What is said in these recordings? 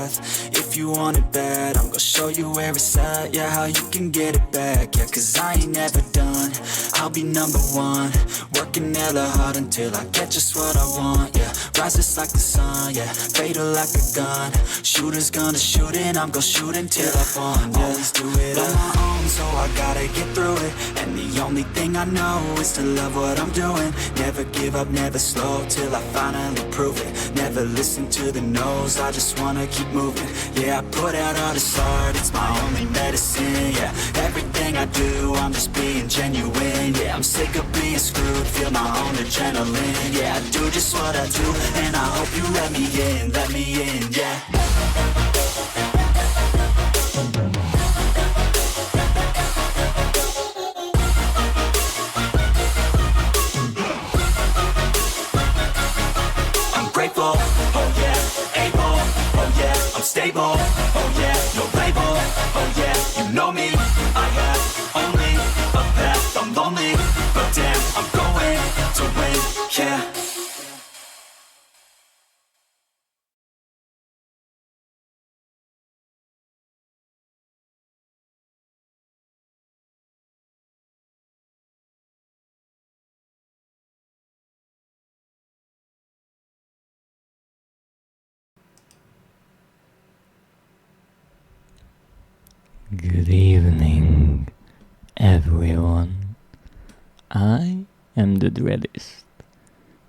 path. If you want it bad, I'm gonna show you where it's at. Yeah, how you can get it back. Yeah, cause I ain't never done. I'll be number one, working hella hard until I get just what I want. Yeah, rises like the sun, yeah, fatal like a gun. Shooters gonna shoot and I'm gonna shoot until I fall. Yeah, always do it on my own, so I gotta get through it. And the only thing I know is to love what I'm doing. Never give up, never slow, till I finally prove it. Never listen to the no's, I just wanna keep moving. Yeah, I put out all this art, it's my only medicine. Yeah, everything I do, I'm just being genuine. Yeah, I'm sick of being screwed, feel my own adrenaline. Yeah, I do just what I do, and I hope you let me in, yeah. Grateful, oh yeah, able, oh yeah, I'm stable, oh yeah, no label, oh yeah, you know me, I have only a path, I'm lonely, but damn, I'm going to win, yeah. Good evening, everyone. I am the Dreadist,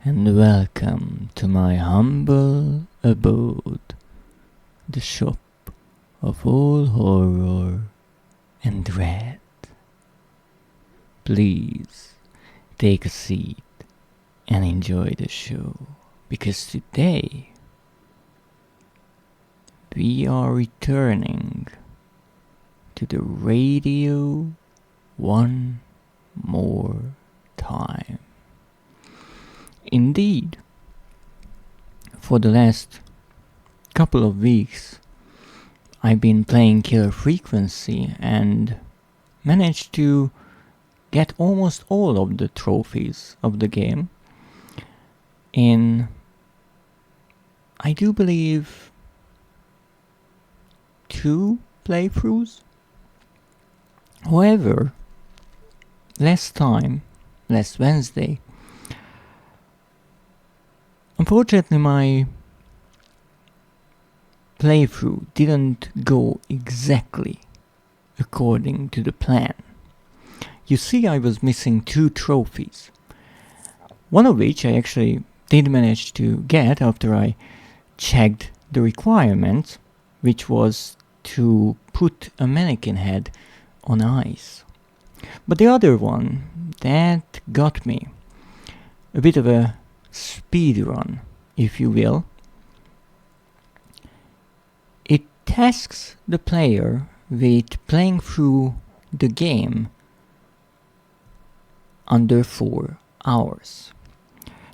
and welcome to my humble abode, the shop of all horror and dread. Please take a seat and enjoy the show, because today we are returning to the radio one more time. Indeed, for the last couple of weeks I've been playing Killer Frequency and managed to get almost all of the trophies of the game in, I do believe, 2 playthroughs. However, last Wednesday, unfortunately my playthrough didn't go exactly according to the plan. You see, I was missing 2 trophies, one of which I actually did manage to get after I checked the requirements, which was to put a mannequin head on ice. But the other one, that got me a bit of a speed run, if you will. It tasks the player with playing through the game under 4 hours.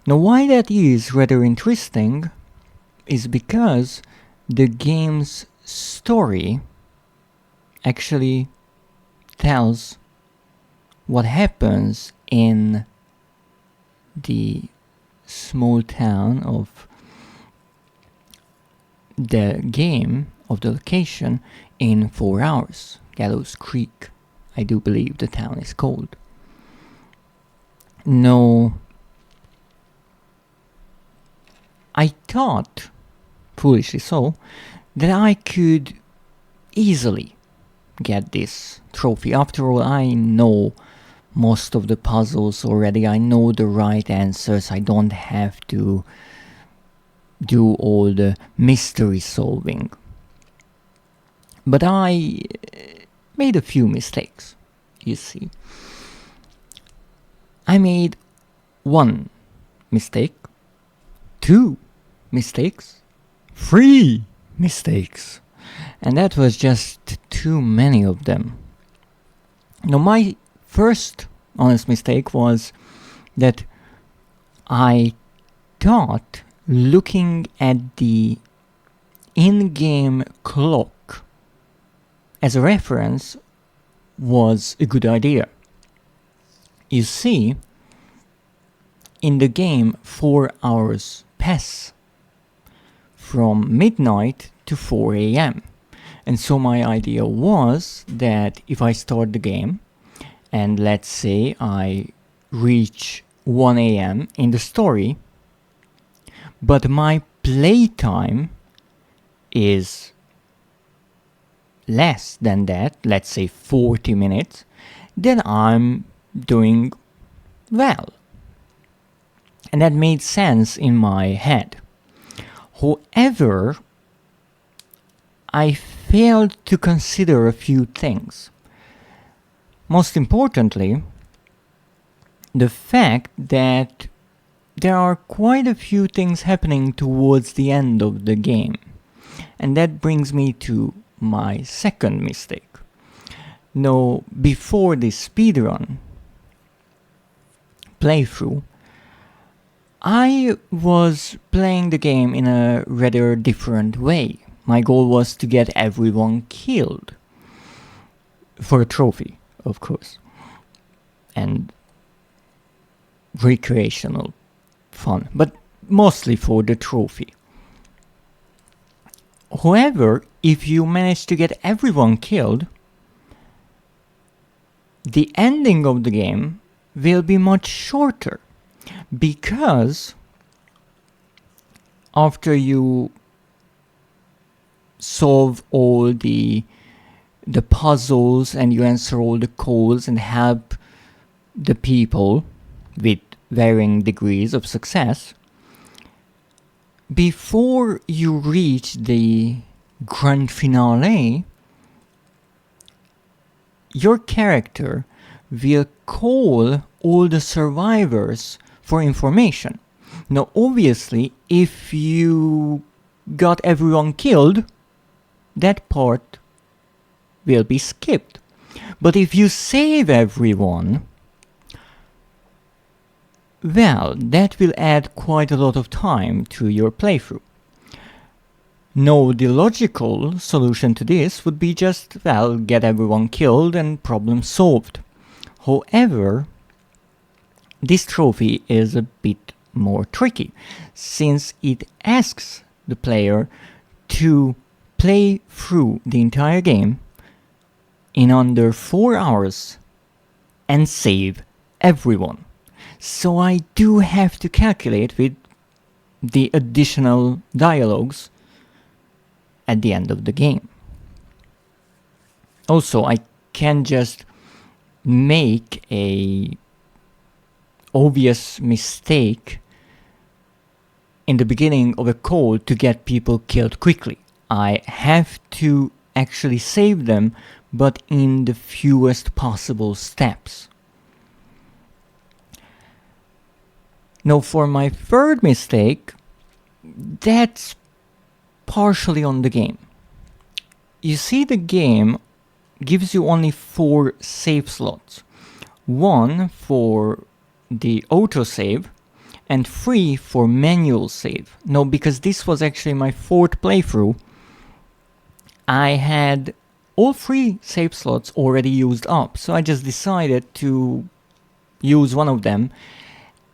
Now, why that is rather interesting is because the game's story actually tells what happens in the small town of the game, of the location, in 4 hours. Gallows Creek, I do believe the town is called. No, I thought, foolishly so, that I could easily get this trophy. After all, I know most of the puzzles already. I know the right answers. I don't have to do all the mystery solving. But I made a few mistakes, you see. I made 1 mistake, 2 mistakes, 3 mistakes. And that was just too many of them. Now, my first honest mistake was that I thought looking at the in-game clock as a reference was a good idea. You see, in the game 4 hours pass from midnight to 4 a.m. And so my idea was that if I start the game, and let's say I reach 1 a.m. in the story, but my playtime is less than that, let's say 40 minutes, then I'm doing well. And that made sense in my head. However, I failed to consider a few things. Most importantly, the fact that there are quite a few things happening towards the end of the game. And that brings me to my second mistake. Now, before this speedrun playthrough, I was playing the game in a rather different way. My goal was to get everyone killed. For a trophy, of course. And recreational fun, but mostly for the trophy. However, if you manage to get everyone killed, the ending of the game will be much shorter, because after you solve all the puzzles and you answer all the calls and help the people with varying degrees of success, before you reach the grand finale, your character will call all the survivors for information. Now, obviously, if you got everyone killed, that part will be skipped. But if you save everyone, well, that will add quite a lot of time to your playthrough. No, the logical solution to this would be just, well, get everyone killed and problem solved. However, this trophy is a bit more tricky, since it asks the player to play through the entire game in under 4 hours and save everyone. So I do have to calculate with the additional dialogues at the end of the game. Also, I can just make a obvious mistake in the beginning of a call to get people killed quickly. I have to actually save them, but in the fewest possible steps. Now, for my third mistake, that's partially on the game. You see, the game gives you only 4 save slots. 1 for the autosave and 3 for manual save. Now, because this was actually my 4th playthrough, I had all 3 save slots already used up, so I just decided to use one of them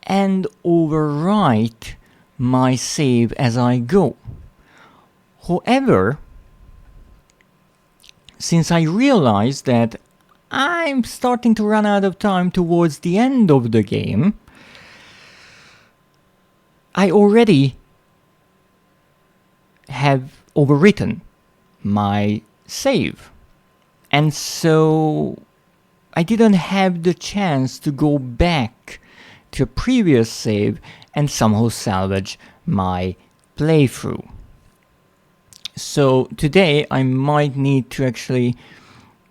and overwrite my save as I go. However, since I realized that I'm starting to run out of time towards the end of the game, I already have overwritten my save. And so I didn't have the chance to go back to a previous save and somehow salvage my playthrough. So today I might need to actually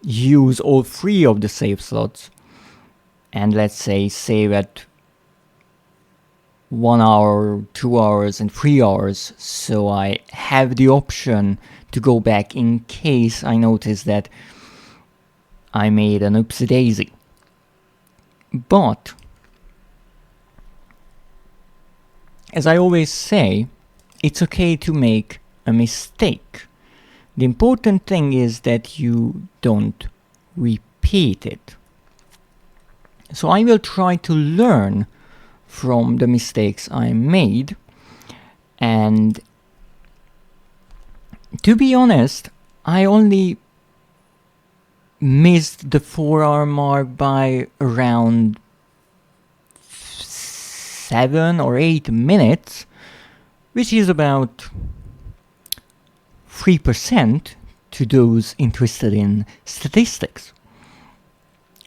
use all 3 of the save slots and let's say save at 1 hour, 2 hours and 3 hours, so I have the option to go back in case I notice that I made an oopsie daisy. But as I always say, it's okay to make a mistake. The important thing is that you don't repeat it. So I will try to learn from the mistakes I made and To be honest, I only missed the 4-hour mark by around 7 or 8 minutes, which is about 3% to those interested in statistics.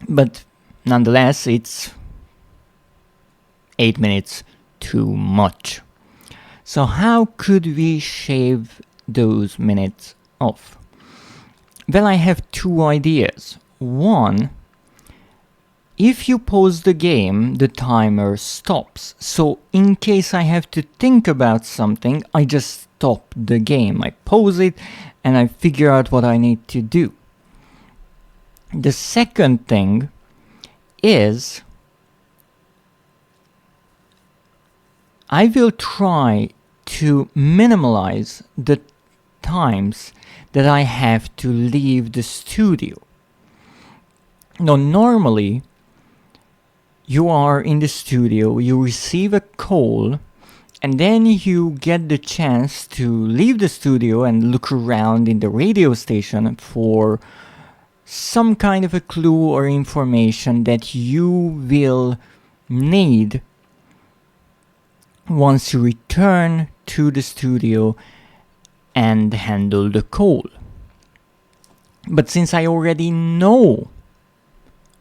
But nonetheless, it's 8 minutes too much. So how could we shave those minutes off? Well, I have two ideas. One, if you pause the game, the timer stops. So in case I have to think about something, I just stop the game. I pause it and I figure out what I need to do. The second thing is I will try to minimize the times that I have to leave the studio. Now, normally, you are in the studio, you receive a call, and then you get the chance to leave the studio and look around in the radio station for some kind of a clue or information that you will need once you return to the studio and handle the call. But since I already know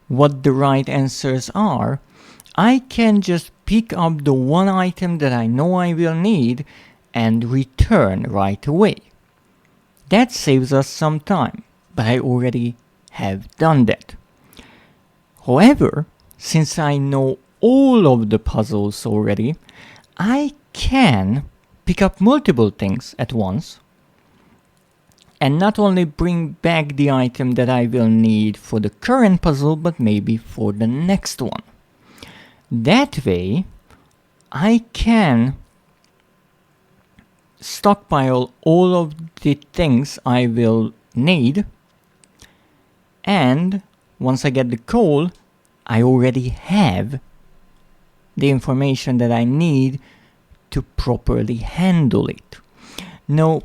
what the right answers are, I can just pick up the one item that I know I will need and return right away. That saves us some time, but I already have done that. However, since I know all of the puzzles already, I can pick up multiple things at once and not only bring back the item that I will need for the current puzzle, but maybe for the next one. That way, I can stockpile all of the things I will need, and once I get the call, I already have the information that I need to properly handle it. Now,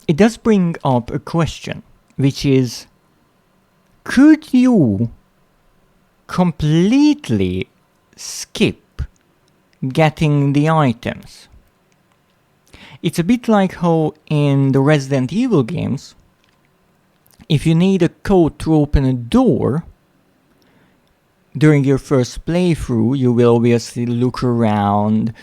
it does bring up a question, which is, could you completely skip getting the items? It's a bit like how in the Resident Evil games, if you need a code to open a door, during your first playthrough, you will obviously look around,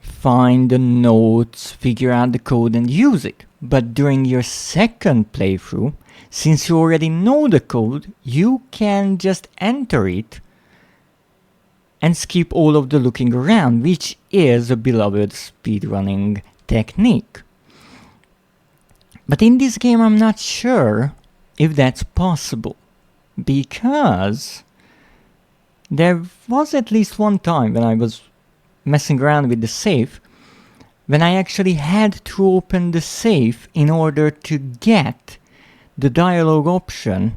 find the notes, figure out the code and use it. But during your second playthrough, since you already know the code, you can just enter it and skip all of the looking around, which is a beloved speedrunning technique. But in this game, I'm not sure if that's possible, because there was at least one time when I was messing around with the safe, when I actually had to open the safe in order to get the dialogue option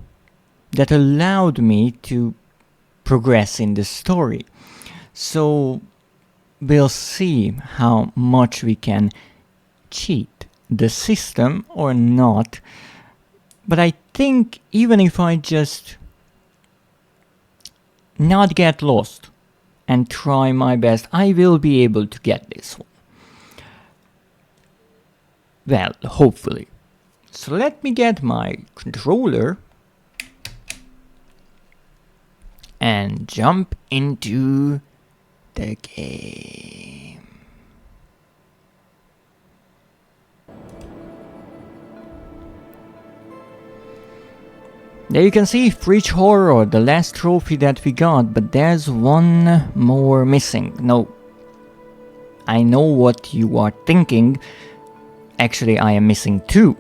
that allowed me to progress in the story. So we'll see how much we can cheat the system or not. But I think even if I just not get lost and try my best, I will be able to get this one. Well, hopefully. So let me get my controller and jump into the game. There you can see Fridge Horror, the last trophy that we got, but there's one more missing. No, I know what you are thinking. Actually, I am missing two,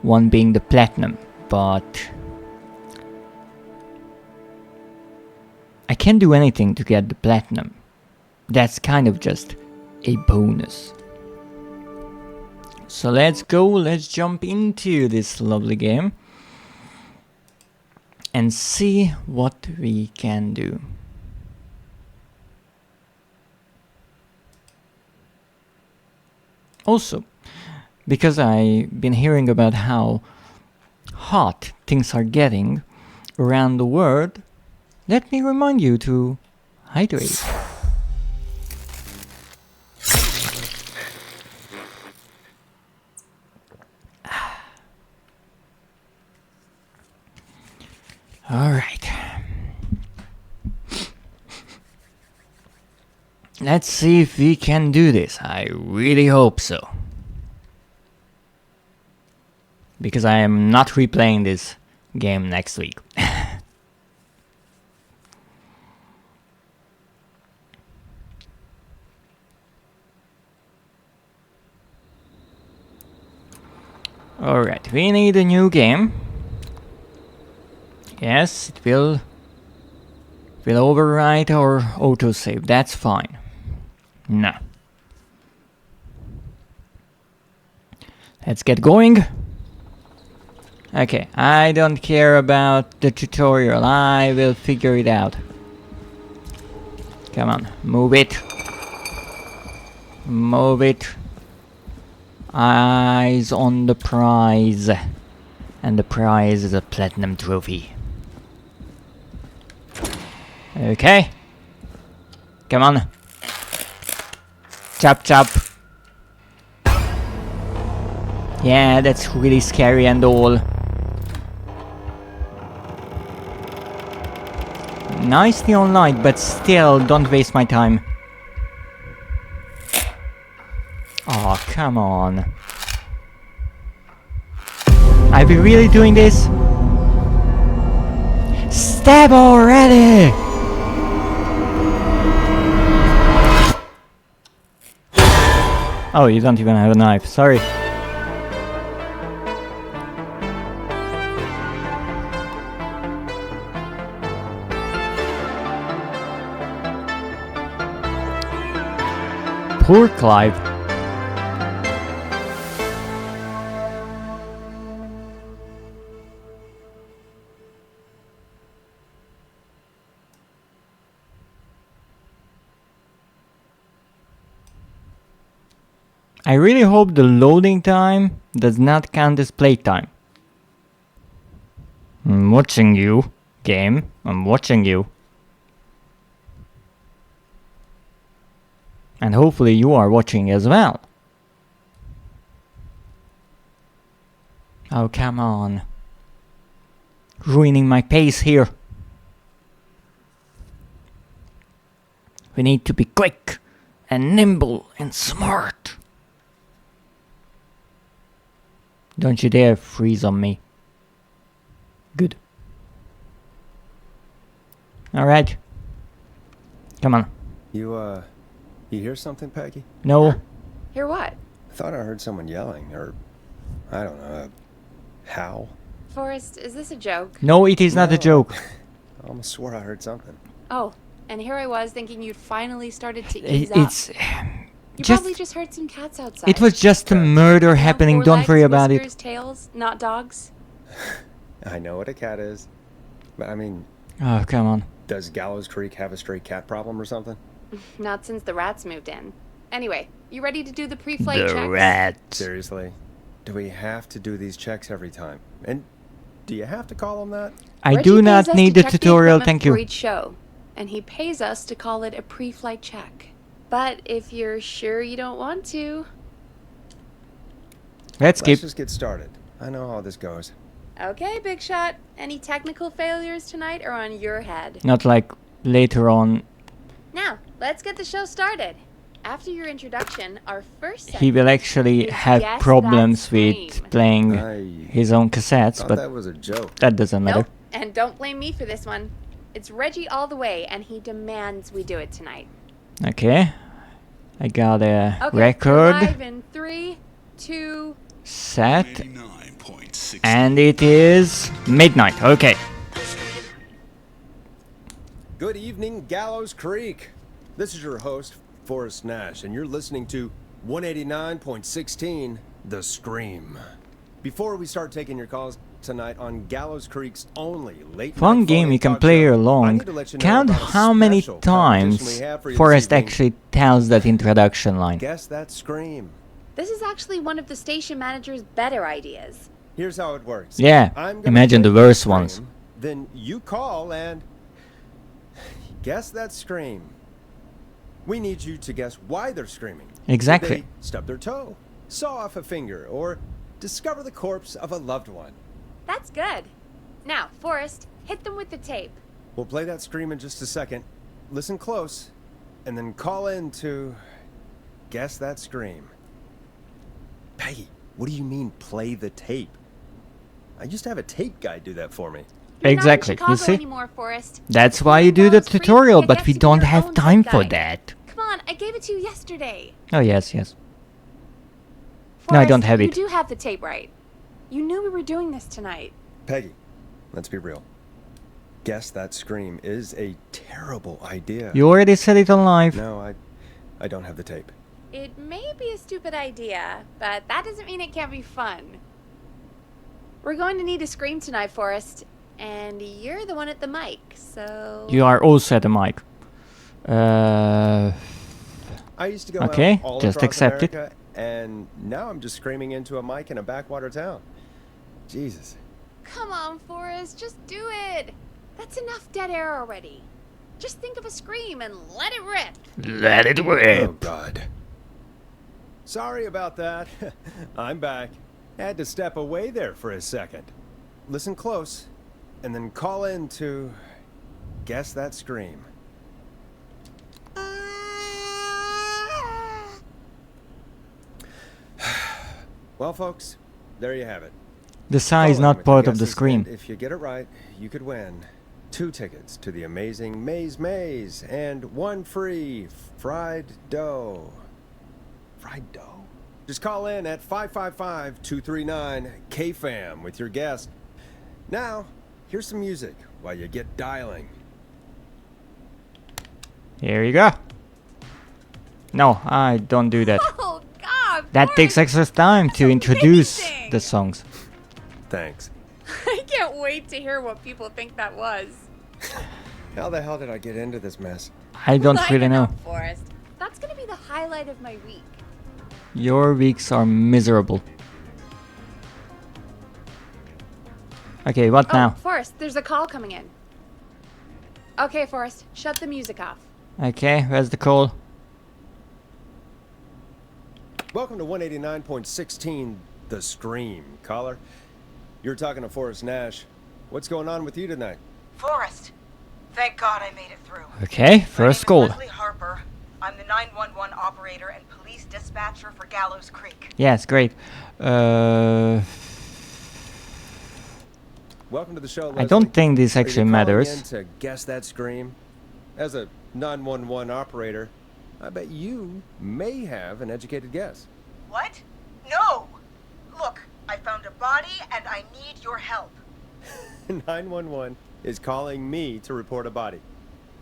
one being the platinum, but I can't do anything to get the platinum. That's kind of just a bonus. So let's go, let's jump into this lovely game and see what we can do. Also, because I've been hearing about how hot things are getting around the world, let me remind you to hydrate. Alright. Let's see if we can do this. I really hope so. Because I am not replaying this game next week. Alright, we need a new game. Yes, it will overwrite our autosave, that's fine. No. Let's get going. Okay, I don't care about the tutorial, I will figure it out. Come on, move it. Move it. Eyes on the prize. And the prize is a platinum trophy. Okay. Come on. Chop chop. Yeah, that's really scary and all. Nice neon light, but still, don't waste my time. Oh, come on. Are we really doing this? Stab already! Oh, you don't even have a knife, sorry. Poor Clive. I really hope the loading time does not count as playtime. I'm watching you, game. I'm watching you. And hopefully you are watching as well. Oh, come on. Ruining my pace here. We need to be quick and nimble and smart. Don't you dare freeze on me. Good. Alright. Come on. You hear something, Peggy? No. Hear what? I thought I heard someone yelling, or I don't know, how? Forrest, is this a joke? No, it is not a joke. I almost swore I heard something. Oh, and here I was thinking you'd finally started to ease It's up. You just probably just heard some cats outside. it was just a murder You know, happening. four Don't legs, worry about whiskers, it. Tails, not dogs. I know what a cat is, but I mean, Oh, come on. does Gallows Creek have a stray cat problem or something? Not since the rats moved in. Anyway, you ready to do the pre-flight checks? rats. Seriously? Do we have to do these checks every time? And do you have to call them that? I Reggie do pays not us need to the check tutorial, equipment thank for you. each show, and he pays us to call it a pre-flight check. But if you're sure you don't want to... Let's skip. Let's just get started. I know how this goes. Okay, Big Shot. Any technical failures tonight are on your head. Not like later on. Now, let's get the show started. After your introduction, our first He will actually is have Guess problems That with Scream. playing I his own cassettes, thought but that was a joke. that doesn't matter. Nope, and don't blame me for this one. It's Reggie all the way, and he demands we do it tonight. Okay. I got a Okay, record live in 3, 2... set, and it is midnight. Okay. Good evening, Gallows Creek. This is your host, Forrest Nash, and you're listening to 189.16, The Scream. Before we start taking your calls tonight on Gallows Creek's only late Fun night game phone-in you can talk play show, I along. need to let you know Count about a how many special competition we times have for you this Forrest evening. actually tells that introduction line. Guess that Scream. This is actually one of the station manager's better ideas. Here's how it works. Yeah, I'm gonna imagine play the worst ones. scream, then you call and guess that scream. We need you to guess why they're screaming. Exactly. Did they stub their toe, saw off a finger, or discover the corpse of a loved one? That's good. Now, Forrest, hit them with the tape. We'll play that scream in just a second. Listen close, and then call in to guess that scream. Peggy, what do you mean play the tape? I used to have a tape guy do that for me. You're Exactly, not in you Chicago see? anymore, Forrest. That's why you do the Those freaks tutorial, get but to we be don't your have own time tech for guy. that. Come on, I gave it to you yesterday. Oh, yes, yes. Forrest, No, I don't have it. You do have the tape, right? You knew we were doing this tonight. Peggy, let's be real. Guess that scream is a terrible idea. You already said it on live. No, I don't have the tape. It may be a stupid idea, but that doesn't mean it can't be fun. We're going to need a scream tonight, Forrest. And you're the one at the mic, so... You are also at the mic. I used to go Okay, out all just across accept it. America, and now I'm just screaming into a mic in a backwater town. Jesus. Come on, Forrest, just do it. That's enough dead air already. Just think of a scream and let it rip. Let it Oh, rip. God. Sorry about that. I'm back. Had to step away there for a second. Listen close, and then call in to guess that scream. Well, folks, there you have it. The sigh is Call in not with your part of the guesses, scream. and if you get it right, you could win 2 tickets to the amazing Maze and 1 free fried dough. Fried dough? Just call in at 555-239-KFAM with your guess. Now, here's some music while you get dialing. Here you go. No, I don't do that. Oh, God, That takes Forrest, extra time to introduce amazing. the songs. Thanks. I can't wait to hear what people think that was. How the hell did I get into this mess? I don't Lighten really know. up, Forrest. That's gonna be the highlight of my week. Your weeks are miserable. Okay, what Oh, now? Forrest, there's a call coming in. Okay, Forrest, shut the music off. Okay, where's the call? Welcome to 189.16, The Scream. Caller, you're talking to Forrest Nash. What's going on with you tonight? Forrest, thank God I made it through. Okay, My first name call. is Leslie Harper. I'm the 911 operator and police dispatcher for Gallows Creek. Yes, great. Welcome to the show, I Leslie. don't think this Are you actually calling matters. in to guess that scream? As a 911 operator, I bet you may have an educated guess. What? No! Look, I found a body and I need your help. 911 is calling me to report a body.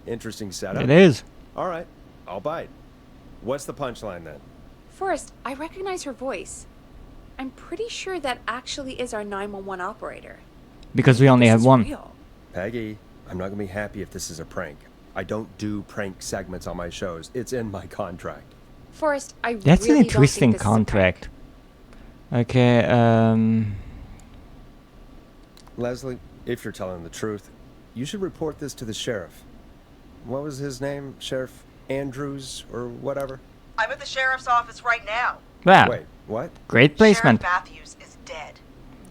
Interesting setup. It is. All right, I'll bite. What's the punchline then? Forrest, I recognize her voice. I'm pretty sure that actually is our 911 operator. Because we only This have is one. real. Peggy, I'm not gonna be happy if this is a prank. I don't do prank segments on my shows. It's in my contract. Forrest, I That's really an interesting don't think this is a contract. Okay, Leslie, if you're telling the truth, you should report this to the sheriff. What was his name? Sheriff Andrews or whatever? I'm at the sheriff's office right now. wow, Wait, what? great placement. Sheriff Matthews is dead.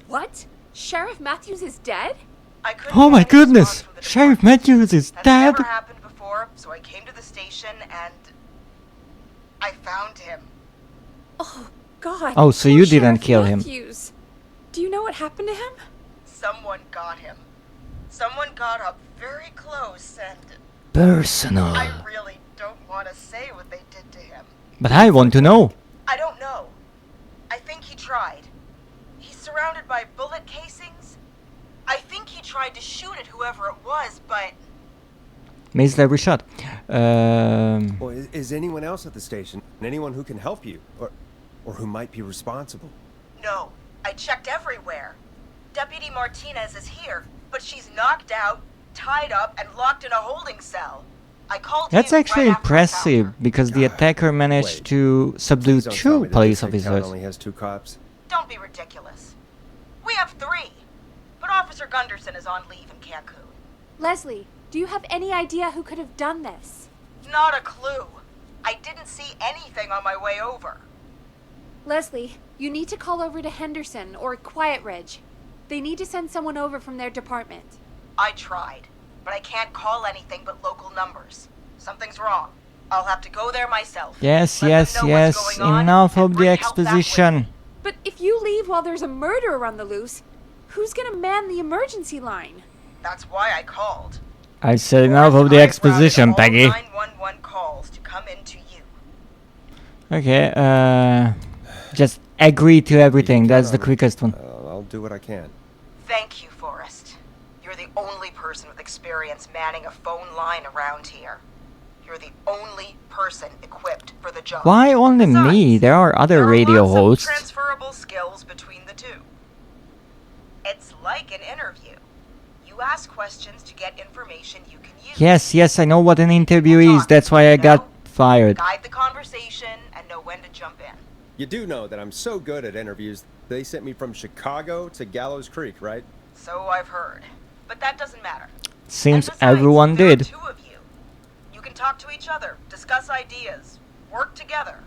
What? Sheriff Matthews is dead? I couldn't Oh my get any goodness! response from the Sheriff department. Matthews is That's dead! never happened before, so I came to the station and I found him. Oh, God. Oh, so poor you didn't Sheriff kill him. Matthews. Do you know what happened to him? Someone got him. Someone got up very close and Personal. I really don't want to say what they did to him. But I want to know. I don't know. I think he tried. He's surrounded by bullet casings. I think he tried to shoot at whoever it was, but Missed every shot. Well, is anyone else at the station? Anyone who can help you? Or who might be responsible? no. I checked everywhere. Deputy Martinez is here, but she's knocked out, tied up, and locked in a holding cell. I called That's you actually right after I found impressive her. because the attacker managed Wait. to subdue Please don't tell 2 me that police district town officers. only has 2 cops. Don't be ridiculous. We have 3. But Officer Gunderson is on leave in Cancun. Leslie, do you have any idea who could have done this? Not a clue. I didn't see anything on my way over. Leslie, you need to call over to Henderson or Quiet Ridge. They need to send someone over from their department. I tried, but I can't call anything but local numbers. Something's wrong. I'll have to go there myself. Yes, Let them yes, know yes. what's going on, Enough and of the bring help that way. exposition. But if you leave while there's a murderer on the loose, who's gonna man the emergency line? That's why I called. I said enough of the I've exposition, routed all Peggy. 911 calls to come into you. Okay, just agree to everything. That's the quickest one. I'll do what I can. Thank you, Forrest. You're the only person with experience manning a phone line around here. You're the only person equipped for the job. Why only Besides, me? There are other there are radio lots of hosts. transferable skills between the two. It's like an interview. You ask questions to get information you can use. Yes, yes, I know what an interview is. That's why I got fired. Guide the conversation and know when to jump in. You do know that I'm so good at interviews, they sent me from Chicago to Gallows Creek, right? So I've heard. But that doesn't matter. Seems And besides, everyone there are did. 2 of you. You can talk to each other, discuss ideas, work together.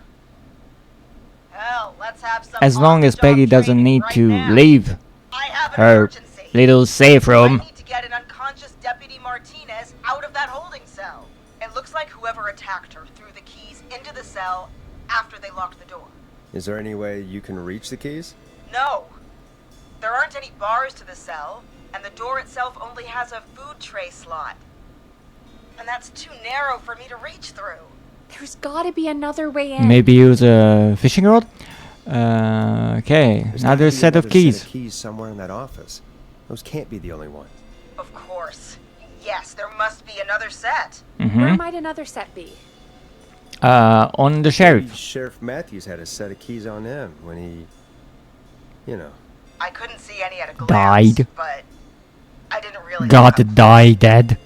Hell, let's have some As long as on-the-job Peggy doesn't training need right to now. leave I have an her emergency. little safe I room. need to get an unconscious Deputy Martinez out of that holding cell. It looks like whoever attacked her threw the keys into the cell after they locked the door. Is there any way you can reach the keys? No. There aren't any bars to the cell, and the door itself only has a food tray slot. And that's too narrow for me to reach through. There's gotta be another way in. Maybe use a fishing rod? Okay, There's another gotta be set of keys. keys somewhere in that office. Those can't be the only ones. Of course. Yes, there must be another set. Where Mm-hmm. might another set be? On the Maybe sheriff. Sheriff Matthews had a set of keys on him when he, you know. I couldn't see any at a glance, Died. but I didn't really Got to look. die, Dad.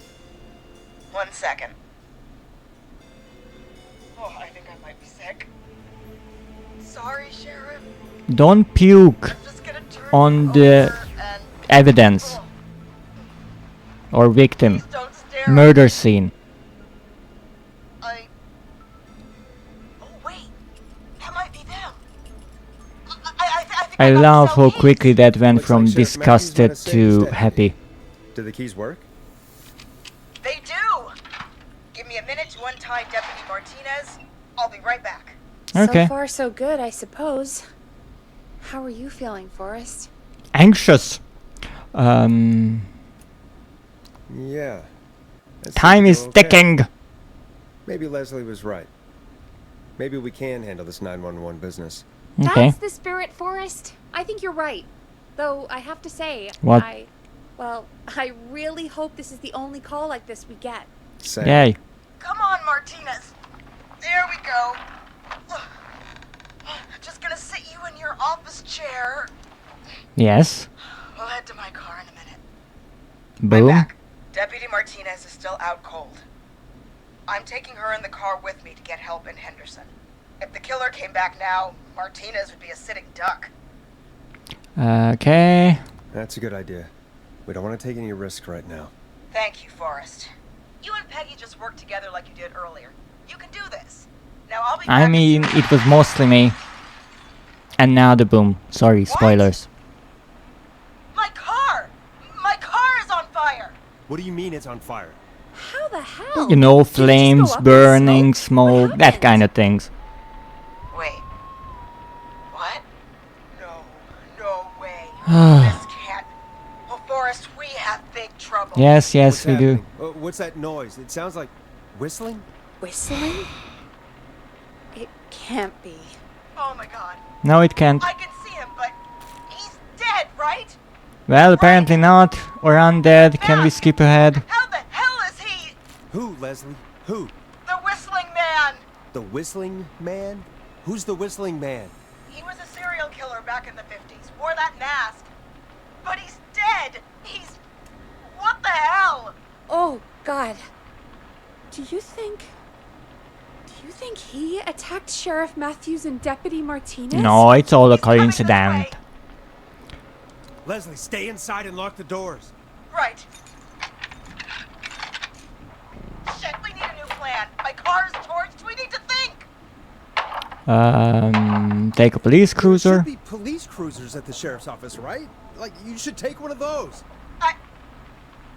1 second. Oh, I think I might be sick. Sorry, Sheriff. Don't puke I'm just gonna turn on you the over and... evidence Oh, or victim. please don't stare at Murder me. scene. Oh, wait. That might be them. I think I got the love cell how keys. quickly that went Looks from like Sheriff Matthews disgusted went to save his to deputy. happy. Do the keys work? They do. Give me a minute to untie Deputy Martinez. I'll be right back. Okay. So far, so good, I suppose. How are you feeling, Forrest? Anxious. Yeah. That Time seems is to go okay. ticking. Maybe Leslie was right. Maybe we can handle this 911 business. Okay. That's the spirit, Forrest. I think you're right. Though, I have to say, What? I really hope this is the only call like this we get. Same. Yay. Come on, Martinez. There we go. Just gonna sit you in your office chair. Yes. We'll head to my car in a minute. Boom. I'm back. Deputy Martinez is still out cold. I'm taking her in the car with me to get help in Henderson. If the killer came back now, Martinez would be a sitting duck. Okay. That's a good idea. We don't want to take any risk right now. Thank you, Forrest. You and Peggy just worked together like you did earlier. You can do this. Now I'll be back I as mean, soon as- it was mostly me. And now the boom. Sorry, spoilers. My car! My car is on fire! What do you mean it's on fire? How the hell? You know, Did it just go flames, up in burning, smoke? smoke, What that happened? kind of things. Wait. What? No way. This can't. Oh, Forrest, we have big trouble. Yes, yes, What's we do. happening? What's that noise? It sounds like whistling? Whistling? It can't be. Oh my god. No, it can't. I can see him, but he's dead, right? Well, apparently not. Or undead. Can we skip ahead? How the hell is he? Who, Leslie? Who? The whistling man. The whistling man? Who's the whistling man? He was a serial killer back in the 50s. Wore that mask. But he's dead. He's... What the hell? Oh, God. Do you attacked Sheriff Matthews and Deputy Martinez? No, it's all a He's coming this coincidence. way. Leslie, stay inside and lock the doors. Right. Shit, we need a new plan. My car's torched. We need to think. Take a police There cruiser. should be police cruisers at the sheriff's office, right? Like, you should take one of those.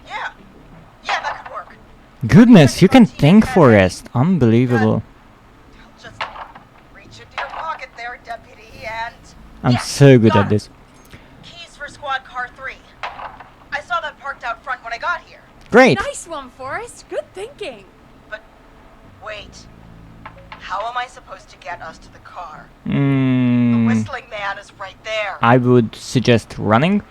Yeah. Yeah, that could work. Goodness, you can think, Forrest. Unbelievable. Just reach into your pocket there, Deputy, and... I'm Yeah, so good got at it. this. Keys for squad car 3. I saw that parked out front when I got here. Great. Nice one, Forrest. Good thinking. But wait. How am I supposed to get us to the car? The Mm, whistling man is right there. I would suggest running.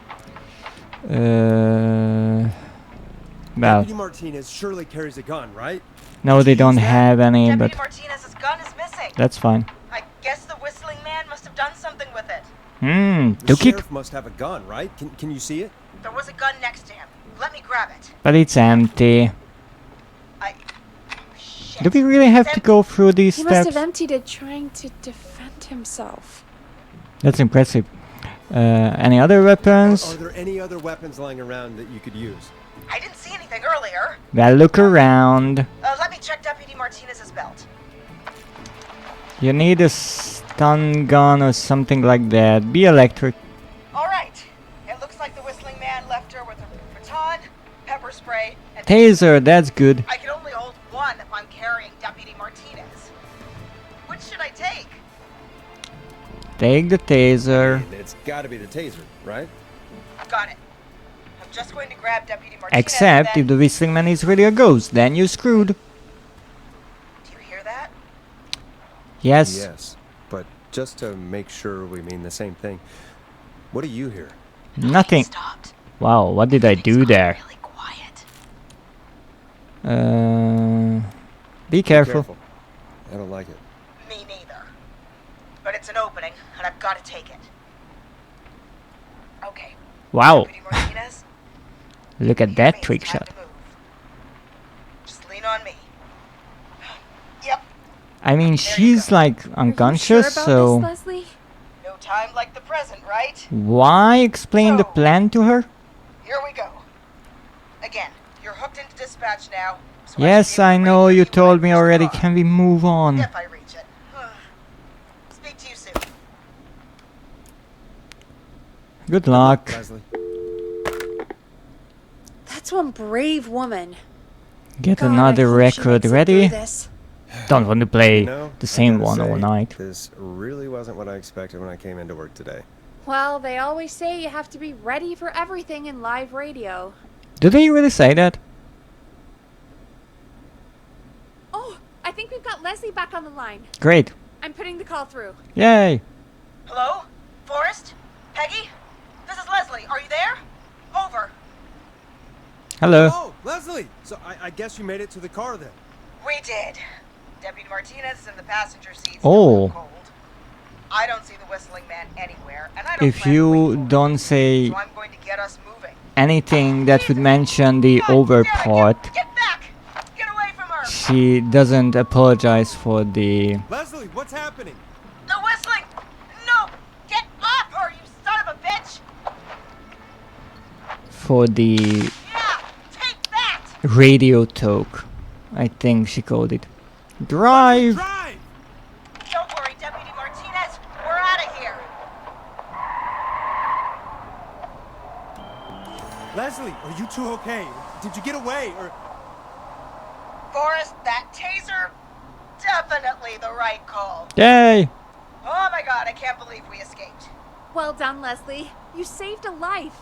Well, Deputy Martinez surely carries a gun, right? no, they don't Use that. have any, Deputy but Martinez's gun is missing. that's fine. I guess the whistling man must have done something with it. The Took it, sheriff must have a gun, right? Can you see it? There was a gun next to him. Let me grab it. but it's empty. Shit. Do we really have to go through these He must steps? have emptied it trying to defend himself. That's impressive. Any other weapons? Are there any other weapons lying around that you could use? I didn't see anything earlier. Well, look around. Let me check Deputy Martinez's belt. You need a stun gun or something like that. Be electric. All right. It looks like the whistling man left her with a baton, pepper spray, and Taser, that's good. I can only hold one if I'm carrying Deputy Martinez. Which should I take? Take the taser. It's got to be the taser, right? Got it. I'm just going to grab Deputy Martinez. Except and if the whistling man is really a ghost, then you're screwed. Do you hear that? Yes. Yes, but just to make sure we mean the same thing, what do you hear? Nothing. Stopped. Wow, what did I do there? Really quiet. Be careful. I don't like it. Me neither. But it's an opening, and I've got to take it. Okay. Wow, Deputy Martinez, look at hear that me, trick it's time shot. to move. Just lean on me. Yep. I mean, she's like unconscious, Are you sure so about this, Leslie? No time like the present, right? why explain the So- plan to her? Here we go. Again, you're hooked into dispatch now. So Yes, should be I able to know, radio you told right me to the already. car. Can we move on? If I reach it. Speak to you soon. Good luck. Leslie. That's one brave woman. Get God, I another hope she record makes it ready. through this. Don't want to play You know, the I same gotta one all say, night. This really wasn't what I expected when I came into work today. Well, they always say you have to be ready for everything in live radio. Do they really say that? Oh, I think we've got Leslie back on the line. Great. I'm putting the call through. Yay. Hello? Forrest? Peggy? This is Leslie. Are you there? Over. Hello. Oh, Leslie! So I guess you made it to the car then. We did. Deputy Martinez is in the passenger seat. Oh. Still cold. I don't see the whistling man anywhere, and I don't If plan to wait you for him. don't say So I'm going to get us moving. anything that would mention the God over damn it, part, Get back! Get away from her! she doesn't apologize for the Leslie, what's happening? The whistling! No! Get off her, you son of a bitch! Yeah! Take that! radio talk. I think she called it. Drive. Drive! Don't worry, Deputy Martinez. We're out of here. Leslie, are you two okay? Did you get away or... Forrest, that taser? Definitely the right call. Yay. Oh my god, I can't believe we escaped. Well done, Leslie. You saved a life.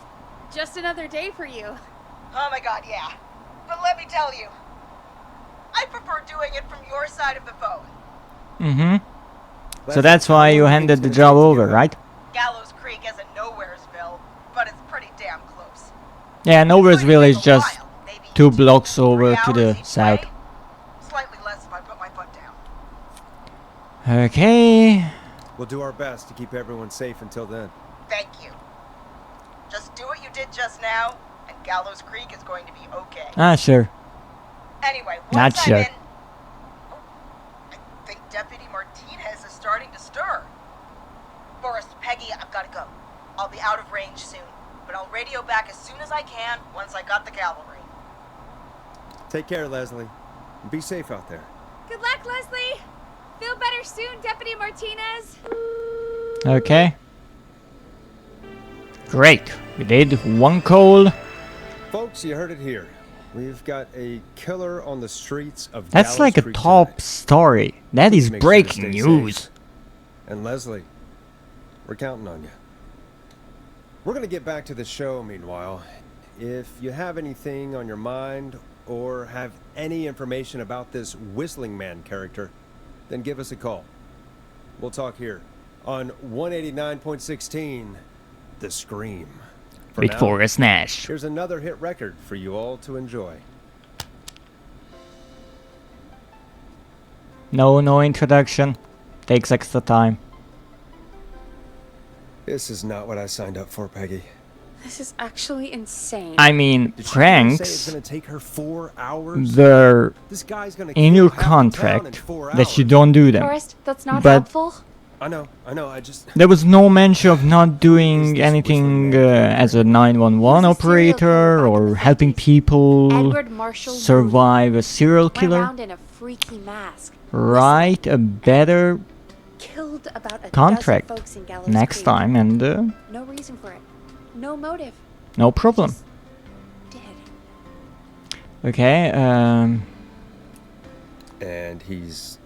Just another day for you. Oh my god, yeah. But let me tell you, I prefer doing it from your side of the phone. Mm-hmm. So Leslie, that's why you how long handed do the you think it's job gonna take to over, get right? Gallows Creek isn't Nowheresville, but it's pretty damn close. Yeah, Nowheresville is It's going to take just a while, maybe 2 blocks 3 over to hours the each south. way. Slightly less if I put my foot down. Okay. We'll do our best to keep everyone safe until then. Thank you. Just do what you did just now, and Gallows Creek is going to be okay. Ah, sure. Anyway, Not once I'm sure. in... Oh, I think Deputy Martinez be out of range soon, but I'll radio back as soon as I can once I got the cavalry. Take care, Leslie. Be safe out there. Good luck, Leslie. Feel better soon, Deputy Martinez. Okay. Great. We did one call. Folks, you heard it here. We've got a killer on the streets of That's Dallas like a Creek top tonight. story. That is Make sure to breaking stay news. safe. And Leslie, we're counting on you. We're gonna get back to the show meanwhile. If you have anything on your mind or have any information about this Whistling Man character, then give us a call. We'll talk here on 189.16, The Scream. For With now, Forrest Nash. here's another hit record for you all to enjoy. No introduction. Takes extra time. This is not what I signed up for, Peggy. This is actually insane. I mean, Did she really say it's pranks, gonna take her 4 hours? they're This guy's gonna in kill your half the town in contract 4 that you hours. don't do them. Forrest, that's not But- helpful. I know, I just... There was no mention of not Is doing this anything Whistling Man as a 911 He's a serial killer operator back in or the helping 50s. people Edward Marshall Wood survive a serial went killer. around in a freaky mask. Write a better Killed about a contract dozen folks in Gallows next Creek. time and No reason for it. No motive. no problem. Just did. Okay, And he's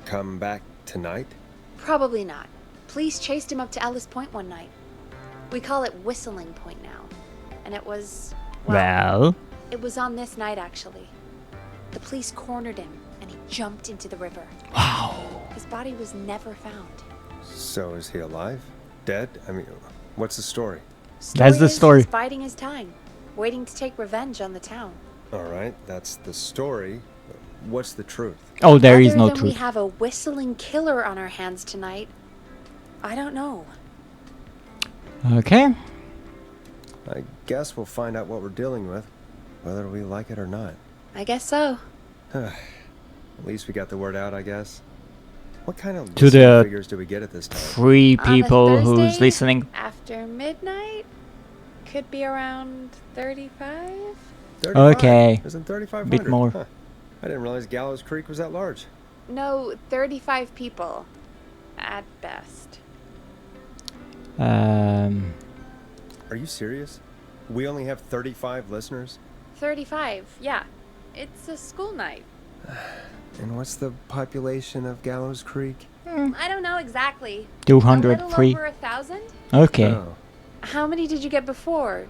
come back tonight? Probably not. Police chased him up to Ellis Point one night. We call it Whistling Point now. And it was... well, it was on this night, actually. The police cornered him, and he jumped into the river. wow. His body was never found. So is he alive? Dead? I mean, what's the story? That's the is story. He's biding his time, waiting to take revenge on the town. Alright, that's the story. What's the truth? Oh, there is Other no than we truth. have a whistling killer on our hands tonight, I don't know. Okay. I guess we'll find out what we're dealing with, whether we like it or not. I guess so. At least we got the word out, I guess. What kind of To listening the figures do we get at this time? 3 On a people who's Thursday, listening. After midnight, could be around 35. 35. Okay. Isn't 3,500? Bit more. Huh. I didn't realize Gallows Creek was that large. No, 35 people, at best. Are you serious? We only have 35 listeners? 35, yeah. It's a school night. And what's the population of Gallows Creek? I don't know exactly. A little 203. over 1,000? Okay. Oh. How many did you get before?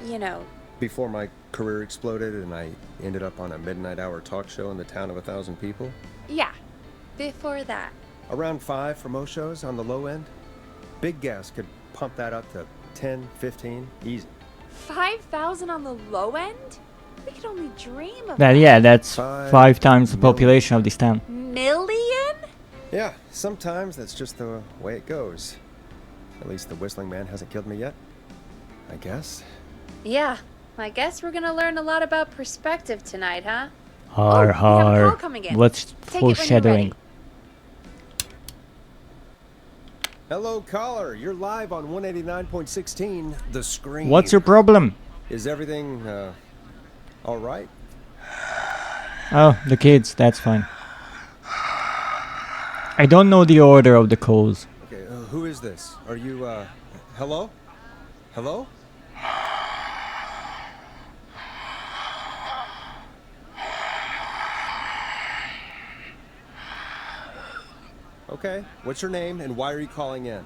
You know, Before my career exploded and I ended up on a midnight hour talk show in the town of 1,000 people? yeah. Before that. Around 5 for most shows on the low end. Big gas could pump that up to 10, 15, easy. 5,000 on the low end? We could only dream of That, yeah, that's 5 5 times the million. population of this town. Million? Yeah, sometimes that's just the way it goes. At least the Whistling Man hasn't killed me yet. I guess. Yeah. I guess we're gonna learn a lot about perspective tonight, huh? Har we have a call har. coming in. What's Take it when you're foreshadowing? ready. Hello, caller. You're live on 189.16, The Screen. What's your problem? Is everything, all right? Oh, the kids, that's fine. I don't know the order of the calls. Okay, who is this? Are you, hello? Hello? Okay, what's your name and why are you calling in?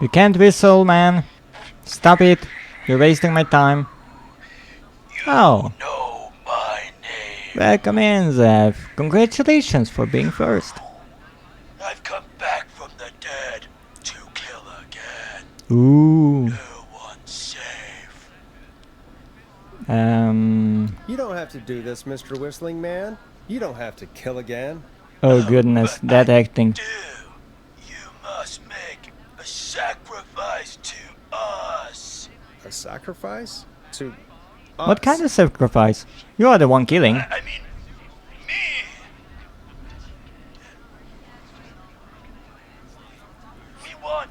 You can't whistle, man. Stop it. You're wasting my time. Oh. Know my name. Welcome in, Zev. Congratulations for being first. I've come back from the dead to kill again. Ooh. No one's safe. You don't have to do this, Mr. Whistling Man. You don't have to kill again. Oh goodness, that acting. Do you must make a sacrifice to us? A sacrifice? To What us? kind of sacrifice? You are the one killing. I mean, me. We want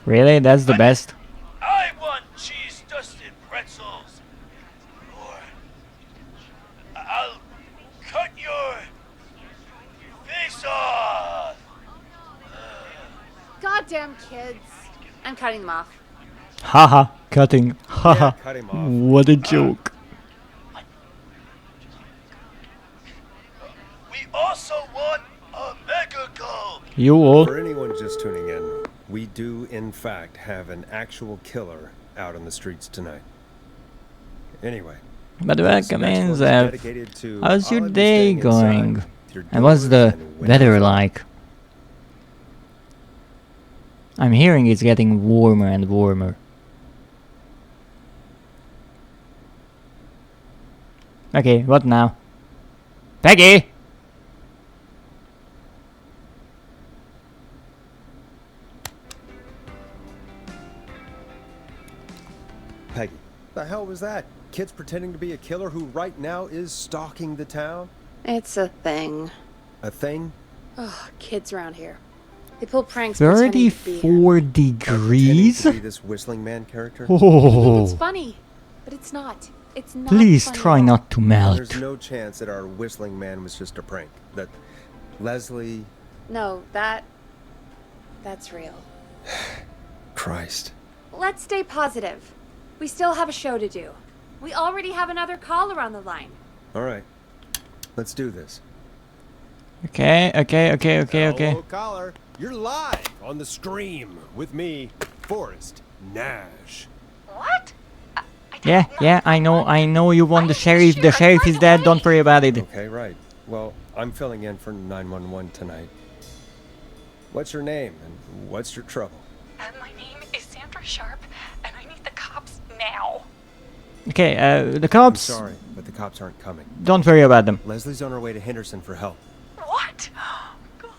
Really? That's the best? I want cheese-dusted pretzels. Or I'll cut your face off. Goddamn kids. I'm cutting them off. Haha, cutting. Haha. cut him off. What a joke. We also want a mega gulp. You all? For anyone just tuning in, we do in fact have an actual killer out on the streets tonight. Anyway, But this welcome next in, one's Zev. dedicated to How's your all of you day staying inside going? with your And what's doors the and windows weather open. like? I'm hearing it's getting warmer and warmer. Okay, what now? Peggy! Peggy, the hell was that? Kids pretending to be a killer who right now is stalking the town? It's a thing. A thing? Oh, kids around here. They pull pranks pretending to be 34 Pretending degrees? to be this whistling man character? You think it's Oh, funny, but it's not. It's not please funny try at all. not to melt. There's no chance that our whistling man was just a prank. That Leslie... No, that's real. Christ. Let's stay positive. We still have a show to do. We already have another caller on the line. Alright. Let's do this. Okay. Hello, caller. You're live on the stream with me, Forrest Nash. What? Yeah, I know you want the sheriff. The sheriff is dead, don't worry about it. Okay, right. Well, I'm filling in for 911 tonight. What's your name and what's your trouble? My name is Sandra Sharp, and I need the cops now. Okay, the I'm cops, sorry, but the cops aren't coming. don't worry about them. Leslie's on her way to Henderson for help. What? God.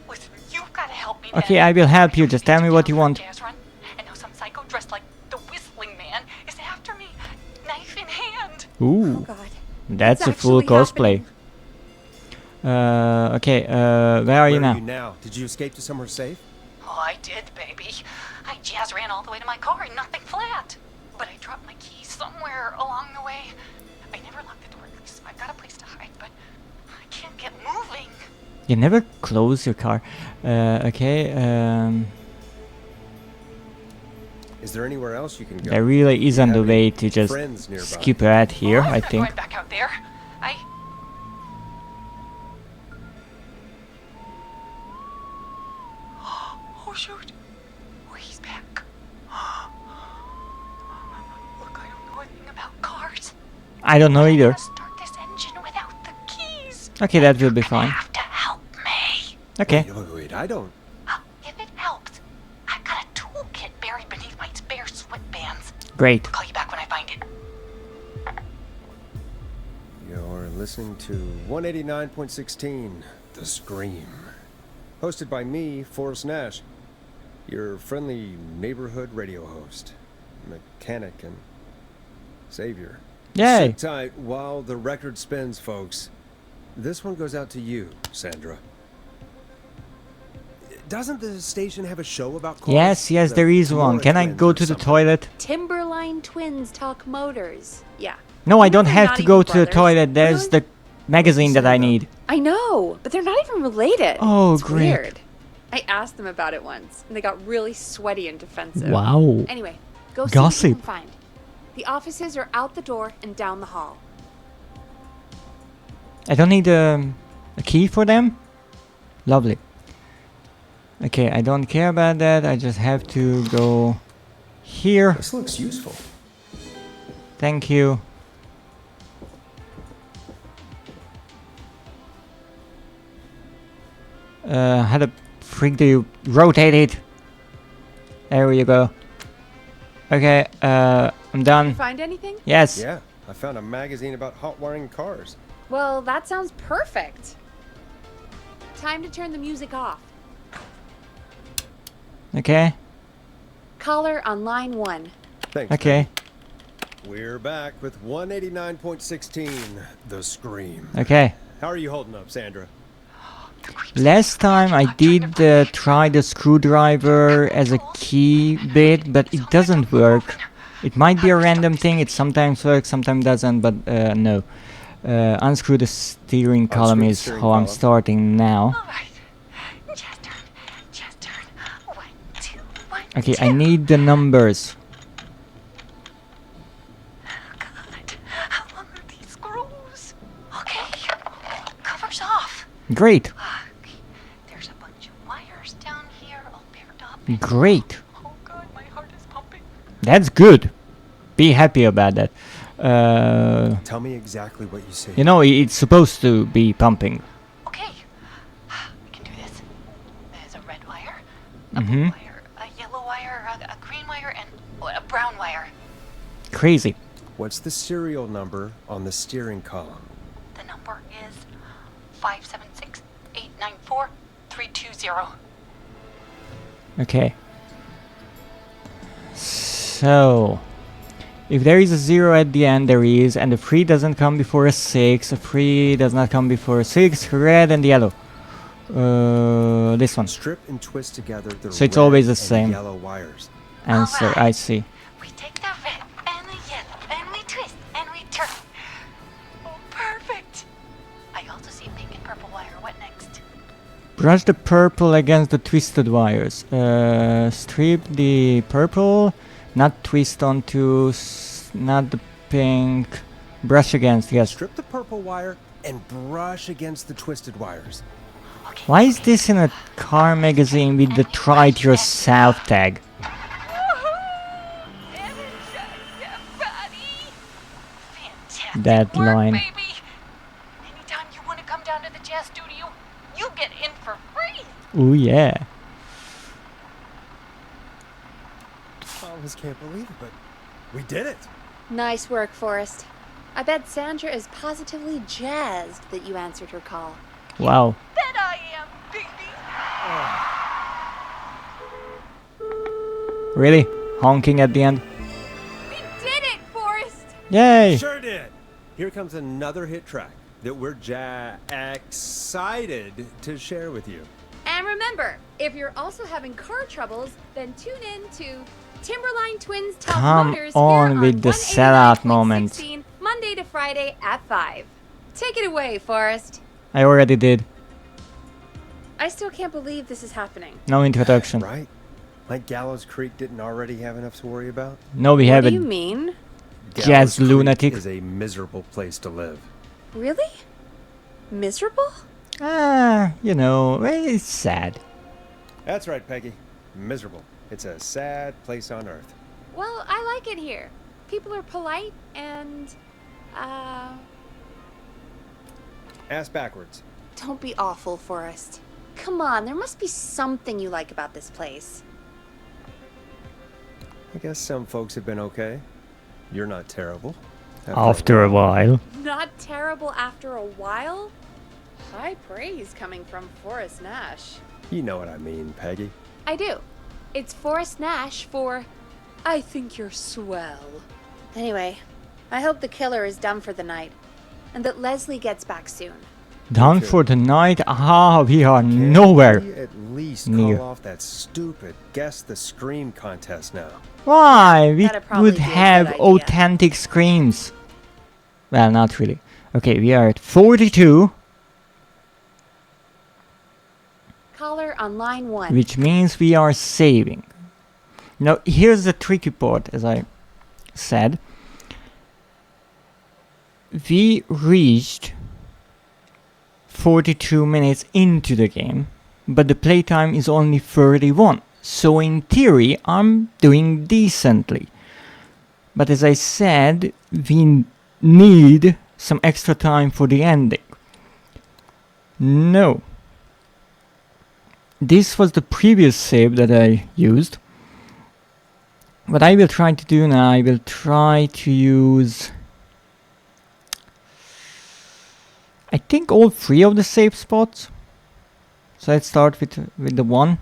Listen, you've got to help me. Okay, I will help you. Just tell me what you want. Gas run, and now some psycho dressed like the Whistling Man is after me, knife in hand. Oh Ooh, God. that's a It's full actually cosplay. Okay, where are you Where now? are you now? Did you escape to somewhere safe? Oh, I did, baby. I jazz ran all the way to my car and nothing flat. But I dropped my keys somewhere along the way. I never locked the door, so I've got a place to hide, but I can't get moving. You never close your car. Okay, Is there anywhere else you can go? there really isn't have a any way to just friends nearby? skip right here, I'm I not think. going back out there. Oh shoot! Oh, he's back. Look, I don't know anything about cars. I don't know I either. can't start this engine without the keys. Okay, that will be You're fine. gonna have to help me. Okay, Wait, I don't. If it helps, I've got a toolkit buried beneath my spare sweatbands. great. I'll call you back when I find it. You're listening to 189.16, The Scream. Hosted by me, Forrest Nash, your friendly neighborhood radio host, mechanic, and savior. Yay! Sit tight while the record spins, folks. This one goes out to you, Sandra. Doesn't the station have a show about cars? Yes, The there is Tamora one. Can I twins go or to the something? toilet? Timberline twins talk motors. Yeah. No, I don't They're have not to even go to the brothers. toilet. There's Really? the magazine that I need. I know, but they're not even related. Oh, it's great. Weird. I asked them about it once, and they got really sweaty and defensive. Wow. Anyway, go see Gossip. what you can find. The offices are out the door and down the hall. I don't need a key for them? Lovely. Okay, I don't care about that. I just have to go here. This looks useful. Thank you. How the freak do you rotate it? There you go. Okay, I'm done. Find anything? Yes. Yeah, I found a magazine about hot wiring cars. Well, that sounds perfect. Time to turn the music off. Okay. Caller on line 1. Thanks. Okay. We're back with 189.16, The Scream. Okay. How are you holding up, Sandra? Last time I did try the screwdriver as a key bit, but it doesn't work. It might be a random thing, it sometimes works, sometimes doesn't, but no. Unscrew the steering column the is steering how I'm column. starting now. Alright. Just turn. Just turn. 1, 2, 1, Okay, 2. I need the numbers. God. How long are these screws? Okay. Cover's off. Great, There's a bunch of wires down here all paired up. great. Oh god, my heart is pumping. That's good. Be happy about that. Tell me exactly what you see. You know, it's supposed to be pumping. Okay. We can do this. There's a red wire, a Mhm. blue wire, a yellow wire, a green wire, and a brown wire. Crazy. What's the serial number on the steering column? The number is 576-894-320. Okay. So, if there is a 0 at the end, there is, and the 3 doesn't come before a 6, a 3 does not come before a 6, red and yellow. This one. Strip and twist together the So it's red always the and same. yellow wires. Answer, I see. We take the red and the yellow and we twist and we turn. Oh, perfect. I also see pink and purple wire. What next? Brush the purple against the twisted wires. Strip the purple, not twist onto, not the pink. Brush against, yes. Strip the purple wire and brush against the twisted wires. Okay. Why is this in a car magazine with the try it yourself tag? Fantastic That work, line. baby. Anytime you want to come down to the jazz studio, you get in for free. Ooh yeah. I almost can't believe it, but we did it. Nice work, Forrest. I bet Sandra is positively jazzed that you answered her call. Wow. Bet I am, baby. Really? Honking at the end? We did it, Forrest! Yay! Sure did. Here comes another hit track that we're excited to share with you. And remember, if you're also having car troubles, then tune in to Timberline Twins Top Come Motors on here with the sellout moment. 189.16, Monday to Friday at 5. Take it away, Forrest. I already did. I still can't believe this is happening. No introduction. Right? Like Gallows Creek didn't already have enough to worry about? No, we What have do a you mean? Jazz Gallows lunatic. Creek is a miserable place to live. Really? Miserable? you know, it's sad. That's right, Peggy. Miserable. It's a sad place on earth. Well, I like it here. People are polite and, Ass backwards. don't be awful, Forrest. Come on, there must be something you like about this place. I guess some folks have been okay. You're not terrible. After a while. Not terrible after a while? High praise coming from Forrest Nash. You know what I mean, Peggy. I do. It's Forrest Nash for I think you're swell. Anyway, I hope the killer is done for the night and that Leslie gets back soon. Done Okay. for the night? Ah, we are Can't nowhere we at least near. call off that stupid Guess the Scream contest now? Why? We That'd probably would be a good have idea. authentic screams. Well, not really. Okay, we are at 42, Caller on line 1. which means we are saving. Now, here's the tricky part, as I said. We reached 42 minutes into the game, but the playtime is only 31. So in theory, I'm doing decently. But as I said, we need some extra time for the ending. No. This was the previous save that I used. What I will try to do now, I will try to use, I think, all 3 of the save spots. So let's start with the 1.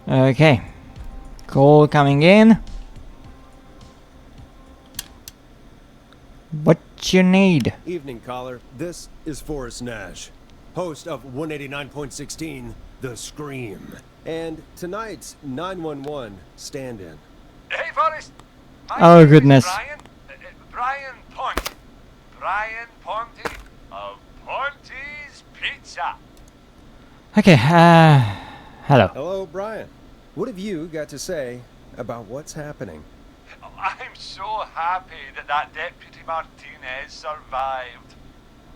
Okay. Call coming in. What you need? Evening, caller. This is Forrest Nash, host of 189.16, The Scream. And tonight's 911 stand-in. Hey, Forrest. My Oh, name is goodness. Brian Ponte. Brian Ponte of Ponte's Pizza. Okay, hello. Hello, Brian. What have you got to say about what's happening? I'm so happy that Deputy Martinez survived.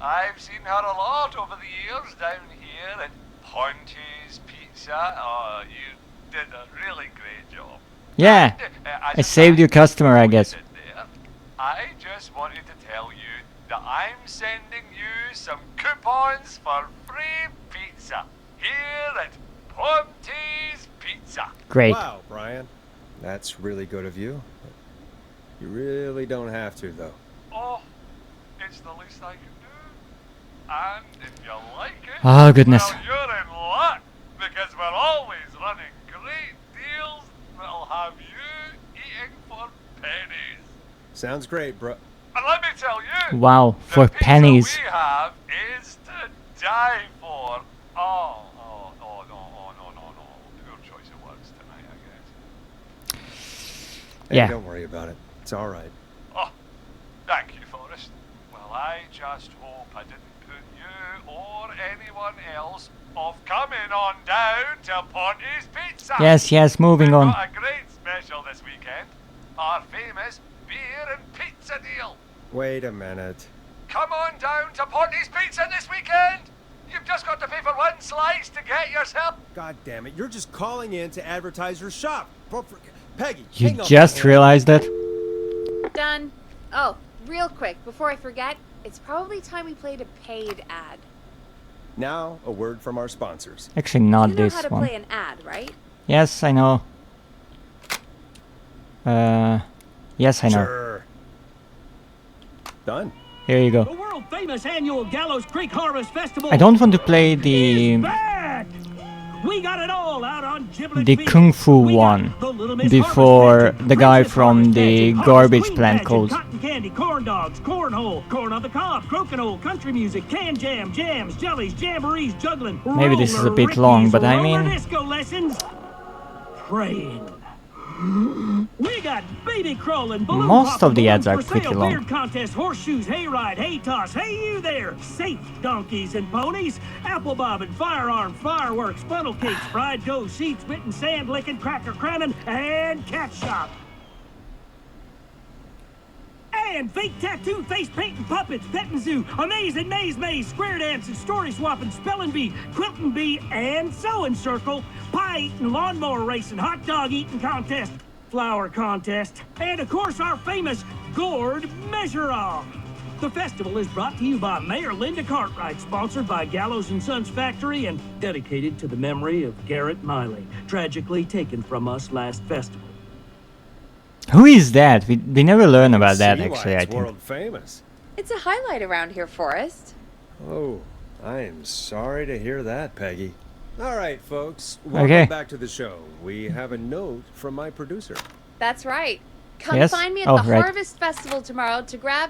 I've seen her a lot over the years down here at Ponte's Pizza. Oh, you did a really great job. Yeah, I saved your customer, I guess. I just wanted to tell you that I'm sending you some coupons for free pizza here at Ponte's Pizza. Great. Wow, Brian. That's really good of you. You really don't have to, though. Oh, it's the least I can do. And if you like it, Oh, goodness. well, you're in luck, because we're always running great deals that'll have you eating for pennies. Sounds great, bro. And let me tell you, Wow, for the pizza pennies. we have is to die for. Oh, no. Poor choice of words tonight, I guess. Hey, Yeah. don't worry about it. It's all right. Oh, thank you, Forrest. Well, I just hope I didn't put you or anyone else off coming on down to Ponte's Pizza. Yes, moving We've on. got a great special this weekend. Our famous beer and pizza deal. Wait a minute. Come on down to Ponte's Pizza this weekend. You've just got to pay for one slice to get yourself. God damn it. You're just calling in to advertise your shop. Peggy, You hang on. just realized that? Done. Oh, real quick, before I forget, it's probably time we played a paid ad. Now, a word from our sponsors. Actually, not You know this how to one. play an ad, right? Yes, I know. Yes, I know. Sure. Done. Here you The go. world famous annual Gallows Creek Harvest Festival. I don't want to play the back. We got it all out on Giblet the Field. Kung Fu We got one the Little Miss before Harvest Pageant, the guy Princess from Harvest the Pageant, Harvest garbage Queen plant Pageant, calls. Cotton candy, corn dogs, cornhole, corn on the cob, crokinole, country music, can jam, jams, jellies, jamborees, juggling. Maybe this is a roller bit long, rickeys, but I roller mean- disco lessons. Praying. We got baby crawling, balloon Most popping, of the ads balloons are for pretty sale, long. beard contest, horseshoes, hayride, hay toss, hey you there, safe donkeys and ponies, apple bobbing, firearm, fireworks, funnel cakes, fried dough, seed spitting, sand licking, cracker cramming, and cat shop. And fake tattoo, face painting, puppets, petting zoo, amazing maze, square dancing, story swapping, spelling bee, quilting bee, and sewing circle, pie eating, lawnmower racing, hot dog eating contest, flower contest, and of course our famous gourd measure-off. The festival is brought to you by Mayor Linda Cartwright, sponsored by Gallows & Sons Factory, and dedicated to the memory of Garrett Miley, tragically taken from us last festival. Who is that? We never learn about that, See why actually, I it's think. world famous. It's a highlight around here, Forrest. Oh, I am sorry to hear that, Peggy. All right, folks. Welcome Okay. back to the show. We have a note from my producer. That's right. Come Yes? find me at Oh, the right. Harvest Festival tomorrow to grab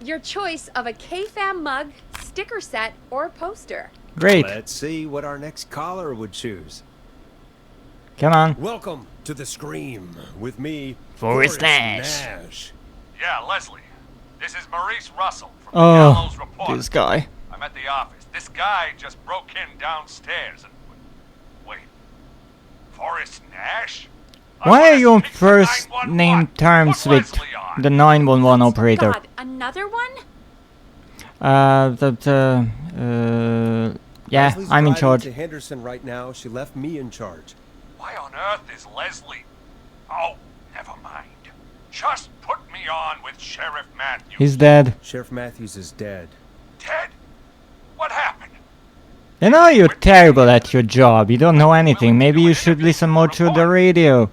your choice of a K-Fam mug, sticker set, or poster. Great. Let's see what our next caller would choose. Come on. Welcome to the Scream with me, Forrest Nash. Nash. Yeah, Leslie. This is Maurice Russell from the Oh, Gallows Report. this guy. I'm at the office. This guy just broke in downstairs and... Wait. Forrest Nash? I Why wanna are you on speak to first 911. name terms Put with Leslie on. the 911 operator? God, another one? Yeah, Leslie's I'm in driving charge. to Henderson right now. She left me in charge. Why on earth is Leslie? Oh, never mind. Just put me on with Sheriff Matthews. He's dead. Sheriff Matthews is dead. Dead? What happened? You know you're terrible at your job. You don't know anything. Maybe you should listen more to the radio.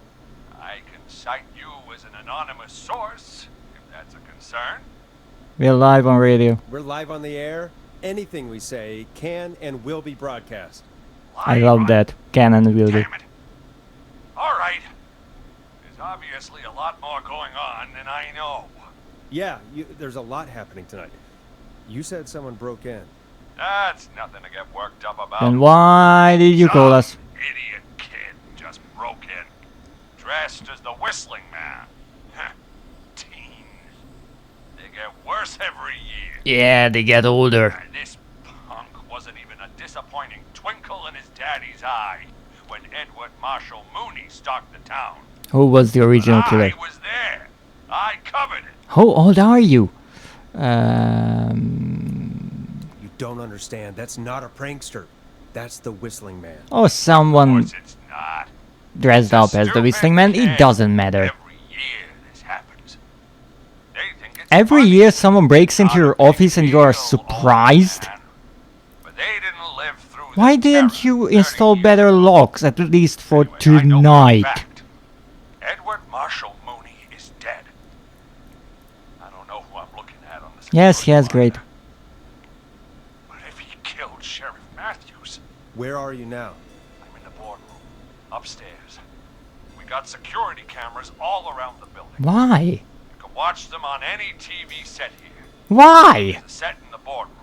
I can cite you as an anonymous source, if that's a concern. We're live on radio. We're live on the air. Anything we say can and will be broadcast. I love that. Can and will do. Damn it. All right. There's obviously a lot more going on than I know. Yeah, there's a lot happening tonight. You said someone broke in. That's nothing to get worked up about. Then why did you call us? Idiot kid just broke in, dressed as the Whistling Man. Teens. They get worse every year. Yeah, they get older. And this punk wasn't even a disappointing twinkle in his daddy's eye when Edward Marshall Mooney stalked the town. Who was the original killer? I was there. I covered it. How old are you? You don't understand. That's not a prankster. That's the Whistling Man. Oh, Of someone course it's not. dressed up as the Whistling Man. It doesn't matter. Every year this happens. They think it's Every funny. year someone breaks into Not a your big office and you are deal, surprised. old man. But they didn't live through Why the didn't terror you 30 install years better ago. locks, at least for Anyway, I know for a tonight? fact, Edward Marshall Mooney is dead. I don't know who I'm looking at on this. Yes, yes, great. But if he killed Sheriff Matthews, Where are you now? I'm in the boardroom, upstairs. We got security cameras all around the building. Why? You can watch them on any TV set here. Why? There's a set in the boardroom.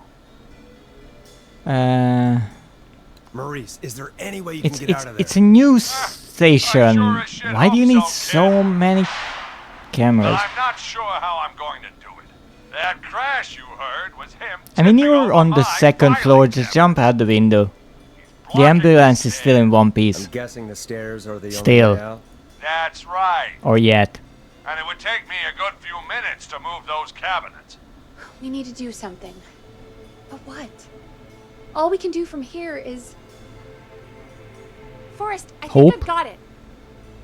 Maurice, is there any way you can It's get it's out of there? it's a news station. sure as shit Why do you hope need so, so kid. many Well, cameras? I'm not sure how I'm going to do it. That crash you heard was him. I mean, tipping you're over on the my second filing floor. Just cabinet. jump out the window. He's The blocking ambulance is stairs. still in one I'm piece, guessing the stairs are the Still. only way out. That's right. or yet. And it would take me a good few minutes to move those cabinets. We need to do something. But what? All we can do from here is... Forrest, I Hope? think I've got it.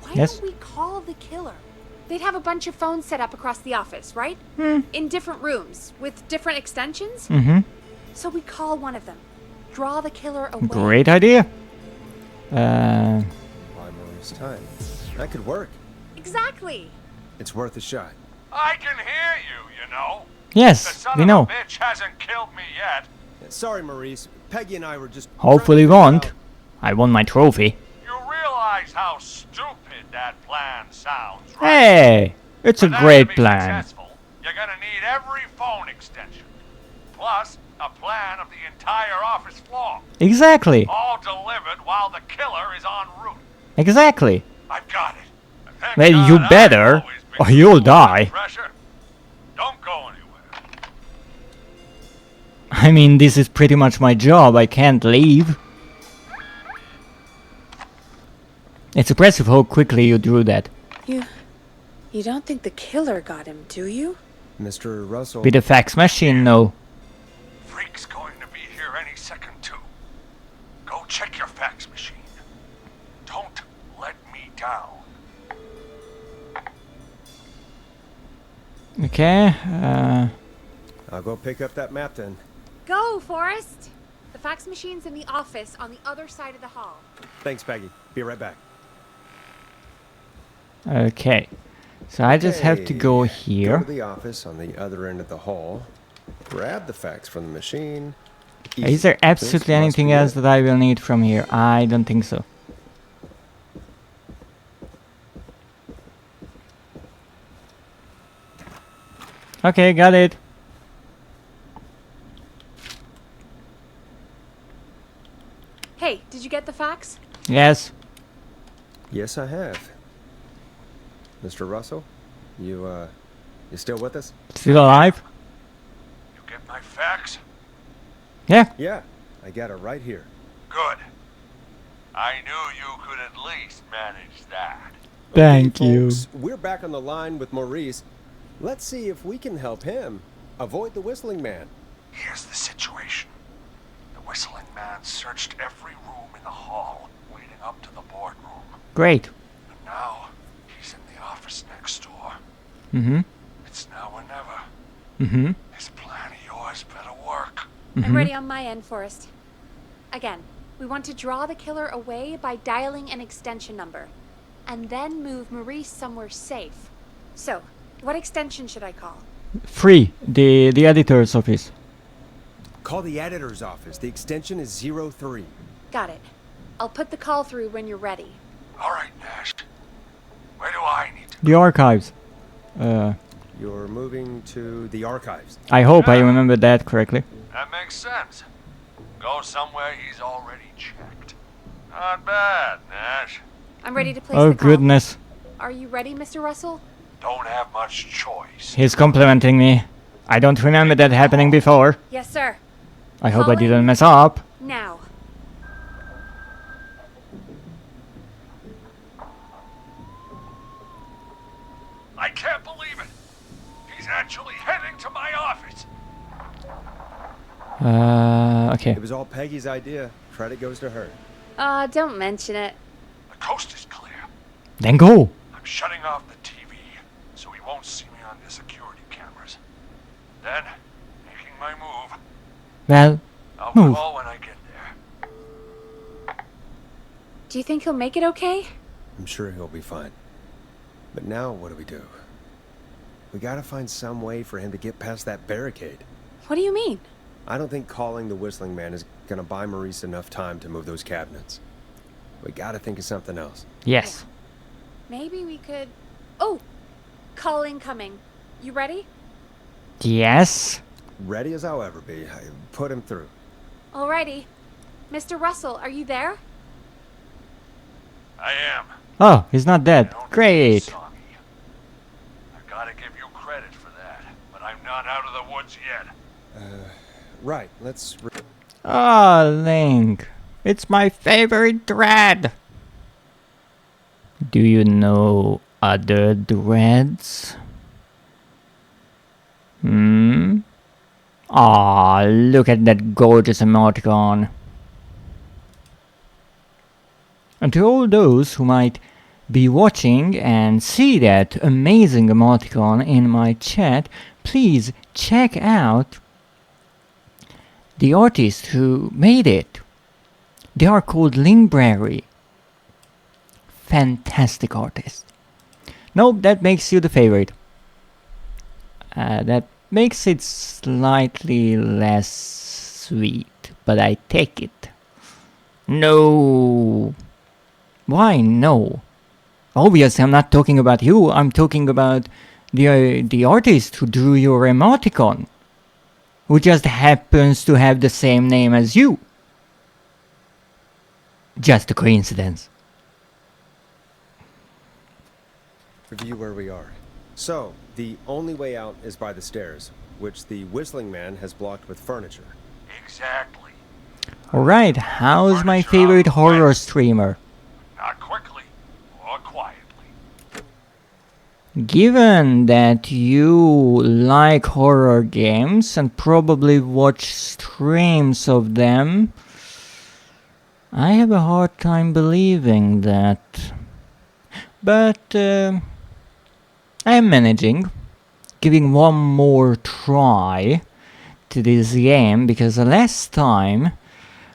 Why Yes? don't we call the killer? They'd have a bunch of phones set up across the office, right? In different rooms, with different extensions. Mm-hmm. So we call one of them. Draw the killer away. Great idea. Why Maurice time? That could work. Exactly. It's worth a shot. I can hear you, you know. The Yes, son we of know. a bitch hasn't killed me yet. Sorry, Maurice. Peggy and I were just... Hopefully trying to won't. I won my trophy. You realize how stupid that plan sounds, right? Hey, it's a For that great to be plan. successful, you're gonna need every phone extension, plus a plan of the entire office floor, Exactly. all delivered while the killer is en route. Exactly. I've got it. And thank Well, God you I've better, always been or you'll cool under die. pressure. Don't go anywhere. I mean, this is pretty much my job. I can't leave. It's impressive how quickly you drew that. You don't think the killer got him, do you? Mr. Russell. With a fax machine, no. Freak's going to be here any second too. Go check your fax machine. Don't let me down. Okay, I'll go pick up that map then. Go, Forrest. The fax machine's in the office on the other side of the hall. Thanks, Peggy. Be right back. okay. So I just have to Okay, go Go here. to the office on the other end of the hall. Grab the fax from the machine. Is there absolutely anything else that I will need from here? I don't think so. Okay, got it. Hey, did you get the fax? Yes. Yes, I have. Mr. Russell, you still with us? Still alive? You get my fax? Yeah. Yeah, I got it right here. Good. I knew you could at least manage that. Thank Okay, you. folks, we're back on the line with Maurice. Let's see if we can help him avoid the Whistling Man. Here's the situation. The Whistling Man searched every room in the hall leading up to the boardroom. Great. And now, he's in the office next door. Mm-hmm. It's now or never. Mm-hmm. This plan of yours better work. I'm ready on my end, Forrest. Again, we want to draw the killer away by dialing an extension number, and then move Maurice somewhere safe. So, what extension should I call? Free. The editor's office. Call the editor's office. The extension is 03. Got it. I'll put the call through when you're ready. All right, Nash. Where do I need to The archives. You're moving to the archives. I hope I remember that correctly. That makes sense. Go somewhere he's already checked. Not bad, Nash. I'm ready to place Oh the call. goodness. Are you ready, Mr. Russell? Don't have much choice. He's complimenting me. I don't remember that happening before. Yes, sir. I hope I Calling didn't mess up. now. I can't believe it. He's actually heading to my office. Okay. It was all Peggy's idea. Credit goes to her. Don't mention it. The coast is clear. Then go. I'm shutting off the TV so he won't see me on the security cameras. Then, making my move. Well, I'll move. call when I get there. Do you think he'll make it okay? I'm sure he'll be fine. But now what do we do? We gotta find some way for him to get past that barricade. What do you mean? I don't think calling the Whistling Man is gonna buy Maurice enough time to move those cabinets. We gotta think of something else. Yes. Maybe we could... Oh! Call incoming. You ready? Yes. Ready as I'll ever be. I put him through. Alrighty. Mr. Russell, are you there? I am. Oh, he's not dead. I don't think he Great. saw me. I gotta give you credit for that, but I'm not out of the woods yet. Right, let's... Oh, Link. It's my favorite Dread. Do you know other Dreads? Hmm? Aw, look at that gorgeous emoticon. And to all those who might be watching and see that amazing emoticon in my chat, please check out the artist who made it. They are called Linkbrary. Fantastic artist. Nope, that makes you the favorite. That makes it slightly less sweet, but I take it. No. Why no? Obviously I'm not talking about you, I'm talking about the artist who drew your emoticon, who just happens to have the same name as you. Just a coincidence. Review where we are. So, the only way out is by the stairs, which the Whistling Man has blocked with furniture. Exactly. Alright, how's my favorite horror streamer? Not quickly or quietly. Given that you like horror games and probably watch streams of them, I have a hard time believing that. But I am managing, giving one more try to this game, because the last time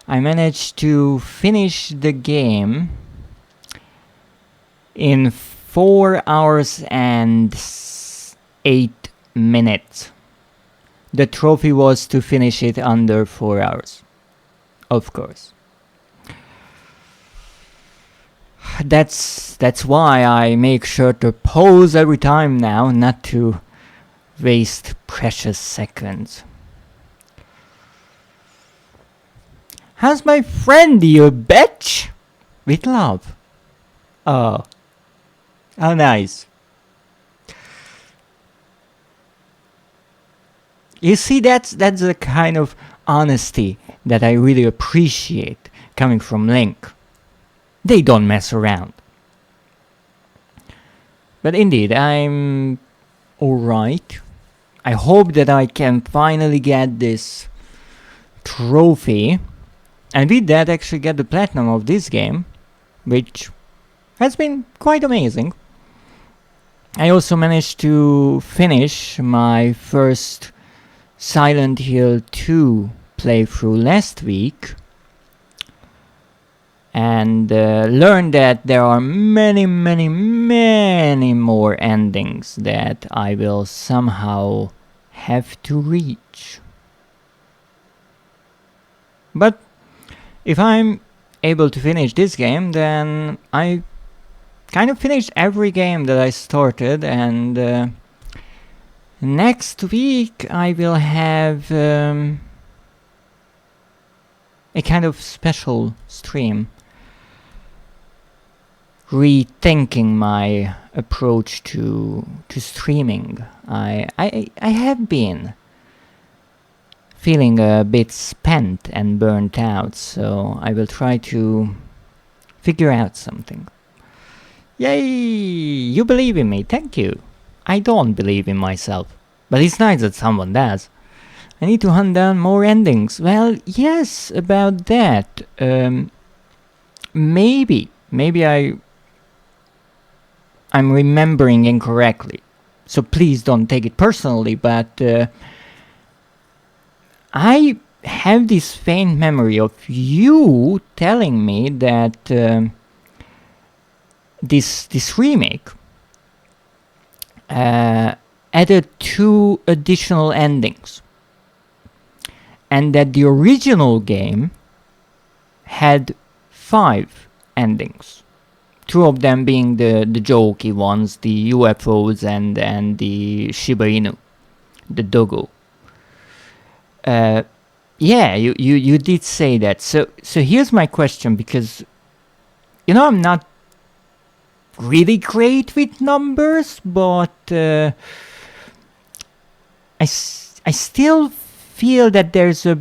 I managed to finish the game in 4 hours and 8 minutes. The trophy was to finish it under 4 hours. Of course. That's why I make sure to pause every time now, not to waste precious seconds. How's my friend, you bitch? With love. Oh. How nice. You see, that's the kind of honesty that I really appreciate coming from Link. They don't mess around. But indeed, I'm alright. I hope that I can finally get this trophy, and with that actually get the platinum of this game, which has been quite amazing. I also managed to finish my first Silent Hill 2 playthrough last week, and learned that there are many more endings that I will somehow have to reach. But if I'm able to finish this game, then I kind of finished every game that I started, and Next week I will have a kind of special stream, rethinking my approach to streaming. I have been feeling a bit spent and burnt out, so I will try to figure out something. Yay! You believe in me, thank you. I don't believe in myself, but it's nice that someone does. I need to hunt down more endings. Well, yes, about that. Maybe I'm remembering incorrectly, so please don't take it personally, but I have this faint memory of you telling me that this remake added 2 additional endings, and that the original game had 5 endings. 2 of them being the jokey ones, the UFOs and the Shiba Inu, the doggo. Yeah, you did say that. So here's my question, because I'm not really great with numbers, but I still feel that there's a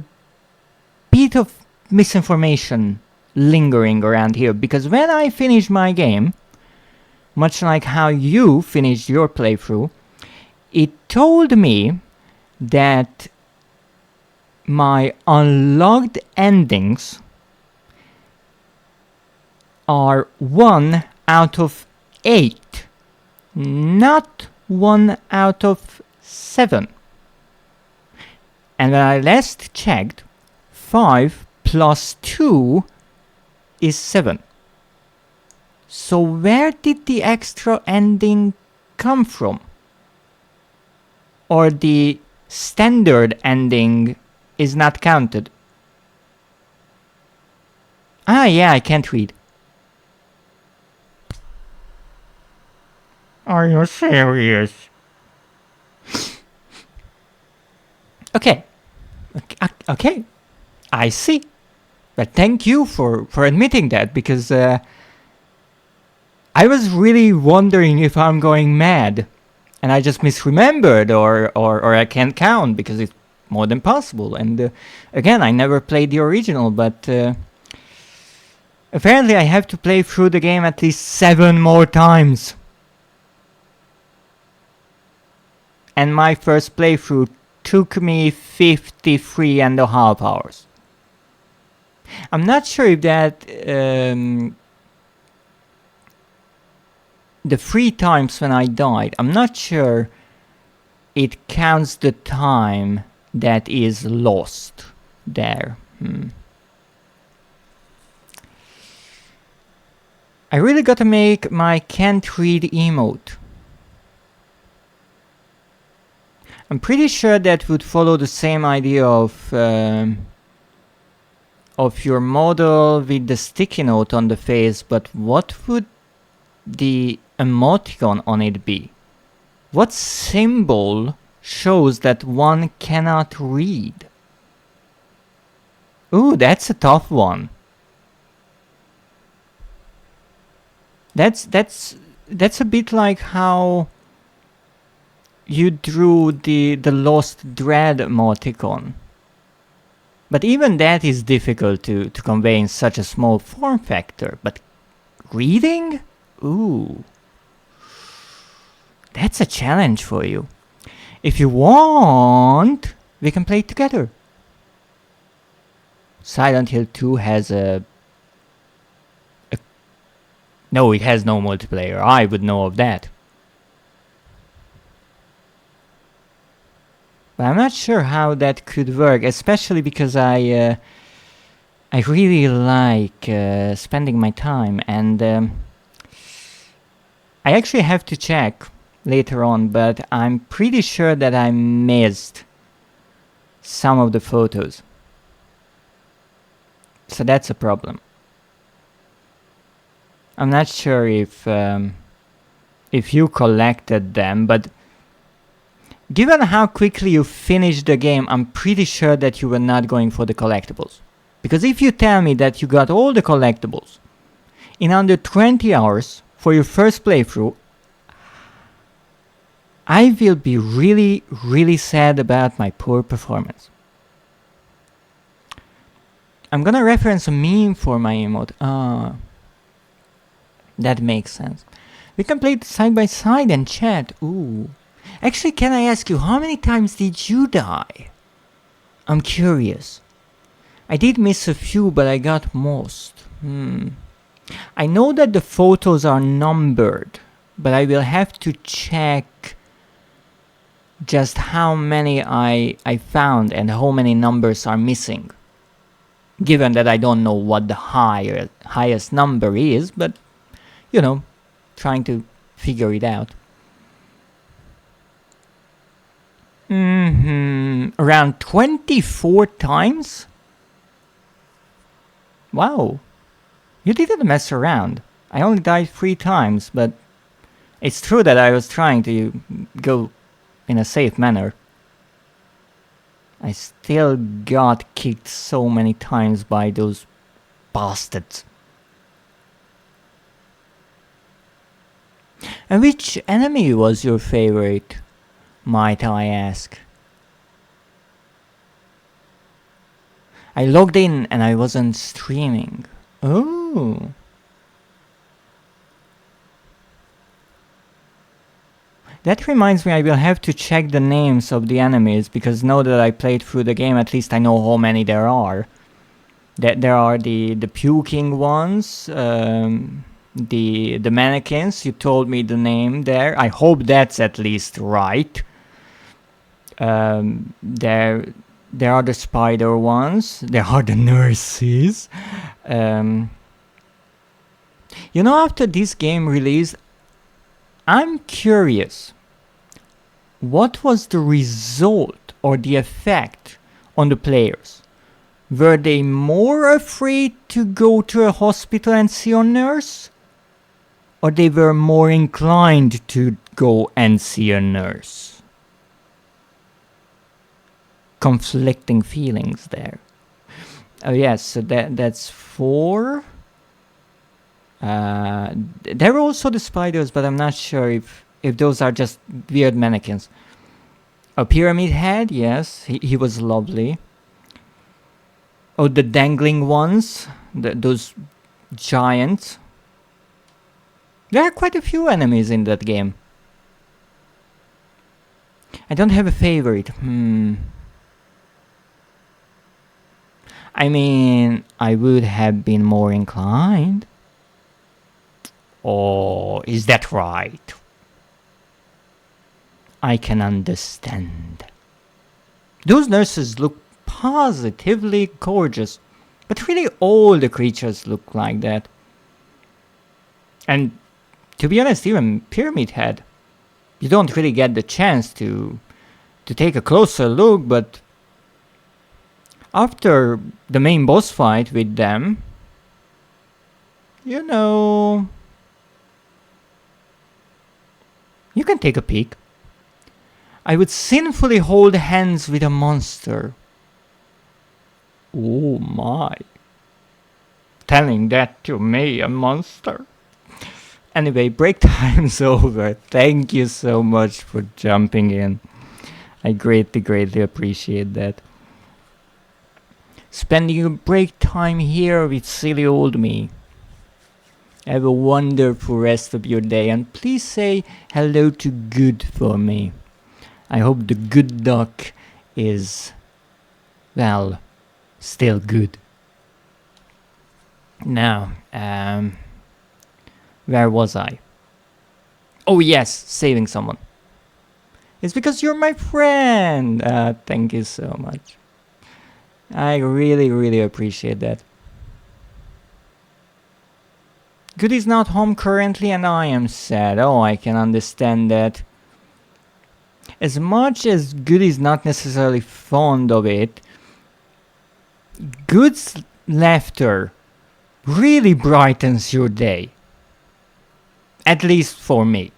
bit of misinformation lingering around here, because when I finished my game, much like how you finished your playthrough, it told me that my unlocked endings are 1 out of 8, not 1 out of 7. And when I last checked, 5 plus 2 is 7. So where did the extra ending come from? Or the standard ending is not counted? Ah, yeah, I can't read. Are you serious? Okay. Okay. I see. But thank you for admitting that, because I was really wondering if I'm going mad and I just misremembered, or I can't count, because it's more than possible. And again, I never played the original, but apparently I have to play through the game at least 7 more times. And my first playthrough took me 53.5 hours. I'm not sure if that the 3 times when I died, I'm not sure it counts the time that is lost there. I really gotta make my can't read emote. I'm pretty sure that would follow the same idea of your model with the sticky note on the face, but what would the emoticon on it be? What symbol shows that one cannot read? Ooh, that's a tough one. That's a bit like how you drew the Lost Dread emoticon. But even that is difficult to convey in such a small form factor. But reading? Ooh. That's a challenge for you. If you want, we can play it together. Silent Hill 2 has no, it has no multiplayer. I would know of that. But I'm not sure how that could work, especially because I really like spending my time, and I actually have to check later on, but I'm pretty sure that I missed some of the photos. So that's a problem. I'm not sure if you collected them, but Given how quickly you finished the game, I'm pretty sure that you were not going for the collectibles. Because if you tell me that you got all the collectibles in under 20 hours for your first playthrough, I will be really, really sad about my poor performance. I'm gonna reference a meme for my emote. That makes sense. We can play it side by side and chat. Ooh. Actually, can I ask you, how many times did you die? I'm curious. I did miss a few, but I got most. I know that the photos are numbered, but I will have to check just how many I found and how many numbers are missing. Given that I don't know what the highest number is, but, you know, trying to figure it out. Around 24 times? Wow. You didn't mess around. I only died 3 times, but it's true that I was trying to go in a safe manner. I still got kicked so many times by those bastards. And which enemy was your favorite, might I ask? I logged in and I wasn't streaming. Oh. That reminds me, I will have to check the names of the enemies, because now that I played through the game, at least I know how many there are. There are the puking ones, the mannequins. You told me the name there. I hope that's at least right. There are the spider ones. There are the nurses. You know, after this game released, I'm curious, what was the result or the effect on the players? Were they more afraid to go to a hospital and see a nurse? Or they were more inclined to go and see a nurse? Conflicting feelings there. Oh yes, so that's 4. There were also the spiders, but I'm not sure if those are just weird mannequins. A pyramid head, yes, he was lovely. Oh, the dangling ones, those giants. There are quite a few enemies in that game. I don't have a favorite. I mean, I would have been more inclined. Oh, is that right? I can understand. Those nurses look positively gorgeous, but really all the creatures look like that. And to be honest, even Pyramid Head, you don't really get the chance to take a closer look, but after the main boss fight with them, you know, you can take a peek. I would sinfully hold hands with a monster. Oh my. Telling that to me, a monster? Anyway, break time's over. Thank you so much for jumping in. I greatly appreciate that. Spending your break time here with silly old me. Have a wonderful rest of your day, and please say hello to Good for me. I hope the good duck is, well, still good. Now, where was I? Oh yes, saving someone. It's because you're my friend. Thank you so much. I really appreciate that. Good is not home currently and I am sad. Oh, I can understand that. As much as Good is not necessarily fond of it, Good's laughter really brightens your day. At least for me.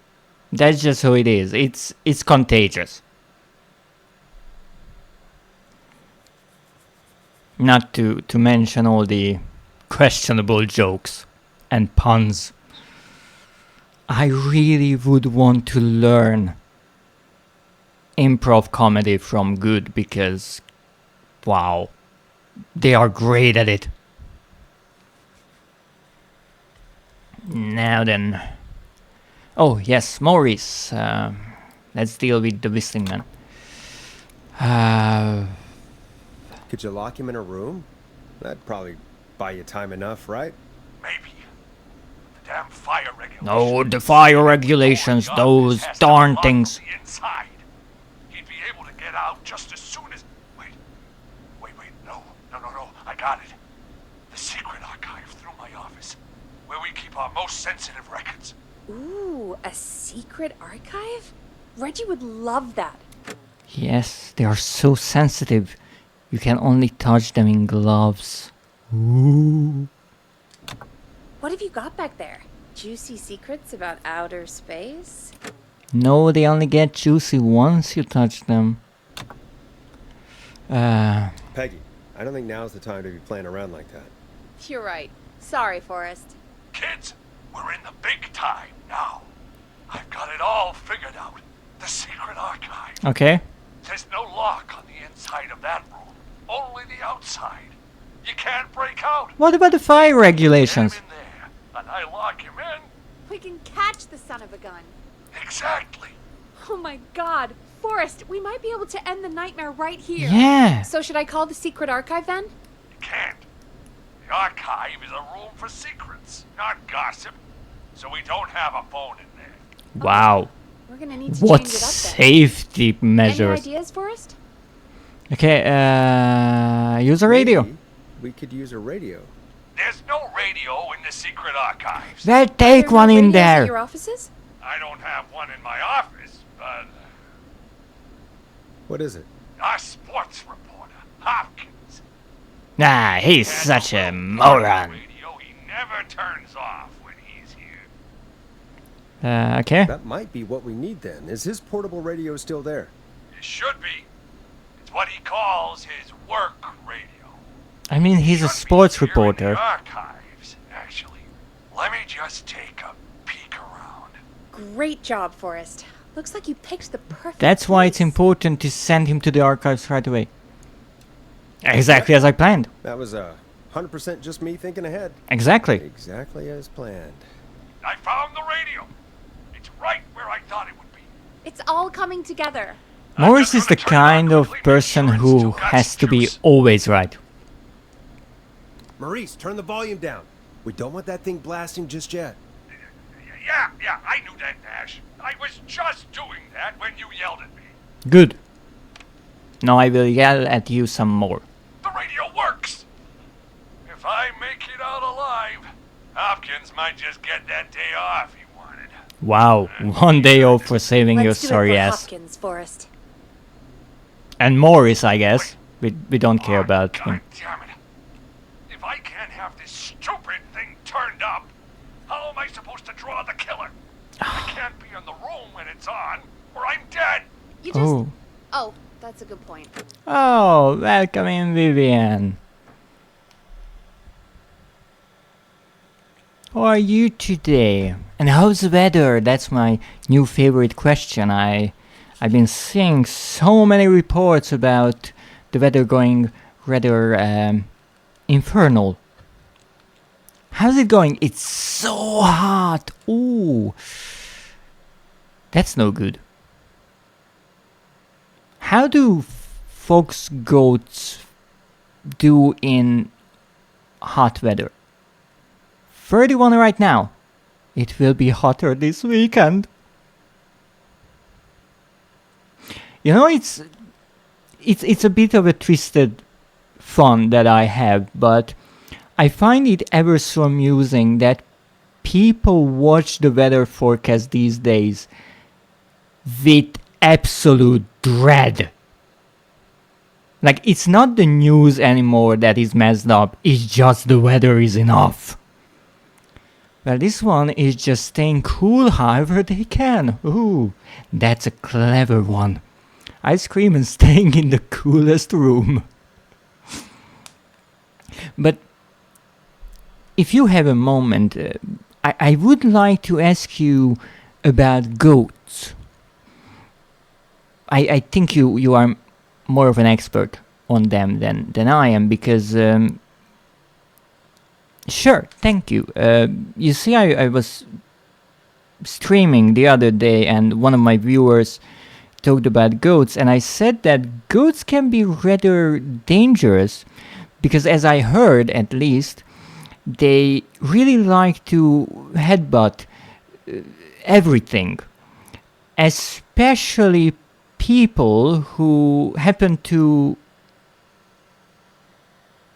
That's just how it is. It's contagious. Not to mention all the questionable jokes and puns. I really would want to learn improv comedy from Good because, wow, they are great at it. Now then. Oh, yes, Maurice. Let's deal with the whistling man. Could you lock him in a room? That'd probably buy you time enough, right? Maybe. The damn fire regulations. No, the fire regulations, those Has to darn lock things. from the inside. He'd be able to get out just as soon as... Wait. No. I got it. The secret archive through my office, where we keep our most sensitive records. Ooh, a secret archive? Reggie would love that. Yes, they are so sensitive. You can only touch them in gloves. Ooh. What have you got back there? Juicy secrets about outer space? No, they only get juicy once you touch them. Peggy, I don't think now's the time to be playing around like that. You're right. Sorry, Forrest. Kids, we're in the big time now. I've got it all figured out. The secret archive. Okay. There's no lock on the inside of that room. Only the outside. You can't break out. What about the fire regulations? Get him in there, and I lock him in. We can catch the son of a gun. Exactly. Oh my god. Forrest, we might be able to end the nightmare right here. Yeah. So should I call the secret archive then? You can't. The archive is a room for secrets, not gossip. So we don't have a phone in there. Wow. We're gonna need to What change it up then. safety Any measures. ideas, Forrest? Okay, use a radio. Maybe we could use a radio. There's no radio in the secret archives. Well, Are take there no one in radios at there. your offices? I don't have one in my office, but What is it? our sports reporter, Hopkins. Nah, he's has such a little moron. Radio he never turns off when he's here. Okay. That might be what we need then. Is his portable radio still there? It should be. It's what he calls his work radio. I mean, he's a Should be sports here in reporter. the archives, actually. Let me just take a peek around. Great job, Forrest. Looks like you picked the perfect That's why it's place. important to send him to the archives right away. Exactly as I planned. That was 100% just me thinking ahead. Exactly. Exactly as planned. I found the radio. It's right where I thought it would be. It's all coming together. Morris is the just gonna turn it on kind of quickly, person make sure who it's still got has some to be juice. always right. Maurice, turn the volume down. We don't want that thing blasting just yet. Yeah, I knew that, Nash. I was just doing that when you yelled at me. Good. Now I will yell at you some more. The radio works. If I make it out alive, Hopkins might just get that day off he wanted. Wow, one day off for saving your Let's do sorry it for ass. Hopkins, Forrest. And Morris, I guess. We don't care Oh, about God him. damn it. If I can't have this stupid thing turned up, how am I supposed to draw the killer? I can't be in the room when it's on, or I'm dead. You just... Oh. Oh, that's a good point. Oh, welcome in, Vivian. How are you today? And how's the weather? That's my new favorite question. I've been seeing so many reports about the weather going rather infernal. How's it going? It's so hot. Ooh. That's no good. How do fox goats do in hot weather? 31 right now. It will be hotter this weekend. You know, it's a bit of a twisted fun that I have, but I find it ever so amusing that people watch the weather forecast these days with absolute dread. Like, it's not the news anymore that is messed up, it's just the weather is enough. Well, this one is just staying cool however they can. Ooh, that's a clever one. Ice cream and staying in the coolest room. But if you have a moment, I would like to ask you about goats. I think you are more of an expert on them than I am, because sure, thank you. You see, I was streaming the other day and one of my viewers talked about goats, and I said that goats can be rather dangerous because, as I heard at least, they really like to headbutt everything, especially people who happen to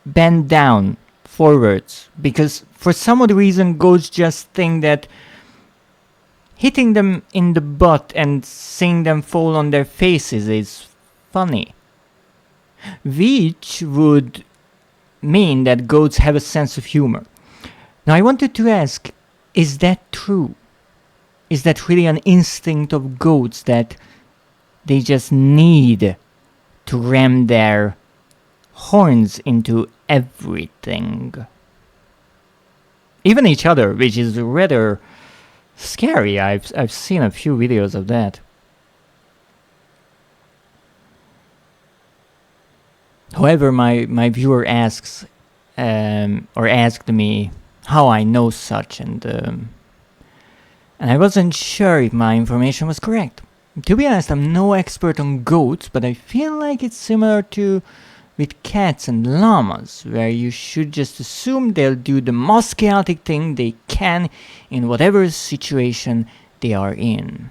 bend down forwards, because for some odd reason goats just think that hitting them in the butt and seeing them fall on their faces is funny, which would mean that goats have a sense of humor. Now I wanted to ask, is that true? Is that really an instinct of goats that they just need to ram their horns into everything? Even each other, which is rather scary. I've seen a few videos of that. However, my viewer asks or asked me how I know such, and I wasn't sure if my information was correct. To be honest, I'm no expert on goats, but I feel like it's similar to with cats and llamas, where you should just assume they'll do the most chaotic thing they can in whatever situation they are in.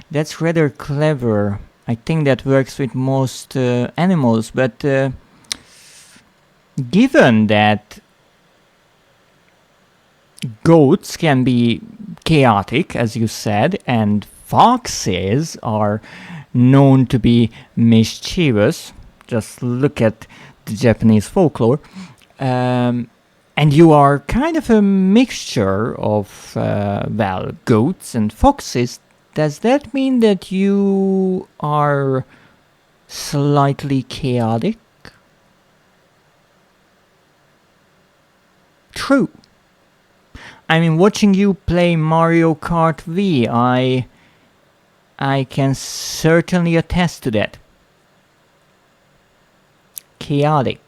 That's rather clever. I think that works with most animals, but given that goats can be chaotic, as you said, and foxes are known to be mischievous, just look at the Japanese folklore, and you are kind of a mixture of, well, goats and foxes. Does that mean that you are slightly chaotic? True. I mean, watching you play Mario Kart V, I can certainly attest to that. Chaotic.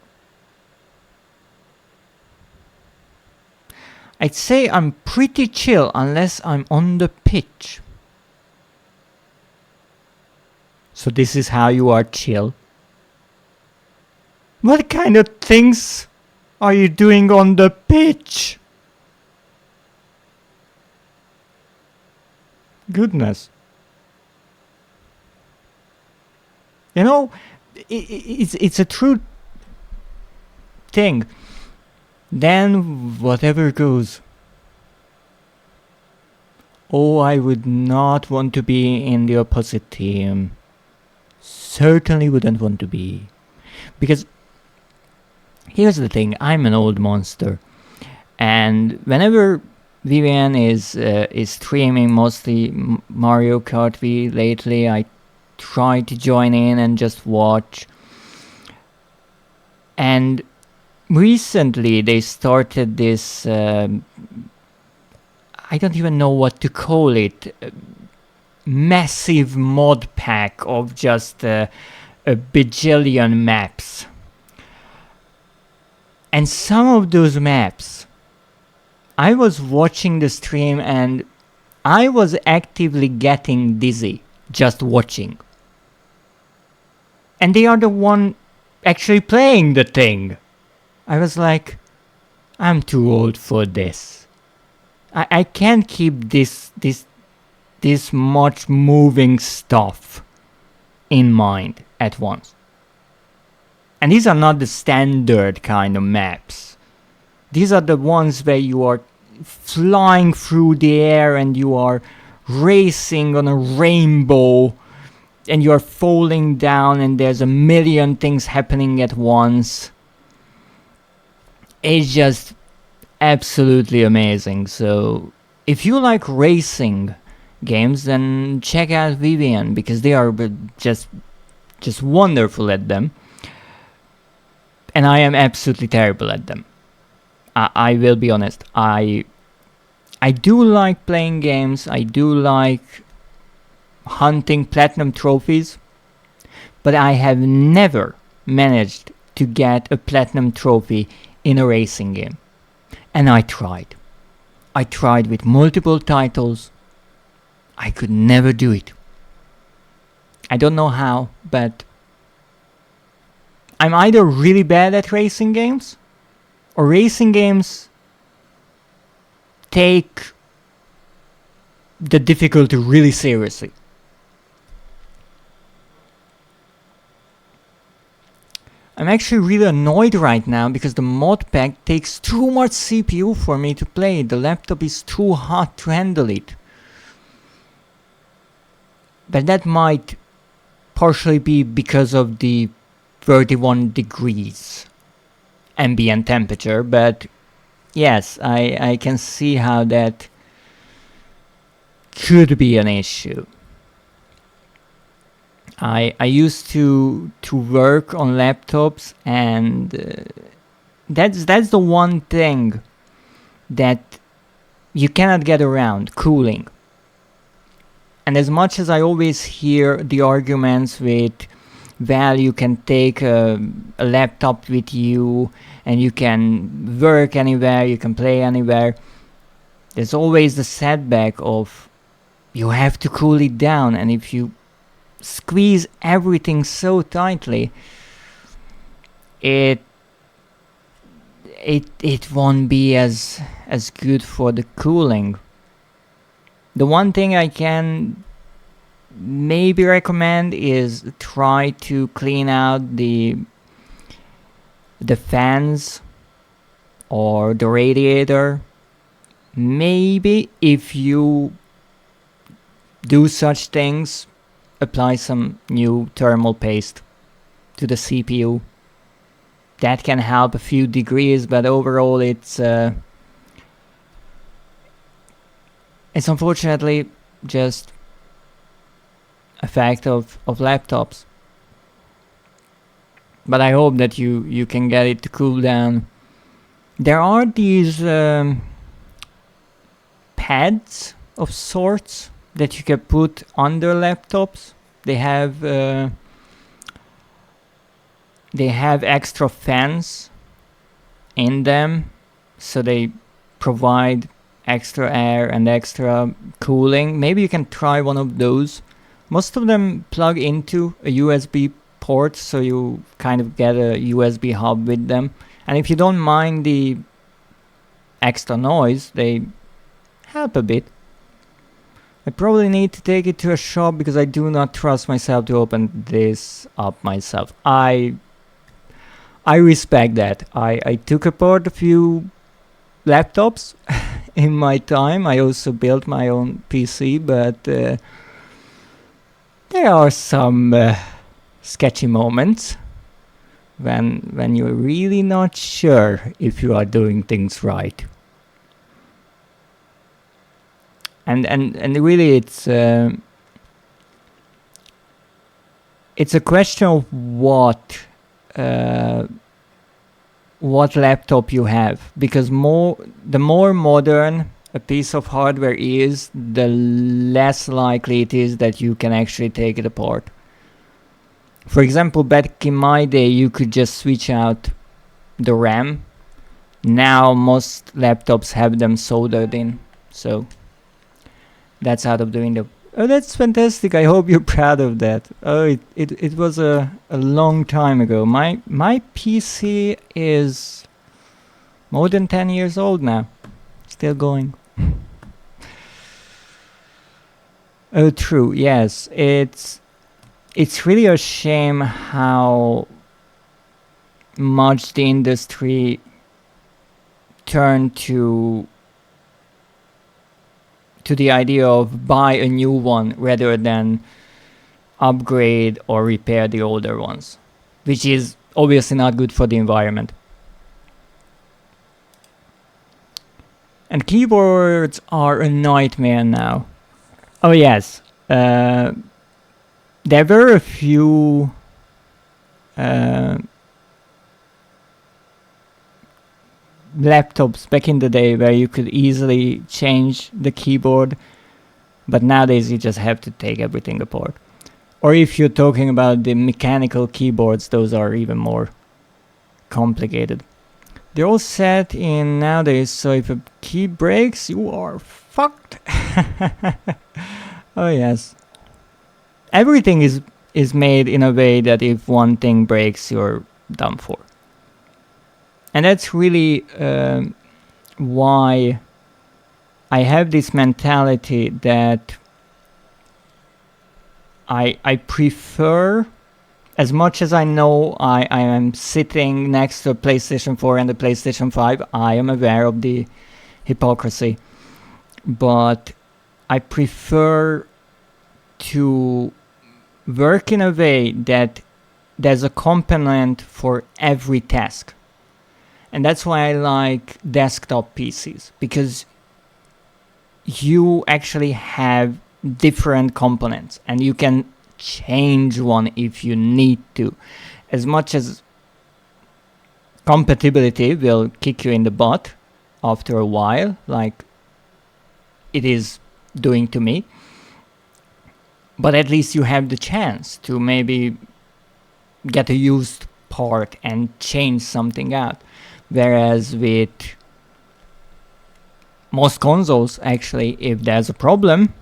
I'd say I'm pretty chill unless I'm on the pitch. So this is how you are chill? What kind of things are you doing on the pitch? Goodness. You know, it's a true thing. Then whatever goes. Oh, I would not want to be in the opposite team. Certainly wouldn't want to be. Because here's the thing, I'm an old monster. And whenever Vivian is streaming mostly Mario Kart V lately, I try to join in and just watch. And recently they started this, I don't even know what to call it, massive mod pack of just a bajillion maps. And some of those maps, I was watching the stream and I was actively getting dizzy just watching. And they are the one actually playing the thing. I was like, I'm too old for this. I can't keep this much moving stuff in mind at once. And these are not the standard kind of maps. These are the ones where you are flying through the air and you are racing on a rainbow and you are falling down and there's a million things happening at once. It's just absolutely amazing. So if you like racing games, then check out Vivian, because they are just wonderful at them. And I am absolutely terrible at them. I will be honest. I do like playing games. I do like hunting platinum trophies. But I have never managed to get a platinum trophy in a racing game. And I tried. I tried with multiple titles. I could never do it. I don't know how, but I'm either really bad at racing games, or racing games take the difficulty really seriously. I'm actually really annoyed right now because the mod pack takes too much CPU for me to play. The laptop is too hot to handle it. But that might partially be because of the 31 degrees ambient temperature, but yes, I can see how that could be an issue. I used to work on laptops, and that's the one thing that you cannot get around: cooling. And as much as I always hear the arguments with, well, you can take a laptop with you and you can work anywhere, you can play anywhere, there's always the setback of you have to cool it down, and if you squeeze everything so tightly, it won't be as good for the cooling. The one thing I can maybe recommend is try to clean out the fans or the radiator. Maybe if you do such things, apply some new thermal paste to the CPU. That can help a few degrees, but overall it's unfortunately just a fact of laptops. But I hope that you can get it to cool down. There are these pads of sorts that you can put under laptops. They have extra fans in them, so they provide extra air and extra cooling. Maybe you can try one of those. Most of them plug into a USB port, so you kind of get a USB hub with them. And if you don't mind the extra noise, they help a bit. I probably need to take it to a shop because I do not trust myself to open this up myself. I respect that. I took apart a few laptops in my time. I also built my own PC, but there are some sketchy moments when you're really not sure if you are doing things right. And really it's a question of what laptop you have, because the more modern a piece of hardware is, the less likely it is that you can actually take it apart. For example, back in my day you could just switch out the RAM. Now most laptops have them soldered in, so that's out of the window. Oh, that's fantastic. I hope you're proud of that. Oh, it was a long time ago. My PC is more than 10 years old now. Still going. Oh, true. Yes, it's really a shame how much the industry turned to the idea of buy a new one rather than upgrade or repair the older ones, which is obviously not good for the environment. And keyboards are a nightmare now. Oh yes, there were a few laptops back in the day where you could easily change the keyboard, but nowadays you just have to take everything apart. Or if you're talking about the mechanical keyboards, those are even more complicated. They're all set in nowadays, so if a key breaks, you are fucked. Oh yes. Everything is made in a way that if one thing breaks, you're done for. And that's really why I have this mentality that I prefer, as much as I know I am sitting next to a PlayStation 4 and a PlayStation 5, I am aware of the hypocrisy. But I prefer to work in a way that there's a component for every task. And that's why I like desktop PCs, because you actually have different components and you can change one if you need to. As much as compatibility will kick you in the butt after a while, like it is doing to me, but at least you have the chance to maybe get a used part and change something out. Whereas with most consoles, actually, if there's a problem,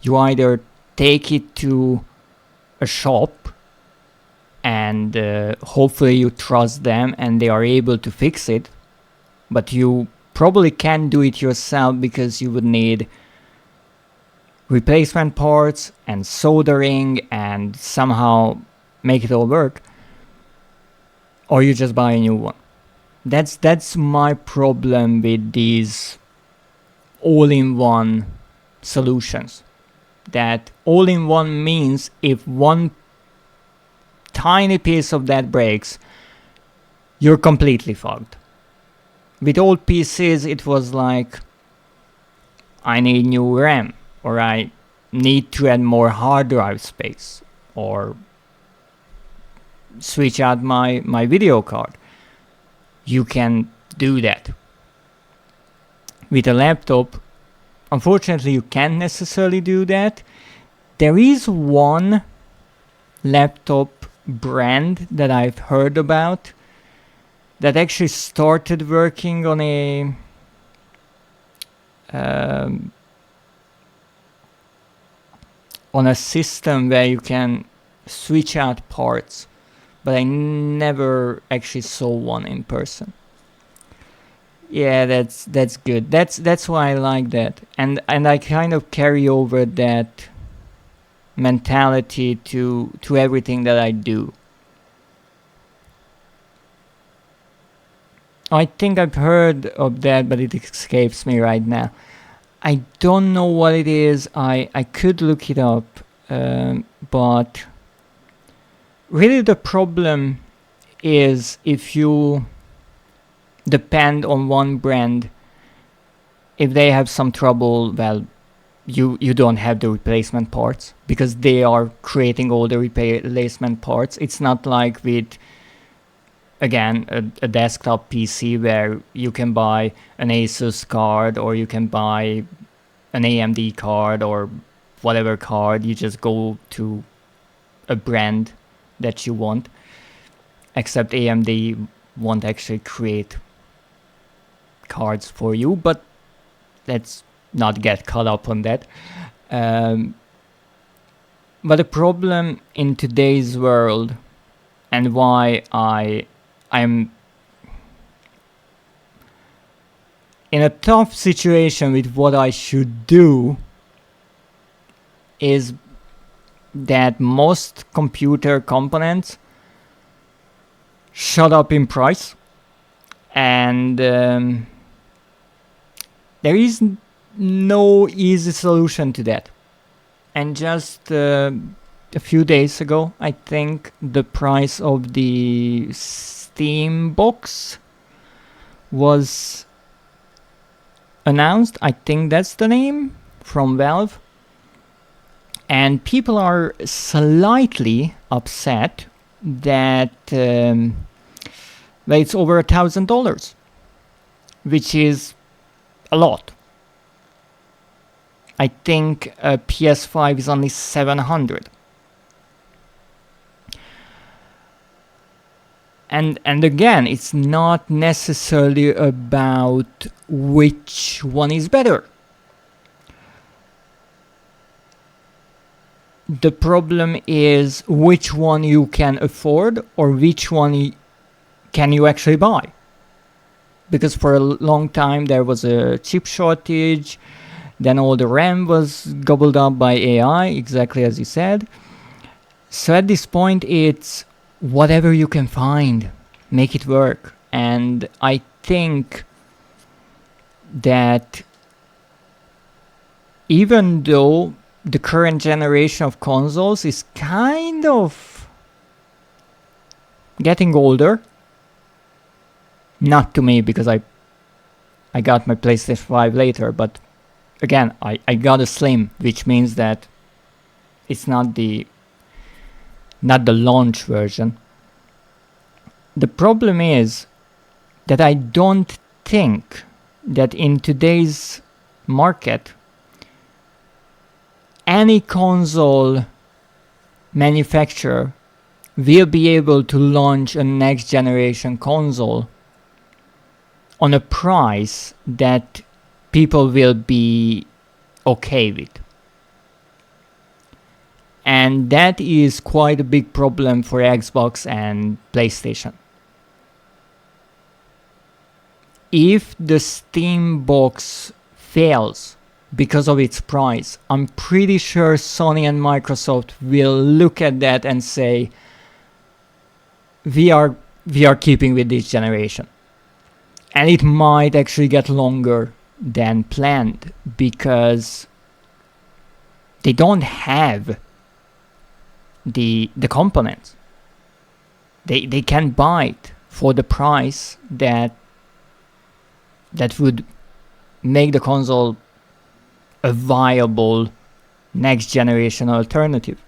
you either take it to a shop and hopefully you trust them and they are able to fix it, but you probably can't do it yourself because you would need replacement parts and soldering and somehow make it all work, or you just buy a new one. That's my problem with these all-in-one solutions. That all-in-one means if one tiny piece of that breaks, you're completely fucked. With old PCs, it was like, I need new RAM, or I need to add more hard drive space, or switch out my video card. You can do that. With a laptop, unfortunately, you can't necessarily do that. There is one laptop brand that I've heard about that actually started working on a system where you can switch out parts, but I never actually saw one in person. Yeah, that's good. That's why I like that, and I kind of carry over that mentality to everything that I do. I think I've heard of that, but it escapes me right now. I don't know what it is. I could look it up, but really the problem is if you depend on one brand, if they have some trouble, well, you don't have the replacement parts because they are creating all the replacement parts. It's not like with, again, a desktop PC where you can buy an Asus card or you can buy an AMD card or whatever card. You just go to a brand that you want, except AMD won't actually create cards for you, but let's not get caught up on that. But the problem in today's world, and why I'm in a tough situation with what I should do, is that most computer components shot up in price, and there is no easy solution to that. And just a few days ago, I think the price of the Steam box was announced. I think that's the name, from Valve. And people are slightly upset that well, it's over $1,000. which is a lot. I think a PS5 is only 700. And again, it's not necessarily about which one is better. The problem is which one you can afford or which one can you actually buy. Because for a long time there was a chip shortage, then all the RAM was gobbled up by AI, exactly as you said. So at this point it's whatever you can find, make it work. And I think that even though the current generation of consoles is kind of getting older, not to me because I got my PlayStation 5 later, but again, I got a Slim, which means that it's not the launch version. The problem is that I don't think that in today's market any console manufacturer will be able to launch a next generation console on a price that people will be okay with. And that is quite a big problem for Xbox and PlayStation. If the Steam box fails because of its price, I'm pretty sure Sony and Microsoft will look at that and say, we are keeping with this generation. And it might actually get longer than planned because they don't have the components. They can buy it for the price that would make the console a viable next generation alternative.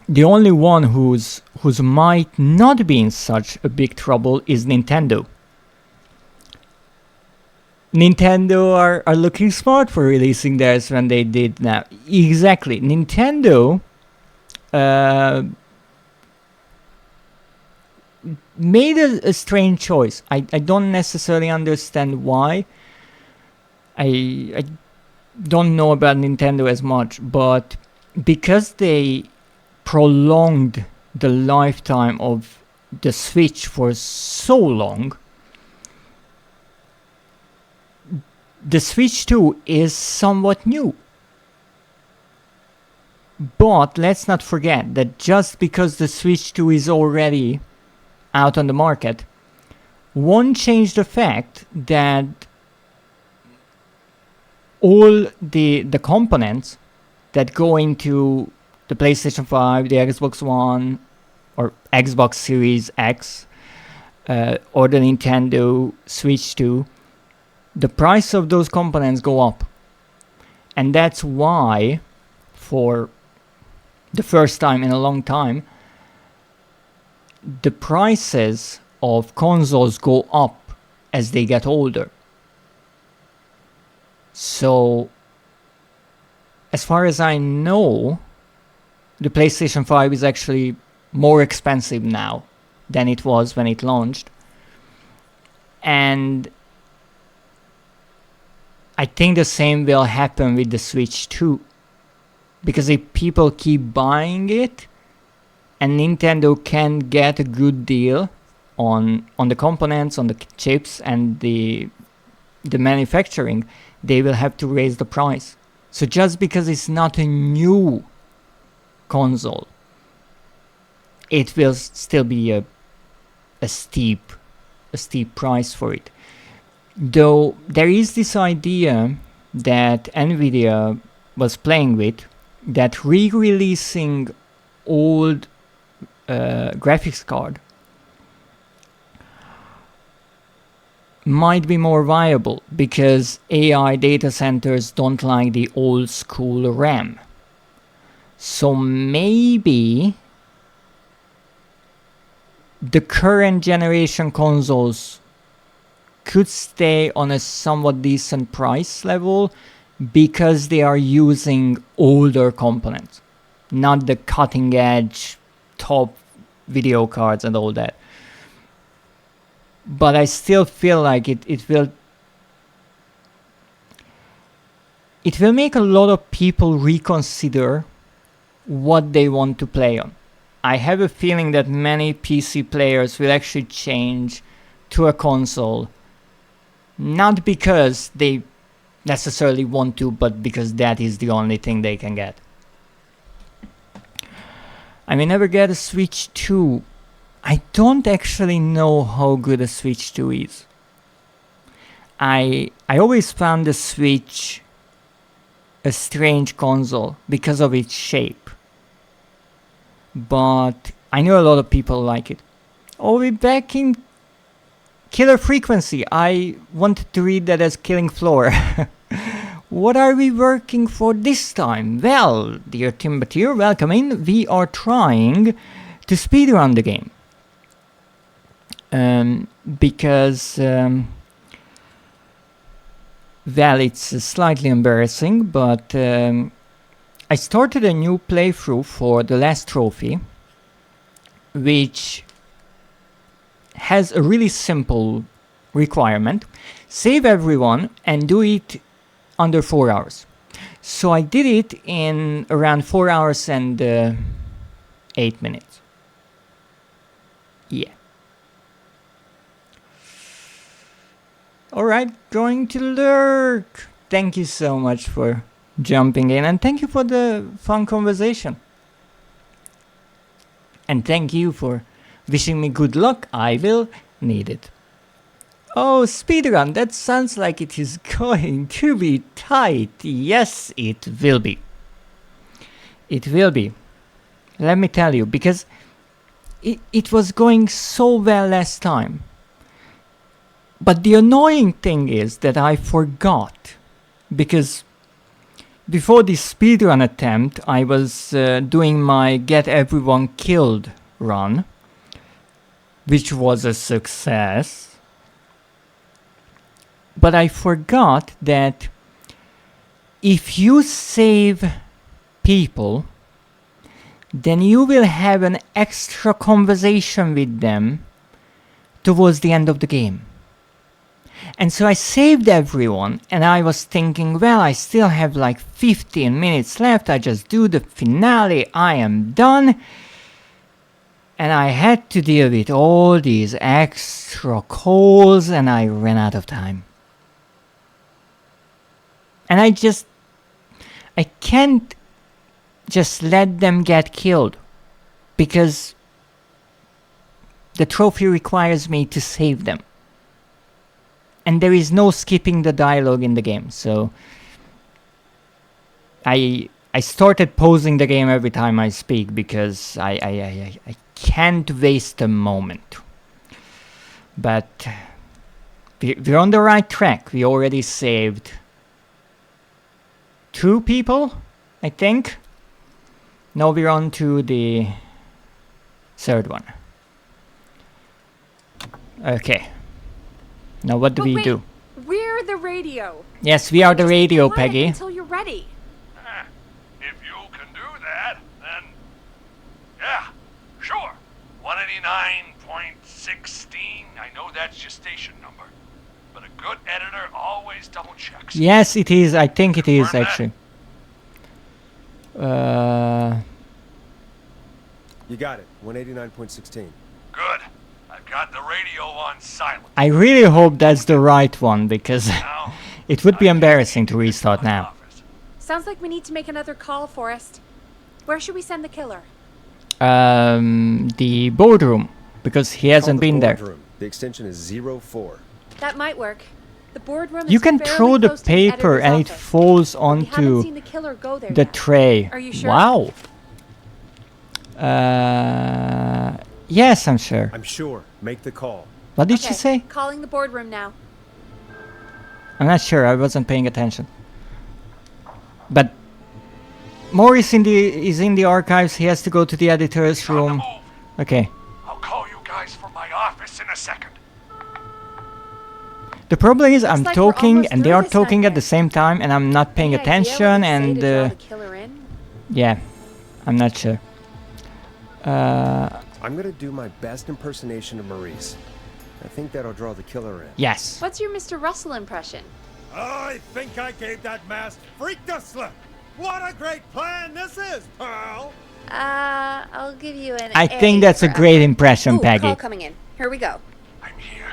The only one whose might not be in such a big trouble is Nintendo. Nintendo are looking smart for releasing theirs when they did now. Exactly. Nintendo made a strange choice. I don't necessarily understand why. I don't know about Nintendo as much, but because they prolonged the lifetime of the Switch for so long, the Switch 2 is somewhat new. But let's not forget that just because the Switch 2 is already out on the market, won't change the fact that all the components that go into the PlayStation 5, the Xbox One, or Xbox Series X, or the Nintendo Switch 2, the price of those components go up. And that's why, for the first time in a long time, the prices of consoles go up as they get older. So, as far as I know, the PlayStation 5 is actually more expensive now than it was when it launched. And I think the same will happen with the Switch 2. Because if people keep buying it, and Nintendo can get a good deal on the components, on the chips, and the manufacturing, they will have to raise the price. So just because it's not a new console, it will still be a steep price for it. Though there is this idea that Nvidia was playing with, that re-releasing old graphics card might be more viable because AI data centers don't like the old school RAM. So maybe the current generation consoles could stay on a somewhat decent price level because they are using older components, not the cutting edge top video cards and all that. But I still feel like it will make a lot of people reconsider what they want to play on. I have a feeling that many PC players will actually change to a console, not because they necessarily want to, but because that is the only thing they can get. I may never get a Switch 2. I don't actually know how good a Switch 2 is. I always found the Switch a strange console because of its shape. But I know a lot of people like it. Oh, we're back in Killer Frequency. I wanted to read that as Killing Floor. What are we working for this time? Well, dear Timbatir, welcome in. We are trying to speedrun the game. Because well, it's slightly embarrassing, but I started a new playthrough for the last trophy, which has a really simple requirement. Save everyone and do it under 4 hours. So I did it in around 4 hours and 8 minutes. Yeah. Alright, going to lurk. Thank you so much for jumping in, and thank you for the fun conversation. And thank you for wishing me good luck. I will need it. Oh, speedrun, that sounds like it is going to be tight. Yes, it will be. It will be. Let me tell you, because it was going so well last time. But the annoying thing is that I forgot, because before this speedrun attempt, I was doing my Get Everyone Killed run, which was a success. But I forgot that if you save people, then you will have an extra conversation with them towards the end of the game. And so I saved everyone, and I was thinking, well, I still have like 15 minutes left, I just do the finale, I am done. And I had to deal with all these extra calls, and I ran out of time. And I can't just let them get killed, because the trophy requires me to save them. And there is no skipping the dialogue in the game, so I started pausing the game every time I speak, because I can't waste a moment. But we're on the right track. We already saved 2 people, I think. Now we're on to the 3rd one. Okay. Now what do we do? We're the radio. Yes, we are the radio, Quiet Peggy. until you're ready. If you can do that, then yeah, sure. 189.16. I know that's your station number, but a good editor always double checks. Yes, it is. I think it is Confirm that? actually. You got it. 189.16. Good. I've got the radio on silent. I really hope that's the right one, because Now, it would be embarrassing to restart now. office. Sounds like we need to make another call, Forrest. Where should we send the killer? The boardroom, because he hasn't Call the been there. boardroom. The extension is 04. That might work. The boardroom You is can fairly throw the close to paper editor's and it office. falls We haven't onto seen the killer go there the yet. tray. Are you sure? Wow. Yes, I'm sure. I'm sure. Make the call. What did Okay, she say? calling the boardroom now. I'm not sure. I wasn't paying attention. But Morris is in the archives. He has to go to the editor's On the room. move. Okay. I'll call you guys from my office in a second. The problem is I'm like we're talking almost and they through are this talking at the nightmare. same time and I'm not paying Any idea what attention it'd say and to draw the killer in? yeah, I'm not sure. I'm gonna do my best impersonation of Maurice. I think that'll draw the killer in. Yes. What's your Mr. Russell impression? I think I gave that masked freak the slip. What a great plan this is, Pearl. I'll give you an I A think that's a for great effort. impression, Ooh, Peggy. call coming in. Here we go. I'm here.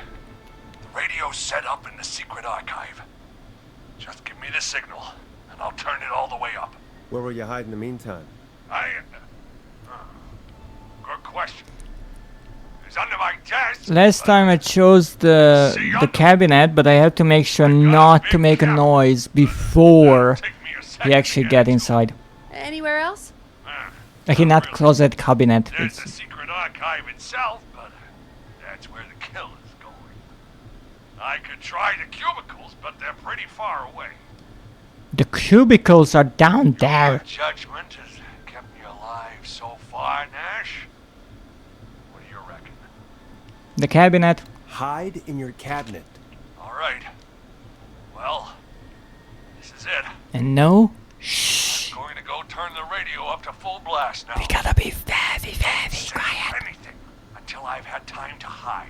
The radio's set up in the secret archive. Just give me the signal, and I'll turn it all the way up. Where will you hide in the meantime? Good question. It's under my desk. Last time I chose the cabinet, but I have to make sure not to make a noise before Take me a second we actually to get it. inside. Anywhere else? Okay, not closet, cabinet. There's the It's, secret archive itself, but that's where the killer's going. I could try the cubicles, but they're pretty far away. the cubicles are down there. Your judgment has kept me alive so far, Nash. What do you reckon? The cabinet. Hide in your cabinet. All right. Well, this is it. And no. Shh. I'm going to go turn the radio up to full blast now. We gotta be very, very Say quiet. anything until I've had time to hide.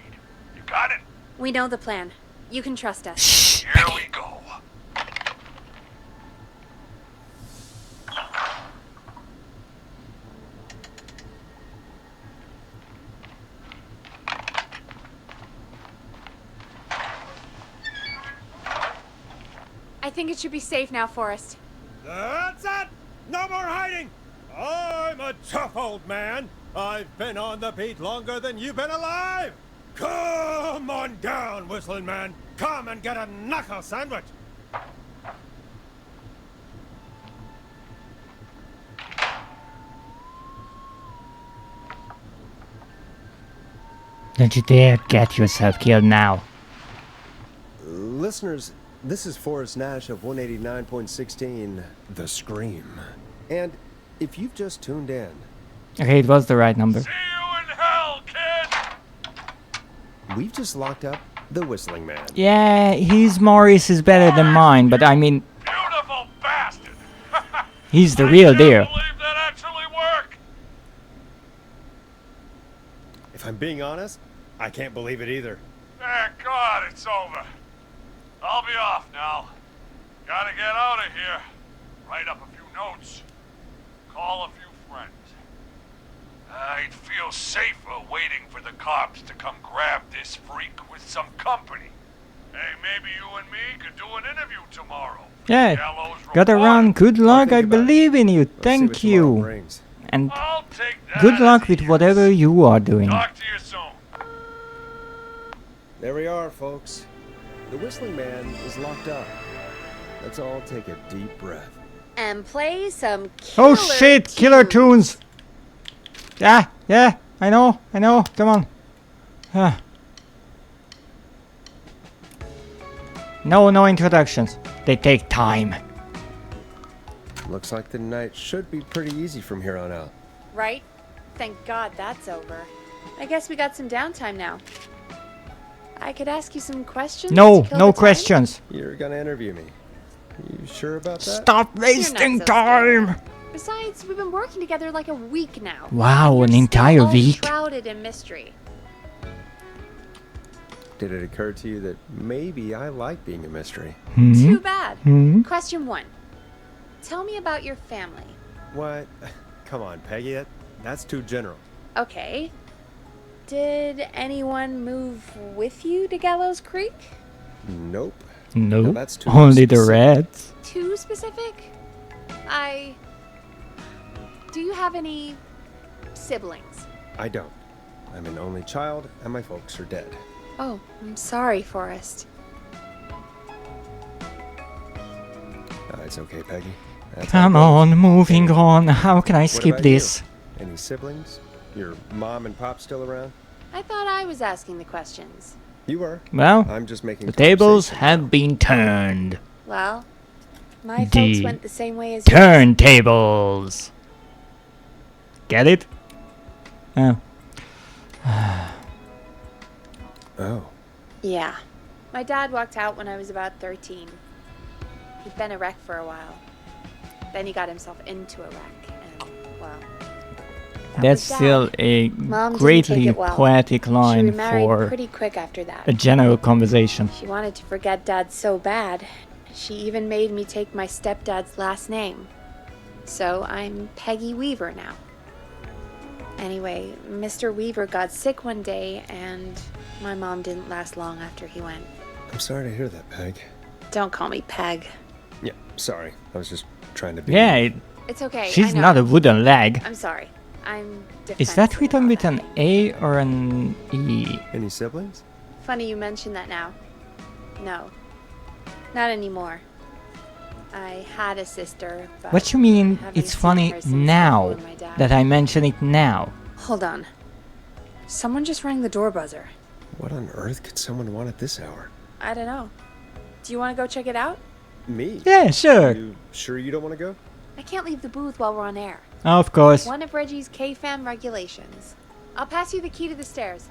You got it? We know the plan. You can trust us. Shh. Here we go. I think it should be safe now, Forrest. That's it. No more hiding. I'm a tough old man. I've been on the beat longer than you've been alive. Come on down, Whistling Man. Come and get a knuckle sandwich. Don't you dare get yourself killed now. Listeners, this is Forrest Nash of 189.16, The Scream. And if you've just tuned in, Okay, it was the right number. See you in hell, kid! we've just locked up the Whistling Man. Yeah, his Morris is better than mine, but I mean, Beautiful bastard! he's the I real can't deal. believe that actually worked! If I'm being honest, I can't believe it either. Thank God it's over. I'll be off now. Gotta get out of here. Write up a few notes. Call a few friends. I'd feel safer waiting for the cops to come grab this freak with some company. Hey, maybe you and me could do an interview tomorrow. Yeah, Gallows gotta Report. run. Good luck, I think about it. believe in you. Let's see Thank what tomorrow you. brings. And I'll take that good as luck a with yes. whatever you are doing. Talk to you soon. There we are, folks. The Whistling Man is locked up. Let's all take a deep breath. And play some killer Oh shit, killer tunes! Yeah, I know, come on. No introductions. They take time. Looks like the night should be pretty easy from here on out. Right? Thank God that's over. I guess we got some downtime now. I could ask you some questions? No, to kill no the time? questions. You're gonna interview me. You sure about that? Stop You're wasting not so scary. time! Besides, we've been working together like a week now. Wow, You're an still entire all week. shrouded in mystery. Did it occur to you that maybe I like being a mystery? Too bad. Hmm? Question 1. Tell me about your family. What? Come on, Peggy. That's too general. Okay. Did anyone move with you to Gallows Creek? Nope. No, No, that's too only the specific. reds. Too specific? Do you have any siblings? I don't. I'm an only child, and my folks are dead. Oh, I'm sorry, Forrest. It's okay, Peggy. That's Come how it goes. on, moving on. How can I What skip about this? you? Any siblings? Your mom and pop still around? I thought I was asking the questions. You were. Well, I'm just making the tables conversation. have been turned. Well, my folks The went the same way as yours. Turntables. Get it? Oh. Oh. Yeah. My dad walked out when I was about 13. He'd been a wreck for a while. Then he got himself into a wreck, and, well... That's still a Mom didn't greatly take it well. poetic She line remarried for pretty quick after that. a general conversation. She wanted to forget Dad so bad. She even made me take my stepdad's last name. So I'm Peggy Weaver now. Anyway, Mr. Weaver got sick one day, and my mom didn't last long after he went. I'm sorry to hear that, Peg. Don't call me Peg. Yeah, sorry. I was just trying to be... Yeah, It's okay. she's I know. not a wooden leg. I'm sorry. I'm Is that defensive written about with that. an A or an E? Any siblings? Funny you mention that now. No. Not anymore. I had a sister, but What you mean I haven't it's seen funny her since now before my dad. that I mention it now? Hold on. Someone just rang the door buzzer. What on earth could someone want at this hour? I don't know. Do you want to go check it out? Me? Yeah, sure. You sure you don't want to go? I can't leave the booth while we're on air. Of course. One of Reggie's K-Fam regulations. I'll pass you the key to the stairs.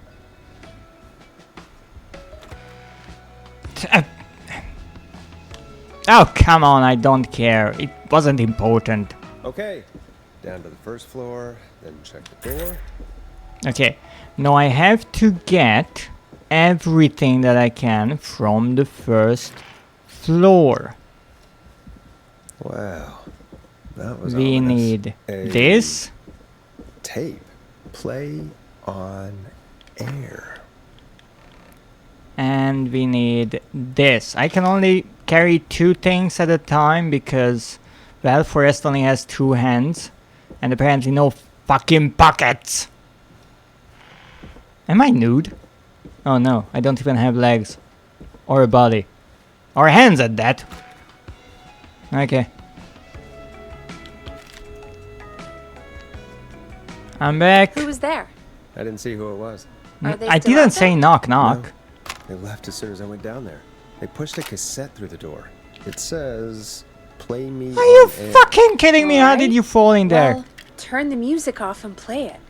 Oh, come on, I don't care. It wasn't important. Okay. Down to the first floor, then check the door. Okay, now I have to get everything that I can from the first floor. Wow. That was We ominous. need A this. tape. Play on air. And we need this. I can only carry 2 things at a time because, well, Forrest only has 2 hands. And apparently no fucking pockets. Am I nude? Oh no, I don't even have legs. Or a body. Or hands at that. Okay. I'm back. Who was there? I didn't see who it was. Are they I still didn't out say there? knock knock. No. They left as soon as I went down there. They pushed a cassette through the door. It says, "Play me." Are you on air." fucking kidding me? How did Alright. you fall in there? Well, turn the music off and play it.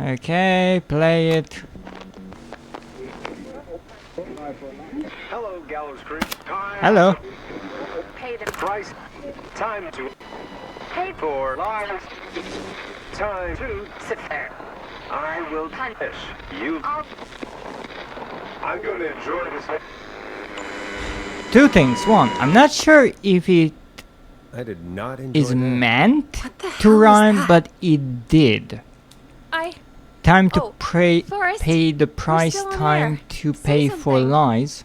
Okay, play it. Hello, Gallows Creek. Time Hello. Pay the price. Time to pay for lives. Time to sit there. I will punish you. I'm going to enjoy this. 2 things. 1, I'm not sure if it I did not enjoy is that. meant What the to hell is rhyme, that? but it did. I... Time to Oh, Forrest, pay the price, still on time air. to Say pay for something. lies.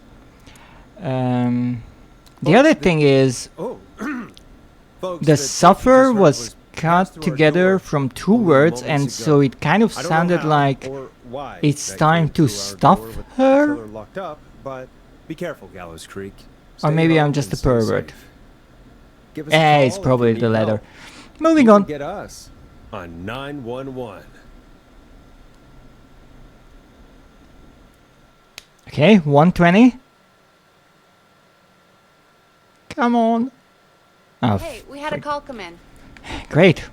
The other thing is, Oh. Folks, the tape you suffer just heard was passed cut through our together door from 2 only words, moments and so ago. it kind of I don't know sounded how like or why it's that time came to through our stuff door with the her? killer locked up, but be careful, Gallows Creek. Or Stay maybe home I'm just and a stay pervert. safe. Give us a It's call if probably you the need latter. help. Moving You on. can get us on 911. Okay, 120. Come on. Oh, Hey, we had a call come in. great.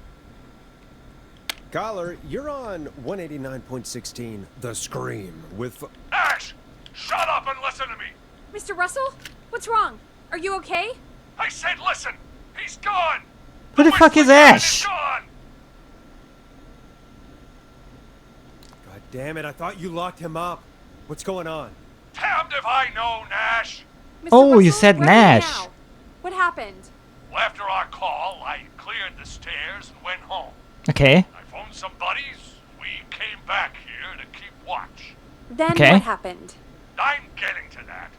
Caller, you're on 189.16, The Scream, with... Ash! Shut up and listen to me! Mr. Russell? What's wrong? Are you okay? I said listen! He's gone! Who the fuck is Whistling Man Ash? gone! God damn it, I thought you locked him up. What's going on? Damned if I know, Nash! Mr. Oh, you Russell, said where are you Nash. now? What happened? Well, after our call, I cleared the stairs and went home. Okay. I phoned some buddies. We came back here to keep watch. Then Okay. what happened? I'm getting to that.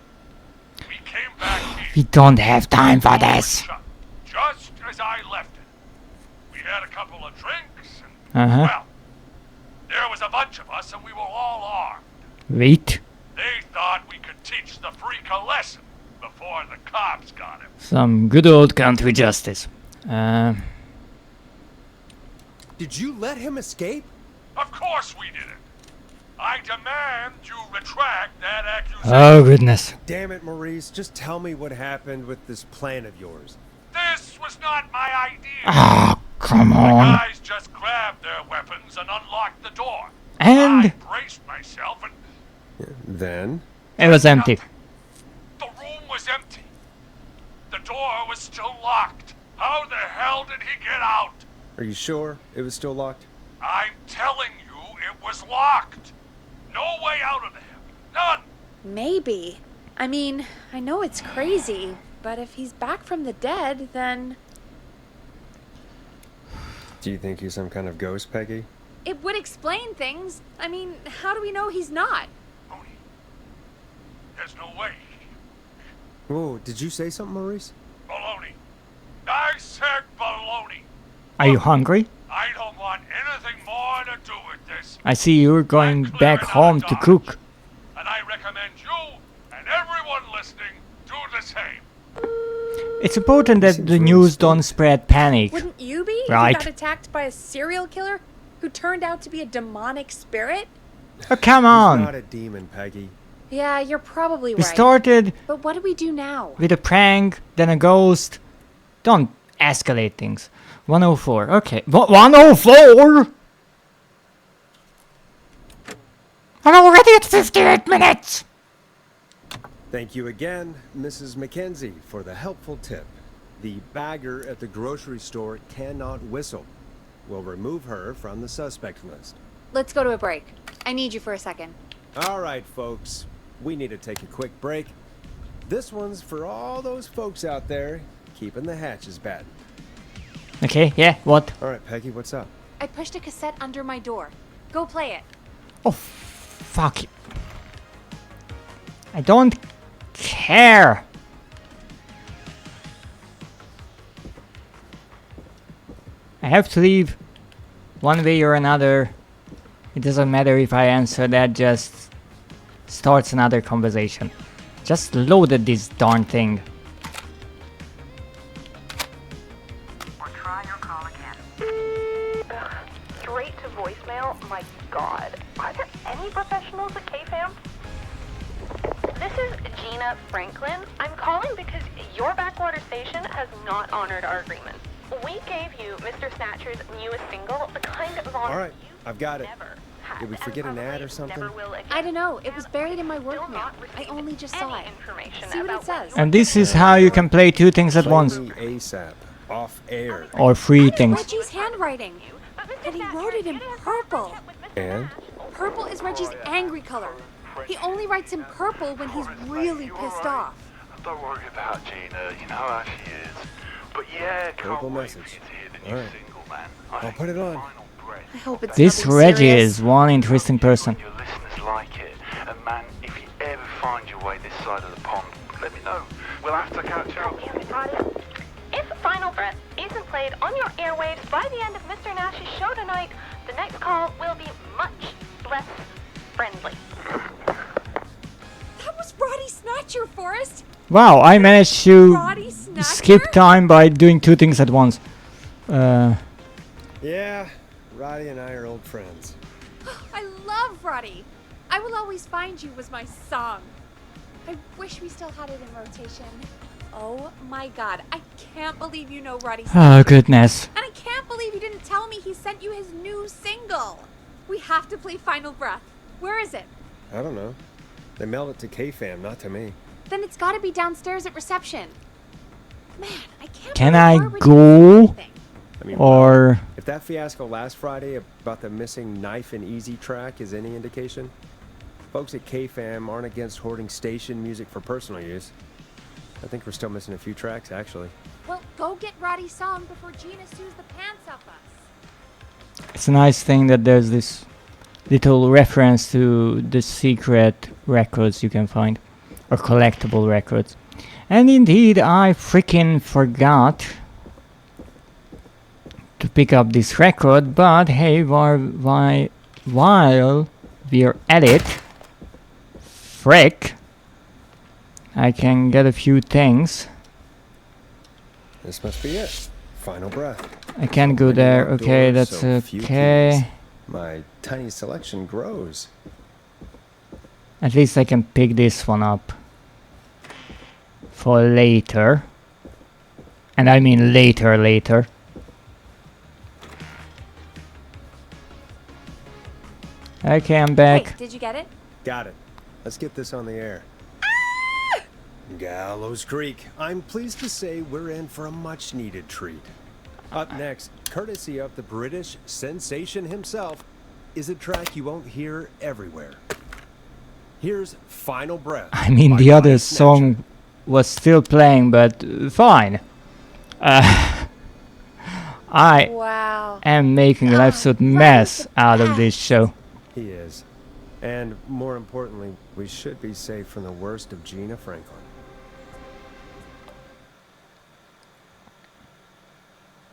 We came back here. We don't have time for this. Shut. Just as I left it. We had a couple of drinks and, Uh-huh. well, there was a bunch of us and we were all armed. Wait. They thought we could teach the freak a lesson before the cops got him. Some good old country justice. Did you let him escape? Of course we didn't. I demand you retract that accusation. Oh, goodness. Damn it, Maurice, just tell me what happened with this plan of yours. This was not my idea. Ah, come The on. guys just grabbed their weapons and unlocked the door. And I braced myself and Then? it was empty. the room was empty. The door was still locked. How the hell did he get out? Are you sure it was still locked? I'm telling you, it was locked. No way out of there. None. Maybe. I mean, I know it's crazy, but if he's back from the dead, then Do you think he's some kind of ghost, Peggy? it would explain things. I mean, how do we know he's not? Tony, there's no way. Whoa, did you say something, Maurice? Baloney. I said baloney. Are you hungry? I don't want anything more to do with this. I see you're going I'm back clearing home out to of cook. Dodge, and I recommend you and everyone listening do the same. It's important that Seems the really news spooked. don't spread panic. Wouldn't you be? Right. If you got attacked by a serial killer who turned out to be a demonic spirit? Oh, come He's not on! a demon, Peggy. Yeah, you're probably We right. started But what do we do now? with a prank, then a ghost. Don't escalate things. 104. Okay. 104? I'm already at 58 minutes! Thank you again, Mrs. Mackenzie, for the helpful tip. The bagger at the grocery store cannot whistle. We'll remove her from the suspect list. Let's go to a break. I need you for a second. All right, folks. We need to take a quick break. This one's for all those folks out there keeping the hatches battened. Okay, yeah, what? All right, Peggy, what's up? I pushed a cassette under my door. Go play it. Oh, fuck you. I don't care. I have to leave one way or another. It doesn't matter if I answer that, just starts another conversation. Just loaded this darn thing. Or try your call again. Straight to voicemail? My god. Are there any professionals at KFAM? This is Gina Franklin. I'm calling because your backwater station has not honored our agreement. We gave you Mr. Snatcher's newest single, the kind of honor All right, you I've got it. never had, Did we and forget an ad probably or something? never will again. I don't know. It was buried in my work Will mail. not I receive only just saw any it. information See what it about says. And this is how you can play two things at Play once. me ASAP, off air. Or three That is things. Reggie's handwriting. And he wrote it in purple. And? Purple is Reggie's angry color. He only writes in purple when he's really pissed off. Don't worry about Gina, you know how she is. But yeah, Purple can't wait message. for you to hear the All new right. single, man. I'll put it on. Final breath. I hope it's This nothing Reggie serious. is one interesting person. Your listeners like it. And man, if you ever find your way this side of the pond, let me know. We'll have to catch up. If Final Breath isn't played on your airwaves by the end of Mr. Nash's show tonight, the next call will be much less friendly. That was Roddy Snatcher, Forrest. Wow, I managed to Roddy Snatcher? skip time by doing two things at once. Yeah, Roddy and I are old friends. I love Roddy. I Will Always Find You was my song. I wish we still had it in rotation. Oh my god, I can't believe you know Roddy Snatcher. Oh, goodness. And I can't believe you didn't tell me he sent you his new single. We have to play Final Breath. Where is it? I don't know. They mailed it to KFAM, not to me. Then it's gotta be downstairs at reception. Man, I can't Can believe I we're go? rejecting everything. I mean, Or... if that fiasco last Friday about the missing knife and easy track is any indication, folks at KFAM aren't against hoarding station music for personal use. I think we're still missing a few tracks, actually. Well, go get Roddy's song before Gina sues the pants off us. It's a nice thing that there's this little reference to the secret records you can find. Or collectible records. And indeed, I freaking forgot to pick up this record, but hey, while we're at it, frick, I can get a few things. This must be it. Final breath. I can go Many there, locked okay, doors, that's so few okay. keys. My tiny selection grows. At least I can pick this one up for later. And I mean later. Okay, I'm Hey, back. did you get it? Got it. Let's get this on the air. Gallows Creek. I'm pleased to say we're in for a much-needed treat. Up next, courtesy of the British sensation himself, is a track you won't hear everywhere. Here's Final Breath. I mean, by the other Body song was still playing, but fine. I Wow. am making an absolute mess out of this show. He is. And more importantly, we should be safe from the worst of Gina Franklin.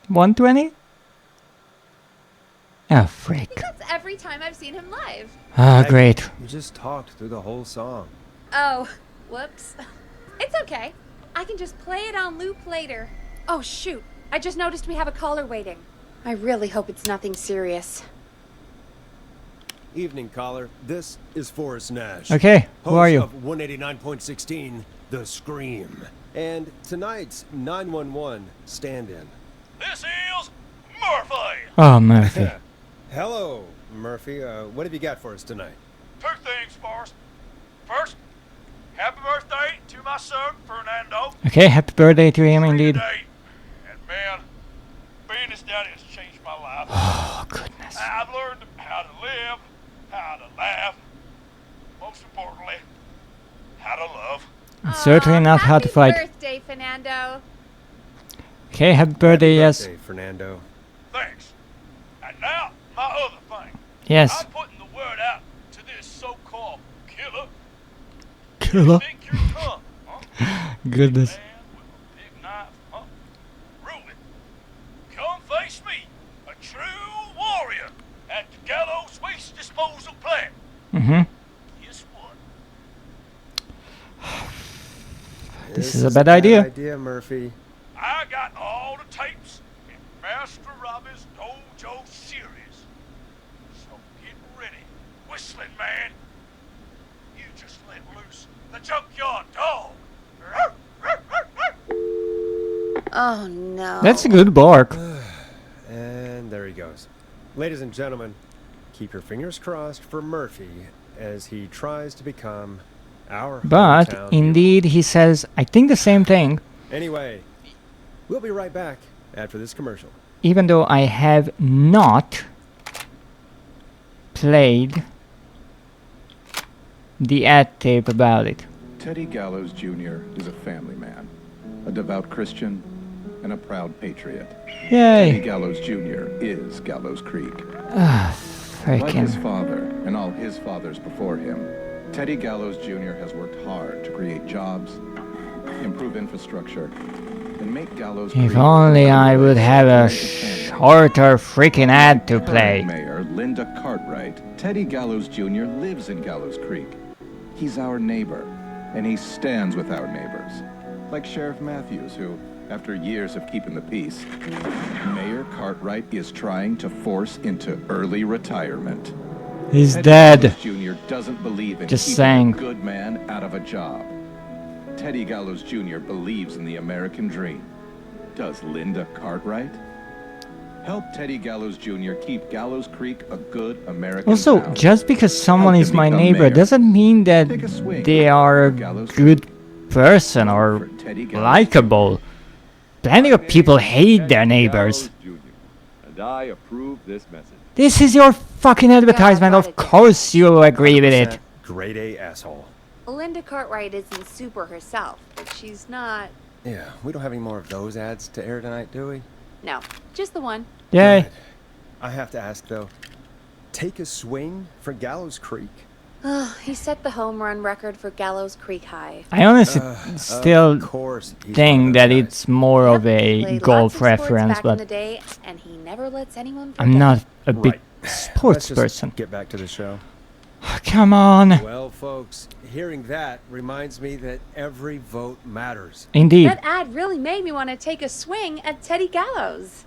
120? Oh, frick. That's every time I've seen him live. Ah, great. You just talked through the whole song. Oh, whoops. It's okay. I can just play it on loop later. Oh, shoot. I just noticed we have a caller waiting. I really hope it's nothing serious. Evening, caller. This is Forrest Nash. Okay, who are host you? of 189.16, The Scream. And tonight's 911 stand-in. This is Murphy. Oh, Murphy. Hello, Murphy. What have you got for us tonight? Two things first. First, happy birthday to my son, Fernando. Okay, happy birthday to him indeed. Today. And man, being his daddy has changed my life. Oh, goodness. I've learned how to live, how to laugh, most importantly, how to love. And certainly not how to fight. Happy birthday, Fernando. Okay, happy birthday, yes. Birthday, Fernando. Thanks. And now, my other thing. Yes. I'm putting the word out to this so-called killer. Killer. Think you're tough, huh? Goodness. Man with a big knife, huh? Ruben, come face me, a true warrior, at the Gallows Waste Disposal Plant. Mm-hmm. Guess what? This is a bad idea. idea, Murphy. I got all the tapes in Master Robbie's Dojo series. So get ready, Whistling Man. You just let loose the junkyard dog. Oh, no. That's a good bark. And there he goes. Ladies and gentlemen, keep your fingers crossed for Murphy as he tries to become our But, hometown indeed, he says, I think the same thing. hero. Anyway, we'll be right back after this commercial. Even though I have not played the ad tape about it. Teddy Gallows Jr. is a family man, a devout Christian, and a proud patriot. Teddy Yay! Gallows Jr. is Gallows Creek. Ah, Like his frickin'. father and all his fathers before him, Teddy Gallows Jr. has worked hard to create jobs, improve infrastructure, and make Gallows Creek If only I would have a place to stand. shorter freaking ad to Current play. Mayor Linda Cartwright, Teddy Gallows Jr. lives in Gallows Creek. He's our neighbor, and he stands with our neighbors. Like Sheriff Matthews, who, after years of keeping the peace, Mayor Cartwright is trying to force into early retirement. He's Teddy dead. Gallows Jr. doesn't believe in Just keeping saying. a good man out of a job. Teddy Gallows Jr. believes in the American dream. Does Linda Cartwright? Help Teddy Gallows Jr. keep Gallows Creek a good American Also, town. just because someone Help is him my become neighbor mayor. doesn't mean that Take a swing they are a for Gallows good person or For Teddy Gallows likable. Plenty of people hate their neighbors. And I approve this message. This is your fucking advertisement. Of course you agree with it. 100% Grade A asshole. Linda Cartwright isn't super herself, but she's not. Yeah, we don't have any more of those ads to air tonight, do we? No, just the one. Yay. Good. I have to ask though, take a swing for Gallows Creek? He set the home run record for Gallows Creek High. I honestly Of still course he's one think of that those it's more of a Played golf lots of sports reference, back in the but day, and he never lets anyone I'm forget. not a big Right. sports Let's just person. Get back to the show. Come on. Well, folks, hearing that reminds me that every vote matters. Indeed. That ad really made me want to take a swing at Teddy Gallows.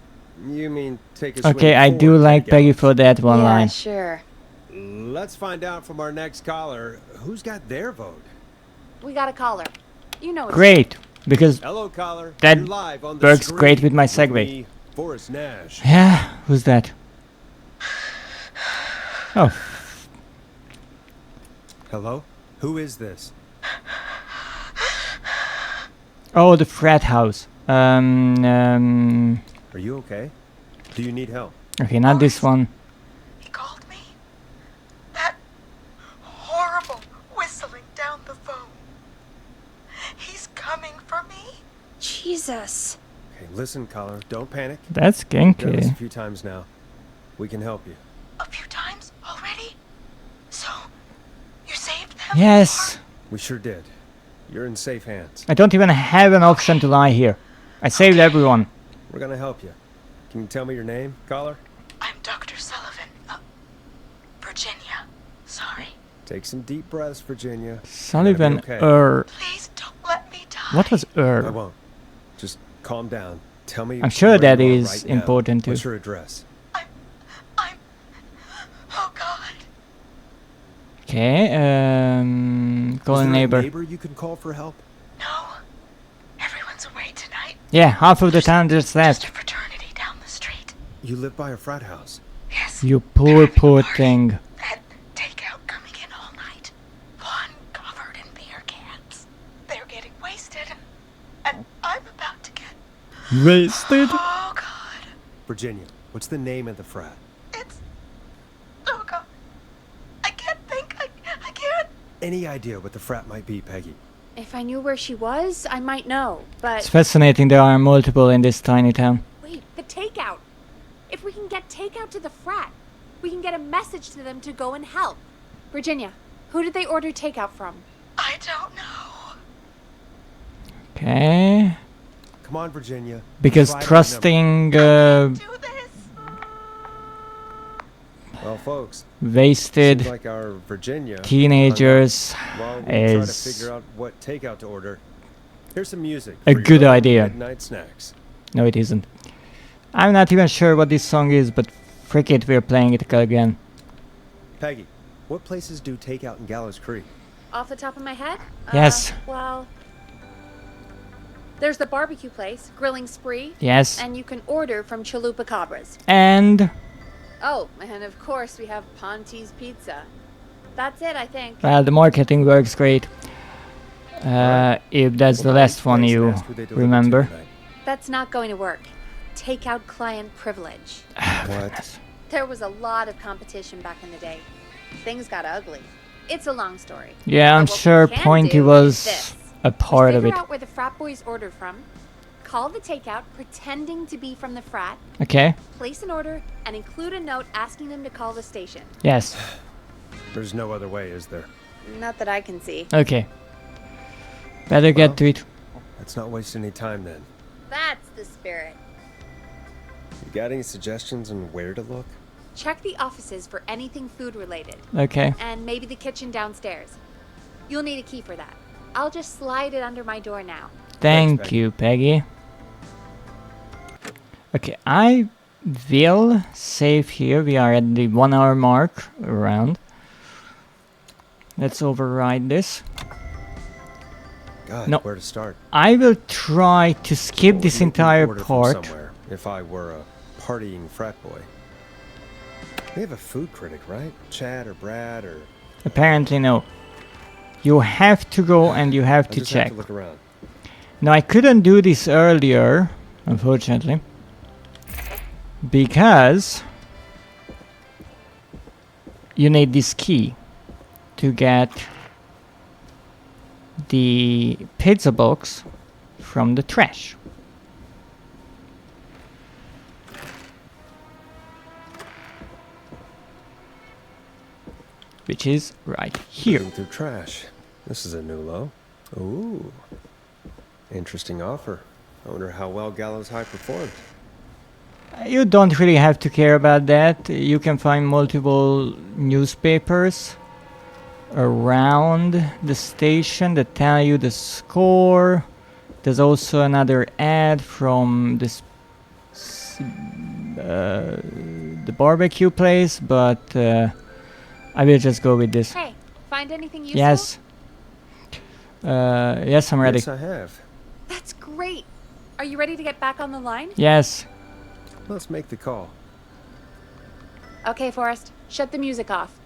You mean take a swing Okay, I for do like Teddy Peggy for that one yeah, line. sure. Gallows? Let's find out from our next caller who's got their vote. We got a caller. You know it's Great, because Hello, caller. That You're live on the works screen great with my with segue. me, Forrest Nash. yeah, who's that? Oh, Hello? Who is this? Oh, the frat house. Are you okay? Do you need help? Okay, not this one. He called me. That horrible whistling down the phone. He's coming for me. Jesus. Okay, listen, caller. Don't panic. That's Done this a kinky. few times now. We can help you. A few times already? So, you saved them? Yes. We sure did. You're in safe hands. I don't even have an option to lie here. I saved everyone. We're gonna help you. Can you tell me your name, caller? I'm Dr. Sullivan. Virginia. Sorry. Take some deep breaths, Virginia. Sullivan Okay. Please don't let me die. What was I won't. Just calm down. Tell me. I'm sure where that you are is right now. important What's too. your address? Oh God. Okay, Is call a there neighbor. a neighbor you can call for help? No. Everyone's away tonight. Yeah, half of the town just left. Fraternity down the street. You live by a frat house. Yes. You poor thing. That takeout coming in all night. One covered in beer cans. They're getting wasted. And I'm about to get... Wasted? Oh God. Virginia, what's the name of the frat? It's... Oh God. I can't think. I can't. Any idea what the frat might be, Peggy? If I knew where she was, I might know, but... It's fascinating there are multiple in this tiny town. Wait, the takeout! If we can get takeout to the frat, we can get a message to them to go and help. Virginia, who did they order takeout from? I don't know. Okay. Come on, Virginia. Because Provide our trusting Do this. number. Well, folks, wasted seems like our Virginia teenagers while we try to is figure out what takeout to order. Here's some music. a for your good own idea. Midnight snacks. No, it isn't. I'm not even sure what this song is, but frick it, we're playing it again. Peggy, what places do takeout in Gallows Creek? Off the top of my head? Yes. Well, there's the barbecue place, Grilling Spree. Yes. And you can order from Chalupa Cabras. And Oh, and of course we have Ponte's Pizza. That's it, I think. well, the marketing works great. If that's the last one you remember. That's not going to work. Takeout client privilege. What? There was a lot of competition back in the day. Things got ugly. It's a long story. Yeah, I'm But what we sure can Pointy do is was this. a part of Figure it. out where the frat boys ordered from, call the takeout pretending to be from the frat, Okay. place an order, and include a note asking them to call the station. Yes. There's no other way, is there? Not that I can see. Okay. Better get to it. Let's not waste any time then. That's the spirit. You got any suggestions on where to look? Check the offices for anything food related. Okay. And maybe the kitchen downstairs. You'll need a key for that. I'll just slide it under my door now. Thank you, Peggy. Okay, I will save here. We are at the 1 hour mark around. Let's override this. God, No. where to start? I will try to skip What this would make me entire order from part. somewhere if I were a partying frat boy. They have a food critic, right? Chad or Brad or... Apparently no. You have to go and you have I to just check. have to look around. Now I couldn't do this earlier, unfortunately, because you need this key to get the pizza box from the trash. Which is right here. Looking through trash. This is a new low. Ooh. Interesting offer. I wonder how well Gallows High performed. You don't really have to care about that. You can find multiple newspapers around the station that tell you the score. There's also another ad from this the barbecue place, but I will just go with this. Hey, find anything useful? Yes. Yes, I'm ready. Yes, I have. That's great. Are you ready to get back on the line? Yes. Let's make the call. Okay, Forrest. Shut the music off.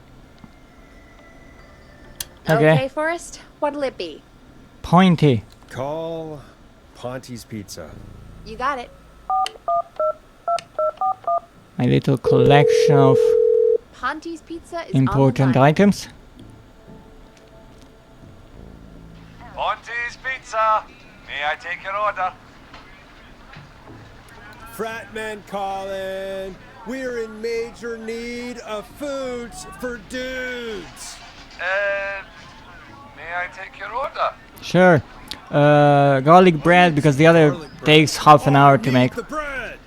Okay. Forrest, what'll it be? Pointy. Call Ponty's Pizza. You got it. My little collection of Ponty's Pizza is important on the line. items. Ponty's Pizza. May I take your order? Fratman calling. We're in major need of foods for dudes. May I take your order? Sure. Garlic bread because the other takes half an hour to make. The bread.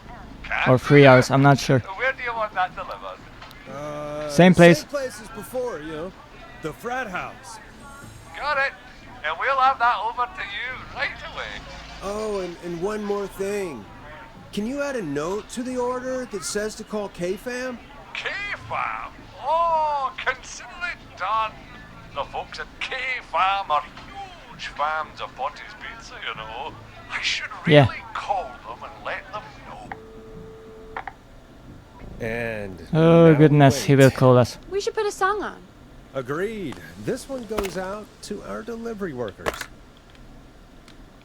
Or 3 hours, I'm not sure. Where do you want that delivered? Same place. Same place as before, you know. The frat house. Got it. And we'll have that over to you right away. Oh, and one more thing. Can you add a note to the order that says to call K-Fam? K-Fam? Oh, consider it done. The folks at K-Fam are huge fans of Ponty's Pizza, you know. I should really call them and let them know. And Oh now goodness, he wait. will call us. We should put a song on. Agreed. This one goes out to our delivery workers.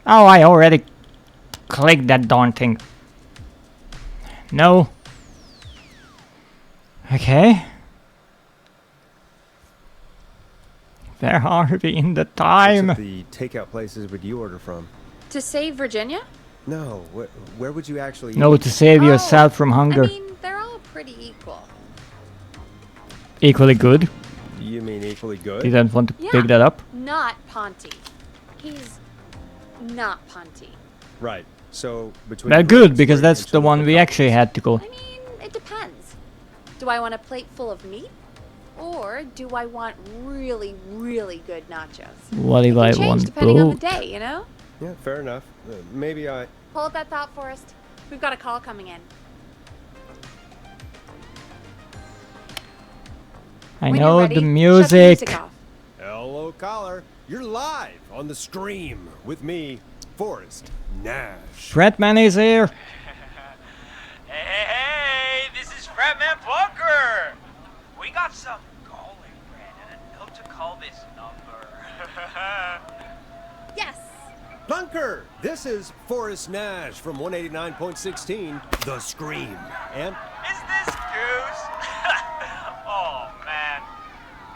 Oh, I already clicked that darn thing. No. Okay. Where are we in the time? Which of the takeout places would you order from? To save Virginia? No, where would you actually No, eat? to save yourself from hunger. I mean, they're all pretty equal. Equally good. You mean equally good? Didn't want to Yeah, pick that up. not Ponty. He's not Ponty. Right. So between Well, the good, ribs, because we're that's the into one we the actually had to go. I mean, it depends. Do I want a plate full of meat? Or do I want really, really good nachos? What if It I can change want depending on the both? day, you know? Yeah, fair enough. Maybe I... Hold that thought, Forrest. We've got a call coming in. I When know you're ready, the shut music. off. Hello, caller. You're live on the stream with me, Forrest Nash. Fredman is here. Hey, this is Fratman Bunker. We got some garlic bread and a note to call this number. Yes. Bunker, this is Forrest Nash from 189.16, The Scream. And Is this Goose? Oh man,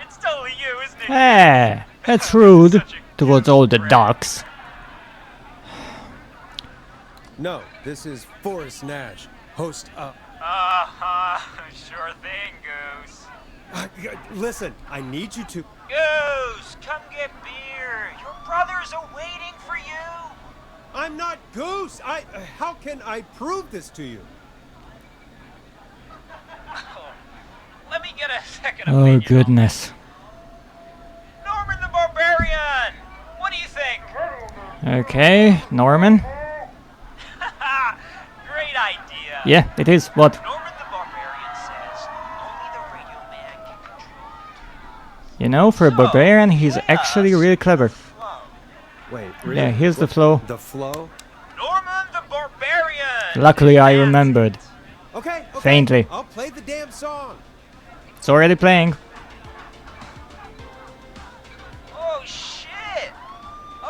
it's totally you, isn't it? Hey, that's rude towards all the ducks. no, this is Forrest Nash, host of... Sure thing, Goose. Listen, I need you to... Goose, come get beer. Your brothers are waiting for you. I'm not Goose! How can I prove this to you? Let me get a second Oh opinion. goodness. Norman the Barbarian. What do you think? Okay, Norman. Great idea. Yeah, it is. What? Norman the Barbarian says only the radio man can control it. You know, for a barbarian, he's play actually us really clever. Flow. Wait, really? Yeah, here's the What- flow. The flow? Norman the Barbarian. Luckily, I remembered. Okay, Faintly. I'll play the damn song. It's already playing. Oh shit.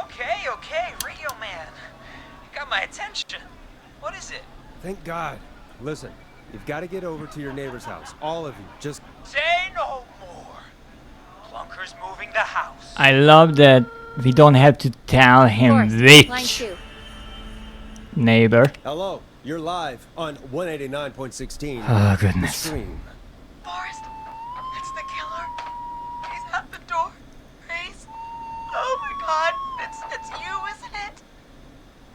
Okay, radio man. You got my attention. What is it? Thank God. Listen, you've got to get over to your neighbor's house. All of you. Just... Say no more. Plunker's moving the house. I love that we don't have to tell him Forrest, line which 2. neighbor. Hello, you're live on 189.16. Oh, The goodness. Stream. Forrest, it's the killer. He's at the door. Please. Oh my God, it's you, isn't it?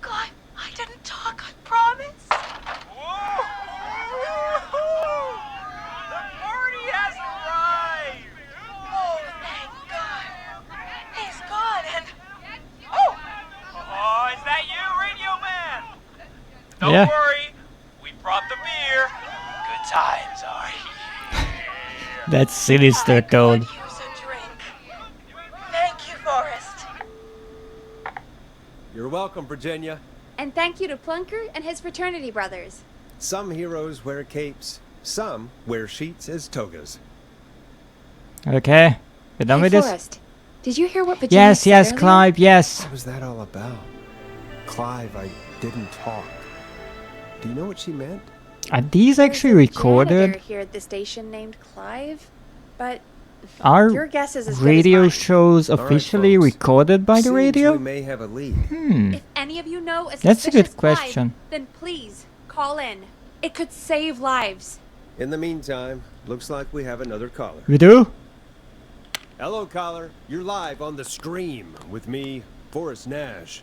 God, I didn't talk. I promise. Whoa! The party has arrived. Oh, thank God. He's gone, and oh, Oh, is that you, radio man? Don't Yeah. worry. We brought the beer. Good times are here. That's sinister I tone. could use a drink. Thank you, Forrest. You're welcome, Virginia. And thank you to Plunker and his fraternity brothers. Some heroes wear capes. Some wear sheets as togas. Okay, we're done Hey, with this? Forrest, Did you hear what Virginia Yes, said yes, earlier? Clive, yes. What was that all about? Clive, I didn't talk. Do you know what she meant? Are these actually There's a recorded? janitor here at the station named Clive, but Are your guess is as good radio as mine. shows officially folks. recorded by the Seems radio? we may have a lead. Hmm. If any of you know a That's a good suspicious Clive, question. then please call in. It could save lives. In the meantime, looks like we have another caller. We do? Hello, caller. You're live on the Scream with me, Forrest Nash.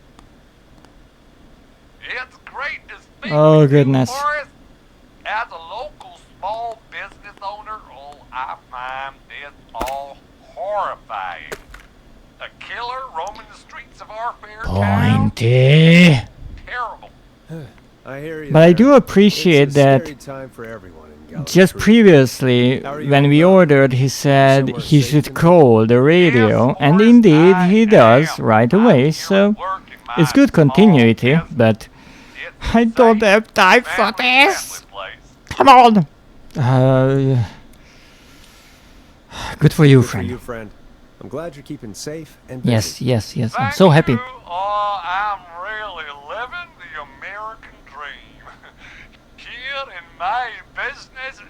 It's great to speak Oh, with you, goodness. Forrest. As a local small business owner, I find this all horrifying. A killer roaming the streets of our fair town? Pointy. Terrible. I hear you. But I there. do appreciate It's a that scary time for everyone in Gallows just Creek. previously, How are you when all we doing? ordered, he said Somewhere he safe should tonight? call the radio, Yes, and Forrest, indeed I he does am. right I'm away, here so working my it's good small continuity, business. but It's I a don't safe, have time for family-friendly this. place. Come on! Good for you, Good for friend. you, friend. I'm glad you're keeping safe and busy. Yes, yes, yes, I'm Thank so happy. you. Oh, I'm really living the American dream. Here in my business.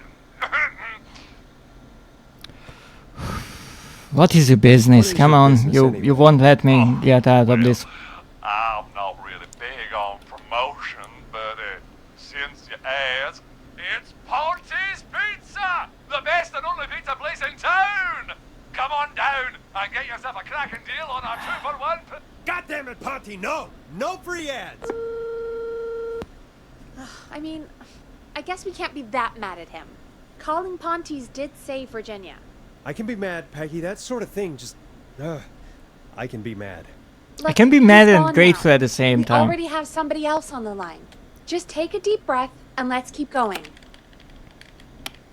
What is your business? What is Come your on, business you anyway? won't let me get out of Well, this. I'm not really big on promotion, but since you ask, it's Ponty's Pizza! The best and only pizza place in town! Come on down and get yourself a cracking deal on our 2-for-1. God damn it, Ponty, no! No free ads! I mean, I guess we can't be that mad at him. Calling Ponty's did save Virginia. I can be mad, Peggy. That sort of thing just... I can be mad. I Look, can be he's mad and gone grateful now. at the same We time. already have somebody else on the line. Just take a deep breath and let's keep going.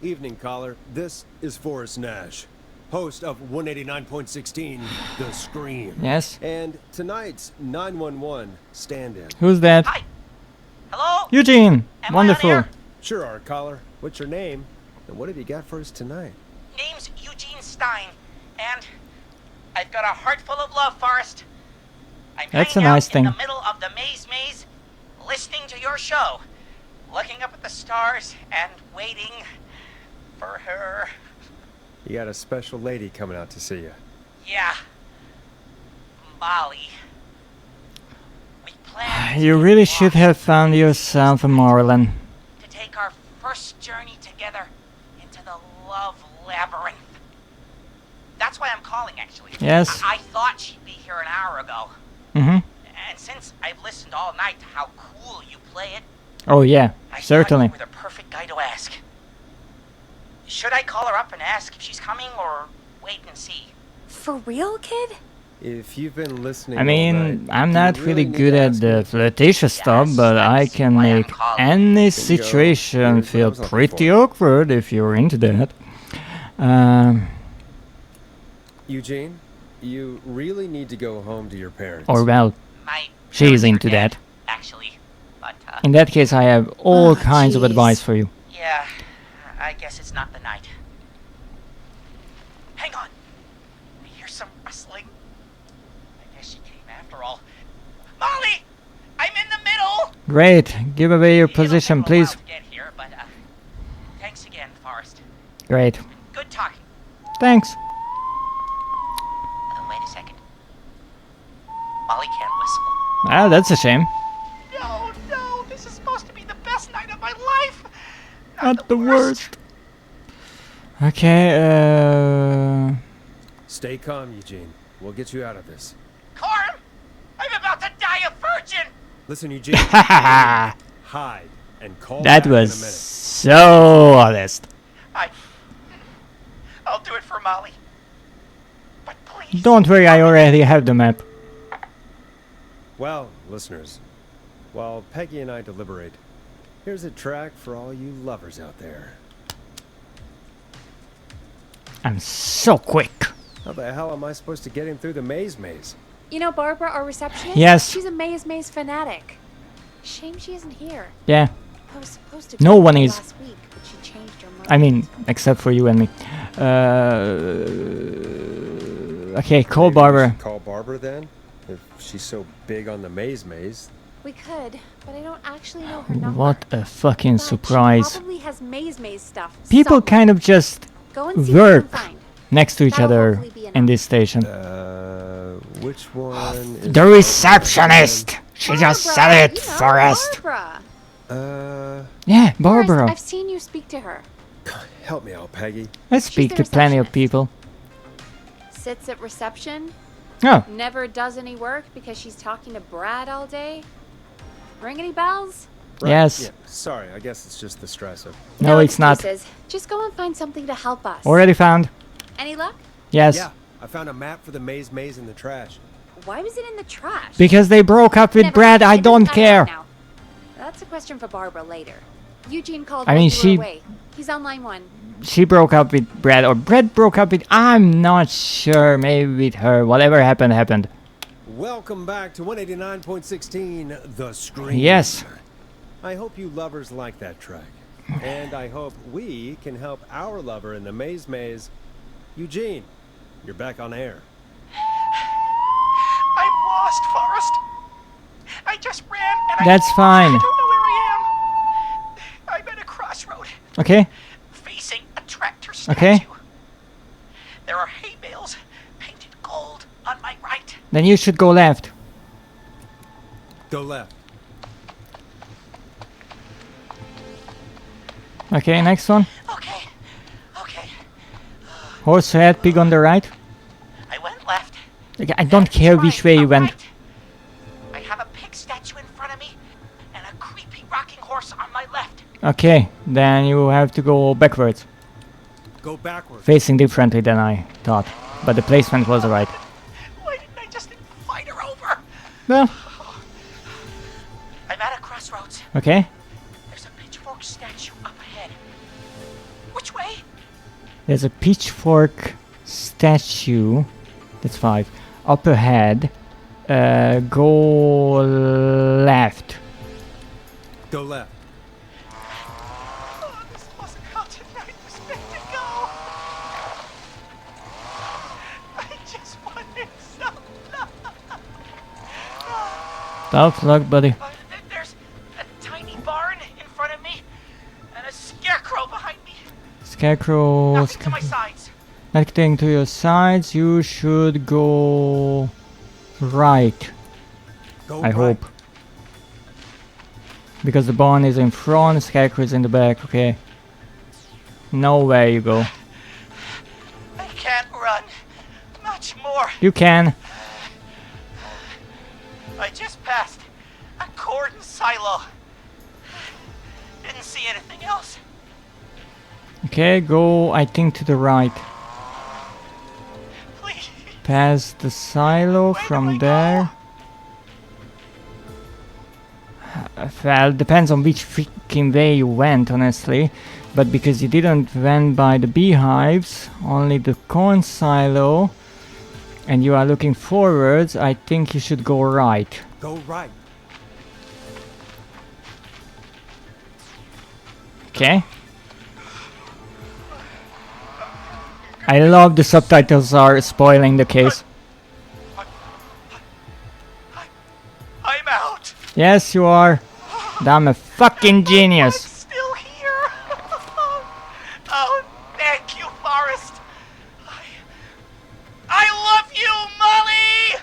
Evening, caller. This is Forrest Nash, host of 189.16, The Scream. Yes? And tonight's 911 stand-in. Who's that? Hi. Hello? Eugene! Am I on Wonderful. air? Sure are, caller. What's your name? And what have you got for us tonight? Name's Eugene Stein, and I've got a heart full of love, Forrest. I'm That's a hanging nice out thing. in the middle of the maze, listening to your show, looking up at the stars and waiting for her. You got a special lady coming out to see you. Yeah. Molly. We planned You to really walk should have found yourself a Marlin. to take our first journey together into the love labyrinth. That's why I'm calling, actually. Yes. I thought she'd be here an hour ago. Mm-hmm. And since I've listened all night to how cool you play it, Oh yeah, I certainly. thought you were the perfect guy to ask. Should I call her up and ask if she's coming, or wait and see? For real, kid? If you've been listening I all mean, night, I'm you not really need good to at ask the me. flirtatious stuff, but I that's can why I'm make calling. any situation Here's what I feel was looking pretty for. awkward if you're into that. Eugene, you really need to go home to your parents. Or well, My she's parents are into dead, that. actually. But, In that case, I have all Oh, kinds of jeez. advice for you. yeah, I guess it's not the night. Hang on. I hear some rustling. I guess she came after all. Molly! I'm in the middle! Great, give away your It'll take a position, little please. while to get here, but, thanks again, Forrest. Great, Good talking. thanks. Wait a second. Molly can't whistle. Ah, that's a shame. No, no, this is supposed to be the best night of my life. Not the worst. Okay, Stay calm, Eugene. We'll get you out of this. Carm, I'm about to die a virgin. Listen, Eugene. hide and call that back in was a minute. so honest. I'll do it for Molly. But please. Don't worry, I already have the map. Well, listeners, while Peggy and I deliberate, here's a track for all you lovers out there. I'm so quick. How the hell am I supposed to get him through the maze? You know Barbara, our receptionist? Yes. She's a maze fanatic. Shame she isn't here. Yeah, I was supposed to No call one her is. last week, but she changed her mind. I mean, except for you and me. Okay, call Maybe we Barbara. should call Barbara then? If she's so big on the maze. We could, but I don't actually know her number. What a fucking But surprise. She probably has maze stuff. People somewhere. kind of just Go and see what you work can find. next to each That'll other hopefully be in enough. this station. Which one is The receptionist! She just said Barbara, it, you know, Forrest! Barbara. Yeah, Forrest, Barbara. I've seen you speak to her. Help me out, Peggy. I speak to plenty of people. Sits at reception. Oh. Never does any work because she's talking to Brad all day. Ring any bells? Yes. Yeah, sorry, I guess it's just the stress of... No, it's not. excuses. Just go and find something to help us. Already found. Any luck? Yes. Yeah, I found a map for the maze in the trash. Why was it in the trash? Because they broke up with Never Brad, mind, I it doesn't don't matter care. now. That's a question for Barbara later. Eugene called I mean, while you she- were away. He's on line 1. She broke up with Brad, or Brad broke up with... I'm not sure, maybe with her. Whatever happened, happened. Welcome back to 189.16, The Scream. Yes. I hope you lovers like that track. And I hope we can help our lover in the maze. Eugene, you're back on air. I'm lost, Forrest. I just ran and That's fine. I don't know where I am. I'm at a crossroad. Okay. Facing a tractor statue. Okay. There are hay bales painted gold on my right. Then you should go left. Go left. Okay, next one. Okay. Horse head, pig on the right. I went left. Okay, I don't care which way you went. I have a pig statue in front of me and a creepy rocking horse on my left. Okay, then you have to go backwards. Go backwards. Facing differently than I thought. But the placement was right. Why didn't I just fight her over? Well, I'm at a crossroads. okay. There's a pitchfork statue up ahead. Which way? There's a pitchfork statue. That's 5. Up ahead. Go left. Go left. Oh, this wasn't how tonight was meant to go. I just wanted some love. Tough luck, buddy. There's a tiny barn in front of me and a scarecrow behind me. Scarecrow. Nothing to my sides. Nothing to your sides. You should go right. Go I right. hope. Because the barn is in front, Scarecrow is in the back. Okay. Know where you go. I can't run much more. You can. I just passed a cordon silo. Didn't see anything else. Okay, go, I think, to the right. Please. Past the silo from there. Well, depends on which freaking way you went, honestly. But because you didn't went by the beehives, only the corn silo, and you are looking forwards, I think you should go right. Go right. Okay. I love the subtitles are spoiling the case. I'm out. Yes, you are. I'm a fucking genius. Still here. Oh, thank you, Forrest. I love you, Molly.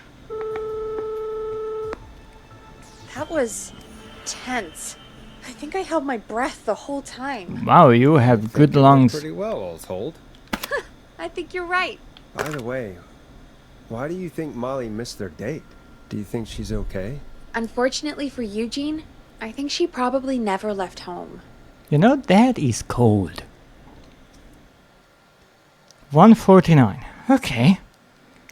That was tense. I think I held my breath the whole time. Wow, you have good lungs. Pretty well, all told. I think you're right. By the way, why do you think Molly missed their date? Do you think she's okay? Unfortunately for Eugene, I think she probably never left home. You know, that is cold. 149. Okay.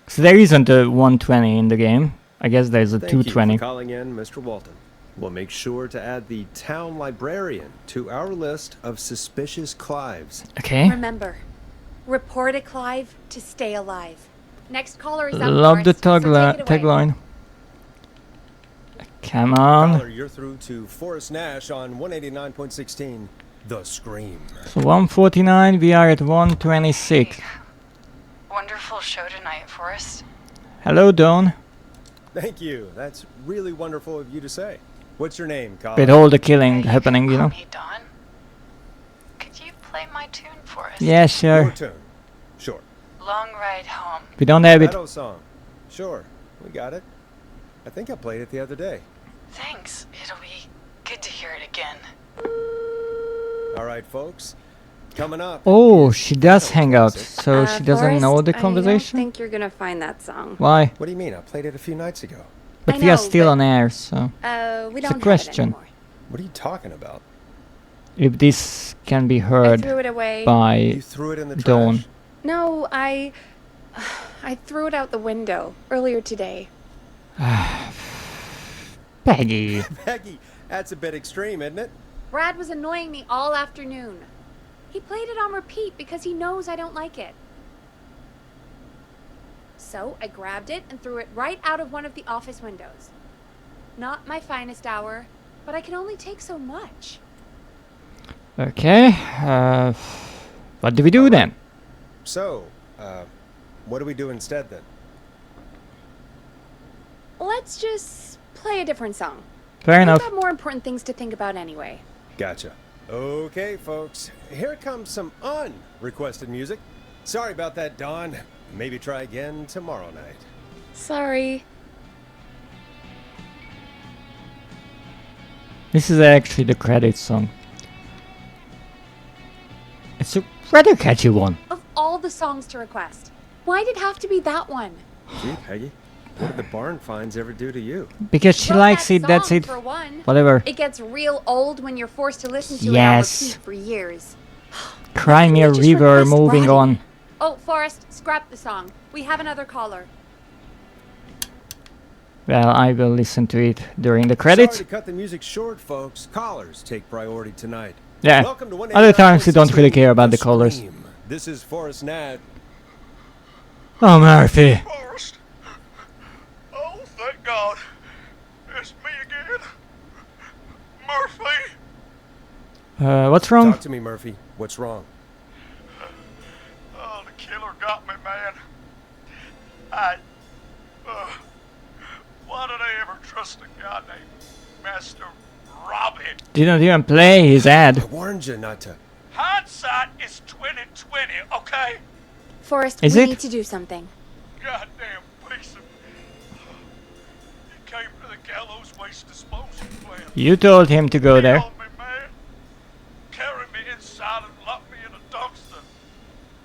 So there isn't a 120 in the game. I guess there's a Thank 220. you for calling in, Mr. Walton. We'll make sure to add the town librarian to our list of suspicious Clives. Okay. Remember, report a Clive to stay alive. Next caller is up. Love the Forrest, so take it away. tagline. Come on. Caller, you're through to Forrest Nash on 189.16, The Scream. So 149, we are at 126. Wonderful show tonight, Forrest. Hello, Dawn. Thank you. That's really wonderful of you to say. What's your name, Colin? With all the killing happening, you know. Hey, Dawn. Could you play my tune for us? Yeah, sure. Your tune. Sure. Long Ride Home. We don't have it. That old song. Sure. We got it. I think I played it the other day. Thanks. It'll be good to hear it again. All right, folks. Coming up. Oh, she does hang out, so she doesn't know the I conversation? don't think you're gonna find that song. Why? What do you mean? I played it a few nights ago. But I we are know, still but- on air, so... We It's don't a question. have it anymore. What are you talking about? If this can be I heard threw it away. by You threw it in the Dawn. trash? No, I threw it out the window earlier today. Peggy. Peggy, that's a bit extreme, isn't it? Brad was annoying me all afternoon. He played it on repeat because he knows I don't like it. So I grabbed it and threw it right out of one of the office windows. Not my finest hour, but I can only take so much. Okay, what do we do then? So, what do we do instead then? Let's just play a different song. Fair We've enough. got more important things to think about anyway. Gotcha. Okay, folks. Here comes some unrequested music. Sorry about that, Dawn. Maybe try again tomorrow night. Sorry. This is actually the credits song. It's a rather catchy one. Of all the songs to request, why did it have to be that one? Gee, Peggy, what did the barn finds ever do to you? Because she Well, likes that it, that's song, it. For one. Whatever. It gets real old when you're forced to listen to Yes. it on repeat for years. Crimea Just River, request moving Roddy. on. Oh, Forrest, scrap the song. We have another caller. Well, I will listen to it during the credits. Sorry to cut the music short, folks. Callers take priority tonight. Yeah. Welcome to Other times you don't 189.62 really care about the callers. Stream. This is Forrest Nat. Oh, Murphy. Forrest. Oh, thank God. It's me again. Murphy. What's wrong? Talk to me, Murphy. What's wrong? Oh, the killer got me, man. Why did I ever trust a guy named Master Robin? Didn't even play his I ad. warned you not to. Hindsight is 20/20, okay? Forrest, Is we it? need to do something. Goddamn piece of... He came to the gallows waste disposal plant. You told him to go there. Killed me, man. Carried me inside and locked me in a dumpster.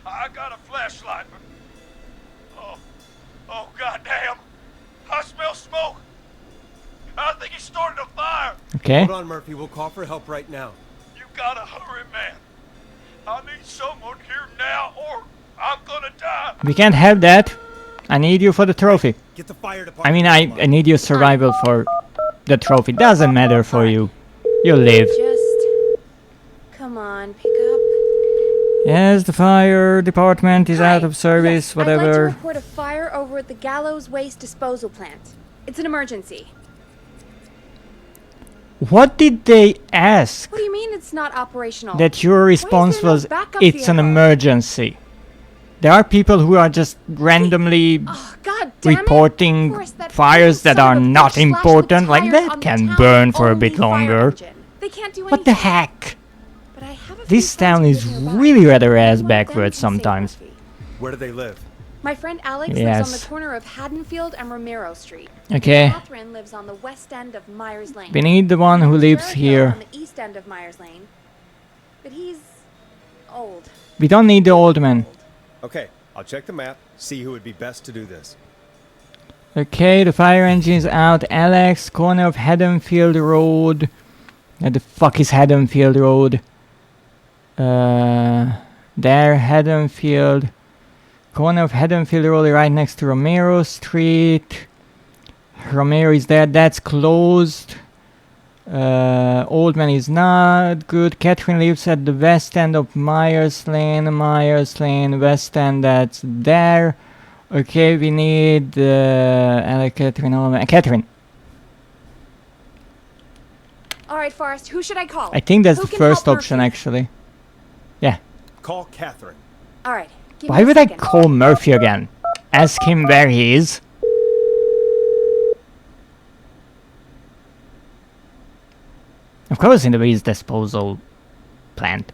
I got a flashlight, but... Oh, goddamn. I smell smoke. I think he started a fire. Okay. Hold on, Murphy. We'll call for help right now. You gotta hurry, man. I need someone here now or I'm gonna die. We can't have that. I need you for the trophy. Get the fire I department. mean, I need your survival for the trophy. Doesn't matter for you. You live. Just come on, pick up. Yes, the fire department is Hi. out of service, Yes, I'd like to whatever. report a fire over at the Gallows Waste Disposal Plant. It's an emergency. What did they ask? What do you mean it's not operational? That your response no was, backup it's an vehicle?" emergency. There are people who are just randomly Oh, God damn it. reporting Forrest, that fires that son are of a bitch not slashed the important. Like, tires that on the can town's burn for a only bit fire longer. engine. They can't do What the anything. heck? But I have a few This friends town who is live nearby. really rather ass One of them backwards can save sometimes. Murphy. Where do they live? My friend Alex lives on Yes. the corner of Haddonfield and Romero Street. Okay. Catherine lives on the west end of Myers Lane. We need the one who lives Jared here. on the east end of Myers Lane. But he's old. We don't need the old man. Okay, I'll check the map, see who would be best to do this. Okay, the fire engine is out. Alex, corner of Haddonfield Road. Where the fuck is Haddonfield Road? There, Haddonfield. Corner of Haddonfield Road, right next to Romero Street. Romero is there. That's closed. Old man is not good. Catherine lives at the west end of Myers Lane. Myers Lane, west end. That's there. Okay, we need Catherine. All right, Forrest, who should I call? I think that's Who the can first help option, Murphy? actually. Yeah. Call Catherine. All right. Give Why me a would I second. call Murphy again? Ask him where he is. Of course, in the waste disposal plant.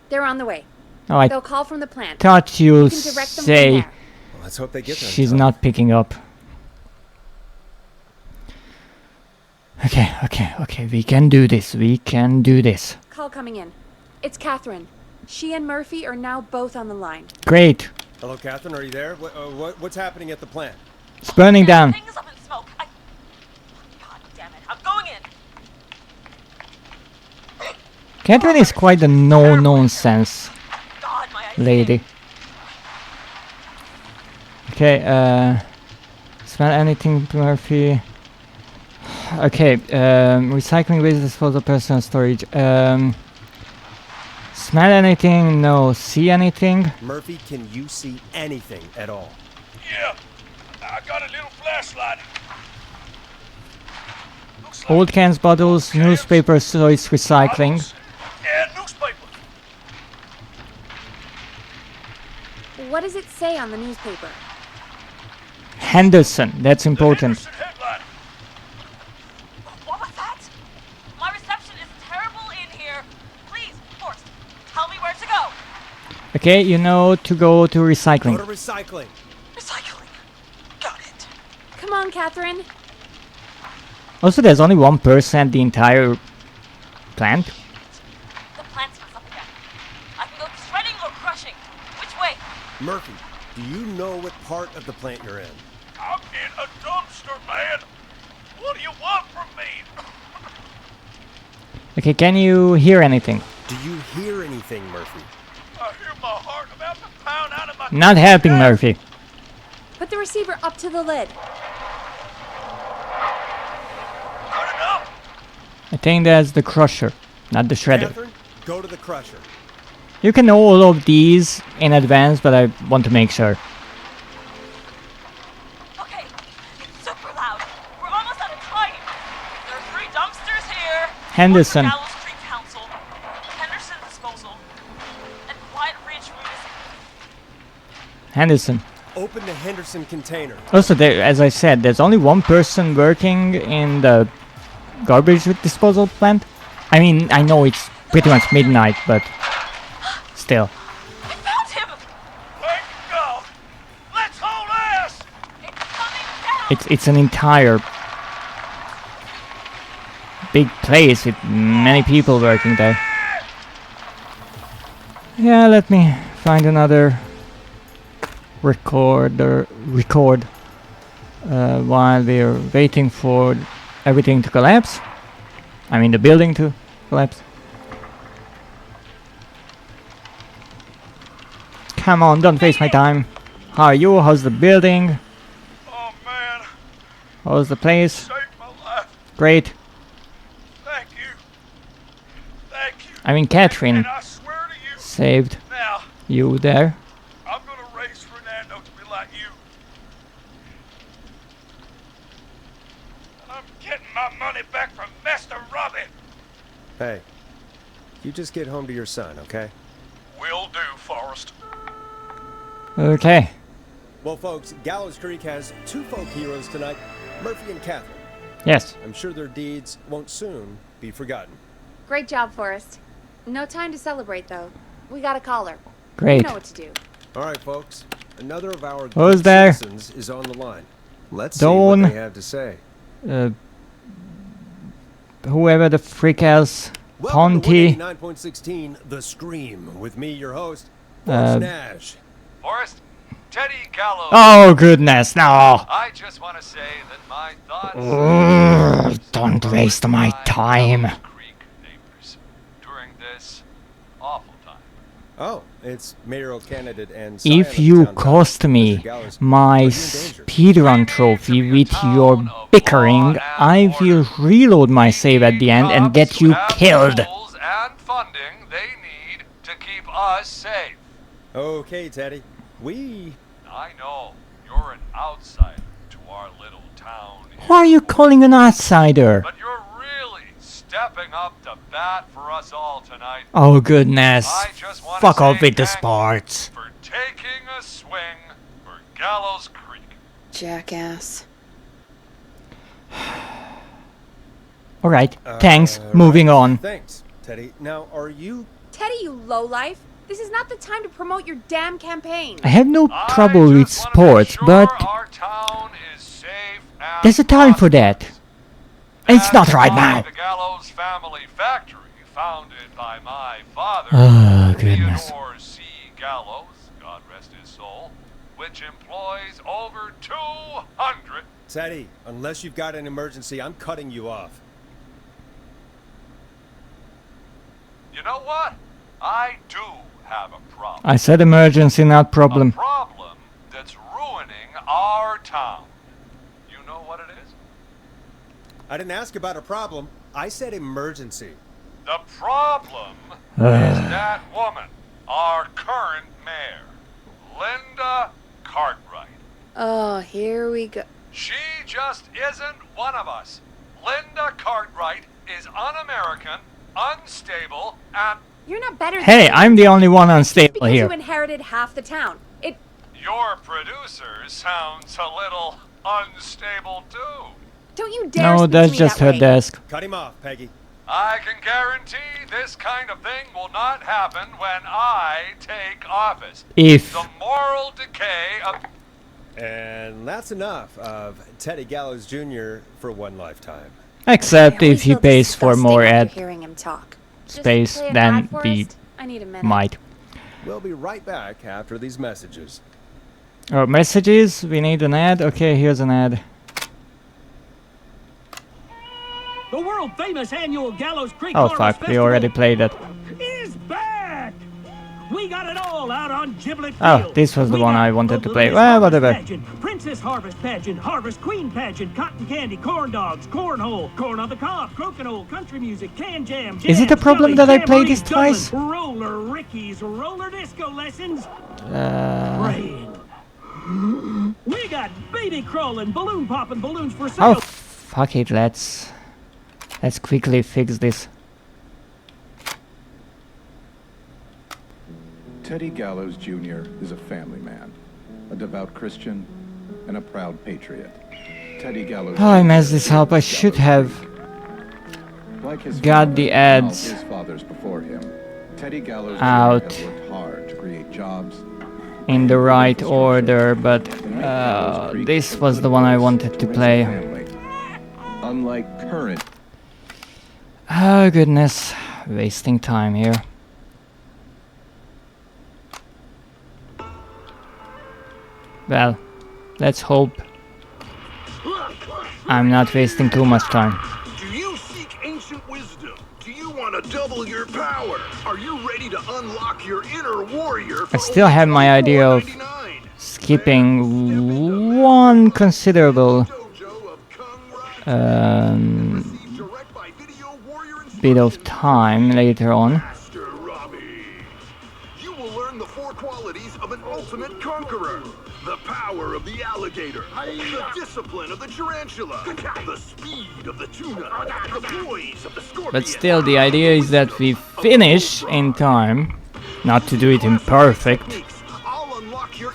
They're on the way. Oh, I They'll call from the plant. thought you You can direct them from say there. Well, let's hope they get there. in she's time. not picking up. Okay, we can do this, Call coming in. It's Catherine. She and Murphy are now both on the line. Great. Hello, Catherine. Are you there? What's happening at the plant? It's burning down. Things up in smoke. God damn it. I'm going in. Catherine is quite a no-nonsense God, my eyes. lady. Okay, smell anything, Murphy? Okay, recycling, waste disposal, personal storage. Smell anything? No. See anything? Murphy, can you see anything at all? Yeah, I got a little flashlight. Looks like Old cans, bottles, newspapers, so it's recycling. bottles and newspaper. What does it say on the newspaper? Henderson, that's important. Henderson headline. What was that? My reception is terrible in here. Please, Forrest, tell me where to go. Okay, you know to go to Go recycling. to recycling. Recycling. Got it. Come on, Catherine. Also, there's only 1% the entire plant. The plant's messed up again. I can go shredding or crushing. Which way? Murphy, do you know what part of the plant you're in? I'm in a dumpster, man. What do you want from me? Okay, can you hear anything? Do you hear anything, Murphy? I hear my heart about to pound out of my Not helping, Murphy. Put the receiver up to the lid. Good enough. I think that's the crusher, not the shredder. Catherine, go to the crusher. You can know all of these in advance, but I want to make sure. Okay, it's super loud. We're almost out of time. There are 3 dumpsters here. Henderson. One for Gallows Creek Council, Henderson Disposal, and Quiet Ridge Municipal. Henderson. Open the Henderson container. Also, there, as I said, there's only 1 person working in the garbage disposal plant. I mean, I know it's pretty much midnight, but still. I found him! Thank God. Let's hold ass. It's coming down! It's an entire big place with many people working there. Yeah, let me find another record while we're waiting for everything to collapse. I mean the building to collapse. Come on, don't waste my time. How are you? How's the building? Oh man, How's the place? saved my life. Great. Thank you. Thank you. I mean, Catherine And I swear to you, saved now you there. I'm gonna raise Fernando to be like you. I'm getting my money back from Master Robbie. Hey, you just get home to your son, okay? Will do, Forrest. Okay. Well, folks, Gallows Creek has 2 folk heroes tonight, Murphy and Catherine. Yes. I'm sure their deeds won't soon be forgotten. Great job, Forrest. No time to celebrate, though. We got a caller. Great. You know what to do. All right, folks. Another of our Who's good there? citizens is on the line. Let's Dawn. see what they have to say. Whoever the freak else. Welcome to Ponty. 189.16, The Scream, with me, your host, Forrest Nash. Forrest, Teddy Gallo. Oh goodness, no! I just want to say that my thoughts. Don't waste my time. Creek neighbors during this awful time. Oh, it's mayoral candidate and If you cost me my speedrun trophy with your bickering, I will reload my save at the end and get you killed. And funding they need to keep us safe. Okay, Teddy. I know you're an outsider to our little town. Who are you calling an outsider? But you're really stepping up to bat for us all tonight. Oh goodness. I just wanna Fuck off say with the thank you sports. For taking a swing for Gallows Creek. Jackass. Alright, thanks. Moving on. Thanks, Teddy. Now, are you... Teddy, you lowlife. This is not the time to promote your damn campaign. I have no trouble with sports, but Our town is safe and there's a time for that. And it's not right now. The Gallows family factory, founded by my father, Oh, goodness. Theodore C. Gallows, God rest his soul, which employs over 200. Teddy, unless you've got an emergency, I'm cutting you off. You know what? I do have a problem. I said emergency, not problem. A problem that's ruining our town. You know what it is? I didn't ask about a problem. I said emergency. The problem is that woman, our current mayor, Linda Cartwright. Oh, here we go. She just isn't one of us. Linda Cartwright is un-American, unstable, and... You're not better Hey, than I'm the only one unstable because here. you inherited half the town. Your producer sounds a little unstable too. Don't you dare No, speak that's to me just that her way. desk. Cut him off, Peggy. I can guarantee this kind of thing will not happen when I take office. If The moral decay of... And that's enough of Teddy Gallows Jr. for one lifetime. except I if he feel pays for disgusting more after ad hearing him talk. Just space play an than ad for we us? I need a minute. might. We'll be right back after these messages. Oh, messages? We need an ad? Okay, here's an ad. The world famous annual Gallows Creek Oh Harvest fuck, we Festival already played that. is back. We got it all out on Giblet Oh, Field. this was the We one got I wanted to the play. Miss Well, Harvest whatever. Pageant, Princess Harvest Pageant, Harvest Queen Pageant, Cotton Candy, Corn Dogs, Cornhole, Corn on the Cob, Crokinole, Country Music, Can Jam, Is it a Jams, problem Jelly, that I played this Jamboree, twice? Dublin, Roller Ricky's, Roller Disco Lessons, Praying. We got baby crawling, balloon popping, balloons for sale. Oh, fuck it, let's quickly fix this. Teddy Gallows Jr. is a family man, a devout Christian, and a proud patriot. Teddy Gallows Oh, I Jr. messed this up. I should have Like his got father the and all ads his fathers before him, Teddy Gallows out Jr. has worked hard to create jobs. in the right order, but this was the one I wanted to play. Family. Unlike current Oh goodness, wasting time here. Well, let's hope I'm not wasting too much time. Do you seek ancient wisdom? Do you want to double your power? Are you ready to unlock your inner warrior? I still have my idea of skipping one considerable bit of time later on. You will learn the four qualities of an ultimate conqueror. The power of the alligator, the discipline of the tarantula, the speed of the tuna, the poise of the scorpion. But still, the idea is that we finish in time, not to do it in perfect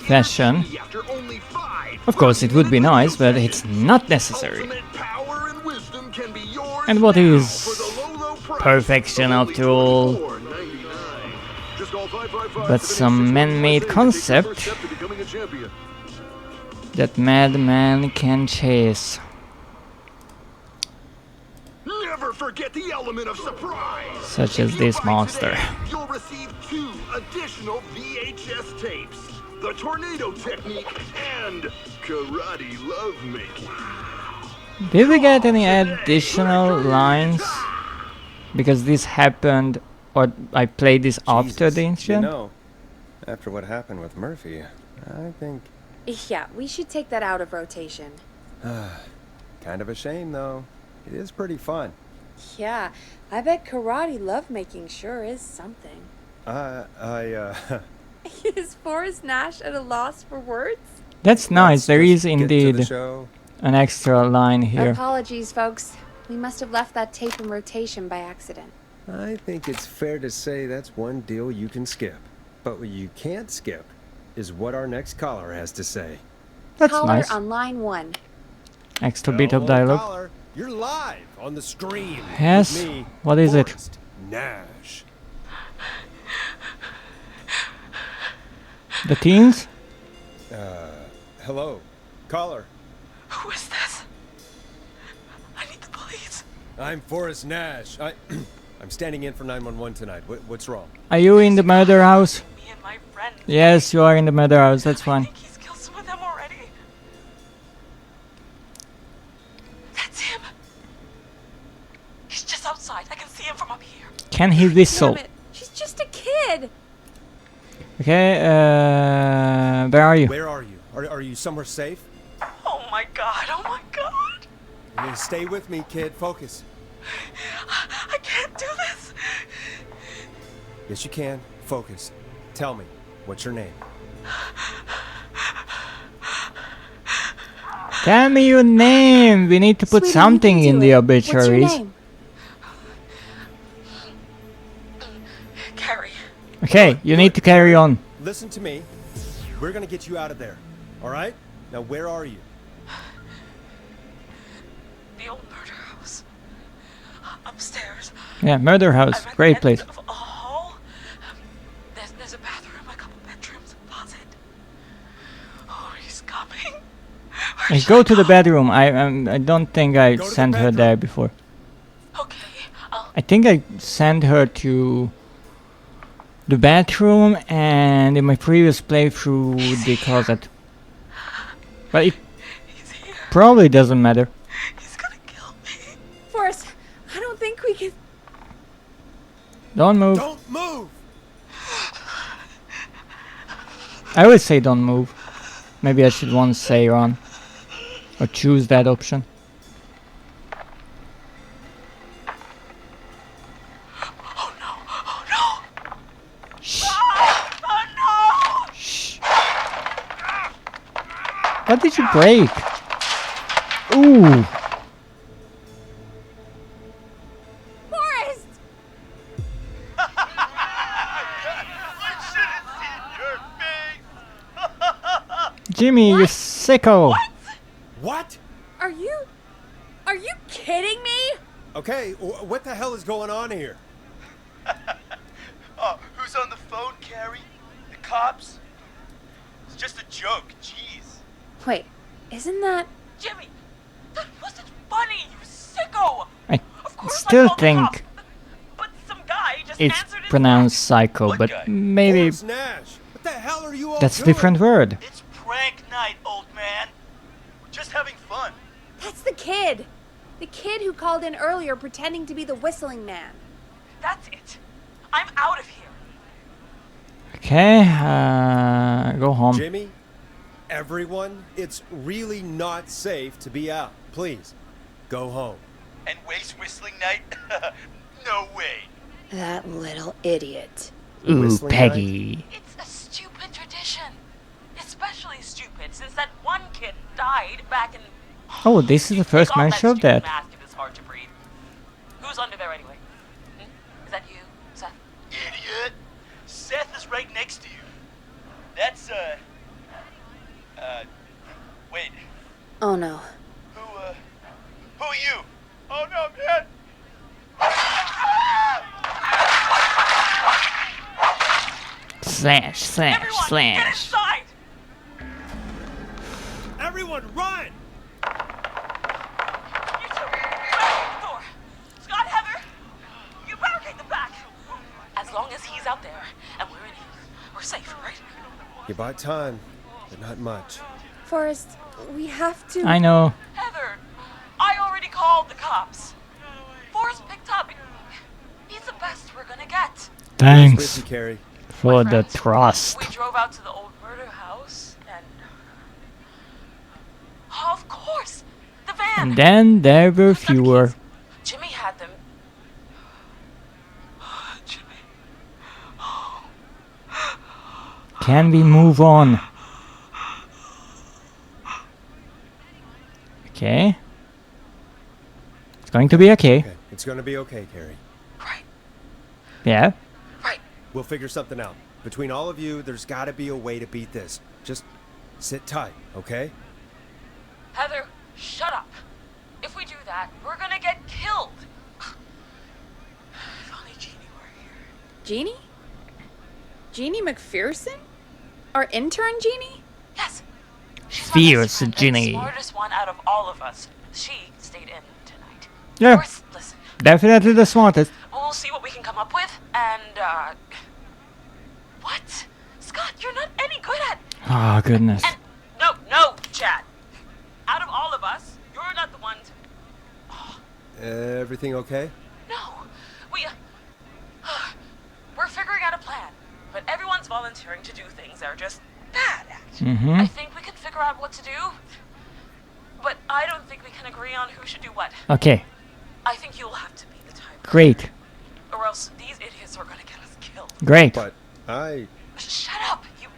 fashion. Of course, it would be nice, but it's not necessary. And what is perfection after all? But some man-made concept that madman can chase. Never forget the element of surprise. Such as this monster. Today, you'll receive 2 additional VHS tapes. The tornado technique and karate lovemaking. Did we get any additional lines? Because this happened, or I played this after the incident? You know, after what happened with Murphy, I think... Yeah, we should take that out of rotation. Kind of a shame, though. It is pretty fun. Yeah, I bet karate lovemaking sure is something. Is Forrest Nash at a loss for words? That's nice, there is get to the indeed show. an extra line here. Apologies, folks. We must have left that tape in rotation by accident. I think it's fair to say that's one deal you can skip. But what you can't skip is what our next caller has to say. That's Caller nice. on line 1. Extra bit of Hello, dialogue. caller. You're live on the stream. Yes? With me, What is it? Forrest Nash. The teens? Hello, caller. Who is this? I need the police. I'm Forrest Nash. I'm standing in for 911 tonight. What's wrong? Are you in the murder house? Me and my friend. Yes, you are in the murder house. That's I fine. think he's killed some of them already. That's him. He's just outside. I can see him from up here. Can he whistle? Damn it. She's just a kid. Okay, where are you? Where are you? Are you somewhere safe? Oh my god, oh my god. Stay with me, kid. Focus. I can't do this. Yes, you can. Focus. Tell me, what's your name? Tell me your name. We need to put Sweetie, something you can in do the it. obituaries. What's your name? Carrie. Okay, you need to carry on. Listen to me. We're gonna get you out of there. All right? Now, where are you? The old murder house. Upstairs. Yeah, murder house. I'm at Great the place. end of a hall. There's a bathroom, a couple bedrooms, a closet. Oh, he's coming. I go to the bedroom. I don't think I Go to the sent her bedroom. there before. Okay, I think I sent her to the bathroom and in my previous playthrough the closet. But it he's here. probably doesn't matter. He's gonna kill me. Forrest, I don't think we can... Don't move. Don't move! I always say don't move. Maybe I should once say run. Or choose that option. Oh no, oh no. Shh. Oh no. Shh. What did you break? Ooh. Forrest! Jimmy, you sicko. What? Are you kidding me? Okay, what the hell is going on here? Oh, who's on the phone, Carrie? The cops? It's just a joke, jeez. Wait, isn't that... Jimmy, that wasn't funny, you sicko. I Of course still I called the think cops, but some guy just it's answered his pronounced psycho, What but guy? maybe Forrest Nash. What the hell are you all that's a doing? different word. It's prank night, old man. We're just having fun. That's the kid. The kid who called in earlier pretending to be the whistling man. That's it. I'm out of here. Okay, go home. Jimmy, everyone, it's really not safe to be out. Please, go home. And waste whistling night? No way. That little idiot. Ooh, Whistling Peggy. It's a stupid tradition. Especially stupid since that one kid died back in... Oh, this is the first Take off mention of stupid that. mask if it's hard to breathe. Who's under there anyway? Is that you, Seth? Idiot. Seth is right next to you. That's, wait. Oh no. Who are you? Oh no, man. Slash, slash, Everyone, get slash. inside! Everyone, run! You two, barricade the door. Scott, Heather, you barricade the back. As long as he's out there and we're in here, we're safe, right? You bought time, but not much. Forrest, we have to... I know. Heather, I already called the cops. Forrest picked up. He's the best we're gonna get. With Thanks you, Carrie. for My the friends, trust. We drove out to the old murder house and... Of course! The van! And then there were fewer. Jimmy had them. Jimmy. Can we move on? Okay. It's going to be okay. Okay, it's gonna be okay, Carrie. Right, Yeah. right. We'll figure something out. between all of you, there's got to be a way to beat this. Just sit tight, okay? Heather, shut up. If we do that, we're gonna get killed. If only Jeannie were here. Jeannie? Jeannie McPherson? Our intern Jeannie? Yes. Fierce Jeannie. The smartest one out of all of us. She stayed in tonight. Yeah. Of course, listen. Definitely the smartest. We'll see what we can come up with, and, What? Scott, you're not any good at... Oh, goodness. And, no, Chad. Out of all of us, you're not the one to... Everything okay? No. We're figuring out a plan, but everyone's volunteering to do things they're just bad at. I think we can figure out what to do, but I don't think we can agree on who should do what. Okay. I think you'll have to be the tiebreaker. Great. Or else these idiots are gonna get us killed. Great. But I... Shut up, you...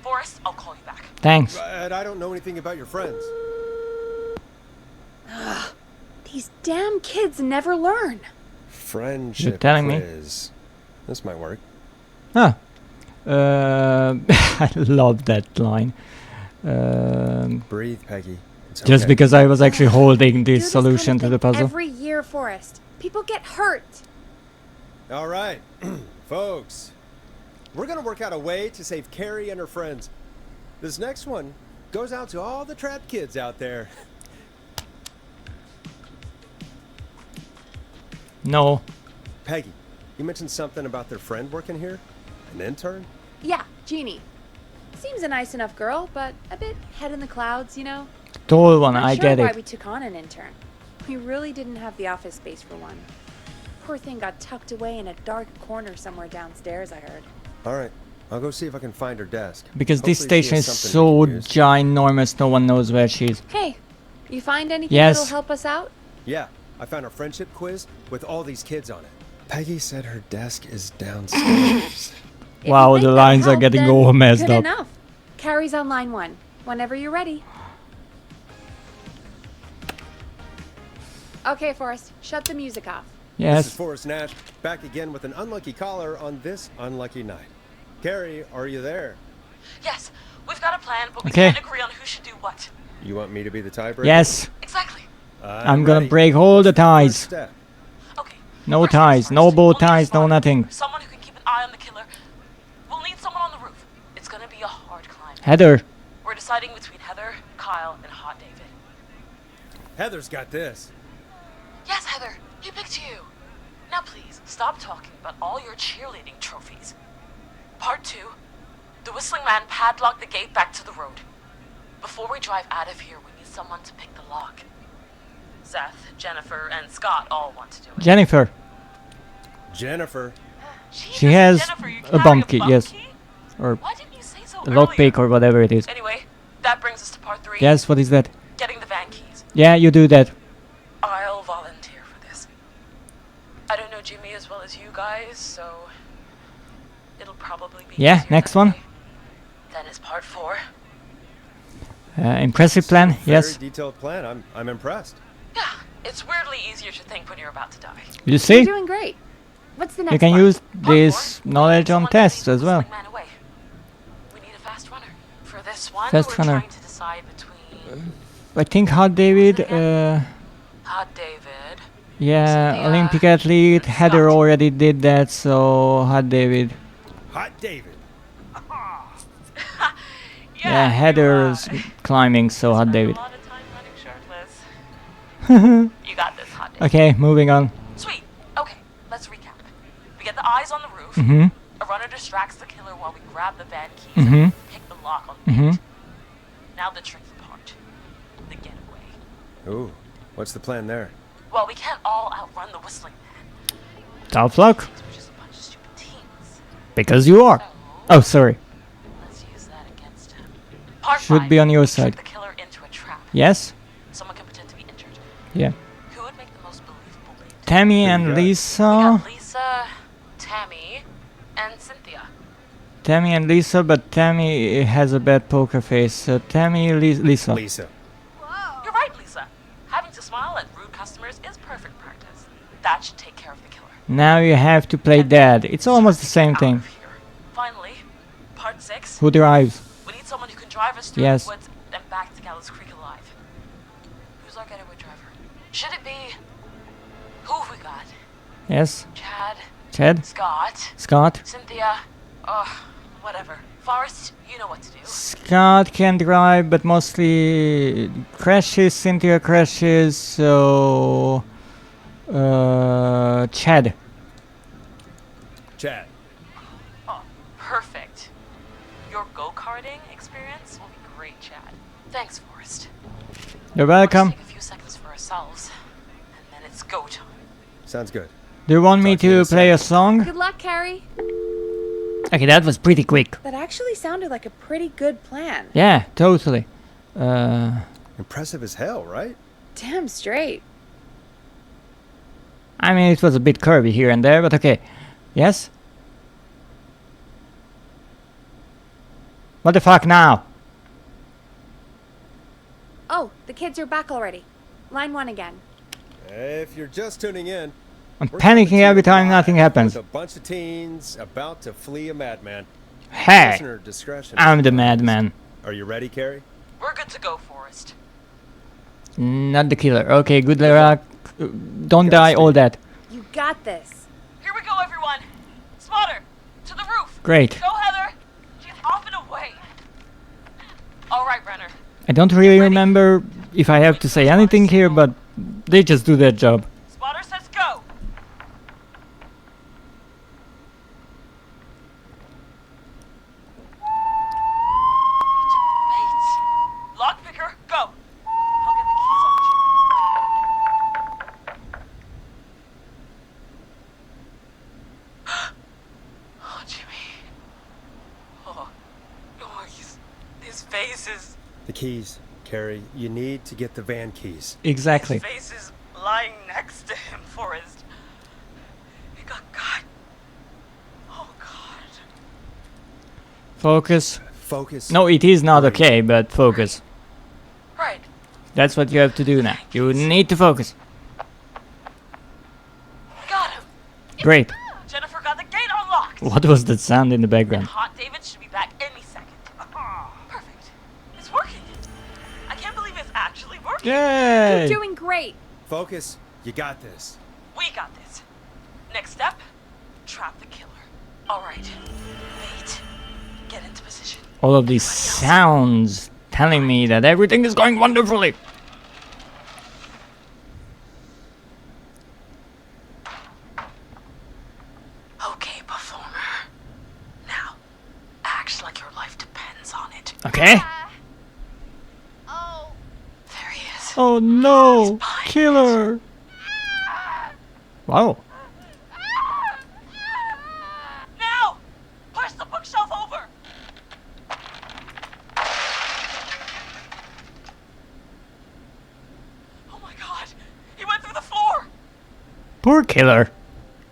Forrest, I'll call you back. Thanks. But I don't know anything about your friends. These damn kids never learn. Friendship You're telling me? quiz. This might work. Huh. I love that line. Breathe, Peggy. It's Just okay. because I was actually holding Do the this solution kind to of the thing puzzle. Every year, Forrest. People get hurt. All right, folks. We're gonna work out a way to save Carrie and her friends. This next one goes out to all the trapped kids out there. No. Peggy, you mentioned something about their friend working here? An intern? Yeah, Jeannie. Seems a nice enough girl, but a bit head in the clouds, you know? Tall one, Not I sure get why it. we took on an intern. We really didn't have the office space for one. Poor thing got tucked away in a dark corner somewhere downstairs, I heard. All right, I'll go see if I can find her desk. Because this Hopefully she station has is something so we can use. ginormous, no one knows where she is. Hey, you find anything Yes. that'll help us out? Yeah, I found a friendship quiz with all these kids on it. Peggy said her desk is downstairs. If you Wow, think the that'll lines are help, getting then all messed good up. enough. Carrie's on line 1. Whenever you're ready. Okay, Forrest, shut the music off. This is Yes. Forrest Nash, back again with an unlucky caller on this unlucky night. Carrie, are you there? Yes, we've got a plan, but we Okay. can't agree on who should do what. You want me to be the tiebreaker? Yes. Exactly. I'm gonna ready. break all the First ties. step. Okay. No first ties, things no first. bow We'll need a ties, no spotter. nothing. Someone who can keep an eye on the killer. We'll need someone on the roof. It's gonna be a hard climb. Heather. We're deciding between Heather, Kyle, and Hot David. Heather's got this. Yes, Heather, he picked you. Now please, stop talking about all your cheerleading trophies. Part 2. The Whistling Man padlocked the gate back to the road. Before we drive out of here, we need someone to pick the lock. Seth, Jennifer, and Scott all want to do it. Jennifer. Jennifer. She has Jennifer, you a carry bump key, bump yes. key? Or Why didn't you say so a lockpick or whatever it is. Anyway, that brings us to part 3. Yes, what is that? Getting the van keys. Yeah, you do that. I'll volunteer for this. I don't know Jimmy as well as you guys, so it'll probably be Yeah, easier next that one. way. Then is part 4. Impressive plan, yes. Very detailed plan. I'm impressed. Yeah, it's weirdly easier to think when you're about to die. You You're see? doing great. What's the next You can one? use this knowledge on tests as well. Man away. We need a fast runner. For this one, Fast we're runner. trying to decide between I think Hot David, Hot David. yeah, Cynthia, Olympic athlete, and Heather Scott. already did that, so Hot David. Hot David. Yeah, you, Heather's climbing, so Hot spend David. A lot of time running shirtless. You got this, Hot David. Okay, moving on. Sweet. Okay, let's recap. We get the eyes on the roof. Mm-hmm. A runner distracts the killer while we grab the van keys Mhm. and pick the lock on the gate. Now the tricky part. The getaway. Ooh, what's the plan there? Well, we can't all outrun the Whistling Man. Tough luck. We're just a bunch of stupid teens. Because you are. Oh, sorry. Let's use that against him. Part Should 5, be on your we trick side. the killer into a trap. Yes? Someone can pretend to be injured. Yeah. Who would make the most believable lead? Tammy Who you and got? We Lisa. got Lisa, Tammy, and Cynthia. Tammy and Lisa, but Tammy has a bad poker face, so Tammy, Lisa. Lisa. You're right, Lisa. Having to smile at rude customers is perfect practice. That should take care of the killer. Now you have to play Dad. It's almost the same Out thing. of here 1-6. Who drives? We need someone who can drive us through Yes. the woods and back to Gallows Creek alive. Who's our getaway driver? Should it be... Who have we got? Yes. Chad? Scott? Scott? Cynthia? Whatever. Forrest, you know what to do. Scott can drive, but mostly crashes. Cynthia crashes, so... Chad. Chad. Oh, perfect. Your go-karting experience will be great, Chad. Thanks, Forrest. You're welcome. We'll just take a few seconds for ourselves, and then it's go time. Sounds good. Do you want me to play a song? Good luck, Carrie. Okay, that was pretty quick. That actually sounded like a pretty good plan. Yeah, totally. Impressive as hell, right? Damn straight. I mean, it was a bit curvy here and there, but okay. Yes? What the fuck now? Oh, the kids are back already. Line 1 again. If you're just tuning in, I'm panicking every time nothing happens. with a bunch of teens about to flee a madman. Hey, Listener discretion. I'm the madman. Are you ready, Carrie? We're good to go, Forrest. Not the killer. Okay, good luck. Don't die, all that. You got this. Here we go, everyone. Spotter, to the roof. Great. Go, Heather. She's off and away. All right, Renner. I don't really remember if I have to say anything here, but they just do their job. Spotter says go. Mate. Lockpicker, go. I'll get the keys off Jimmy. Oh, Jimmy. Oh, his face is... The keys, Carrie. You need to get the van keys. Exactly. His face is lying next to him, Forrest. He got cut. Oh, God. Focus. Focus. No, it is not okay, but focus. Right. That's what you have to do now. You need to focus. Got him. Great. Jennifer got the gate unlocked. What was that sound in the background? Hot David should be back any second. Perfect. It's working. I can't believe it's actually working. Yay! You're doing great. Focus. You got this. We got this. Next step, trap the killer. All right. Wait. Get into position. All of these sounds telling me that everything is going wonderfully. Okay, performer. Now, act like your life depends on it. Okay. Oh. There he is. Oh no! Killer! Wow. Now! Push the bookshelf over! Oh my god! He went through the floor! Poor killer.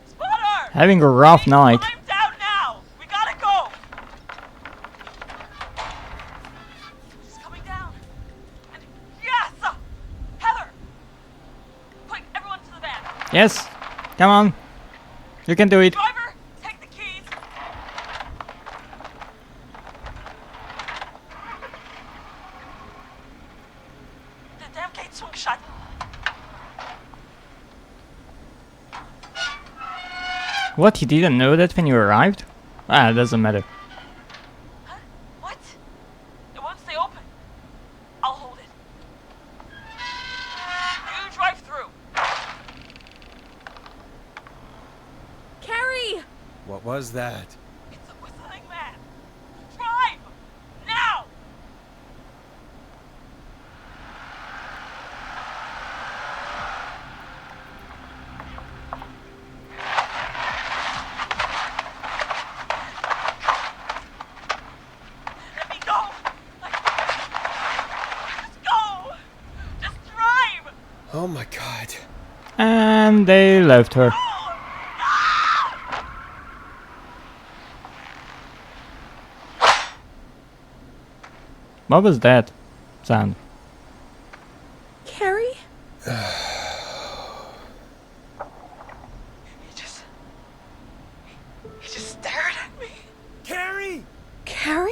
Spotter! Having a rough night. Climb down now! We gotta go! She's coming down. And yes! Heather! Quick, everyone to the van! Yes. Come on. You can do it. Driver, take the keys! The damn gate swung shut. What? You didn't know that when you arrived? Ah, it doesn't matter. Huh? What? It won't stay open. I'll hold it. You drive through. Carrie! What was that? It's a whistling man. Drive! Now! Let me go! Just go! Just drive! Oh my god. And they left her. What was that sound? Carrie? He just stared at me. Carrie! Carrie?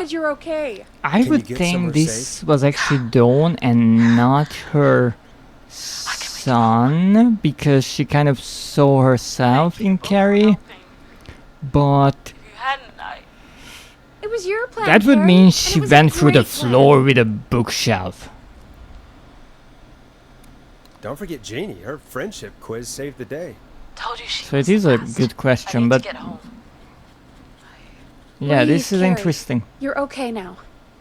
glad you're okay. I would think this was actually Dawn and not her son, because she kind of saw herself in Carrie. But It was your plan. that would Carrie, mean and she it was a went through the great plan. floor with a bookshelf. Don't forget Jeannie. Her friendship quiz saved the day. Told you she So it is a good question, but yeah, Breathe, this is Carrie. interesting. You're okay now.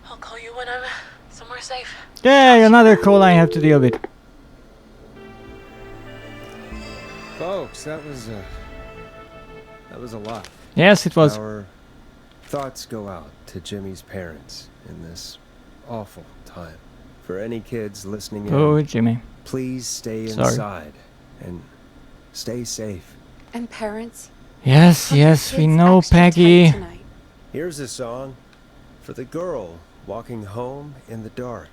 I'll call you when I'm somewhere safe. Yay, another call I have to deal with. Folks, that was a lot. Yes, it was. Our thoughts go out to Jimmy's parents in this awful time. For any kids listening in, Oh, Jimmy. please stay Sorry. inside and stay safe. And parents? Yes, yes, we know, Peggy. Here's a song for the girl walking home in the dark.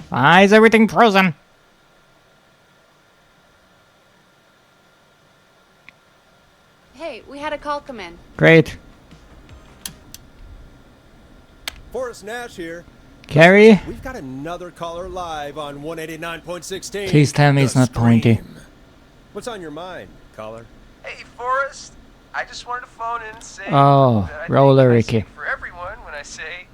Why is everything frozen? Hey, we had a call come in. Great. Forrest Nash here. Carrie? We've got another caller live on 189.16. Please tell me it's not pointy. What's on your mind, caller? Hey, Forrest. I just wanted to phone in and say Oh, that I Roller think I Ricky. speak for everyone when I say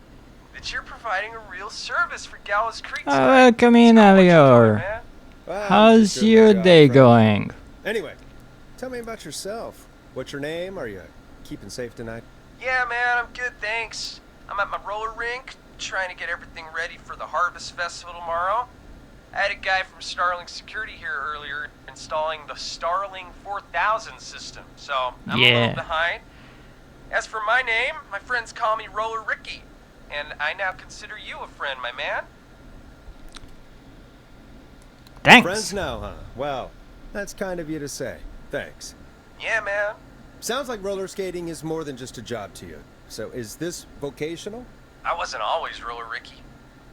that you're providing a real service for Gallows Creek. Welcome in, Elior. How's your day going? Anyway, tell me about yourself. What's your name? Are you keeping safe tonight? Yeah, man, I'm good, thanks. I'm at my roller rink, trying to get everything ready for the Harvest Festival tomorrow. I had a guy from Starling Security here earlier installing the Starling 4000 system, so I'm a little behind. As for my name, my friends call me Roller Ricky, and I now consider you a friend, my man. Thanks. Friends now, huh? Well, that's kind of you to say. Thanks. Yeah, man. Sounds like roller skating is more than just a job to you. So is this vocational? I wasn't always Roller Ricky.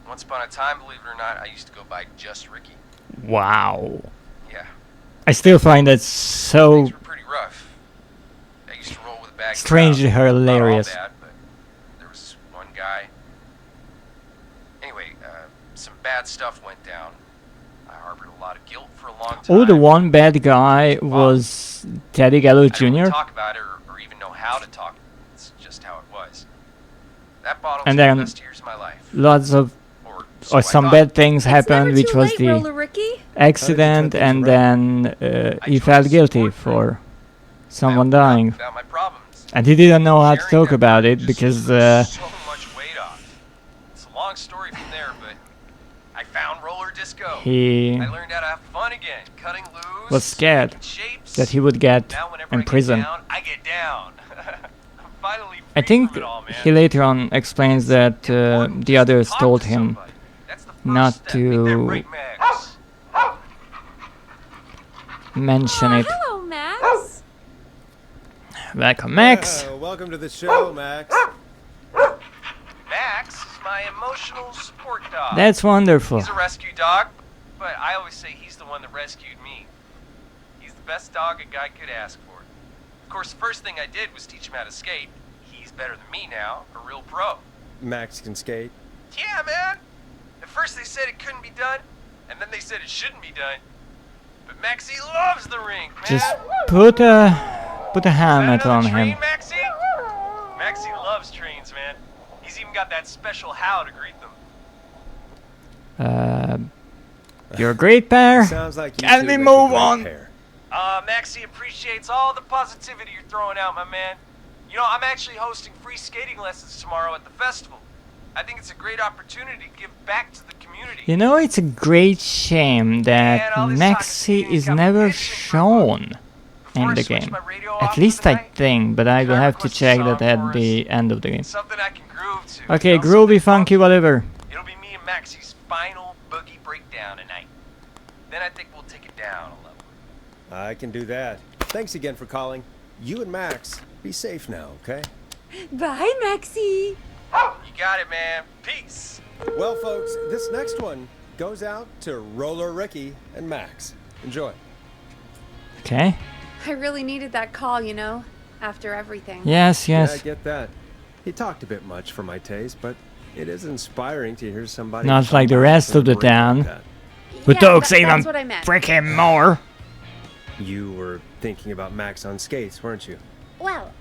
Once upon a time, believe it or not, I used to go by just Ricky. Wow. Yeah. I still find that so Things were pretty rough. I used to roll with a bad strangely crowd. hilarious. Not all bad, but there was one guy. Anyway, some bad stuff went down. I harbored a lot of guilt for a long time. Oh, the one bad guy was Teddy Gallows I didn't really Jr. talk about it or even know how to talk. It's just how it was. That bottle And was then the best years of my life. lots of so or I some thought. bad things happened, never which too was late, the Roller Ricky. accident, and then he felt guilty for someone dying, About my problems. and he didn't know how to talk about it because So much weight off. It's a long story from there, but I found roller disco. he I learned how to have fun again, cutting loose. was scared making shapes. that he would get Now whenever in I get prison. down, I get down. I'm finally I free think from it all, man. he later on explains that the others told him not to mention it. Hello, Max. Welcome, Max. Welcome to the show, Max. Max is my emotional support dog. That's wonderful. He's a rescue dog, but I always say he's the one that rescued me. He's the best dog a guy could ask for. Of course, the first thing I did was teach him how to skate. He's better than me now, a real pro. Max can skate. Yeah, man. At first they said it couldn't be done, and then they said it shouldn't be done. But Maxie loves the rink, man. Just put a helmet on him. Maxie? Maxie loves trains, man. He's even got that special how to greet them. You're a great pair. Sounds like you Can two we make a move great on? pair. Maxie appreciates all the positivity you're throwing out, my man. You know, I'm actually hosting free skating lessons tomorrow at the festival. I think it's a great opportunity to give back to the community. You know, it's a great shame that Maxie is never shown in the game. At least I think, but I will have to check that at the end of the game. Something I can groove to. Okay, groovy, funky, whatever. It'll be me and Maxie's final boogie breakdown tonight. Then I think we'll take it down a level. I can do that. Thanks again for calling. You and Max, be safe now, okay? Bye, Maxie. You got it, man. Peace. Well, folks, this next one goes out to Roller Ricky and Max. Enjoy. Okay. I really needed that call, you know, after everything. Yes, Yeah, I yes. get that. He talked a bit much for my taste, but it is inspiring to hear somebody. Not like the come back rest from of the a break like town. that. Who Yeah, talks that's even what I meant. freaking more. You were thinking about Max on skates, weren't you? Well,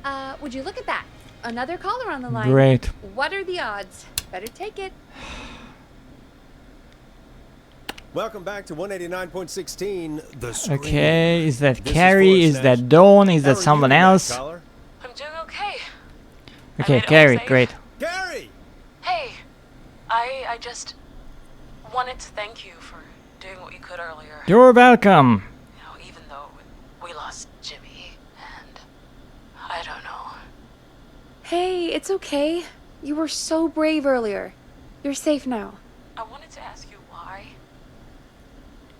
would you look at that? Another caller on the line. Great. What are the odds? Better take it. Welcome back to 189.16, The Scream. Okay, is that This Carrie? is Is that Dawn? Is How that are you someone tonight, else? caller? I'm doing okay. Okay, made it Carrie, home safe. great. Gary! Hey, I just wanted to thank you for doing what you could earlier. You're welcome. You know, even though we lost Jimmy, and I don't know. Hey, it's okay. You were so brave earlier. You're safe now. I wanted to ask you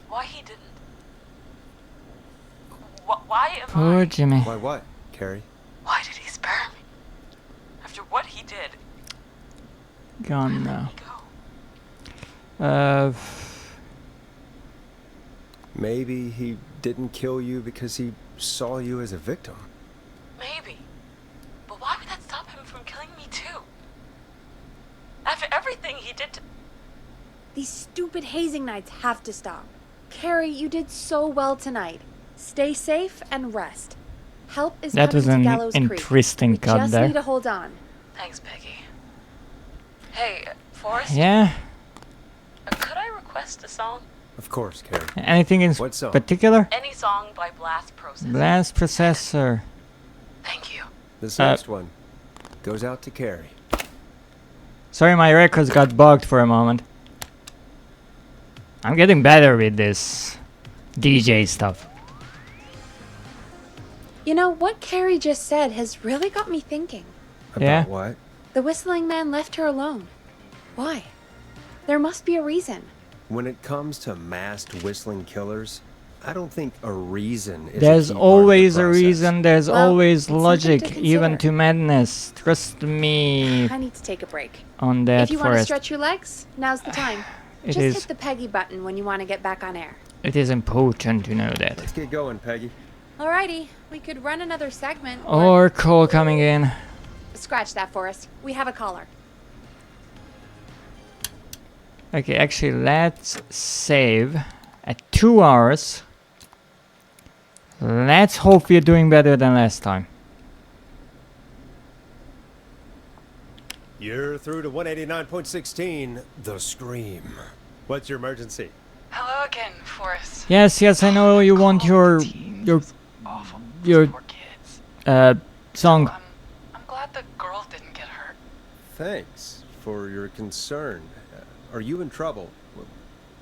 why he didn't. Why am Poor I? Jimmy. Why what, Carrie? Why did he spare me? After what he did, Gone now. Maybe he didn't kill you because he saw you as a victim. maybe. But why would that stop him from killing me too? After everything he did to... These stupid hazing nights have to stop. Carrie, you did so well tonight. Stay safe and rest. Help is That coming was to an Gallows Creek. interesting We cut just there. need to hold on. Thanks, Peggy. Hey, Forrest? Yeah. Could I request a song? Of course, Carrie. Anything in What song? particular? Any song by Blast Process. Blast Processor. Thank you. This next one goes out to Carrie. Sorry, my records got bugged for a moment. I'm getting better with this DJ stuff. You know, what Carrie just said has really got me thinking. About Yeah. what? The whistling man left her alone. Why? There must be a reason. When it comes to masked whistling killers, I don't think a reason is There's a key part of the always a process. reason, there's Well, always it's something logic, to even consider. to madness. Trust me I need to take a break. on that, If you want to Forrest. stretch your legs, now's the time. It Just is. hit the Peggy button when you want to get back on air. It is important to know that. Let's get going, Peggy. Alrighty, we could run another segment. Or call coming in. Scratch that, Forrest. We have a caller. Okay, actually, let's save at 2 hours. Let's hope we're doing better than last time. You're through to 189.16, The Scream. What's your emergency? Hello again, Forrest. Yes, yes, I know you want your song. I'm glad the girl didn't get hurt. Thanks for your concern. Are you in trouble?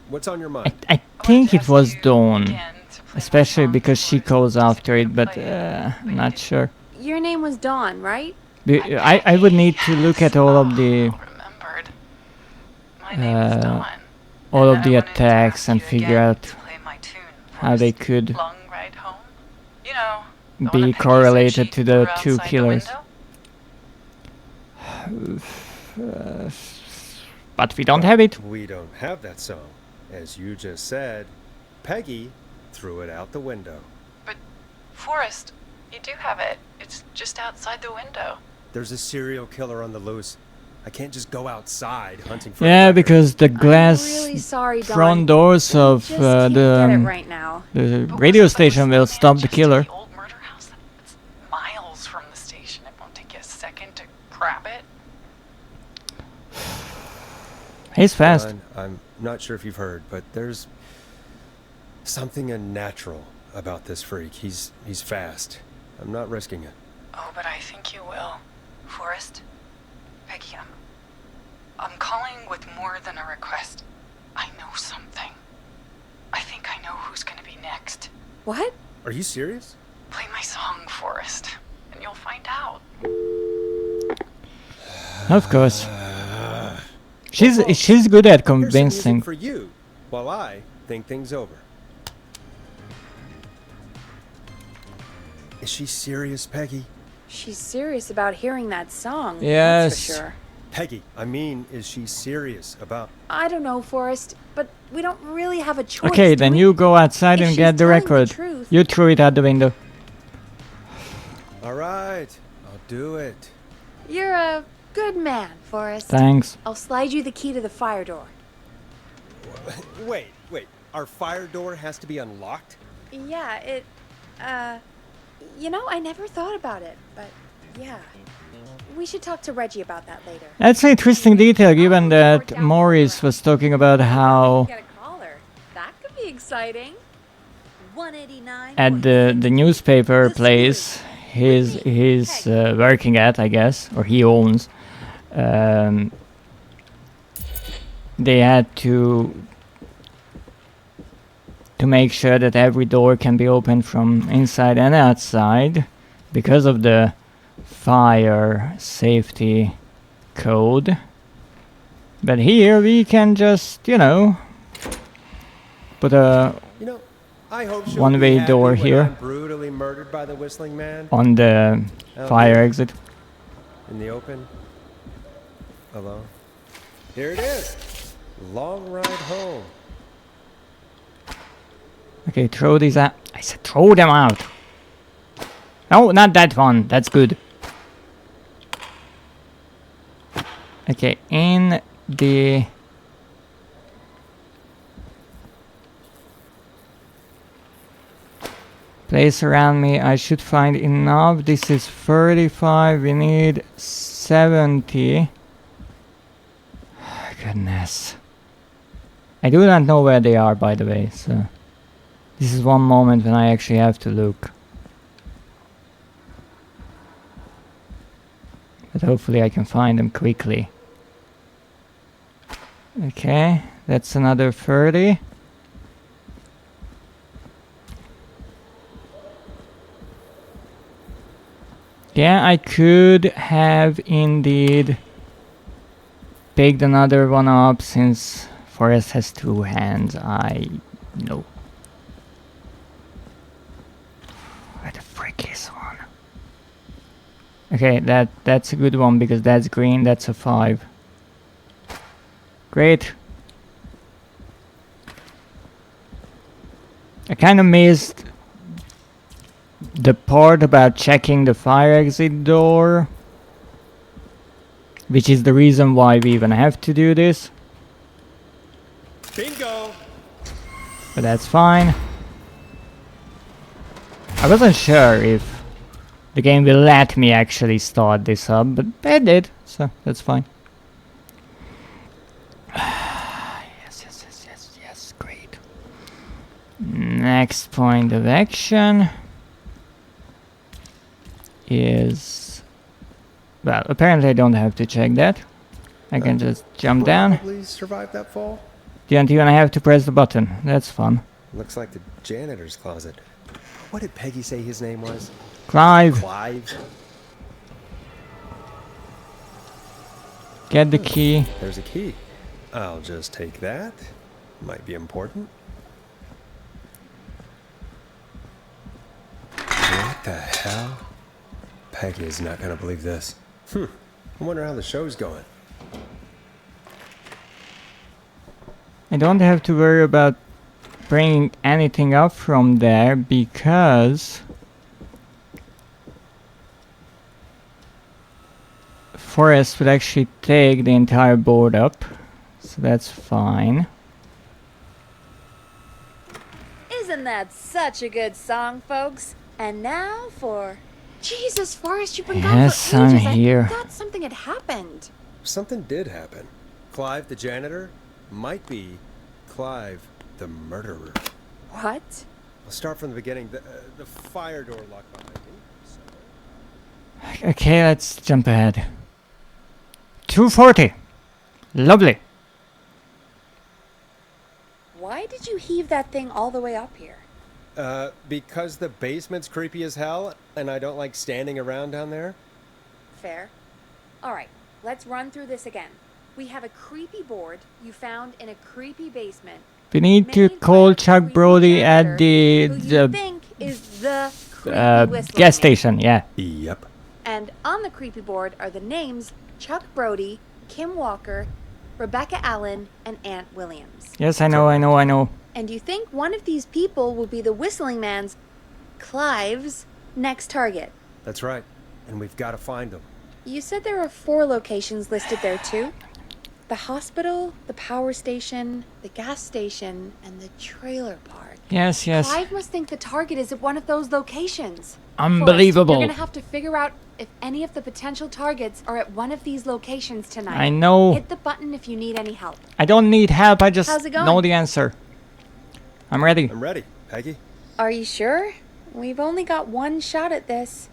What's on your mind? I think it was Dawn, especially because she calls after it, but not sure. Your name was Dawn, right? I would need to look at all of the all of the attacks and figure out how they could Long ride home? You know, the one be that Peggy said correlated she to the threw two outside the killers. window? But we don't have it. We don't have that song. As you just said, Peggy threw it out the window. But, Forrest, you do have it. It's just outside the window. There's a serial killer on the loose. I can't just go outside hunting for Yeah, a because the glass really sorry, Dawn. front doors of Just can't get it right now. the radio station will stop the killer. Old murder house that's miles from the station. It won't take you a second to grab it. He's fast. John, I'm not sure if you've heard, but there's something unnatural about this freak. He's fast. I'm not risking it. Oh, but I think you will. Forrest? Peggy, I'm calling with more than a request. I know something. I think I know who's gonna be next. What? Are you serious? Play my song, Forrest, and you'll find out. Of course. She's good at Here's some convincing. music for you, while I think things over. Is she serious, Peggy? She's serious about hearing that song. Yes. That's for sure. Peggy, I mean, is she serious about... I don't know, Forrest, but we don't really have a choice. Okay, do then we? you go outside If and she's get the telling record. truth, You threw it out the window. All right, I'll do it. You're a good man, Forrest. Thanks. I'll slide you the key to the fire door. Wait. Our fire door has to be unlocked? Yeah, you know, I never thought about it, but yeah. We should talk to Reggie about that later. That's an interesting detail, given that Morris was talking about how Get a caller. That could be exciting. 189. at the newspaper place he's working at, I guess, or he owns. They had to make sure that every door can be opened from inside and outside because of the fire safety code. But here we can just, you know, put a I hope she'll one-way be happy door when here I'm brutally murdered by the Whistling Man. on the fire here. exit. In the open. Alone. Here it is. Long ride home. Okay, throw these out. I said throw them out. No, not that one. That's good. Okay, in the place around me, I should find enough. This is 35. We need 70. Goodness. I do not know where they are, by the way, so this is one moment when I actually have to look. But hopefully I can find them quickly. Okay, that's another 30. Yeah, I could have indeed picked another one up since Forrest has 2 hands. I know. Where the frick is one? Okay, that's a good one because that's green. That's a 5. Great. I kind of missed the part about checking the fire exit door, which is the reason why we even have to do this. Bingo! But that's fine. I wasn't sure if the game will let me actually start this up, but it did, so that's fine. Yes, great. Next point of action is... well, apparently I don't have to check that. I can just jump down. Probably survive that fall? Don't even have to press the button. That's fun. Looks like the janitor's closet. What did Peggy say his name was? Clive. Clive. Get the key. There's a key. I'll just take that. Might be important. What the hell? Peggy is not gonna believe this. I wonder how the show's going. I don't have to worry about bringing anything up from there because Forrest would actually take the entire board up, so that's fine. Isn't that such a good song, folks? And now for... Jesus, Forrest, you've been gone Yes, for I'm ages. here. I thought something had happened. Something did happen. Clive the janitor might be Clive the murderer. What? I'll start from the beginning. The fire door locked behind me. Okay, let's jump ahead. 240. Lovely. Why did you heave that thing all the way up here? Because the basement's creepy as hell, and I don't like standing around down there. Fair. Alright, let's run through this again. We have a creepy board you found in a creepy basement. We need to call Chuck Brody at the Think is the gas station, yeah. Yep. And on the creepy board are the names Chuck Brody, Kim Walker, Rebecca Allen, and Aunt Williams. Yes, I know. And you think one of these people will be the Whistling Man's, Clive's, next target. That's right. And we've got to find them. You said there are 4 locations listed there too? The hospital, the power station, the gas station, and the trailer park. Yes, yes. Clive must think the target is at one of those locations. Unbelievable. Forrest, you're gonna have to figure out if any of the potential targets are at one of these locations tonight. I know. Hit the button if you need any help. I don't need help, I just How's it going? know the answer. I'm ready. I'm ready, Peggy. Are you sure? We've only got one shot at this.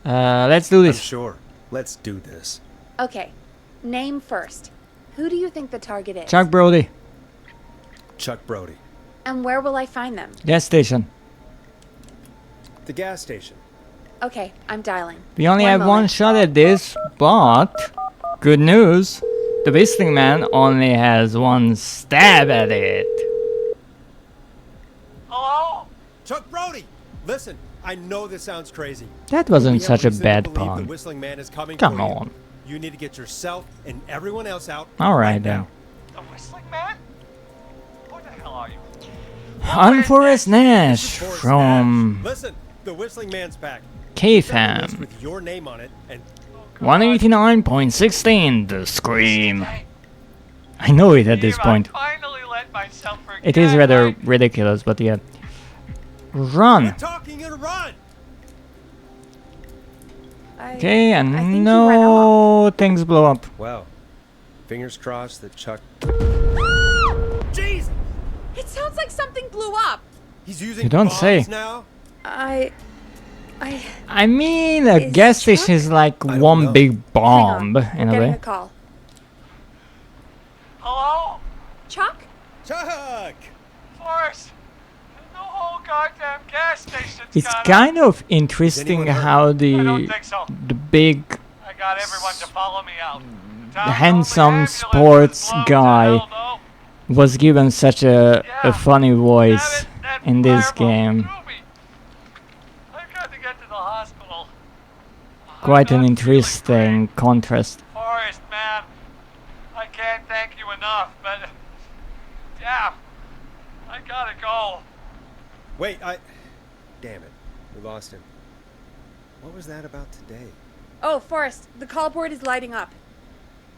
Let's do I'm this. sure. Let's do this. Okay, name first. Who do you think the target is? Chuck Brody. Chuck Brody. And where will I find them? Gas station. The gas station. Okay, I'm dialing. We only One have one moment. shot at this, but good news. The Whistling Man only has one stab at it. Hello? Chuck Brody! Listen, I know this sounds crazy. That wasn't We have such a reason to bad believe the pun. Whistling Man is coming Come for you. on. You need to get yourself and everyone else out. Alright then. The Whistling Man? Who the hell are you? I'm Forrest Nash Forrest from Nash. Listen, the Whistling Man's back. KFAM With your name on it and 189.16 The Scream. I know it at this point. Finally let myself forget. It is rather ridiculous, but yeah. Run! talking and run. Okay, I think and you ran no things blow up. Well, fingers crossed that Chuck. Jeez! It sounds like something blew up. He's using You don't bombs say. now. I mean, a Is gas Chuck- station is like I don't one know. big bomb, Hang on, in a getting way. a call. Hello? Chuck? Chuck! Forrest? The whole goddamn gas station's It's gone up. kind of interesting how I don't the think so. big I got everyone to follow me out. the handsome sports guy was given such a funny voice in this game. I've got to get to the hospital. Quite an interesting contrast. Forrest, man. I can't thank you enough, but... Yeah. I gotta go. Wait, Damn it. We lost him. What was that about today? Oh, Forrest, the call board is lighting up.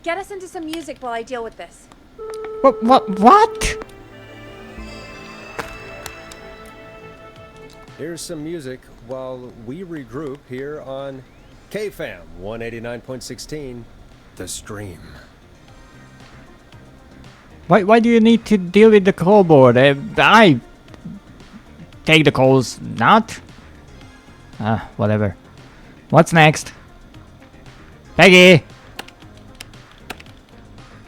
Get us into some music while I deal with this. What? Here's some music while we regroup here on KFAM 189.16 The Stream. Why do you need to deal with the call board? I take the calls, not? Whatever. What's next? Peggy!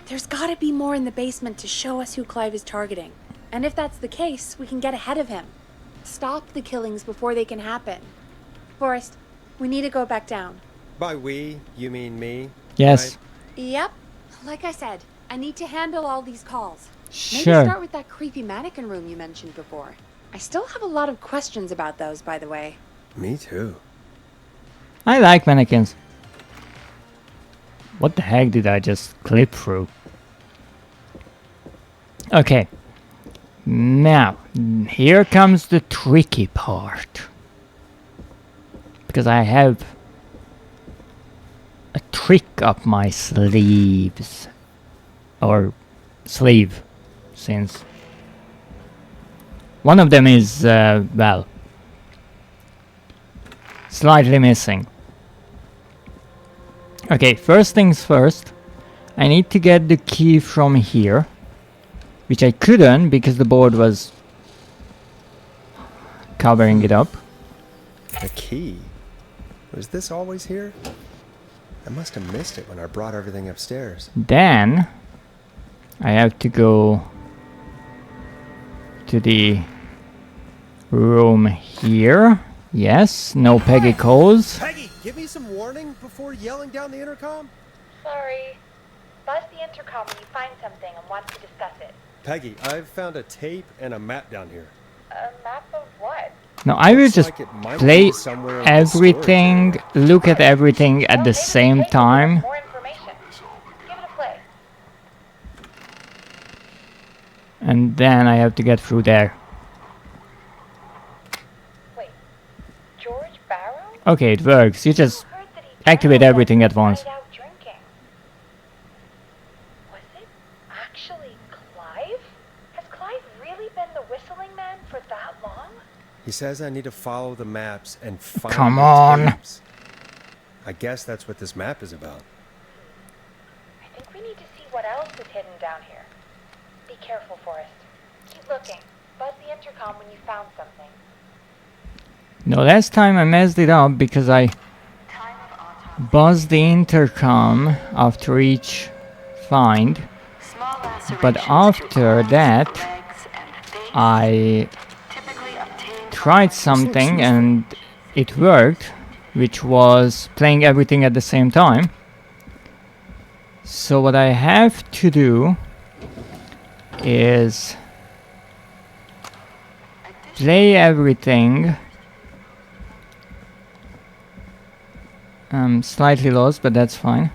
There's gotta be more in the basement to show us who Clive is targeting. And if that's the case, we can get ahead of him. Stop the killings before they can happen. Forrest, we need to go back down. By we, you mean me? Yes. right? Yep. Like I said, I need to handle all these calls. Maybe Sure. start with that creepy mannequin room you mentioned before. I still have a lot of questions about those, by the way. Me too. I like mannequins. What the heck did I just clip through? Okay. Now, here comes the tricky part. Because I have a trick up my sleeves. Or sleeve, since one of them is, well, slightly missing. Okay, first things first, I need to get the key from here, which I couldn't because the board was covering it up. The key? Was this always here? I must have missed it when I brought everything upstairs. Then I have to go to the room here. Yes, no Peggy calls. Peggy, give me some warning before yelling down the intercom. Sorry. Buzz the intercom when you find something and want to discuss it. Peggy, I've found a tape and a map down here. A map of what? No, I will Looks just like it might play be somewhere in the everything, storage look at everything at the same time. More information. Give it a play. And then I have to get through there. Wait. George Barrow? Okay, it works. You just activate everything at once. Night out drinking. Was it actually Clive? Has Clive really been the whistling man for that long? He says I need to follow the maps and find Come the on. tapes. I guess that's what this map is about. I think we need to see what else is hidden down here. Be careful, Forrest. Keep looking. Buzz the intercom when you found something. No, last time I messed it up because I buzzed the intercom after each find. But after that, I tried something and it worked, which was playing everything at the same time. So what I have to do is play everything. I'm slightly lost, but that's fine.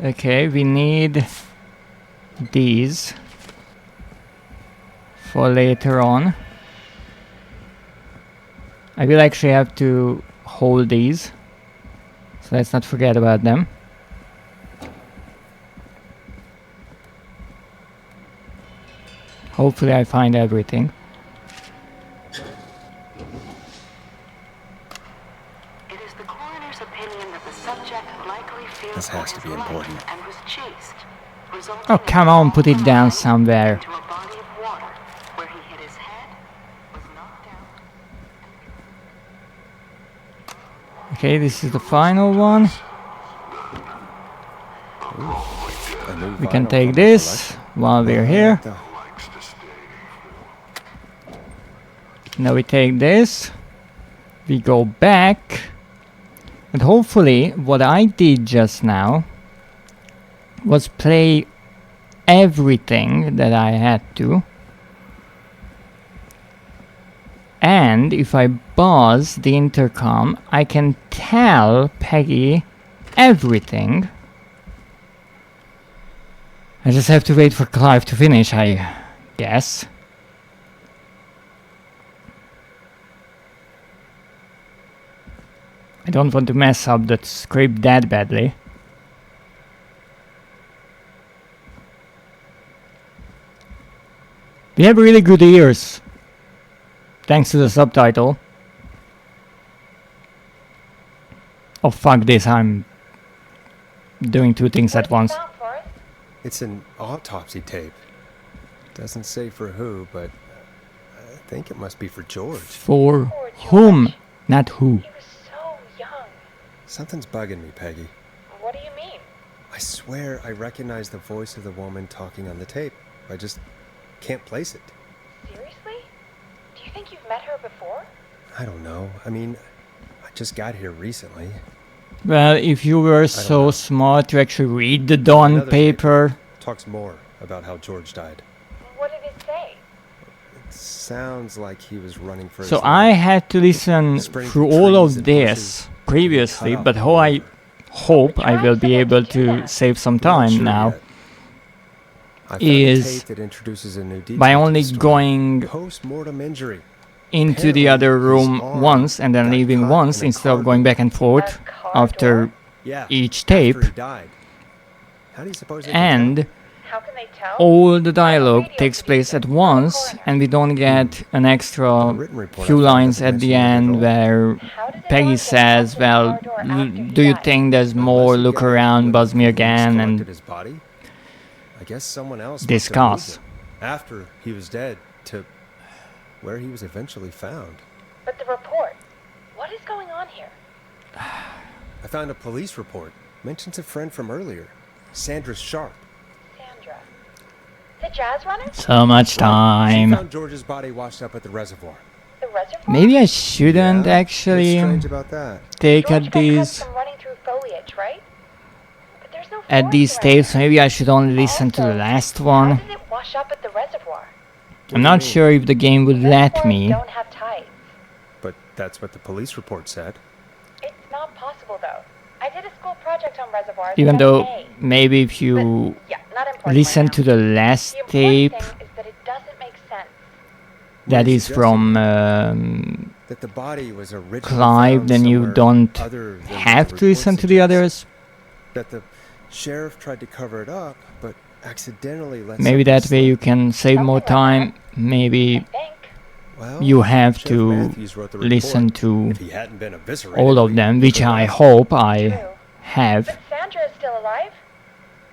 Okay, we need these for later on. I will actually have to hold these, so let's not forget about them. Hopefully I find everything. It is the coroner's opinion that the subject likely feared This has to be important. and was chased, resulting Oh, come on, put it down somewhere. into a body of water where he hit his head, was knocked down. Okay, this is the final one. We can take this while we're here. Now we take this, we go back, and hopefully what I did just now was play everything that I had to. And if I buzz the intercom, I can tell Peggy everything. I just have to wait for Clive to finish, I guess. I don't want to mess up that script that badly. We have really good ears, thanks to the subtitle. Oh fuck this, I'm doing two things at once. It's an autopsy tape. Doesn't say for who, but I think it must be for George. For whom, not who. Something's bugging me, Peggy. What do you mean? I swear I recognize the voice of the woman talking on the tape. I just can't place it. Seriously? Do you think you've met her before? I don't know. I mean, I just got here recently. Well, if you were so smart to actually read the Dawn paper. Talks more about how George died. What did it say? It sounds like he was running for his So life. I had to listen through all of this previously, but how I hope I will be able to save some time now is by only going Post-mortem injury. into the other room once and then leaving once instead of going back and forth after each tape, and all the dialogue takes place at once and we don't get an extra few lines at the end where Peggy says, well, do you think there's more, look around, buzz me again, and I guess someone else discuss. After he was dead to where he was eventually found. But the report. What is going on here? I found a police report. Mentions a friend from earlier. Sandra Sharp. Sandra. The jazz runner? So much She time. found George's body washed up at the reservoir. The reservoir? Maybe I shouldn't actually What's strange about that? take at these From running through foliage, right? But there's no at these tapes. Maybe I should only listen to the last one. How did it wash up at the reservoir? I'm not sure if the game would let me. Don't have tides. But that's what the police report said. It's not possible though. I did a school project on reservoirs. Even and though that's A. maybe if you Yeah, not important listen right to the last tape thing is that is from that the body was originally Clive, found then you somewhere don't other than have the to report listen to the suggests. others. That the sheriff tried to cover it up, but accidentally let Maybe something that way you slip. can save more time. Maybe Well, you have Sheriff to Matthews wrote the listen report. to If he hadn't been eviscerated, all of we them, would which have I asked. hope I have. But Sandra is still alive.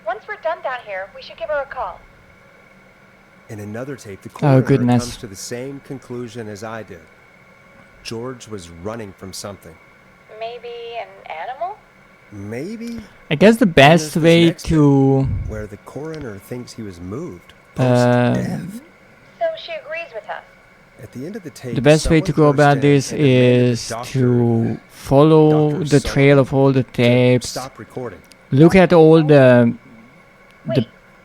Once we're done down here, we should give her a call. In another tape, the Oh, coroner goodness. comes to the same conclusion as I did. George was running from something. Maybe an animal? Maybe. I guess the And best there's this way next to tape where the coroner thinks he was moved post-death. So she agrees with us. At the end of the tape, the best way to go someone burst about in this and demanded the is doctor- to follow Dr. the trail of all the tapes. stop recording. Look at all the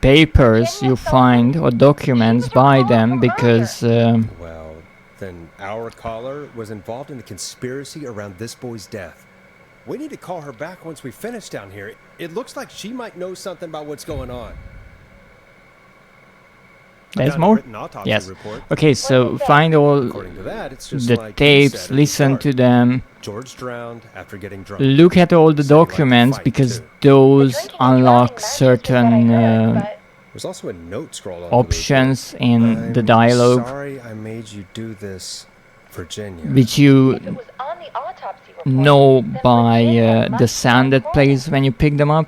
papers you find or documents by them, because Well, then our caller was involved in a conspiracy around this boy's death. We need to call her back once we finish down here. It looks like she might know something about what's going on. there's found a more. written autopsy Yes. report. Okay, so find all According to that, it's just the like you tapes, said at the listen start. to them. George drowned after getting drunk. Look at all the documents, because those unlock certain There's also a note scrolled on options in the I'm dialogue, Sorry I made you do this, Virginia. which you know by the sound that plays when you pick them up.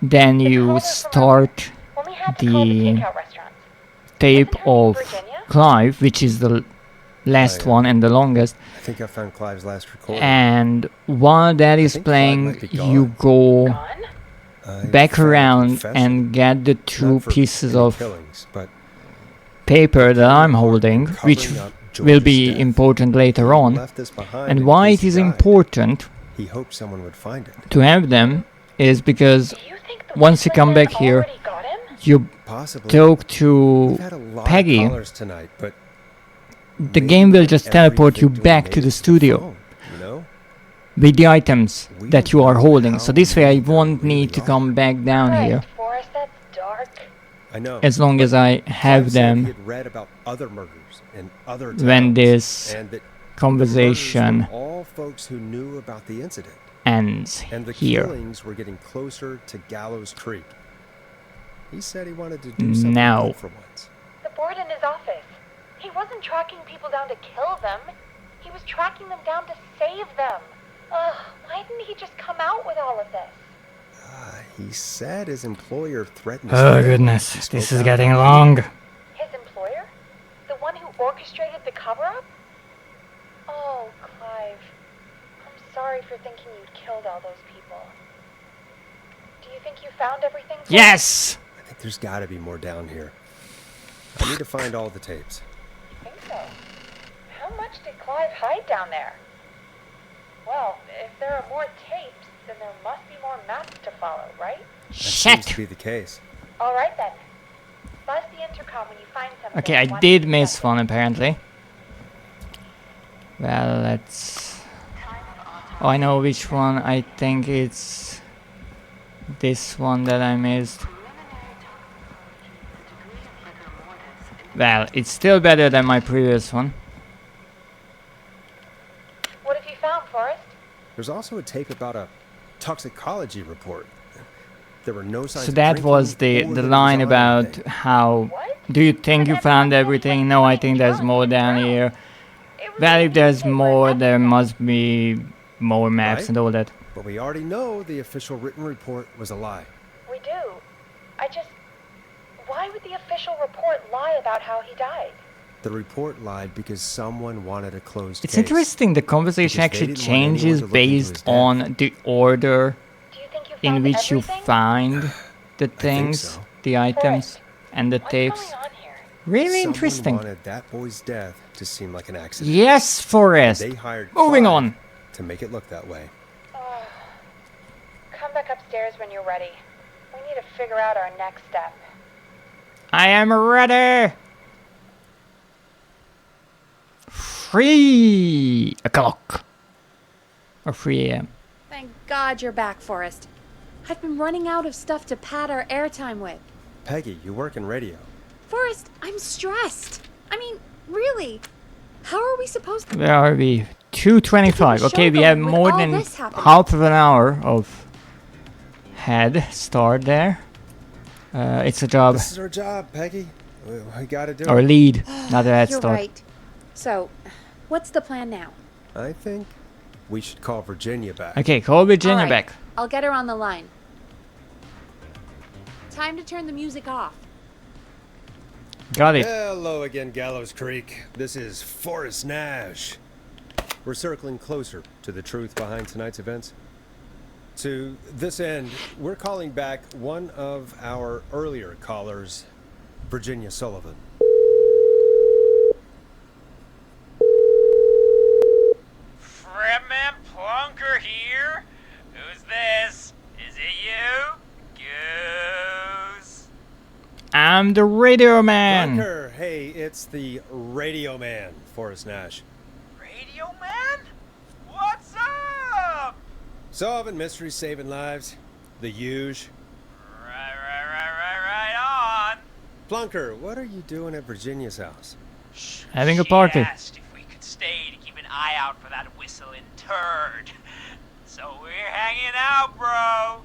Then you start the tape of Clive, which is the last one and the longest. I think I found Clive's last recording. And while that is playing, you go back around and get the two pieces of paper that I'm holding, which will be important later on. And why it is important He hoped someone would find it. to have them is because once you come back here, you Possibly. talk to We've had a lot Peggy. of callers tonight, but The game will just teleport you back to the studio you know? with the items that you are holding. So this way I won't need to come back down here, Forrest, that's dark. I know. as long as I have Clive said he them had read about other murders in other when towns, this and that conversation the murders were all folks who knew about the incident. ends And the here. killings were getting closer to Gallows Creek. He said he wanted to do something Now. good for once. The board in his office. He wasn't tracking people down to kill them. He was tracking them down to save them. Ugh, why didn't he just come out with all of this? He said his employer threatened his Oh family. goodness, He this spoke is out getting about long. His employer? The one who orchestrated the cover-up? Oh, Clive. I'm sorry for thinking you'd killed all those people. Do you think you found everything? Yes! I think there's got to be more down here. I need to find all the tapes. I think so. How much did Clive hide down there? Well, if there are more tapes, then there must be more maps to follow, right? That seems to be the case. All right then. Buzz the intercom when you find something. Okay, I Once did you miss check one apparently. Well, let's... Oh, I know which one. I think it's this one that I missed. Well, it's still better than my previous one. it. What have you found, Forrest? There's also a tape about a toxicology report. There were no signs So of that drinking was or the that he was line on about anything. how... Do you think you found everything? No, I think there's more down here. Well, if there's more, there must be more maps Right? and all that. But we already know the official written report was a lie. We do. I just... Why would the official report lie about how he died? The report lied because someone wanted a closed It's case. interesting, the conversation Because they actually didn't want anyone changes to look into his based death. on the order in found which you everything? find the things, so. the items, and the tapes. Really Someone interesting. wanted that boy's death to seem like an accident. Yes, Forrest. And they hired Moving Clive on. to make it look that way. Come back upstairs when you're ready. We need to figure out our next step. I am ready. 3 o'clock. Or 3 a.m. Thank God you're back, Forrest. I've been running out of stuff to pad our airtime with. Peggy, you work in radio. Forrest, I'm stressed. I mean, Really? How are we supposed to... Where are we? 2:25. Okay, we have more than half of an hour of head start there. It's a job. This is our job, Peggy. We gotta do Or it. lead, not a head You're start. right. So, what's the plan now? I think we should call Virginia back. Okay, call Virginia All right, back. I'll get her on the line. Time to turn the music off. Got it. Hello again, Gallows Creek. This is Forrest Nash. We're circling closer to the truth behind tonight's events. To this end, we're calling back one of our earlier callers, Virginia Sullivan. Fredman Plunker here? Who's this? Is it you? Goose? I'm the radio man. Plunker, hey, it's the radio man, Forrest Nash. Radio man? What's up? Solving mysteries, saving lives. The huge. Right on. Plunker, what are you doing at Virginia's house? Having a She party. asked if we could stay to keep an eye out for that whistling turd. So we're hanging out, bro.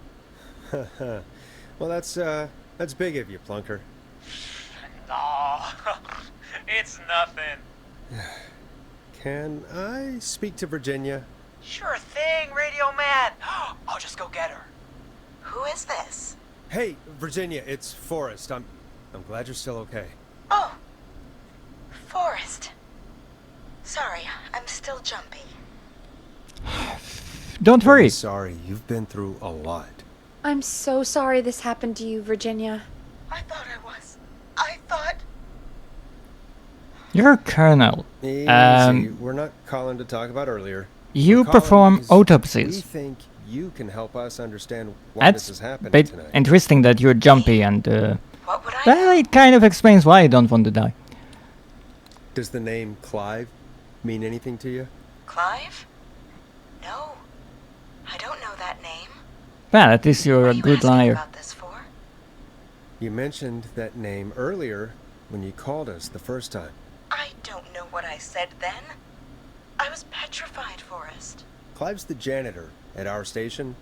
Well, that's big of you, Plunker. No, it's nothing. Can I speak to Virginia? Sure thing, Radio Man. I'll just go get her. Who is this? Hey, Virginia, it's Forrest. I'm glad you're still okay. Oh, Forrest. Sorry, I'm still jumpy. Don't worry. I'm sorry, you've been through a lot. I'm so sorry this happened to you, Virginia. I thought I was. I thought... You're a colonel. Easy. We're not calling to talk about earlier. You We're calling perform because autopsies. We think you can help us understand why this That's is happening bit tonight. interesting that you're jumpy and What would I well, it kind of explains why I don't want to die. Does the name Clive mean anything to you? Clive? No. I don't know that name. Well, at least you're What a are you good asking liar. about this for? You mentioned that name earlier when you called us the first time. I don't know what I said then. I was petrified, Forrest. Clive's the janitor at our station,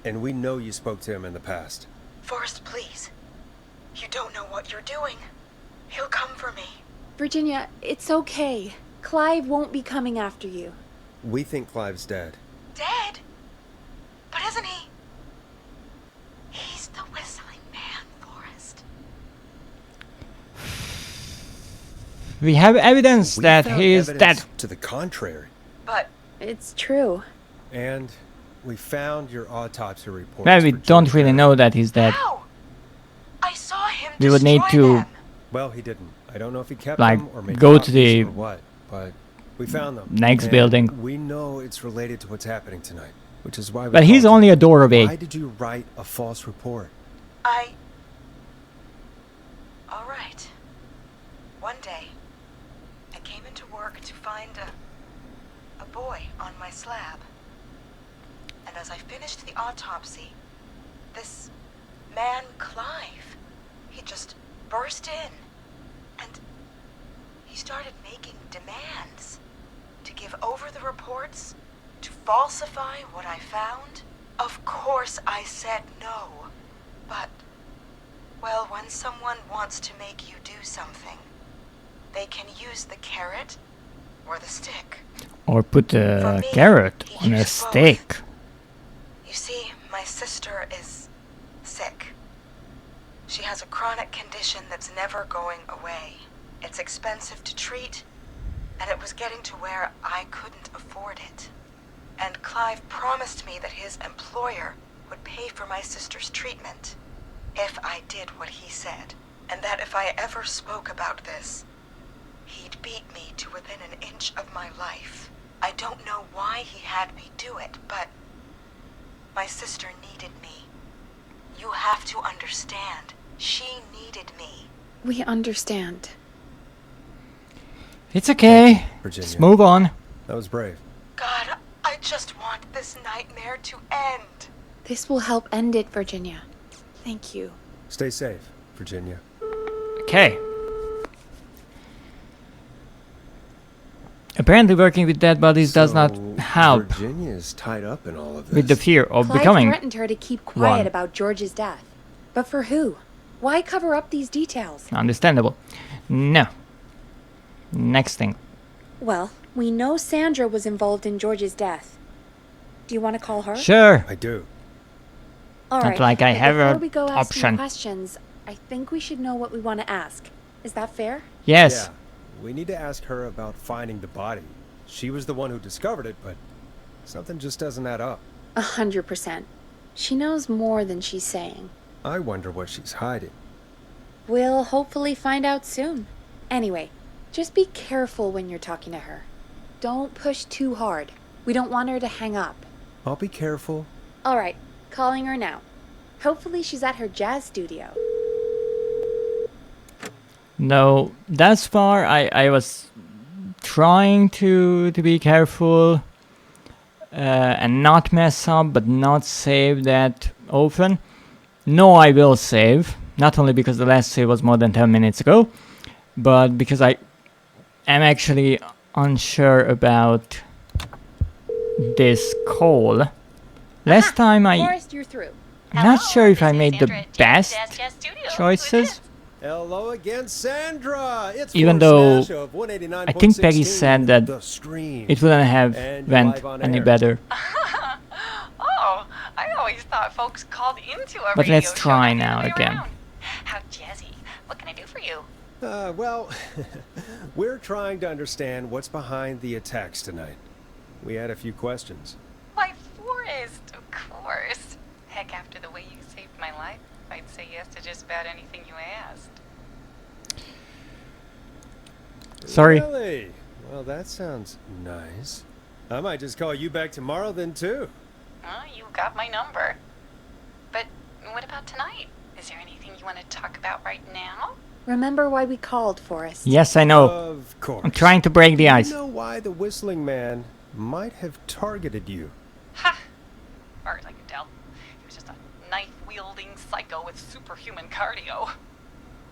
and we know you spoke to him in the past. Forrest, please. You don't know what you're doing. He'll come for me. Virginia, it's okay. Clive won't be coming after you. We think Clive's dead. Dead? But isn't he? He's the whistling man, Forrest. We have evidence We that found he is evidence dead. to the contrary. But it's true. And we found your autopsy report. Well, we don't really know that he's dead. How? I saw him We would need destroy to them. Well, he didn't. I don't know if he kept like them or made go to copies the or what, but we found them. next And building. We know it's related to what's happening tonight, which is why. But he's only a door away. Why did you write a false report? All right. One day, I came into work to find a boy on my slab. And as I finished the autopsy, this man, Clive, he just burst in. And he started making demands to give over the reports, to falsify what I found. Of course I said no. But, well, when someone wants to make you do something, they can use the carrot or the stick. Or put a For me, carrot he on a used both. stick. You see, my sister is sick. She has a chronic condition that's never going away. It's expensive to treat, and it was getting to where I couldn't afford it. And Clive promised me that his employer would pay for my sister's treatment if I did what he said, and that if I ever spoke about this, he'd beat me to within an inch of my life. I don't know why he had me do it, but my sister needed me. You have to understand. She needed me. We understand. It's okay. Virginia. Let's move on. That was brave. God, I just want this nightmare to end. This will help end it, Virginia. Thank you. Stay safe, Virginia. Okay. Apparently working with dead bodies does not help Virginia is tied up in all of this. with the fear of Clive becoming threatened her to keep quiet one. about George's death. But for who? Why cover up these details? Understandable. No. Next thing. Well, we know Sandra was involved in George's death. Do you want to call her? Sure. I do. All Not right. like I but have before an we go asking option. questions, I think we should know what we want to ask. Is that fair? Yes. Yeah. We need to ask her about finding the body. She was the one who discovered it, but something just doesn't add up. 100%. She knows more than she's saying. I wonder what she's hiding. We'll hopefully find out soon. Anyway, just be careful when you're talking to her. Don't push too hard. We don't want her to hang up. I'll be careful. All right, calling her now. Hopefully she's at her jazz studio. No, thus far I was trying to be careful and not mess up, but not save that often. No, I will save. Not only because the last save was more than 10 minutes ago, but because I am actually unsure about this call. Last time Forrest, you're through. I'm not sure if I made the best choices. Hello again, Sandra. It's Even Forrest though Nash of 189.16, I think Peggy said that The Scream. it wouldn't have And went live on any air. better. Oh, I always thought folks called into a But radio let's show try the now other way again. around. How jazzy. What can I do for you? Well, we're trying to understand what's behind the attacks tonight. We had a few questions. Why, Forrest, of course. Heck, after the way you saved my life, I'd say yes to just about anything you asked. Sorry. Really? Well, that sounds nice. I might just call you back tomorrow then, too. Oh, you got my number. But what about tonight? Is there anything you want to talk about right now? Remember why we called, Forrest? Yes, I know. Of course. I'm trying to break the ice. You know why the Whistling Man might have targeted you? Ha! As far as I can tell, he was just a knife-wielding psycho with superhuman cardio.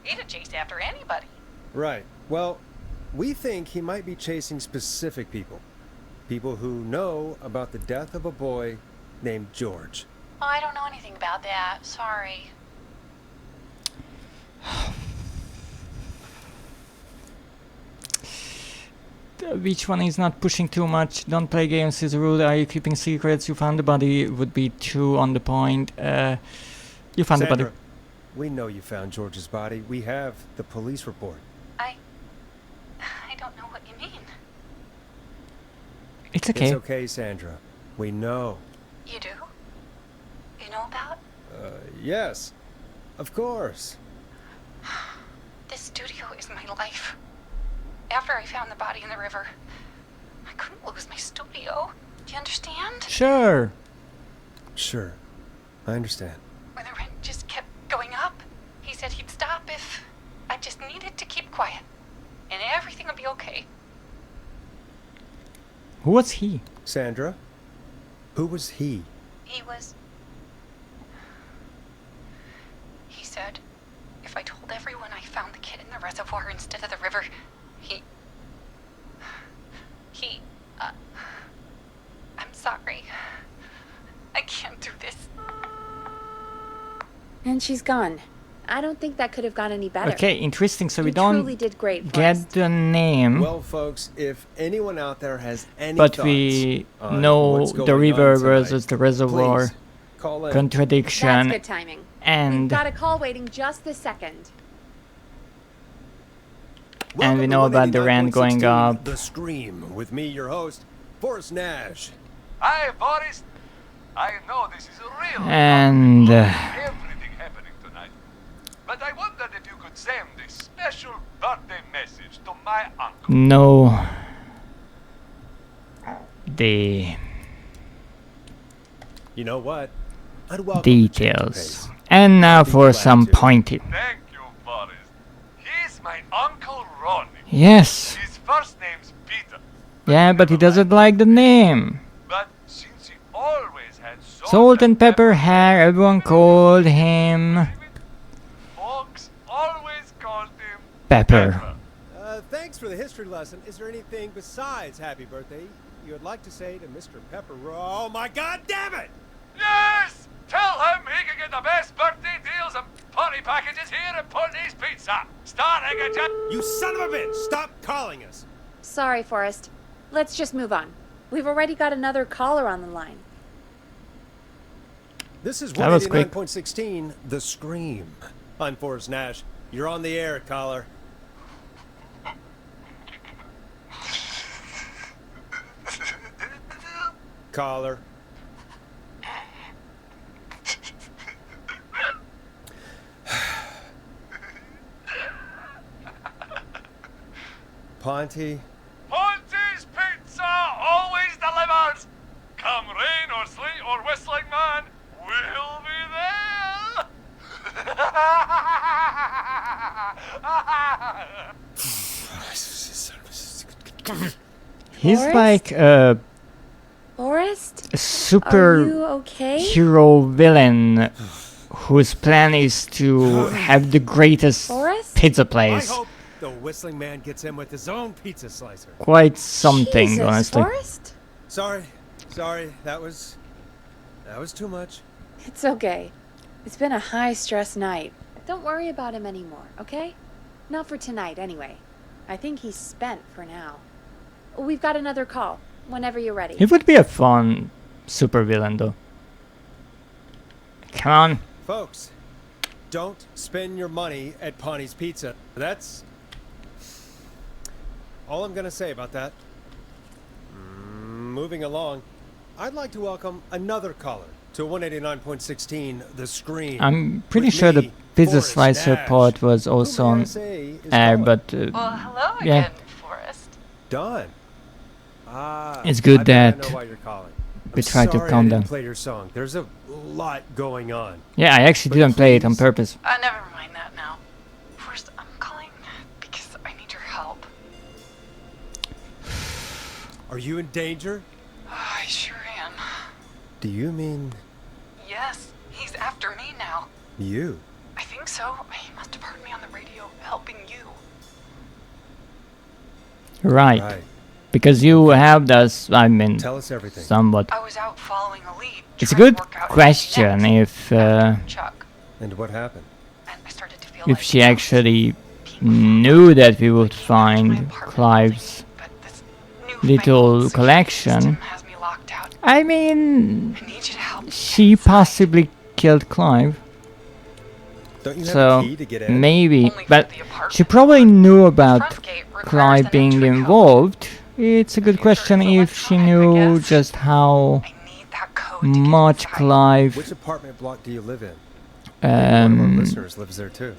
He'd chase after anybody. Right. Well, we think he might be chasing specific people. People who know about the death of a boy named George. Oh, I don't know anything about that. Sorry. Which one is not pushing too much? Don't play games is a rule. Are you keeping secrets? You found the body would be too on the point. You found the body. Sandra, we know you found George's body. We have the police report. I don't know what you mean. It's okay. It's okay, Sandra. We know. You do? You know about? Yes. Of course. This studio is my life. After I found the body in the river, I couldn't lose my studio. Do you understand? Sure. Sure. I understand. When the rent just kept going up, he said he'd stop if I just needed to keep quiet. And everything would be okay. Who was he? Sandra? Who was he? He said if I told everyone I found the kid in the reservoir instead of the river, I'm sorry. I can't do this. And she's gone. I don't think that could have gone any better. Okay, interesting. So we You don't truly did great, get the name, Well, folks, if anyone out there has any but thoughts we on know what's the going river on tonight, versus the reservoir please call in. contradiction. That's good timing. And We've got a call waiting just this second. and we know about the rent going 189.16, up. The Scream, with me, your host, Forrest Nash. Hi, Forrest. I know this is real. And Everything happening tonight. But I wondered if you could send a special birthday message to my uncle. no, the You know what? I'd welcome a change of details. pace. And now I'd be for glad some to. pointed. Thank you, Forrest. He's my Uncle Ronnie. Yes. His first name's Peter. Yeah, but he doesn't like the name. But since he always had Salt and pepper hair, everyone called him folks always called him Pepper. Thanks for the history history lesson, is there anything besides happy birthday you would like to say to Mr. Pepper? Oh my god damn it! Yes! Tell him he can get the best birthday deals and party packages here at Ponty's Pizza. Starting at You son of a bitch! Stop calling us! Sorry, Forrest. Let's just move on. We've already got another caller on the line. This is That was quick. 189.16, The Scream. I'm Forrest Nash. You're on the air, caller. Caller. Ponty. Ponty's Pizza always delivers. Come rain or sleet or whistling man, we'll be there. He's Forrest? like a Forrest? super Are you okay? hero villain whose plan is to have the greatest Forrest? pizza I place. hope the whistling man gets in with his own pizza slicer. Quite something, Jesus, honestly. Forrest? Sorry, that was too much. It's okay. It's been a high-stress night. Don't worry about him anymore, okay? Not for tonight, anyway. I think he's spent for now. We've got another call, whenever you're ready. He would be a fun super villain, though. Come on. Folks, don't spend your money at Ponty's Pizza. That's all I'm gonna say about that. Moving along, I'd like to welcome another caller to 189.16, The Scream. I'm pretty With sure the me, pizza Forrest slicer Nash. part was also Who may I on say is air, calling? but Well, hello yeah. again, Forrest. Done. It's good I bet I that know why you're calling. we I'm try to sorry calm I didn't down. play your song. There's a lot going on. Yeah, I actually didn't play it on purpose. Never mind that now. First, I'm calling because I need your help. Are you in danger? I sure am. Do you mean Yes, he's after me now. you? I think so. He must have heard me on the radio helping you. Right. Right. Because you helped us, I mean, Tell us everything. somewhat. I was out following a lead. It's a trying to good work out question if Chuck. And what happened? And I started to feel if like she actually knew that we would find Clive's little collection. I mean, she possibly killed Clive. Don't you have So a key to get in? maybe, but she probably knew about Clive being involved. It's a good question if she knew just how much Clive Which apartment block do you live in? One of our listeners lives there too.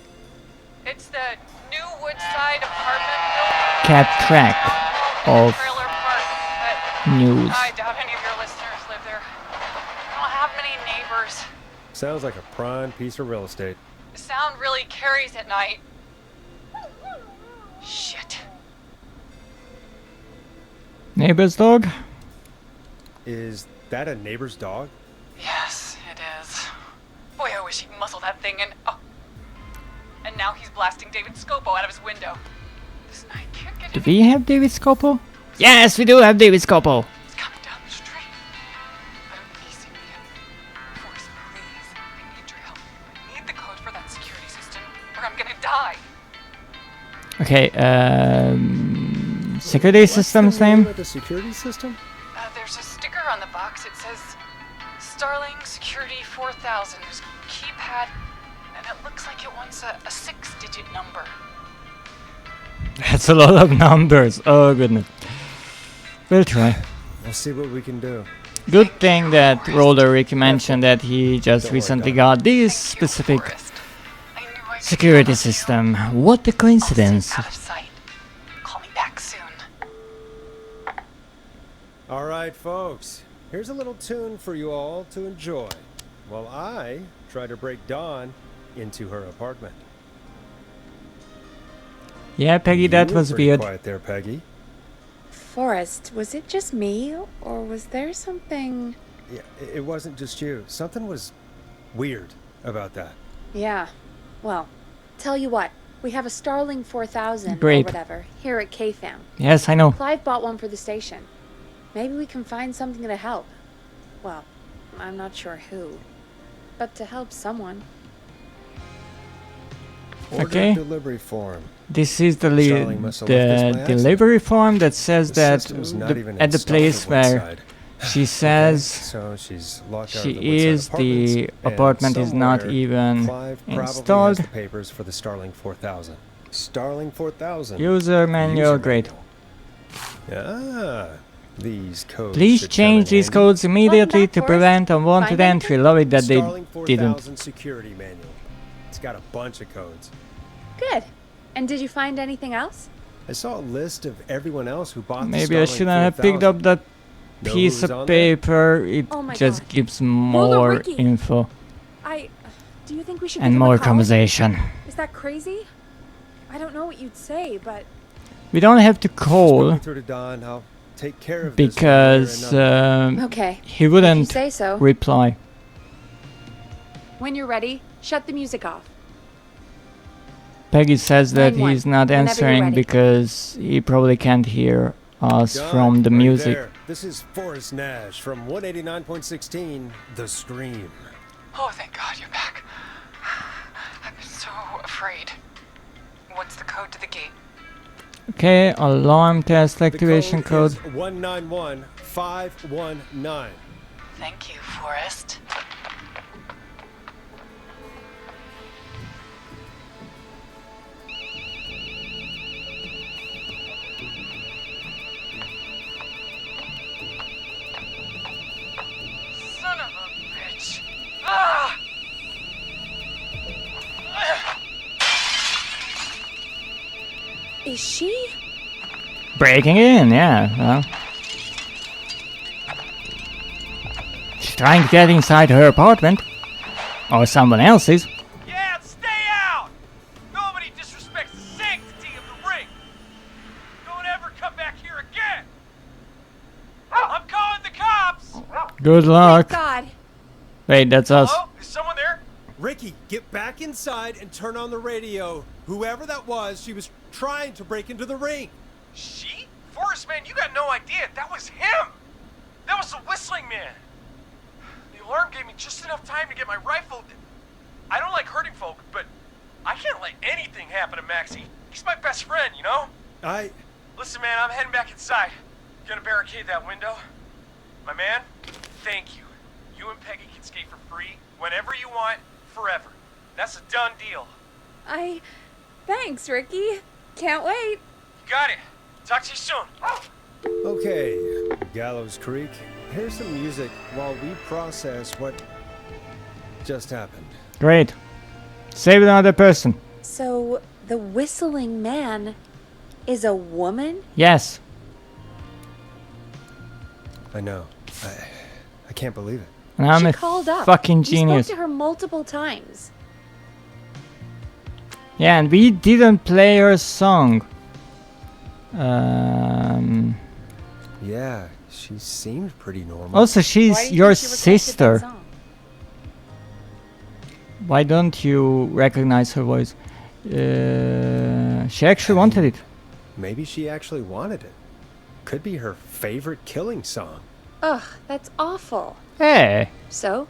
It's the new Woodside apartment building. kept track of Trailer park, but news. I doubt any of your listeners live there. I don't have many neighbors. Sounds like a prime piece of real estate. The sound really carries at night. Shit. Neighbor's dog? Is that a neighbor's dog? Yes, it is. Boy, I wish he'd muzzle that thing and... Oh. And now he's blasting David Scopo out of his window. This night can't get Do we have David Scopo? Yes, we do have David Scopo. He's coming down the street. Let him please see me again. Forrest, please. I need your help. I need the code for that security system, or I'm gonna die. Okay, security system's name? The security system? There's a sticker on the box. It says Starling Security 4000. There's a keypad, and it looks like it wants a 6-digit number. That's a lot of numbers. Oh goodness. We'll try. We'll see what we can do. Good thing that Roller Ricky mentioned that he just recently got this specific security system. What a coincidence. Out of sight. Call me back soon. All right, folks. Here's a little tune for you all to enjoy while I try to break Dawn into her apartment. Yeah, Peggy, that You were was pretty weird. quiet there, Peggy. Forrest, was it just me, or was there something... Yeah, it wasn't just you. Something was weird about that. Yeah. Well, tell you what. We have a Starling 4000 Great. or whatever here at KFAM. Yes, I know. Clive bought one for the station. Maybe we can find something to help. Well, I'm not sure who, but to help someone. Okay. Delivery form. This is the Starling must have left this by accident. delivery form that says The that system's not even at the installed place on one where side. she says So she's locked out she of the Woodside is, the apartments, and apartment is not somewhere even Clive probably installed. has the papers for the Starling 4000. Starling 4000. User manual, great. Ah, these codes. Please should come change in these handy. codes immediately to Forrest. prevent unwanted Find entry. Love it that they Starling 4000 didn't. security manual. It's got a bunch of codes. Good. And did you find anything else? I saw a list of everyone else who bought Maybe the I Starling shouldn't have picked 4000. up that Know piece who's of on there? paper. It Oh my just God. gives Roller more Ricky. info Do you think we should and give him more a call? conversation. Is that crazy? I don't know what you'd say, but We don't have to Just put call me through to Don. I'll take care of this one way or because another. Okay. he If wouldn't you say so. reply. When you're ready, shut the music off. Peggy says that 9-1, he's not whenever you're answering ready. because he probably can't hear us Don, from the right music. there. This is Forrest Nash from 189.16, The Scream. Oh, thank God you're back. I'm so afraid. What's the code to the gate? Okay, alarm test activation code. Is 191519. Thank you, Forrest. Son of a bitch. Ah! Is she? Breaking in, yeah. Well. She's trying to get inside her apartment. Or someone else's. Yeah, stay out! Nobody disrespects the sanctity of the ring! Don't ever come back here again! I'm calling the cops! Good luck. God. Wait, that's us. Hello? Is someone there? Ricky, get back inside and turn on the radio. Whoever that was, she was trying to break into the ring. She? Forrest, man, you got no idea. That was him! That was the whistling man! The alarm gave me just enough time to get my rifle. I don't like hurting folk, but I can't let anything happen to Maxie. He's my best friend, you know? Listen, man, I'm heading back inside. Gonna barricade that window. My man, thank you. You and Peggy can skate for free whenever you want, forever. That's a done deal. Thanks, Ricky. Can't wait. You got it. Talk to you soon. Okay, Gallows Creek, here's some music while we process what just happened. Great. Save another person. So, the whistling man is a woman? Yes. I know. I can't believe it. And I'm She a called up. fucking You genius. spoke to her multiple times. Yeah, and we didn't play her song. Yeah, she seemed pretty normal. Also, Why she's do you your think she requested that sister. song? Why don't you recognize her voice? She actually wanted it. Maybe she actually wanted it. Could be her favorite killing song. Ugh, that's awful. Hey. So,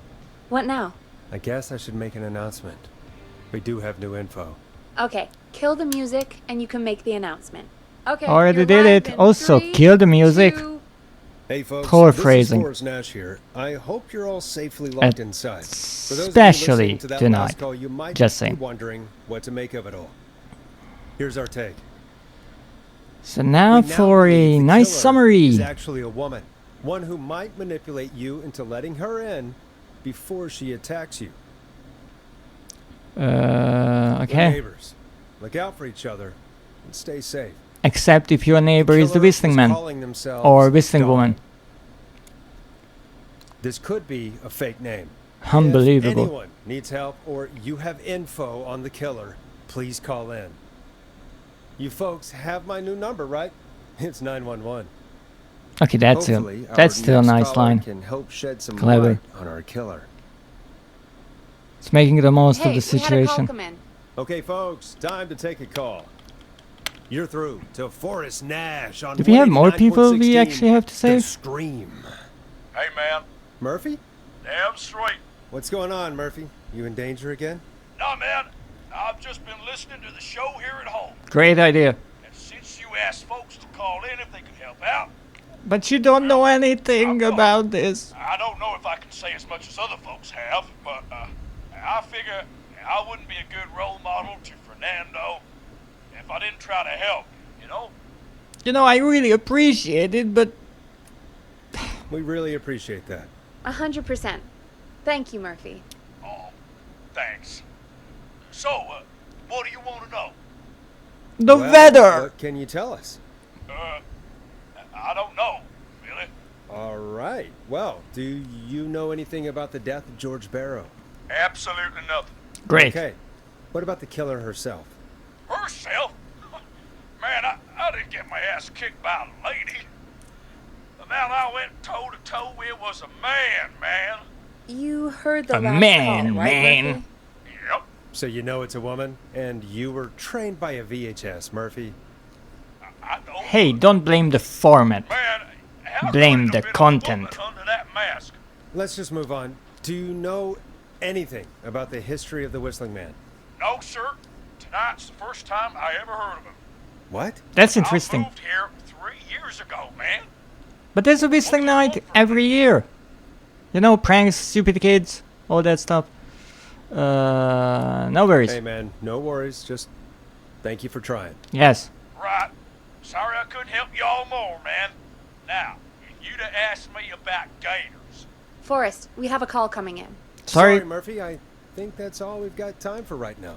what now? I guess I should make an announcement. We do have new info. Okay, kill the music and you can make the announcement. Okay. Already you're did live it. in Also, 3, kill the music. 2. Hey folks, Poor this phrasing. is Forrest Nash here. I hope you're all safely locked inside. For those of you Especially listening to that tonight. last call, you might Just be saying. wondering what to make of it all. Here's our take. So now We for believe a the nice killer summary. is actually a woman. One who might manipulate you into letting her in before she attacks you. We're Okay. neighbors. Look out for each other and stay safe. Except if your neighbor is the killer whistling is man. calling themselves Or whistling Dawn. woman. This could be a fake name. Unbelievable. If anyone needs help or you have info on the killer, please call in. You folks have my new number, right? It's 911. Okay, that's Hopefully, our still a next nice caller line. Can help shed some Clever. light on our killer. It's making the most Hey, of the we had a call situation. come in. Okay, folks, time to take a call. You're through to Forrest Nash on Do we have more people we 189.16, actually have to The save? Scream. Hey, man. Murphy? Damn straight. What's going on, Murphy? You in danger again? Nah, man. I've just been listening to the show here at home. Great idea. And since you asked folks to call in if they could help out, But you don't know anything about this. I don't know if I can say as much as other folks have, but I figure I wouldn't be a good role model to Fernando if I didn't try to help, you know? You know, I really appreciate it, but... We really appreciate that. 100%. Thank you, Murphy. Oh, thanks. So, what do you want to know? The Well, weather! What can you tell us? I don't know, really. All right. Well, do you know anything about the death of George Barrow? Absolutely nothing. Great. Okay. What about the killer herself? Herself? Man, I didn't get my ass kicked by a lady. The man I went toe to toe with was a man. You heard the A last man, call, right, man. Murphy? Yep. So you know it's a woman, and you were trained by a VHS, Murphy. I know. Hey, don't blame the format. Man, how Blame could the it have been a content. woman under that mask? Let's just move on. Do you know anything about the history of the Whistling Man? No, sir. Tonight's the first time I ever heard of him. What? That's I interesting. moved here 3 years ago, man. But there's a whistling night every year. You know, pranks, stupid kids, all that stuff. No worries. Hey, man, no worries. Just thank you for trying. Yes. Right. Sorry I couldn't help you all more, man. Now, if you'd have asked me about gators. Forrest, we have a call coming in. Sorry. Murphy. I think that's all we've got time for right now.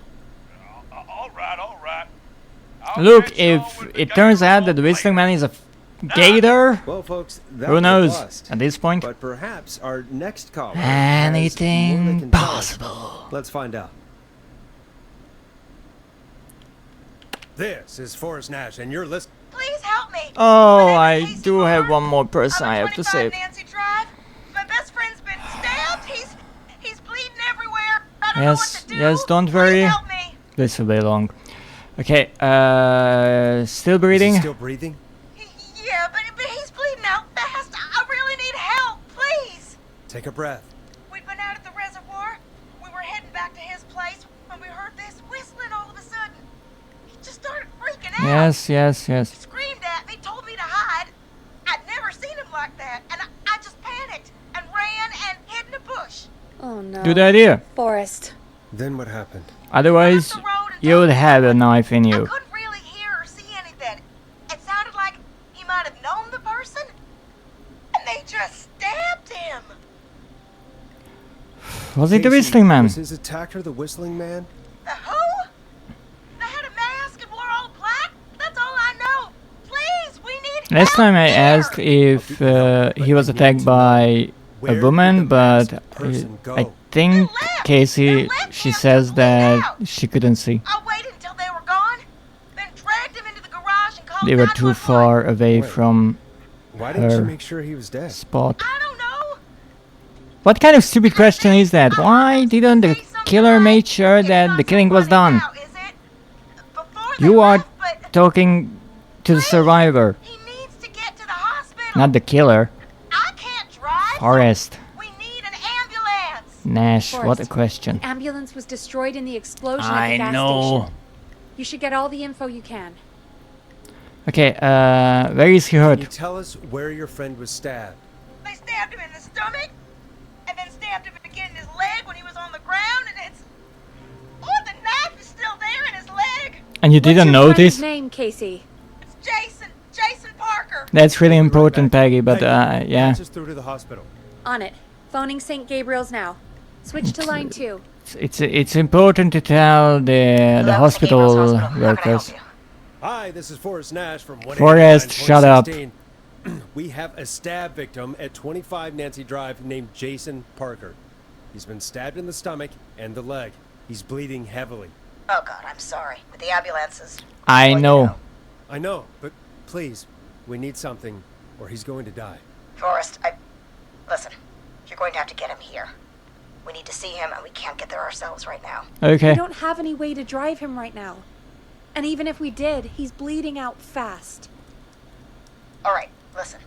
All right. Look, if it turns out that the whistling man is a gator, Well, folks, that who was a knows bust. at this point? But perhaps our next caller has more they Anything can tell us. possible. Let's find out. This is Forrest Nash, and you're listening. Please help me. Oh, I do have one more person I have to save. Nancy Drive. My best friend's been stabbed. He's bleeding everywhere. I don't know what to do. Yes, don't worry. Help me. This will be long. Okay, still breathing? Is he still breathing? Yeah, but he's bleeding out fast. I really need help. Please. Take a breath. We'd been out at the reservoir. We were heading back to his place when we heard this whistling all of a sudden. He just started freaking out. Yes. Screamed at me, told me to hide. I'd never seen him like that, and I just panicked and ran and hid in a bush. Oh no. Good idea. Forrest. Then what happened? Otherwise, you would have a knife in you. Couldn't really hear or see anything. It sounded like he might have known the person, and they just stabbed him. Was it the Casey, whistling man? Was his attacker the Whistling Man? The who? They had a mask and wore all black? That's all I know. Please, we need Last time I asked if he was attacked by a woman, but I think Casey, she says that she couldn't see. I waited until they were gone, then dragged him into the garage and called They were too far away from Why didn't you her make sure he was dead? spot. What kind of stupid question is that? Why didn't the killer make sure that the killing was done? You are talking to the survivor, not the killer. Forrest. Nash, what a Forrest, question. The ambulance was destroyed in the explosion at I the gas know. station. You should get all the info you can. Okay, where is he hurt? Can you tell us where your friend was stabbed? They stabbed him in the stomach, and then stabbed him again in his leg when he was on the ground, and it's... Oh, the knife is still there in his leg! And you didn't What's notice? your name, Casey? It's Jason Parker! That's really important, Peggy, but yeah. Patch us through to the hospital. On it. Phoning St. Gabriel's now. Switch to line 2. It's important to tell the hospital workers. Hi, this is Forrest Nash from Forrest, shut up. 189.16. We have a stab victim at 25 Nancy Drive named Jason Parker. He's been stabbed in the stomach and the leg. He's bleeding heavily. Oh, God, I'm sorry. But the ambulances... I know. I know, but please, we need something or he's going to die. Forrest, Listen, you're going to have to get him here. We need to see him, and we can't get there ourselves right now. Okay. We don't have any way to drive him right now. And even if we did, he's bleeding out fast. Alright, listen.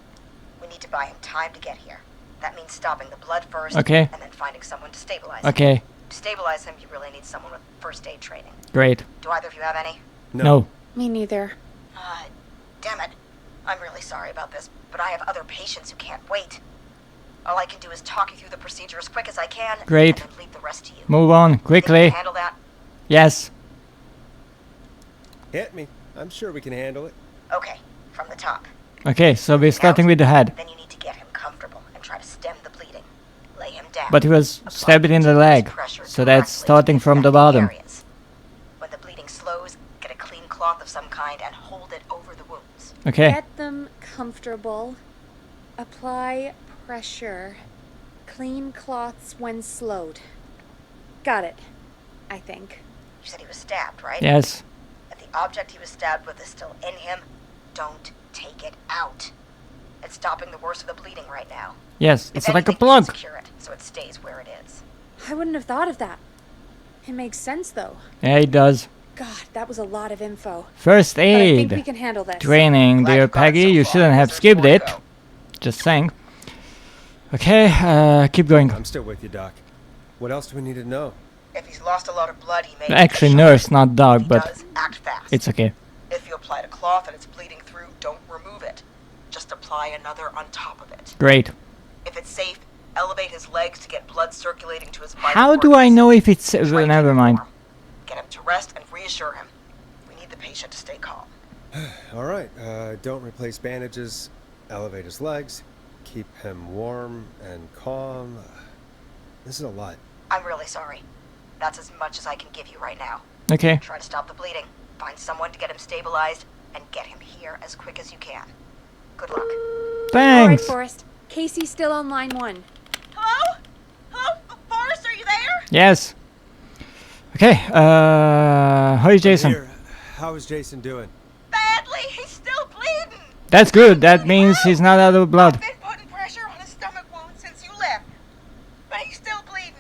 We need to buy him time to get here. That means stopping the blood first, Okay. and then finding someone to stabilize Okay. him. To stabilize him, you really need someone with first aid training. Great. Do either of you have any? No. Me neither. Damn it. I'm really sorry about this, but I have other patients who can't wait. All I can do is talk you through the procedure as quick as I can, Great. and then leave the rest to you. Move on Think you quickly. can handle that? Yes. Hit me. I'm sure we can handle it. Okay, from the top. Okay, so we're starting with the head. Then you need to get him comfortable and try to stem the bleeding. Lay him down. But he was stabbed in the leg, so that's starting from the bottom. When the bleeding slows, get a clean cloth of some kind and hold it over the wounds. Okay. Get them comfortable. Apply pressure. Clean cloths when slowed. Got it. I think. You said he was stabbed, right? Yes. If the object he was stabbed with is still in him, don't take it out. It's stopping the worst of the bleeding right now. Yes, If it's like a anything, plug. secure it so it stays where it is. I wouldn't have thought of that. It makes sense though. Yeah, it does. God, that was a lot of info. First But I think aid. we can handle this. Training, dear Peggy. You shouldn't have skipped it. Just saying. Okay, keep going. I'm still with you, Doc. What else do we need to know? If he's lost a lot of blood, he may... Actually, nurse, not dog, but act fast. it's okay. If you applied a cloth and it's bleeding through, don't remove it. Just apply another on top of it. Great. If it's safe, elevate his legs to get blood circulating to his vital How do I know if it's... never mind. Get him to rest and reassure him. We need the patient to stay calm. All right. Don't replace bandages. Elevate his legs. Keep him warm and calm. This is a lot. I'm really sorry. That's as much as I can give you right now. Okay. Try to stop the bleeding. Find someone to get him stabilized and get him here as quick as you can. Good luck. Alright, Thanks. Forrest. Casey's still on line 1. Hello? Hello? Forrest, are you there? Yes. Okay, how is Jason? Here. How is Jason doing? Badly. He's still bleeding. That's good. That means he's not out of blood. Been putting pressure on his stomach wound since you left. But he's still bleeding.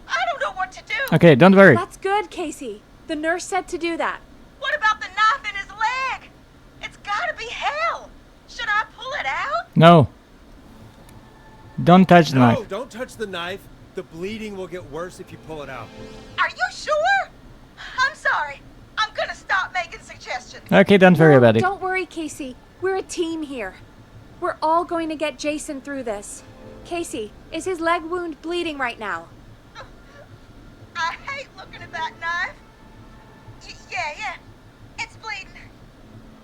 I don't know what to do. Okay, don't worry. That's good, Casey. The nurse said to do that. What about the knife in his leg? It's gotta be hell. Should I pull it out? No. Don't touch the No, knife. don't touch the knife. The bleeding will get worse if you pull it out. Are you sure? I'm sorry. I'm gonna stop making suggestions. Okay, don't worry about it. Don't worry, Casey. We're a team here. We're all going to get Jason through this. Casey, is his leg wound bleeding right now? I hate looking at that knife. Yeah. It's bleeding.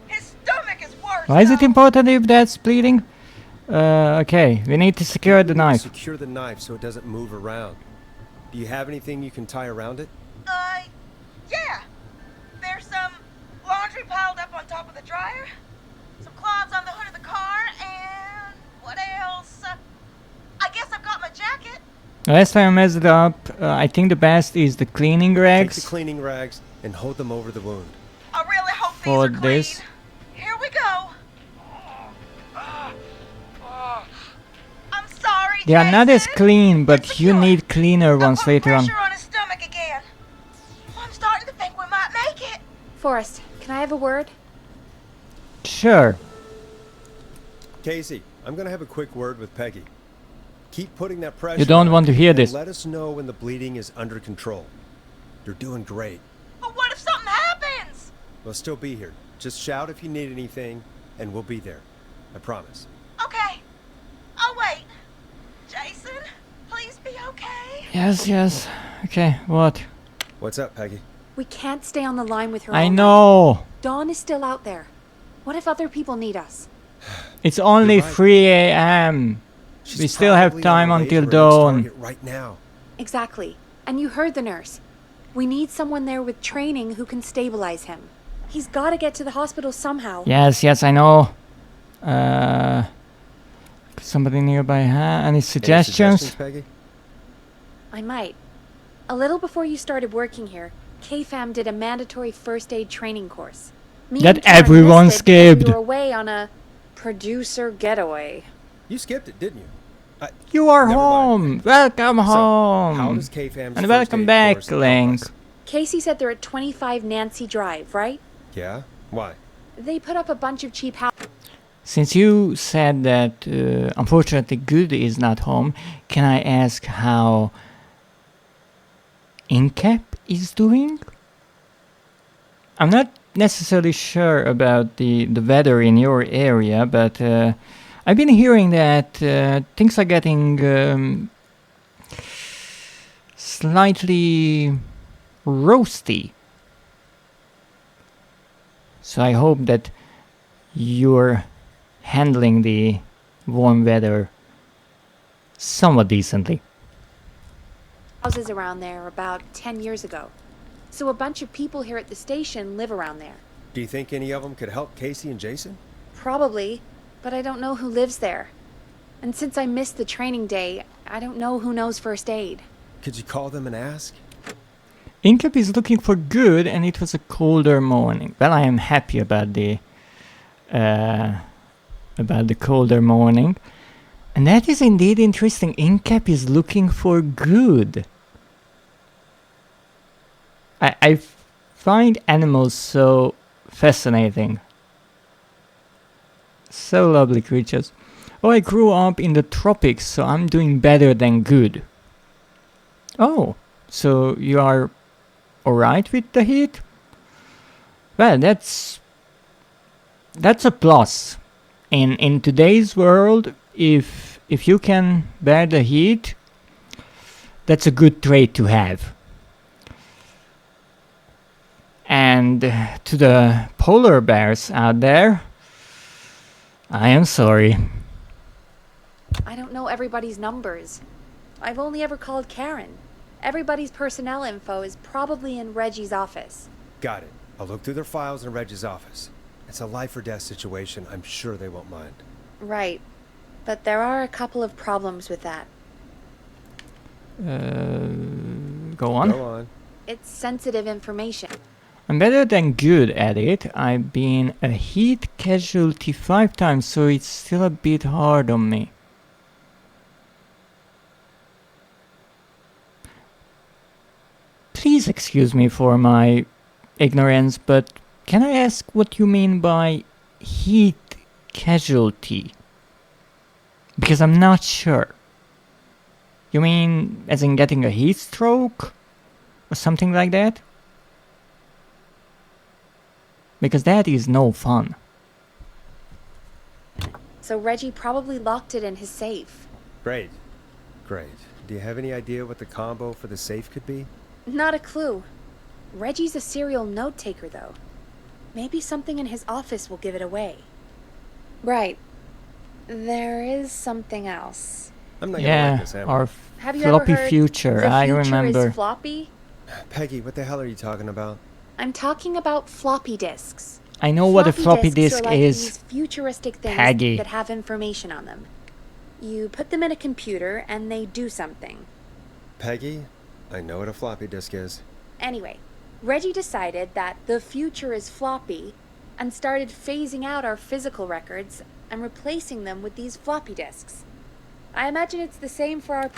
His stomach is worse. Why is it important if that's bleeding? Okay, we need to secure the knife. Secure the knife so it doesn't move around. Do you have anything you can tie around it? Yeah. There's some laundry piled up on top of the dryer, some cloths on the hood of the car, and what else? I guess I've got my jacket. Last time I messed it up, I think the best is the cleaning Take rags the cleaning rags and hold them over the wound. I really hope for this. Here we go. I'm sorry, They are not as Jason. clean, but you need cleaner ones later on. Pressure on his stomach again. I'm starting to think we might make it. Forrest, can I have a word? Sure. Casey, I'm gonna have a quick word with Peggy. Keep putting that pressure. You don't on want to hear and this. Let us know when the bleeding is under control. You're doing great. But what if something happens? We'll still be here. Just shout if you need anything, and we'll be there. I promise. Okay. I'll wait. Jason, please be okay. Yes. Okay, what? What's up, Peggy? We can't stay on the line with her I all night. know. Dawn is still out there. What if other people need us? It's only You're right. 3 a.m. We still have Probably time on the way until to her next dawn. target right now. Exactly. And you heard the nurse. We need someone there with training who can stabilize him. He's got to get to the hospital somehow. Yes, I know. Somebody nearby, huh? Any suggestions? Peggy? I might. A little before you started working here, KFAM did a mandatory first aid training course. Me That and Karen everyone enlisted when skipped. You were away on a producer getaway. You skipped it, didn't you? You are Never home! Welcome home! How does K-Fam's And first welcome aid back, course help Link. us? Casey said they're at 25 Nancy Drive, right? Yeah? Why? They put up a bunch of cheap houses. Since you said that unfortunately Good is not home, can I ask how Incap is doing? I'm not necessarily sure about the weather in your area, but I've been hearing that things are getting slightly roasty. So I hope that you're handling the warm weather somewhat decently. Houses around there about 10 years ago. So a bunch of people here at the station live around there. Do you think any of them could help Casey and Jason? Probably, but I don't know who lives there. And since I missed the training day, I don't know who knows first aid. Could you call them and ask? Incap is looking for Good, and it was a colder morning. Well, I am happy about the colder morning. And that is indeed interesting. Incap is looking for Good. I find animals so fascinating. So lovely creatures. Oh, I grew up in the tropics, so I'm doing better than Good. Oh, so you are alright with the heat? Well, that's a plus. In today's world, if you can bear the heat, that's a good trait to have. And to the polar bears out there, I am sorry. I don't know everybody's numbers. I've only ever called Karen. Everybody's personnel info is probably in Reggie's office. Got it. I'll look through their files in Reggie's office. It's a life or death situation. I'm sure they won't mind. Right. But there are a couple of problems with that. Go on. Go on. It's sensitive information. I'm better than Good at it. I've been a heat casualty 5 times, so it's still a bit hard on me. Please excuse me for my ignorance, but can I ask what you mean by heat casualty? Because I'm not sure. You mean as in getting a heat stroke? Or something like that? Because that is no fun. So Reggie probably locked it in his safe. Great. Great. Do you have any idea what the combo for the safe could be? Not a clue. Reggie's a serial note taker, though. Maybe something in his office will give it away. Right. There is something else. I'm not gonna like this, am I? Our Have you floppy ever heard future, the I future remember. is floppy? Peggy, what the hell are you talking about? I'm talking about floppy disks. I know what a floppy disks disk are like is. These futuristic things Peggy. that have information on them. You put them in a computer and they do something. Peggy, I know what a floppy disk is. Anyway, Reggie decided that the future is floppy and started phasing out our physical records and replacing them with these floppy disks. I imagine it's the same for our...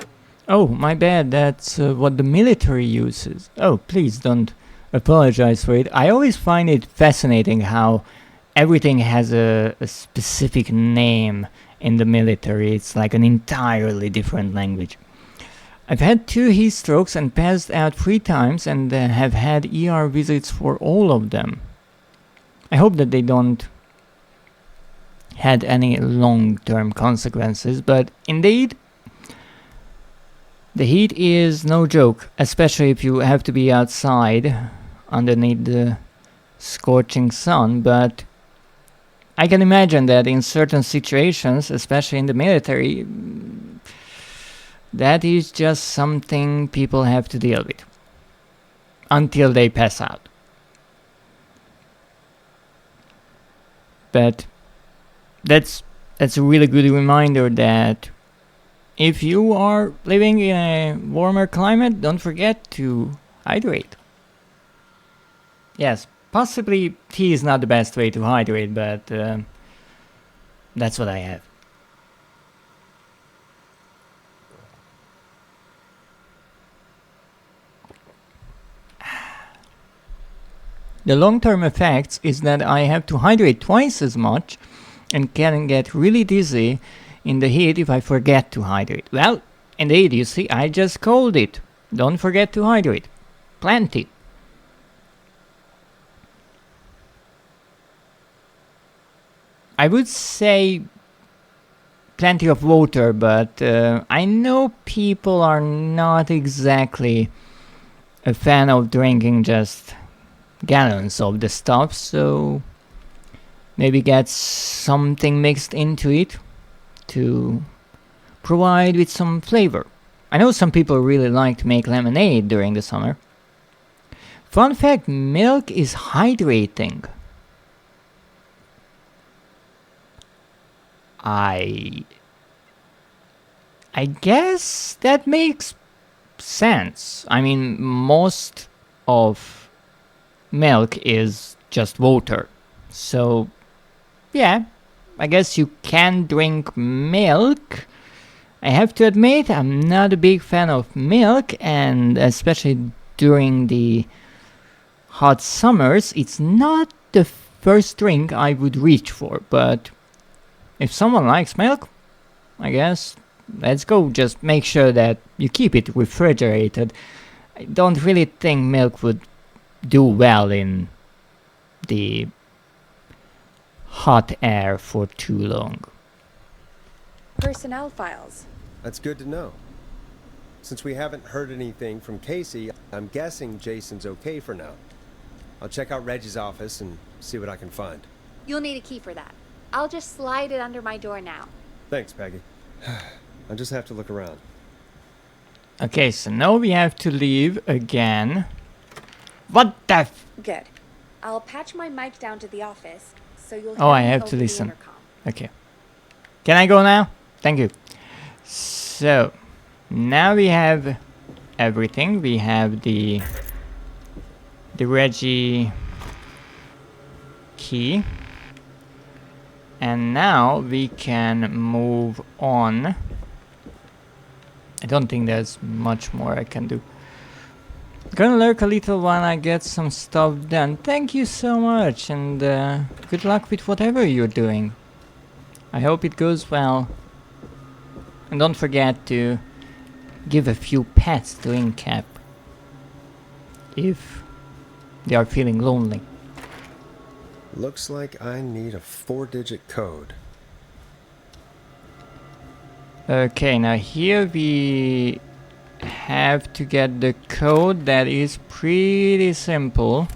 Oh, my bad, that's what the military uses. Oh, please don't apologize for it. I always find it fascinating how everything has a specific name in the military. It's like an entirely different language. I've had 2 heat strokes and passed out 3 times and have had ER visits for all of them. I hope that they don't had any long-term consequences, but indeed, the heat is no joke, especially if you have to be outside underneath the scorching sun, but I can imagine that in certain situations, especially in the military, that is just something people have to deal with until they pass out. But that's a really good reminder that if you are living in a warmer climate, don't forget to hydrate. Yes, possibly tea is not the best way to hydrate, but that's what I have. The long-term effects is that I have to hydrate twice as much and can get really dizzy in the heat if I forget to hydrate. Well, indeed, you see, I just called it. Don't forget to hydrate. Plenty. I would say plenty of water, but I know people are not exactly a fan of drinking just gallons of the stuff, so maybe get something mixed into it to provide with some flavor. I know some people really like to make lemonade during the summer. Fun fact, milk is hydrating. I guess that makes sense. I mean, most of milk is just water. So, yeah, I guess you can drink milk. I have to admit, I'm not a big fan of milk, and especially during the hot summers, it's not the first drink I would reach for, but if someone likes milk, I guess let's go. Just make sure that you keep it refrigerated. I don't really think milk would do well in the hot air for too long. Personnel files. That's good to know. Since we haven't heard anything from Casey, I'm guessing Jason's okay for now. I'll check out Reggie's office and see what I can find. You'll need a key for that. I'll just slide it under my door now. Thanks, Peggy. I'll just have to look around. Okay, so now we have to leave again. What the f— Good. I'll patch my mic down to the office, so you'll Oh, I hear me have over to the listen. intercom. Okay. Can I go now? Thank you. So, now we have everything. We have the Reggie key. And now we can move on. I don't think there's much more I can do. Gonna lurk a little while I get some stuff done. Thank you so much, and good luck with whatever you're doing. I hope it goes well. And don't forget to give a few pets to Incap if they are feeling lonely. Looks like I need a 4-digit code. Okay, now here we have to get the code. That is pretty simple.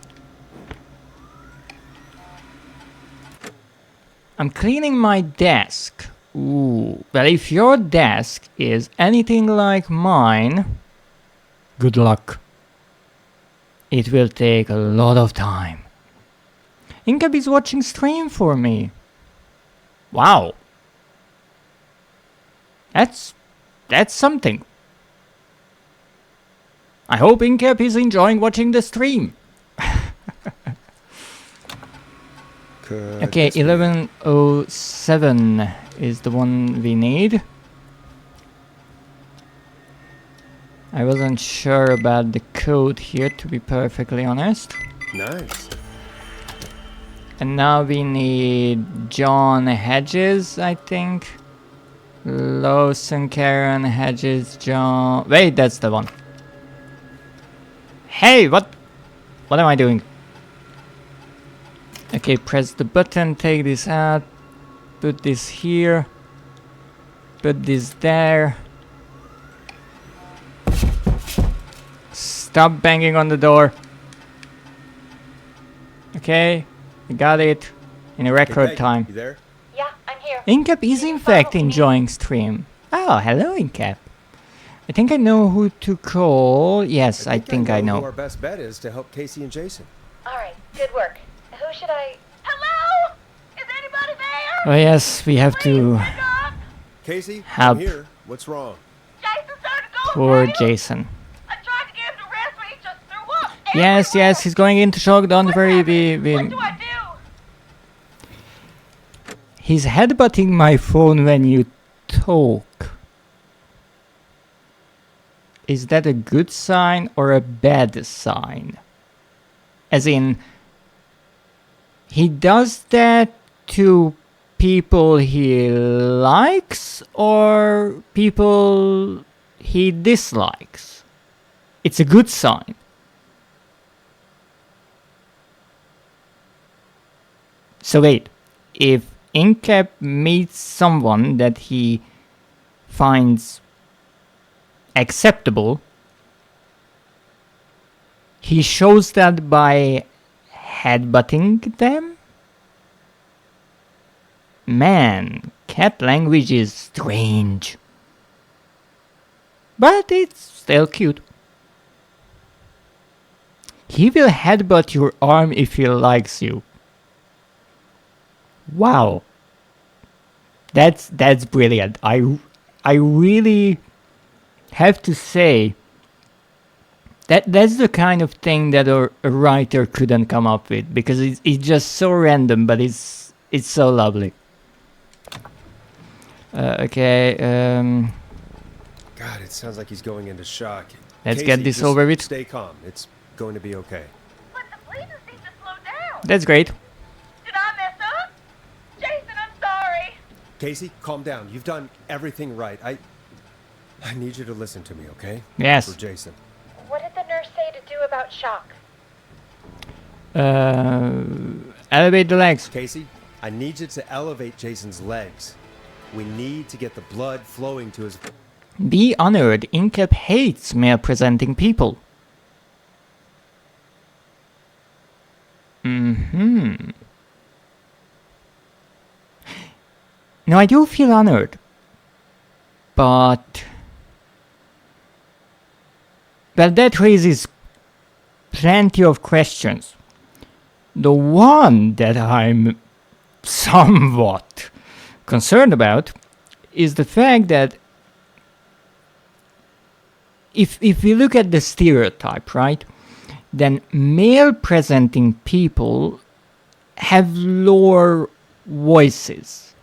I'm cleaning my desk. Ooh, well, if your desk is anything like mine, good luck. It will take a lot of time. Incap is watching stream for me. Wow. That's something. I hope Incap is enjoying watching the stream. Okay, 1107 is the one we need. I wasn't sure about the code here, to be perfectly honest. Nice. And now we need John Hedges, I think. Lawson, Karen, Hedges, John... Wait, that's the one. Hey, what am I doing? Okay, press the button, take this out, put this here, put this there. Stop banging on the door. Okay, I got it in a record time. You there? Yeah, I'm here. Incap is in fact enjoying stream. Oh, hello Incap. I think I know who to call. Yes, I think I Who know. our best bet is to help Casey and Jason. Alright, good work. Who should I... Hello? Is anybody there? Oh yes, we have to Casey, help I'm here. What's wrong? poor Jason. I tried to get him to rest, but he just threw up. Yes, he's going into shock. Don't worry, What do I do? He's headbutting my phone when you talk. Is that a good sign or a bad sign? As in, he does that to people he likes or people he dislikes. It's a good sign. So wait, if Incap meets someone that he finds acceptable, he shows that by headbutting them? Man, cat language is strange. But it's still cute. He will headbutt your arm if he likes you. Wow. That's brilliant. I really have to say that's the kind of thing that a writer couldn't come up with, because it's just so random, but it's so lovely. Okay. God, it sounds like he's going into shock. Let's Casey, get this just over with. Stay calm. It's going to be okay. But the bleeding seems to slow down. That's great. Did I mess up? Jason, I'm sorry. Casey, calm down. You've done everything right. I need you to listen to me, okay? Yes. For Jason. What did the nurse say to do about shock? Elevate the legs. Casey, I need you to elevate Jason's legs. We need to get the blood flowing to his... Be honored. Incap hates male-presenting people. Mm-hmm. No, I do feel honored. But... Well, that raises plenty of questions. The one that I'm somewhat concerned about is the fact that if we look at the stereotype, right, then male-presenting people have lower voices,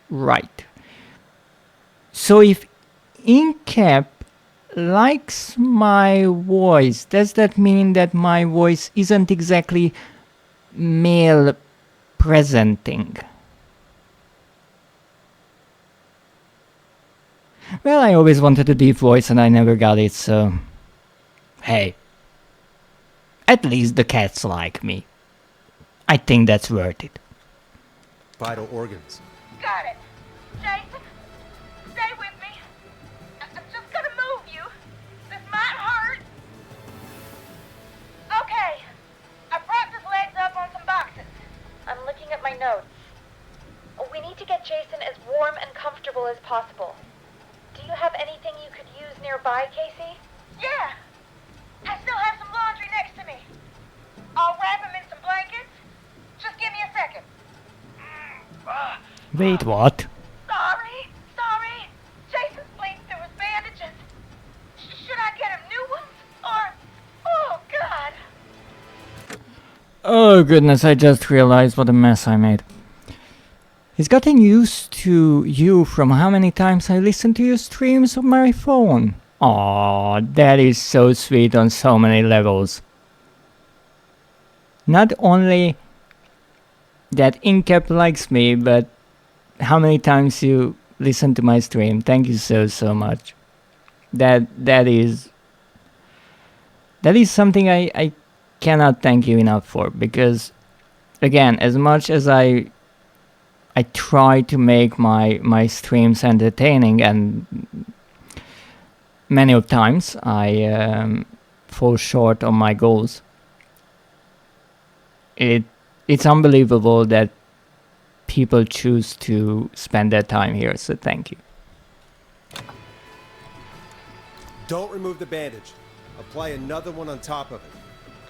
right? So if Incap likes my voice, does that mean that my voice isn't exactly male-presenting? Well, I always wanted a deep voice and I never got it, so... Hey. At least the cats like me. I think that's worth it. Vital organs. Got it. Jason, stay with me. I'm just gonna move you. This might hurt. Okay. I propped his legs up on some boxes. I'm looking at my notes. We need to get Jason as warm and comfortable as possible. Do you have anything you could use nearby, Casey? Yeah. I still have some laundry next to me. I'll wrap him in some blankets. Just give me a second. Wait, what? Sorry. Jason's bleeding through his bandages. Should I get him new ones? Or... Oh, God. Oh goodness, I just realized what a mess I made. He's gotten used to you from how many times I listen to your streams on my phone. Aw, that is so sweet on so many levels. Not only that Incap likes me, but how many times you listen to my stream. Thank you so much. That is something I cannot thank you enough for, because again, as much as I try to make my streams entertaining, and many of times I fall short on my goals. It's unbelievable that people choose to spend their time here, so thank you. Don't remove the bandage. Apply another one on top of it.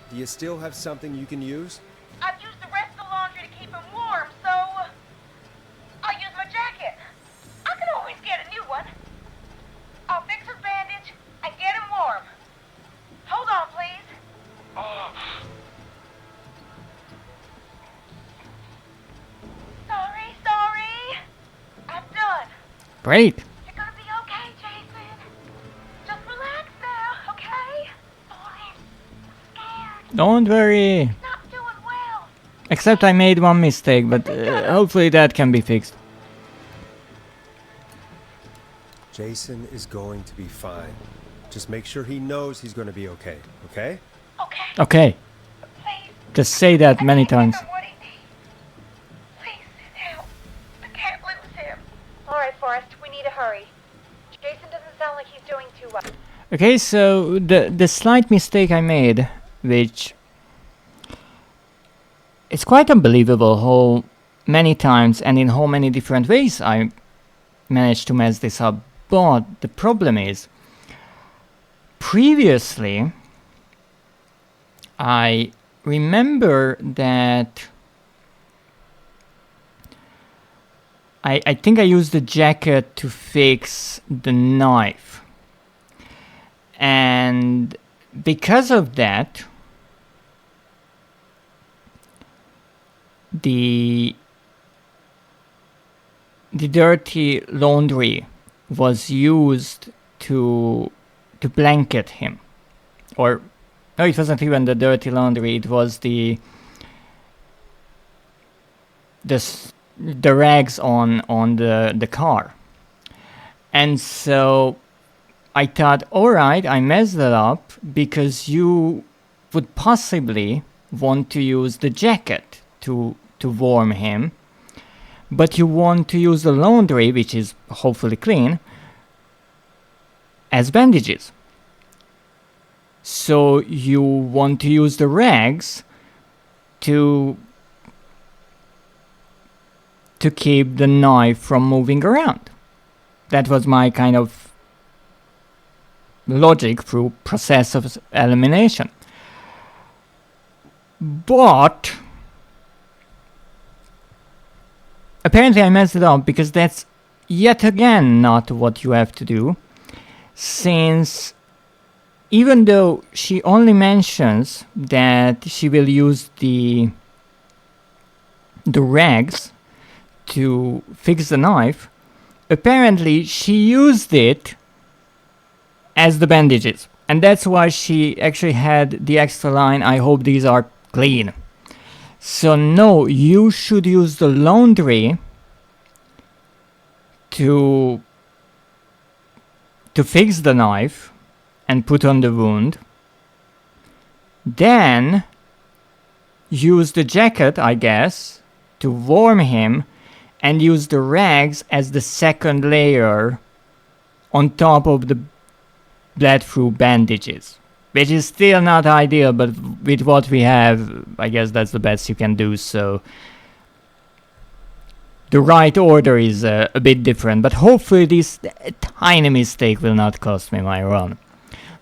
Do you still have something you can use? I've used the rest of the laundry to keep him warm, so... I'll use my jacket. I can always get a new one. I'll fix his bandage and get him warm. Hold on, please. Sorry. I'm done. Great. You're gonna be okay, Jason. Just relax now, okay? Boy, I'm scared. Don't worry. Not doing well. Except I made one mistake, but hopefully that can be fixed. Jason is going to be fine. Just make sure he knows he's going to be okay, okay? Okay. Just say that many times. Alright, Forrest, we need to hurry. Jason doesn't sound like he's doing too well. Okay, so the slight mistake I made, which it's quite unbelievable how many times and in how many different ways I managed to mess this up. But the problem is, previously, I remember that I think I used the jacket to fix the knife. And because of that, the dirty laundry was used to blanket him. Or no, it wasn't even the dirty laundry, it was the rags on the car. And so I thought, alright, I messed that up because you would possibly want to use the jacket to warm him, but you want to use the laundry, which is hopefully clean, as bandages. So you want to use the rags to keep the knife from moving around. That was my kind of logic through process of elimination. But apparently I messed it up because that's yet again not what you have to do, since even though she only mentions that she will use the rags to fix the knife, apparently she used it as the bandages. And that's why she actually had the extra line, I hope these are clean. So no, you should use the laundry to fix the knife and put on the wound. Then use the jacket, I guess, to warm him, and use the rags as the second layer on top of the bled-through bandages. Which is still not ideal, but with what we have, I guess that's the best you can do, so the right order is a bit different, but hopefully this tiny mistake will not cost me my run.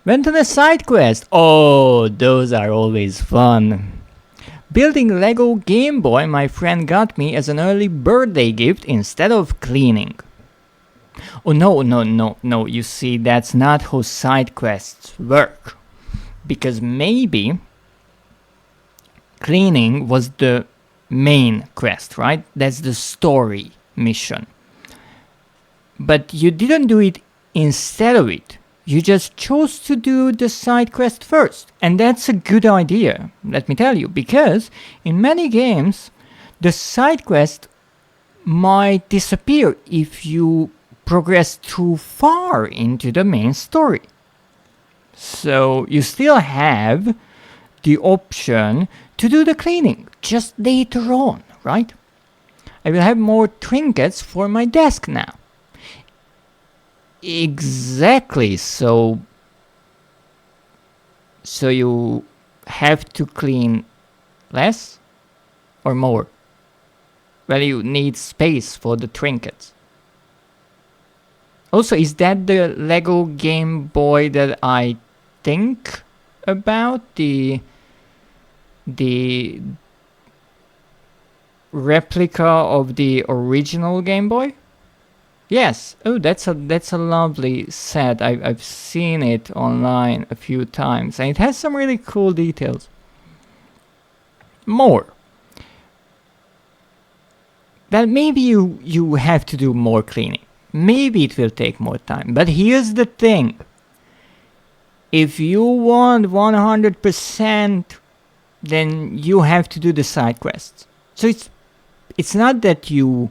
Went on a side quest. Oh, those are always fun. Building Lego Game Boy my friend got me as an early birthday gift instead of cleaning. Oh no, you see, that's not how side quests work. Because maybe cleaning was the main quest, right? That's the story mission. But you didn't do it instead of it. You just chose to do the side quest first. And that's a good idea, let me tell you, because in many games, the side quest might disappear if you progress too far into the main story. So you still have the option to do the cleaning, just later on, right? I will have more trinkets for my desk now. Exactly, so you have to clean less or more? Well, you need space for the trinkets. Also, is that the Lego Game Boy that I think about? The replica of the original Game Boy? Yes. Oh, that's a lovely set. I've seen it online a few times, and it has some really cool details. More. Well, maybe you have to do more cleaning. Maybe it will take more time. But here's the thing. If you want 100% then you have to do the side quests. So it's not that you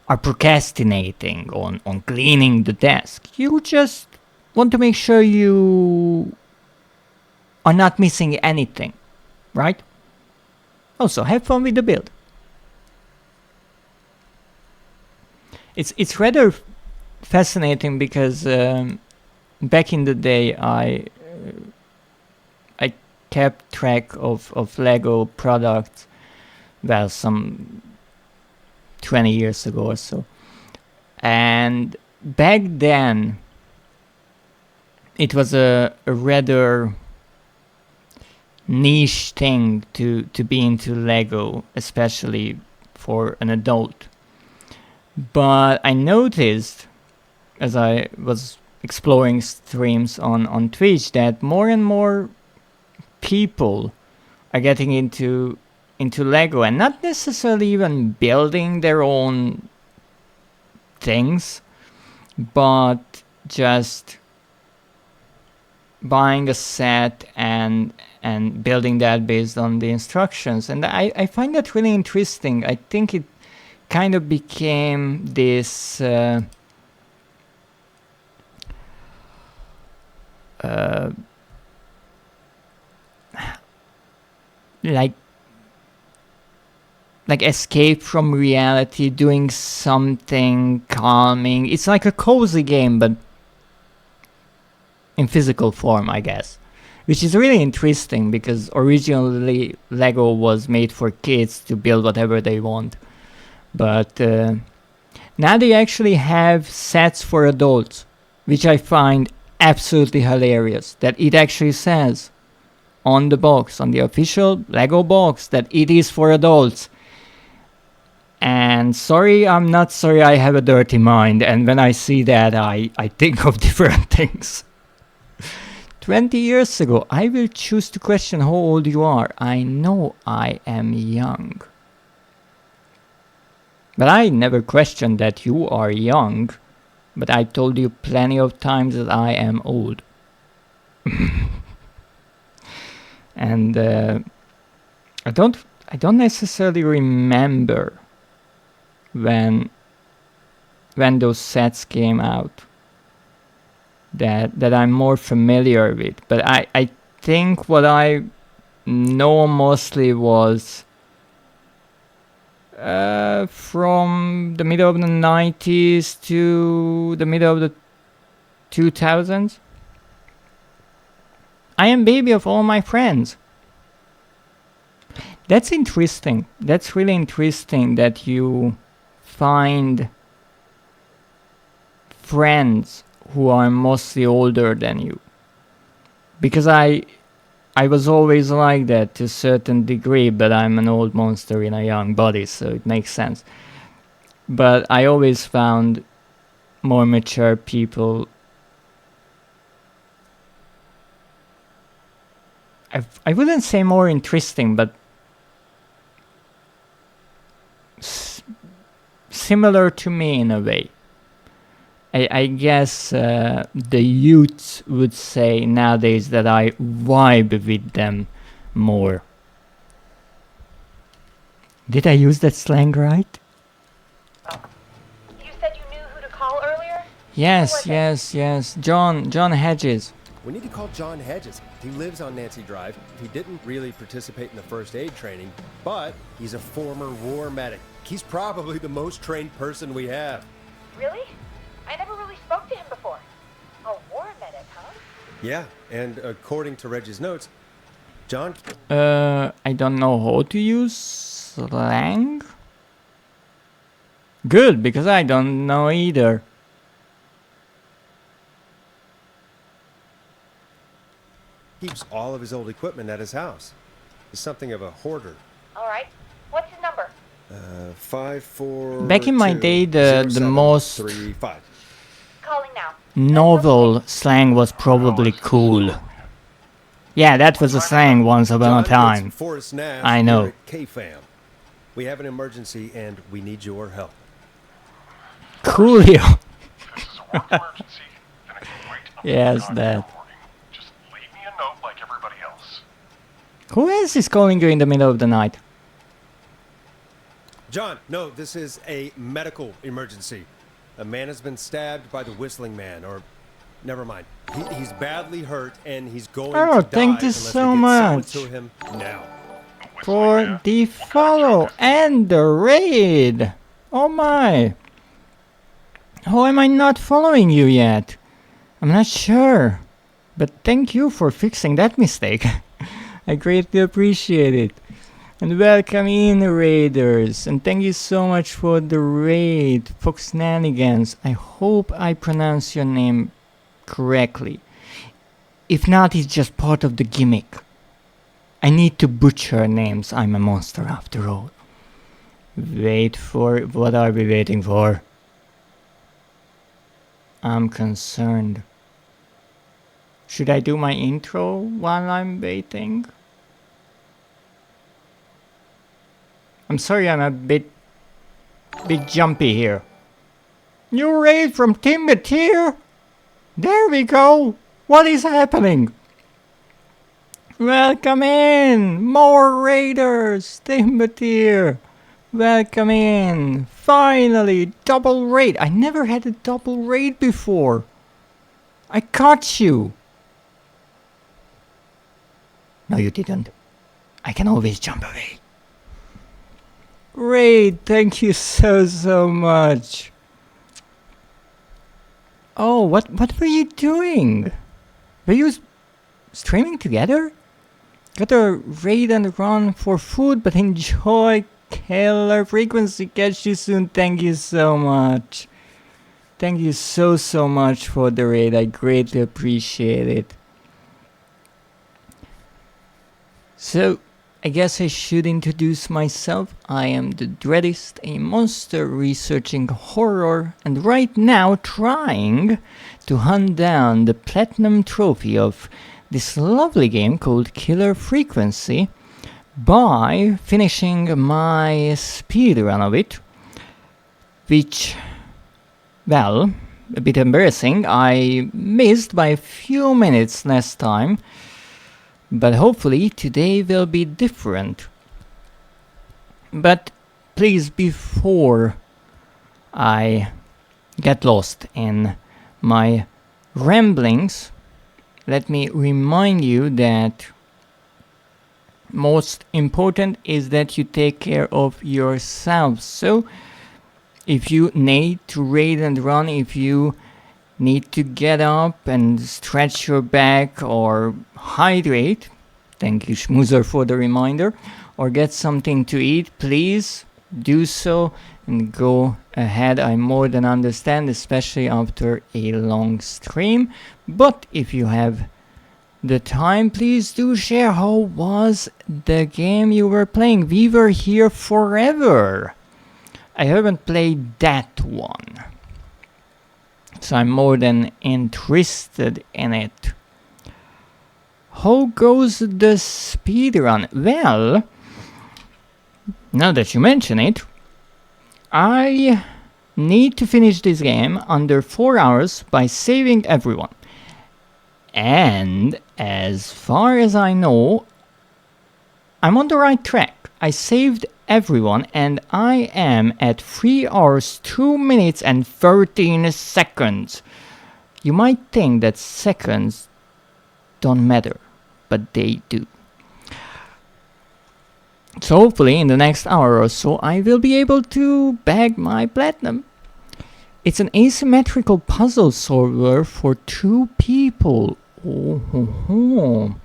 are procrastinating on cleaning the desk. You just want to make sure you are not missing anything, right? Also, have fun with the build. It's rather fascinating because back in the day I kept track of Lego products, well, some 20 years ago or so. And back then it was a rather niche thing to be into Lego, especially for an adult. But I noticed as I was exploring streams on Twitch that more and more people are getting into Lego, and not necessarily even building their own things, but just buying a set and building that based on the instructions. And I find that really interesting. I think it kind of became this like escape from reality, doing something calming. It's like a cozy game, but in physical form, I guess. Which is really interesting because originally Lego was made for kids to build whatever they want. But now they actually have sets for adults, which I find absolutely hilarious. That it actually says on the box, on the official Lego box, that it is for adults. And sorry, I'm not sorry, I have a dirty mind, and when I see that I think of different things. 20 years ago, I will choose to question how old you are. I know I am young. But I never questioned that you are young, but I told you plenty of times that I am old. And I don't necessarily remember when those sets came out that I'm more familiar with. But I think what I know mostly was from the middle of the 90s to the middle of the 2000s. I am baby of all my friends. That's interesting. That's really interesting that you find friends who are mostly older than you. Because I was always like that to a certain degree, but I'm an old monster in a young body, so it makes sense. But I always found more mature people. I wouldn't say more interesting, but similar to me in a way. I guess the youths would say nowadays that I vibe with them more. Did I use that slang right? You said you knew who to call earlier? Yes. John Hedges. We need to call John Hedges. He lives on Nancy Drive. He didn't really participate in the first aid training, but he's a former war medic. He's probably the most trained person we have. Really? I never really spoke to him before. A war medic, huh? Yeah, and according to Reggie's notes, John... I don't know how to use slang. Good, because I don't know either. Keeps all of his old equipment at his house. He's something of a hoarder. All right. What's his number? 54... Back in my day, the most 35. Calling now. novel slang was probably cool. Yeah, that was a slang once upon a time. I know. K-Fam. We have an emergency and we need your help. Coolio. Yes, that. Who else is calling you in the middle of the night? John, no, this is a medical emergency. A man has been stabbed by the Whistling Man, or never mind. He's badly hurt, and he's going Oh, to die thank you unless so we get someone much to him now. for the follow and the raid. Oh my. How am I not following you yet? I'm not sure. But thank you for fixing that mistake. I greatly appreciate it. And welcome in, raiders. And thank you so much for the raid, Foxnanigans. I hope I pronounce your name correctly. If not, it's just part of the gimmick. I need to butcher names. I'm a monster after all. Wait for... What are we waiting for? I'm concerned. Should I do my intro while I'm waiting? I'm sorry, I'm a bit jumpy here. New raid from Timothy. There we go. What is happening? Welcome in, more raiders. Timothy. Welcome in. Finally, double raid. I never had a double raid before. I caught you. No, you didn't. I can always jump away. Great, thank you so much. Oh, what were you doing? Were you streaming together? Got a raid and run for food, but enjoy killer frequency. Catch you soon. Thank you so much. Thank you so much for the raid. I greatly appreciate it. So, I guess I should introduce myself. I am the Dreadist, a monster researching horror, and right now trying to hunt down the platinum trophy of this lovely game called Killer Frequency by finishing my speedrun of it, which, well, a bit embarrassing. I missed by a few minutes last time. But hopefully today will be different. But please, before I get lost in my ramblings, let me remind you that most important is that you take care of yourselves. So if you need to raid and run, if you need to get up and stretch your back or hydrate, thank you Schmoozer for the reminder, or get something to eat, please do so and go ahead. I more than understand, especially after a long stream. But if you have the time, please do share how was the game you were playing. We Were Here Forever. I haven't played that one, so I'm more than interested in it. How goes the speedrun? Well, now that you mention it, I need to finish this game under 4 hours by saving everyone. And as far as I know, I'm on the right track. I saved everyone and I am at 3 hours, 2 minutes and 13 seconds. You might think that seconds don't matter, but they do. So hopefully in the next hour or so I will be able to bag my platinum. It's an asymmetrical puzzle solver for 2 people. Oh,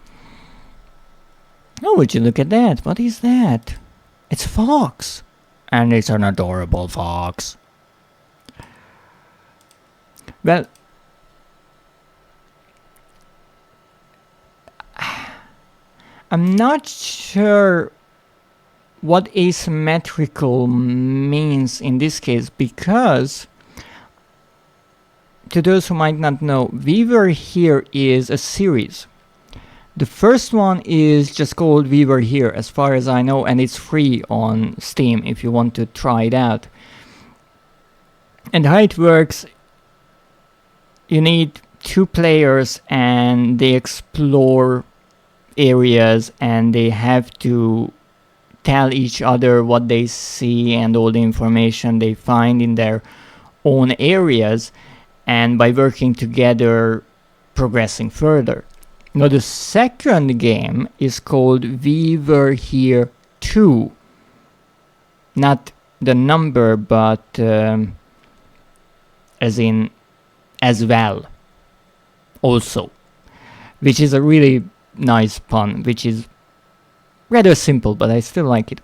would you look at that? What is that? It's a fox. And it's an adorable fox. Well, I'm not sure what asymmetrical means in this case, because to those who might not know, We Were Here is a series. The first one is just called We Were Here, as far as I know, and it's free on Steam if you want to try it out. And how it works, you need 2 players and they explore areas, and they have to tell each other what they see and all the information they find in their own areas, and by working together, progressing further. Now the second game is called We Were Here 2. Not the number, but as in as well, also, which is a really nice pun, which is rather simple, but I still like it.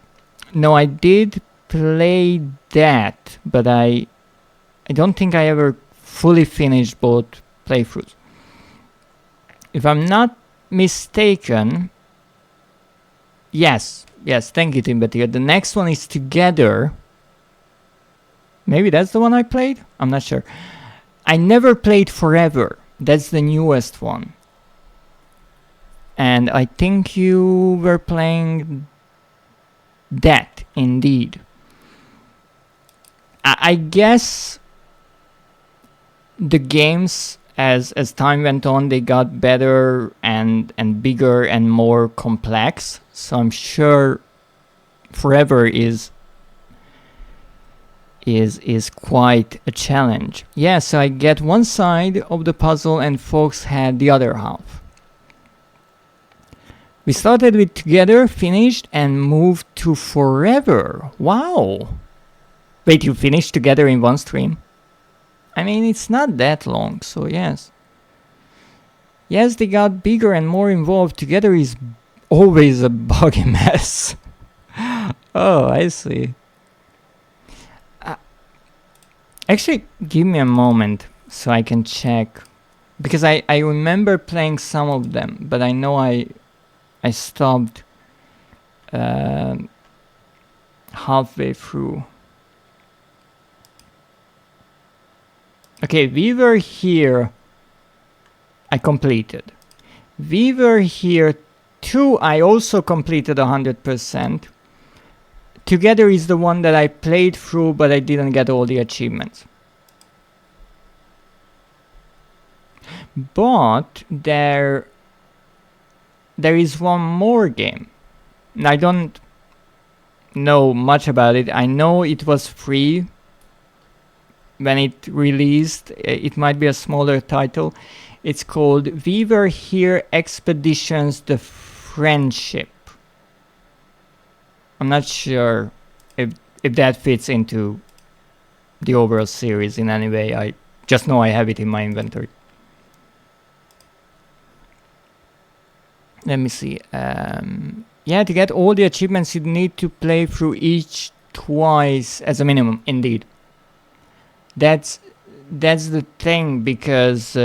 No, I did play that, but I don't think I ever fully finished both playthroughs. If I'm not mistaken, yes, thank you, Timothy. The next one is Together. Maybe that's the one I played? I'm not sure. I never played Forever. That's the newest one. And I think you were playing that, indeed. I guess the games, as time went on, they got better and bigger and more complex. So I'm sure Forever is quite a challenge. Yeah, so I get one side of the puzzle and folks had the other half. We started with Together, finished, and moved to Forever. Wow! Wait, you finished Together in one stream? I mean, it's not that long, so yes. Yes, they got bigger and more involved. Together is always a buggy mess. Oh, I see. Actually, give me a moment so I can check. Because I remember playing some of them, but I know I stopped halfway through. Okay, We Were Here, I completed. We Were Here 2, I also completed 100%. Together is the one that I played through, but I didn't get all the achievements. But there is one more game. I don't know much about it. I know it was free when it released. It might be a smaller title. It's called We Were Here Expeditions: The Friendship. I'm not sure if that fits into the overall series in any way. I just know I have it in my inventory. Let me see. Yeah, to get all the achievements, you need to play through each twice as a minimum. Indeed, that's the thing, because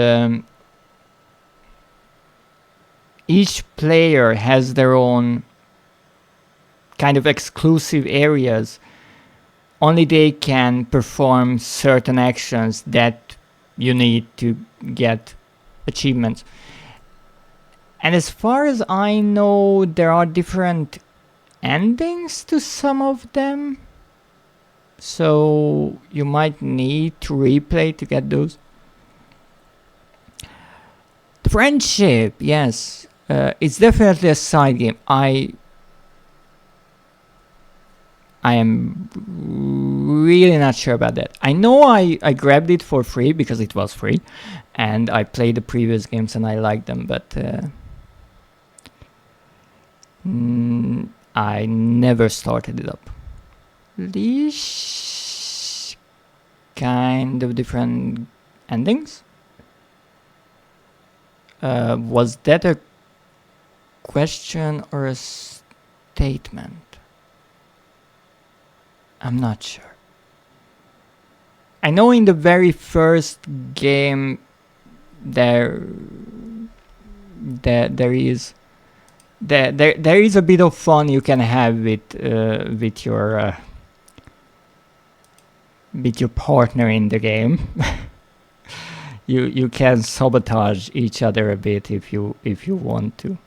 each player has their own kind of exclusive areas. Only they can perform certain actions that you need to get achievements. And as far as I know, there are different endings to some of them. So you might need to replay to get those. The Friendship, yes. It's definitely a side game. I am really not sure about that. I know I grabbed it for free because it was free, and I played the previous games and I liked them, but I never started it up. These kind of different endings. Was that a question or a statement? I'm not sure. I know in the very first game there is a bit of fun you can have with your partner in the game. you can sabotage each other a bit if you want to.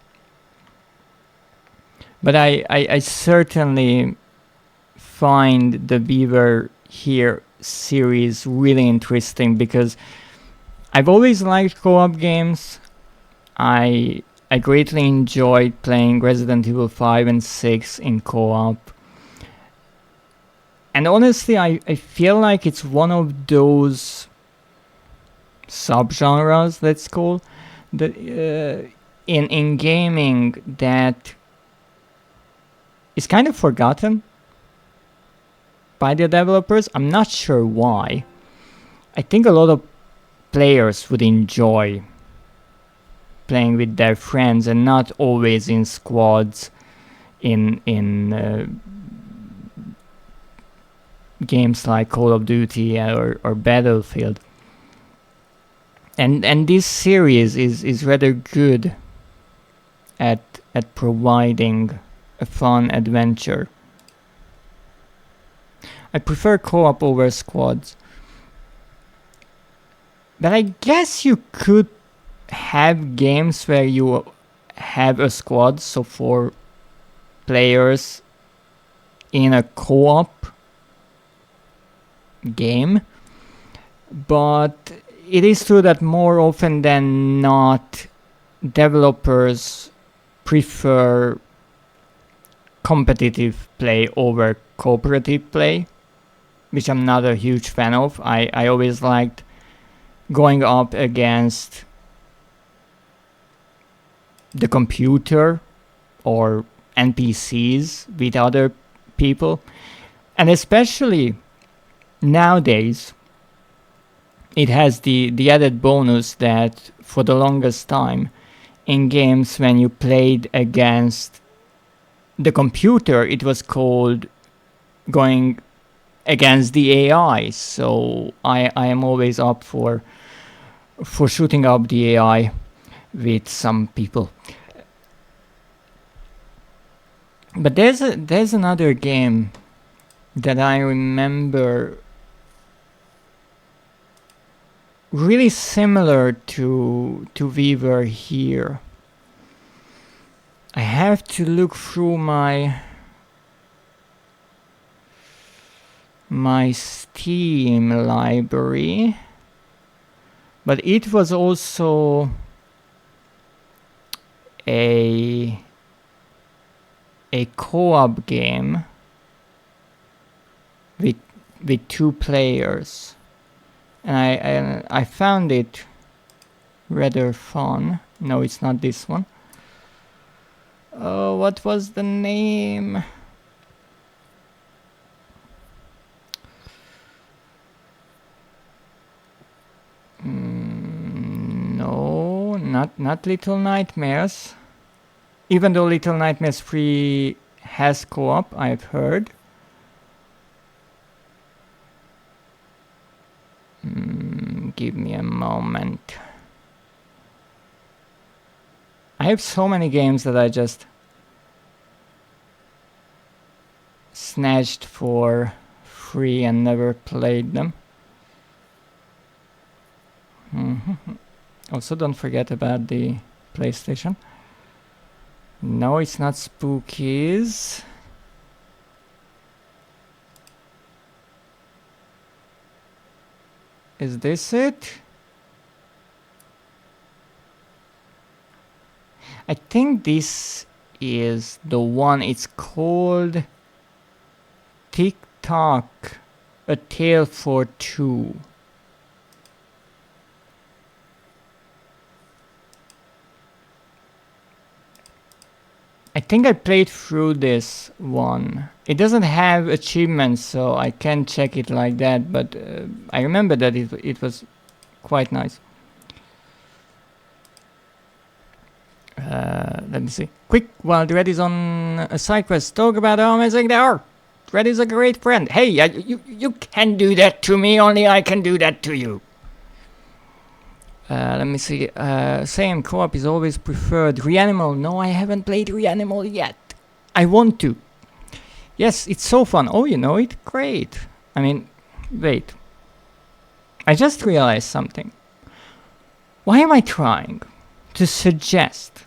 But I certainly find the We Were Here series really interesting, because I've always liked co-op games. I I greatly enjoyed playing Resident Evil 5 and 6 in co-op. And honestly, I feel like it's one of those subgenres, let's call, that in gaming that is kind of forgotten by the developers. I'm not sure why. I think a lot of players would enjoy playing with their friends and not always in squads in games like Call of Duty or Battlefield. And this series is rather good at providing a fun adventure. I prefer co-op over squads. But I guess you could have games where you have a squad, so 4 players in a co-op game. But it is true that more often than not, developers prefer competitive play over cooperative play, which I'm not a huge fan of. I always liked going up against the computer or NPCs with other people. And especially nowadays, it has the added bonus that for the longest time in games when you played against the computer, it was called going against the AI. So I am always up for shooting up the AI with some people. But there's another game that I remember really similar to We Were Here. I have to look through my Steam library, but it was also a co-op game with 2 players, and I found it rather fun. No, it's not this one. Oh, what was the name? No, not Little Nightmares. Even though Little Nightmares 3 has co-op, I've heard. Give me a moment. I have so many games that I just snatched for free and never played them. Also, don't forget about the PlayStation. No, it's not Spookies. Is this it? I think this is the one. It's called Tick Tock, A Tale for Two. I think I played through this one. It doesn't have achievements, so I can't check it like that, but I remember that it was quite nice. Let me see. Quick, while Dread is on a side quest, talk about how amazing they are. Dread is a great friend. Hey, you can do that to me, only I can do that to you. Let me see. Same, co-op is always preferred. Reanimal. No, I haven't played Reanimal yet. I want to. Yes, it's so fun. Oh, you know it? Great. I mean, wait. I just realized something. Why am I trying to suggest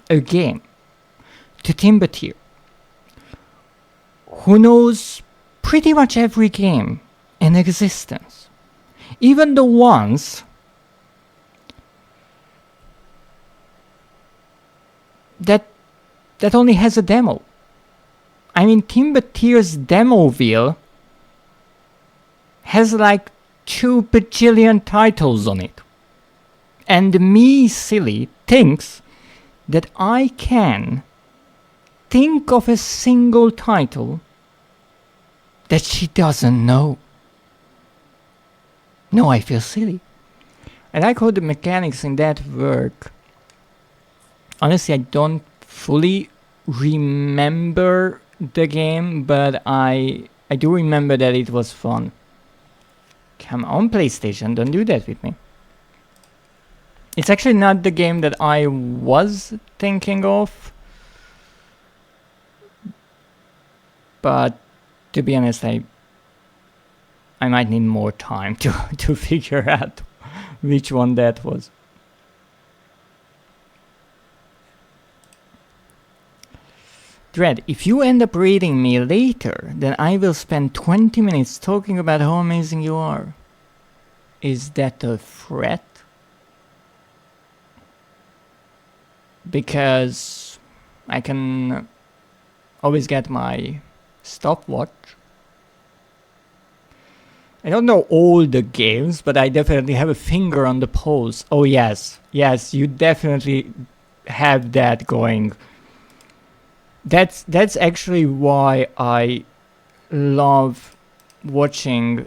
a game to Timbatir, who knows pretty much every game in existence? Even the ones that only has a demo. I mean, Timbertier's demo wheel has like 2 bajillion titles on it. And me, silly, thinks that I can think of a single title that she doesn't know. No, I feel silly. I like how the mechanics in that work. Honestly, I don't fully remember the game, but I do remember that it was fun. Come on, PlayStation, don't do that with me. It's actually not the game that I was thinking of. But to be honest, I might need more time to figure out which one that was. Dread, if you end up reading me later, then I will spend 20 minutes talking about how amazing you are. Is that a threat? Because I can always get my stopwatch. I don't know all the games, but I definitely have a finger on the pulse. Oh yes, yes, you definitely have that going. That's actually why I love watching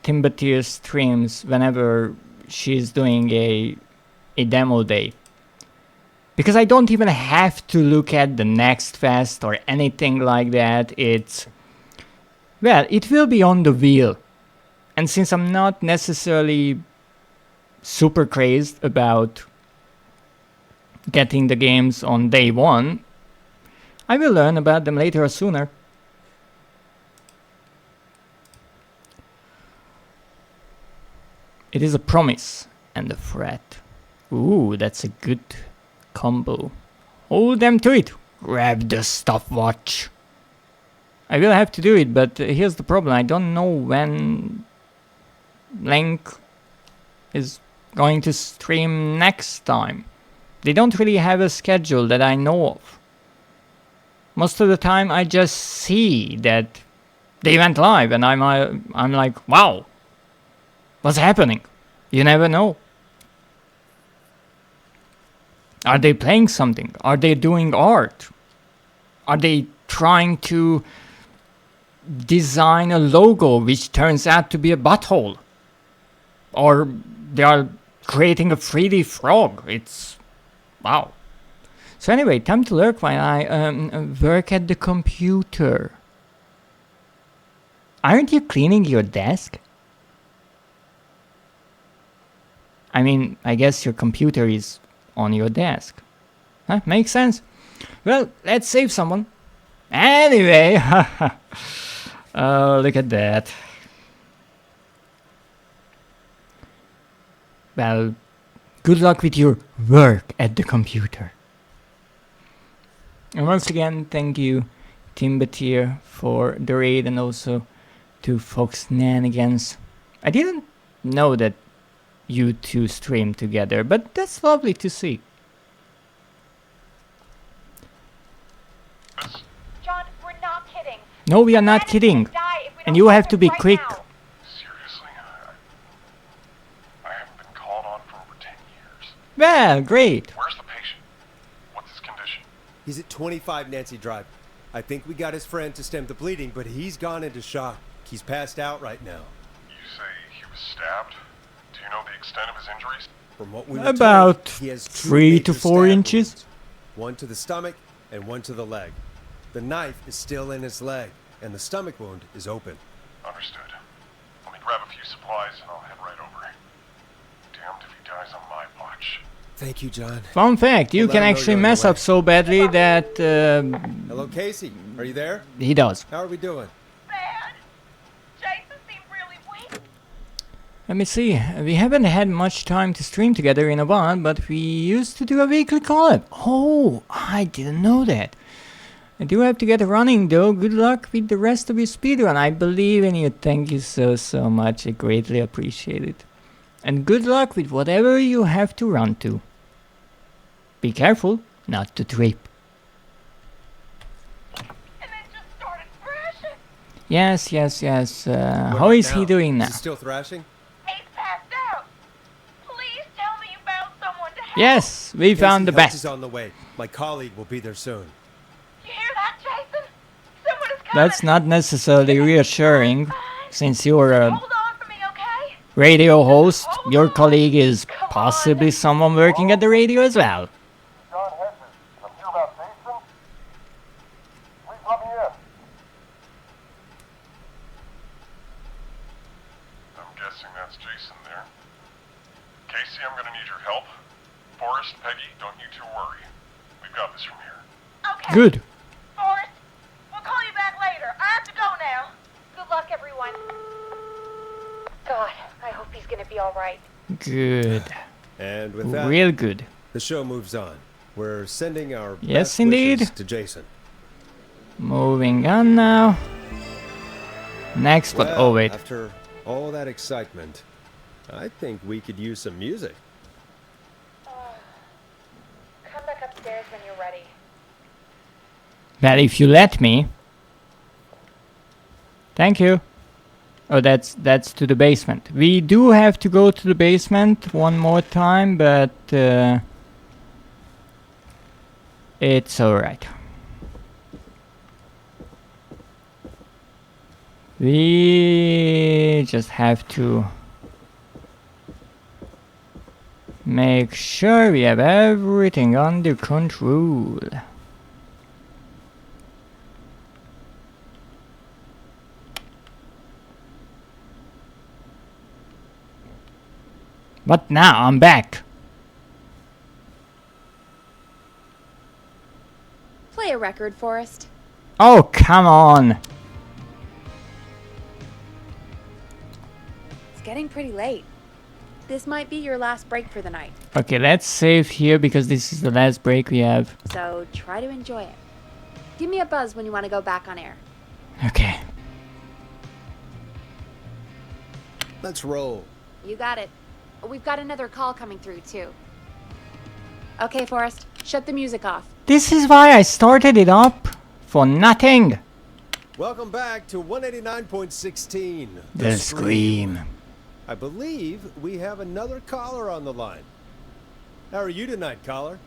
Timbertier's streams whenever she's doing a demo day. Because I don't even have to look at the next fest or anything like that. It's, well, it will be on the wheel. And since I'm not necessarily super crazed about getting the games on day one, I will learn about them later or sooner. It is a promise and a threat. Ooh, that's a good combo. Hold them to it. Grab the stopwatch. I will have to do it, but here's the problem. I don't know when Link is going to stream next time. They don't really have a schedule that I know of. Most of the time I just see that they went live and I'm like, wow, what's happening? You never know. Are they playing something? Are they doing art? Are they trying to design a logo which turns out to be a butthole? Or they are creating a 3D frog? It's wow. So anyway, time to lurk while I work at the computer. Aren't you cleaning your desk? I mean, I guess your computer is on your desk. Huh? Makes sense. Well, let's save someone. Anyway, look at that. Well, good luck with your work at the computer. And once again, thank you, Timbertier, for the raid, and also to Foxnanigans. I didn't know that you two stream together, but that's lovely to see. John, we're not kidding. No, we are not kidding. And you have to be quick. Seriously, I haven't been called on for over 10 years. Well, great. Where's the patient? What's his condition? He's at 25 Nancy Drive. I think we got his friend to stem the bleeding, but he's gone into shock. He's passed out right now. You say he was stabbed? Do you know the extent of his injuries? From what we were About told, he has 3 to 4 inches. wounds. One to the stomach and one to the leg. The knife is still in his leg, and the stomach wound is open. Understood. Let me grab a few supplies and I'll head right over. Damned if he dies on my watch. Thank you, John. Fun fact, you We'll let can him know actually you're on mess your up so badly that Hello, Casey. Are you there? he does. How are we doing? Jason seemed really weak. Let me see. We haven't had much time to stream together in a while, but we used to do a weekly collab. Oh, I didn't know that. I do have to get running though. Good luck with the rest of your speedrun. I believe in you. Thank you so much. I greatly appreciate it. And good luck with whatever you have to run to. Be careful. not to trip. Yes, yes, yes. How is he doing now? Is he still thrashing? Yes, we found the Casey, help best. is on the way. My colleague will be there soon. That's not necessarily reassuring, since you're a radio host. Your colleague is possibly someone working at the radio as well. I'm guessing that's Jason there. Casey, I'm gonna need your help. Forrest, Peggy, don't you two worry. We've got this from here. Okay. Good. Forrest, we'll call you back later. I have to go now. Good luck, everyone. God, I hope he's gonna be all right. Good. And with that, Real good. the show moves on. We're sending our Yes, best indeed. wishes to Jason. Moving on now. Next, but oh wait. After all that excitement, I think we could use some music. Come back upstairs when you're ready. Well, if you let me. Thank you. Oh, that's to the basement. We do have to go to the basement one more time, but it's alright. We just have to make sure we have everything under control. But now I'm back. Play a record, Forrest. Oh, come on. It's getting pretty late. This might be your last break for the night, Okay, let's save here because this is the last break we have. so try to enjoy it. Give me a buzz when you want to go back on air. Okay. Let's roll. You got it. We've got another call coming through, too. Okay, Forrest, shut the music off. This is why I started it up for nothing. Welcome back to 189.16. The Scream. I believe we have another caller on the line. How are you tonight, caller?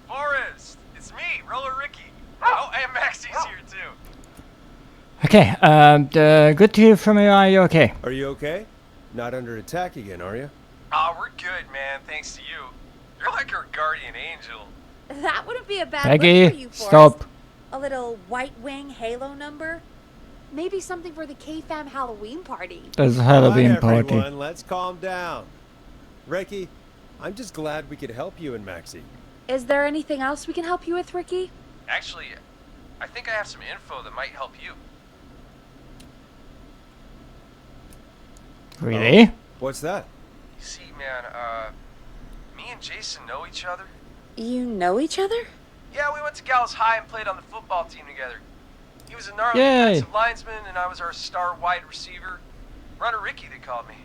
Forrest, it's me, Roller Ricky. Oh, and Maxie's here too. Okay, good to hear from you. Are you okay? Are you okay? Not under attack again, are you? Oh, we're good, man, thanks to you. You're like our guardian angel. That wouldn't be a bad Peggy, look for you, Forrest. stop. A little White Wing Halo number? Maybe something for the K-Fam Halloween party. There's a Halloween All right, party. everyone, let's calm down. Ricky, I'm just glad we could help you and Maxie. Is there anything else we can help you with, Ricky? Actually, I think I have some info that might help you. Really? What's that? You see, man, me and Jason know each other. You know each other? Yeah, we went to Gallows High and played on the football team together. He was a gnarly Yay. defensive linesman, and I was our star wide receiver. Runner Ricky, they called me.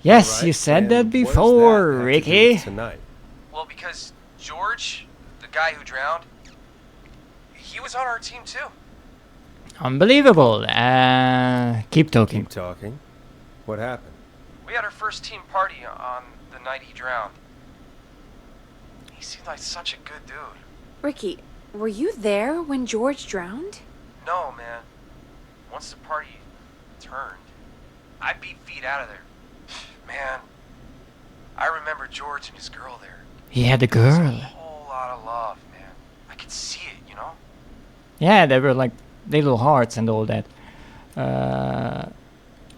Yes, All right, you said and that what does before, have to do Ricky. with tonight. Well, because George, the guy who drowned, he was on our team too. Unbelievable. Keep talking. Keep talking. What happened? We had our first team party on the night he drowned. He seemed like such a good dude. Ricky, were you there when George drowned? No, man. Once the party turned, I beat feet out of there. Man, I remember George and his girl there. He had a There was girl. a whole lot of love, man. I could see it, you know? Yeah, they were like little hearts and all that.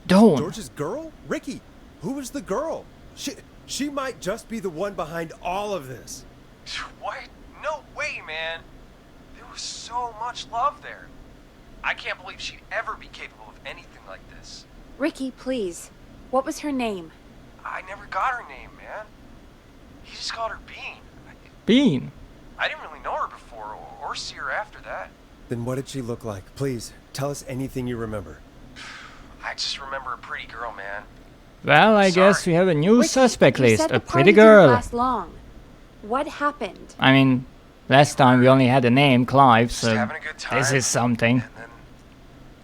Don't. George's girl? Ricky, who was the girl? She might just be the one behind all of this. What? No way, man. There was so much love there. I can't believe she'd ever be capable of anything like this. Ricky, please. What was her name? I never got her name, man. He just called her Bean. Bean. I didn't really know her before or see her after that. Then what did she look like? Please, tell us anything you remember. I just remember a pretty girl, man. Well, I guess we have a new Ricky, suspect you list. said A the pretty party didn't girl. last long. What happened? I mean, Last time we only had a name, Clive, Just so having a good time. this is something. And then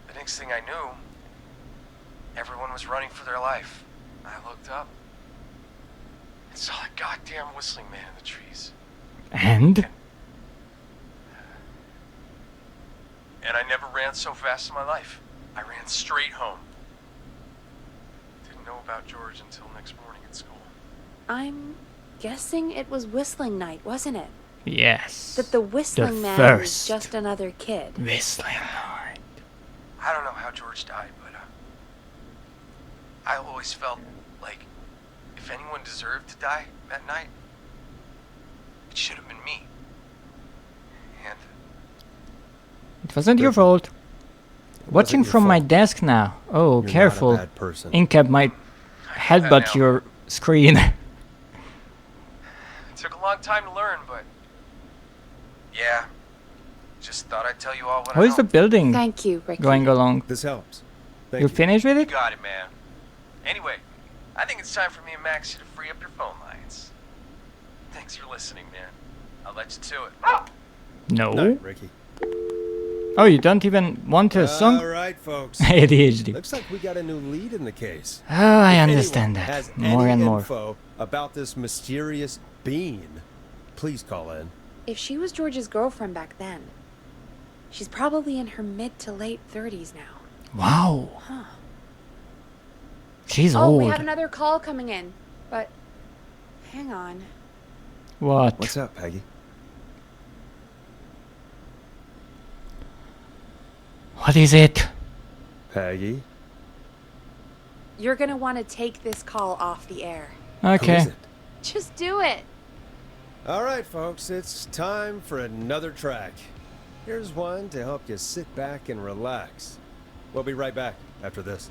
the next thing I knew, everyone was running for their life. I looked up and saw a goddamn whistling man in the trees. And? And I never ran so fast in my life. I ran straight home. Didn't know about George until next morning at school. I'm guessing it was whistling night, wasn't it? Yes. That the whistling man was just another kid. Whistling night. I don't know how George died, but I always felt like if anyone deserved to die that night, it should have been me. And It wasn't your fault. Watching from my desk now. Oh, You're careful. not a bad person. Incap might headbutt your screen. it took a long time to learn, but yeah, just thought I'd tell you all what How I is the building Thank you, Ricky. going along? This helps. You finished with You it? got it, man. Anyway, I think it's time for me and Maxie to free up your phone lines. Thanks for listening, man. I'll let you to it. No. Night, Ricky. Oh, you don't even want a song? All right, folks. ADHD. Looks like we got a new lead in the case. Oh, I If understand anyone that. has More any and more. info about this mysterious being, please call in. If she was George's girlfriend back then, she's probably in her mid to late 30s now. Wow. Huh. She's Oh, old. we have another call coming in, but hang on. What? What's up, Peggy? What is it? Peggy? You're gonna want to take this call off the air. Okay. Who is it? Just do it. All right, folks, it's time for another track. Here's one to help you sit back and relax. We'll be right back after this.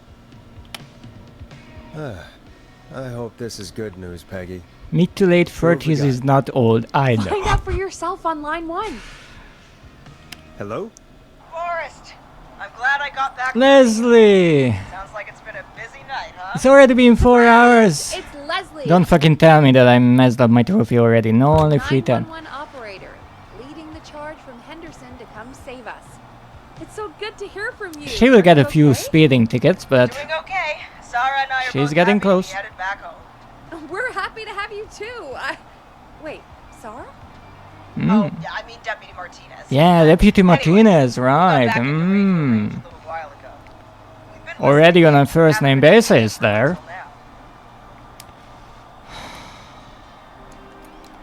I hope this is good news, Peggy. Mid to late What have we 30s got? is not old either. Find out for yourself on line 1. Hello? Forrest, I'm glad I got back. Leslie! Sounds like it's been a busy night, huh? It's already been 4 hours. It's Leslie. Don't fucking tell me that I messed up my trophy already. No, only free time. 911 operator, leading the charge from Henderson to come save us. It's so good to hear from you. She will get a Are you few okay? speeding tickets, but Doing okay. Sarah and I are she's both getting happy to close. be headed back home. We're happy to have you too. Wait, Sarah? Oh, yeah, I mean Deputy Martinez. Yeah, Deputy Anyway, Martinez, right. Already on a first name basis there.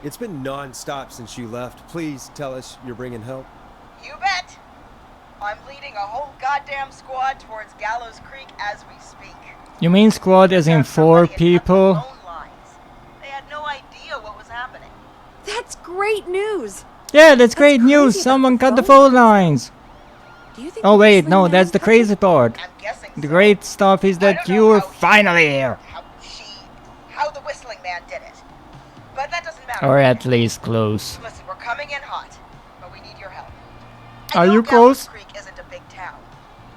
It's been non-stop since you left. Please tell us you're bringing help. You bet. I'm leading a whole goddamn squad towards Gallows Creek as we speak. You mean squad as in 4 people? They had no idea what was happening. That's great news. Yeah, that's great news. Someone cut the phone lines. Oh wait, no, that's the crazy part. The great stuff is that you're finally here. How the whistling man did it. But that doesn't matter. Or at least close. Listen, we're coming in hot, but we need your help. Are you Gallows close? Creek isn't a big town,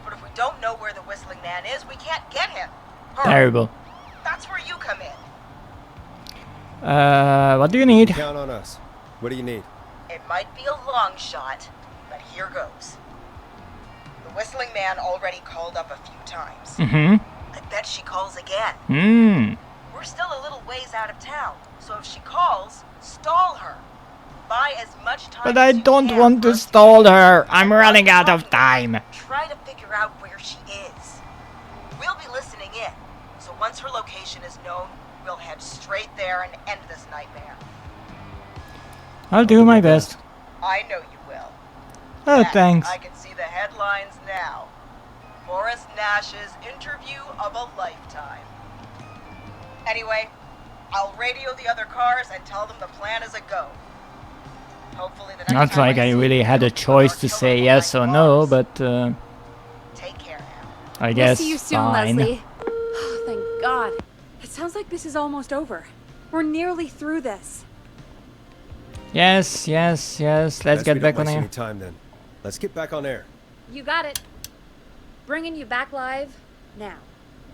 but if we don't know where the whistling man is, we can't get him. Hurry. Terrible. That's where you come in. What do you need? Count on us. What do you need? It might be a long shot, but here goes. The whistling man already called up a few times. Mm-hmm. I bet she calls again. We're still a little ways out of town, so if she calls, stall her. Buy as much time But as I you don't can want for to us stall her. I'm running out of time. Try to figure out where she is. We'll be listening in, so once her location is known, we'll head straight there and end this nightmare. I'll do my best. I know you will. Oh, Heck, thanks. I can see the headlines now. Forrest Nash's interview of a lifetime. Anyway, I'll radio the other cars and tell them the plan is a go. Hopefully the next Not time like I really had a choice to say yes or no, but Take care now. I guess We'll see you soon, fine. Leslie. Oh, thank God. It sounds like this is almost over. We're nearly through this. Yes. Let's get back on Any air. time then. Let's get back on air. You got it. Bringing you back live now.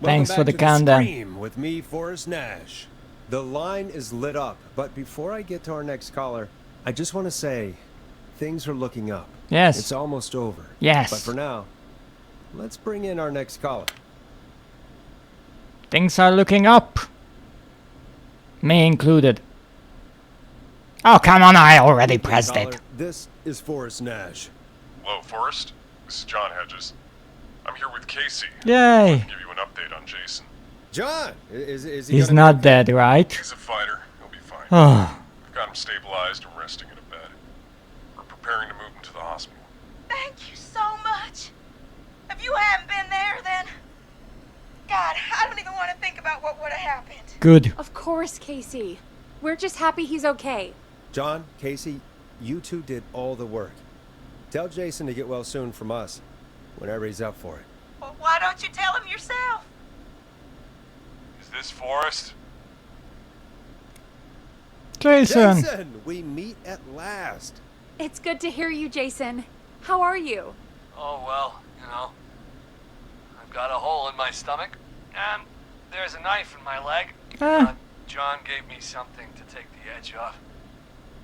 Thanks Welcome for the back to countdown. Stream with me, Forrest Nash. The line is lit up, but before I get to our next caller, I just want to say, things are looking up. Yes. It's almost over. Yes. But for now, let's bring in our next caller. Things are looking up. Me included. Oh, come on, I already pressed it. This is Forrest Nash. Hello, Forrest. This is John Hedges. I'm here with Casey. Yay. To give you an update on Jason. John, is he He's not dead, right? He's a fighter. He'll be fine. Oh. We've got him stabilized and resting in a bed. We're preparing to move him to the hospital. Thank you so much. If you hadn't been there, then... God, I don't even want to think about what would have happened. Good. Of course, Casey. We're just happy he's okay. John, Casey, you two did all the work. Tell Jason to get well soon from us, whenever he's up for it. Well, why don't you tell him yourself? Is this Forrest? Jason! Jason, we meet at last. It's good to hear you, Jason. How are you? Oh, well, you know. I've got a hole in my stomach, and there's a knife in my leg. John gave me something to take the edge off.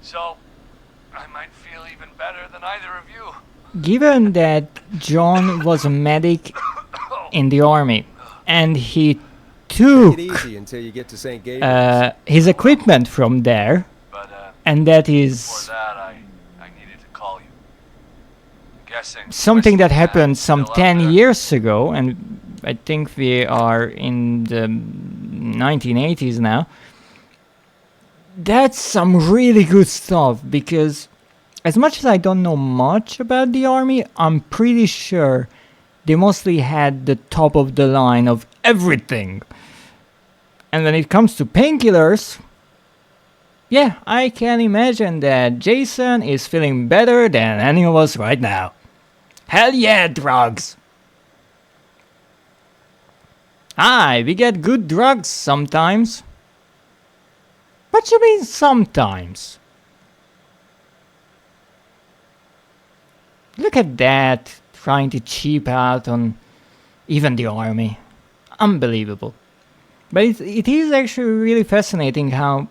So, I might feel even better than either of you. Given that John was a medic in the army, and he took Take it easy until you get to St. Gabriel's. his equipment from there, and that is For that, I needed to call you. Guessing something that happened some 10 years ago, and I think we are in the 1980s now. That's some really good stuff, because as much as I don't know much about the army, I'm pretty sure they mostly had the top of the line of everything. And when it comes to painkillers, yeah, I can imagine that Jason is feeling better than any of us right now. Hell yeah, drugs! Aye, we get good drugs sometimes. What you mean sometimes? Look at that, trying to cheap out on even the army. Unbelievable. But it is actually really fascinating how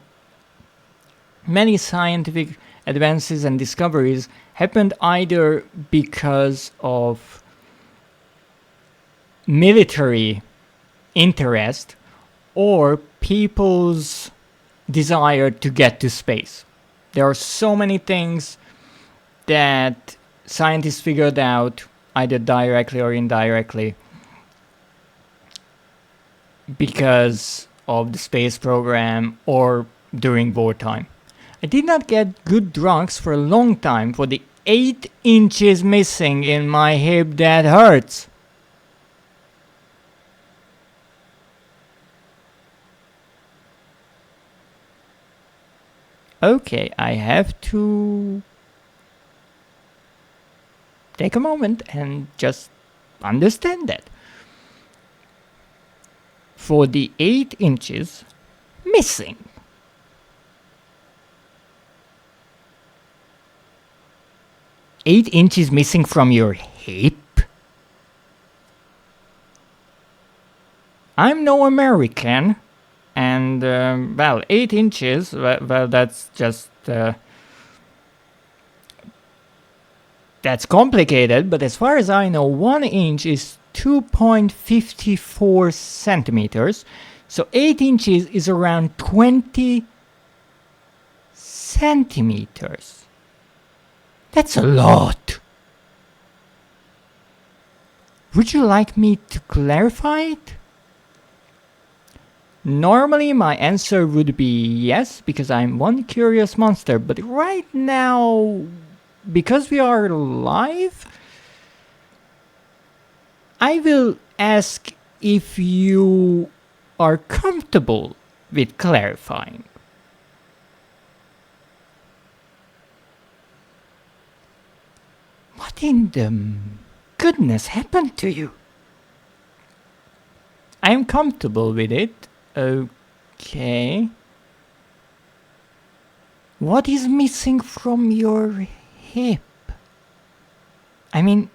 many scientific advances and discoveries happened either because of military interest or people's desire to get to space. There are so many things that scientists figured out either directly or indirectly because of the space program or during wartime. I did not get good drugs for a long time for the 8 inches missing in my hip that hurts. Okay, I have to take a moment and just understand that. For the 8 inches missing. Eight inches missing from your hip? I'm no American. And, well, 8 inches, well, that's just, that's complicated, but as far as I know, 1 inch is 2.54 centimeters, so 8 inches is around 20 centimeters. That's a lot. Would you like me to clarify it? Normally my answer would be yes, because I'm one curious monster, but right now, because we are live, I will ask if you are comfortable with clarifying. What in the goodness happened to you? I am comfortable with it. Okay. What is missing from your hip? I mean,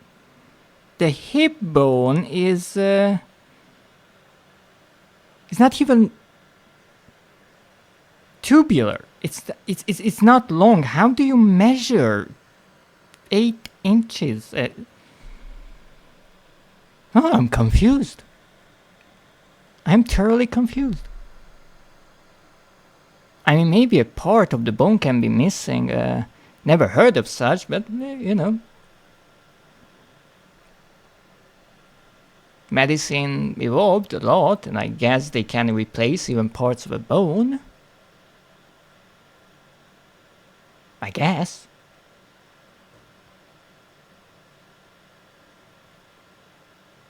the hip bone is not even tubular. It's not long. How do you measure 8 inches? Oh, I'm confused. I'm thoroughly confused. I mean, maybe a part of the bone can be missing. Never heard of such, but you know. Medicine evolved a lot, and I guess they can replace even parts of a bone. I guess.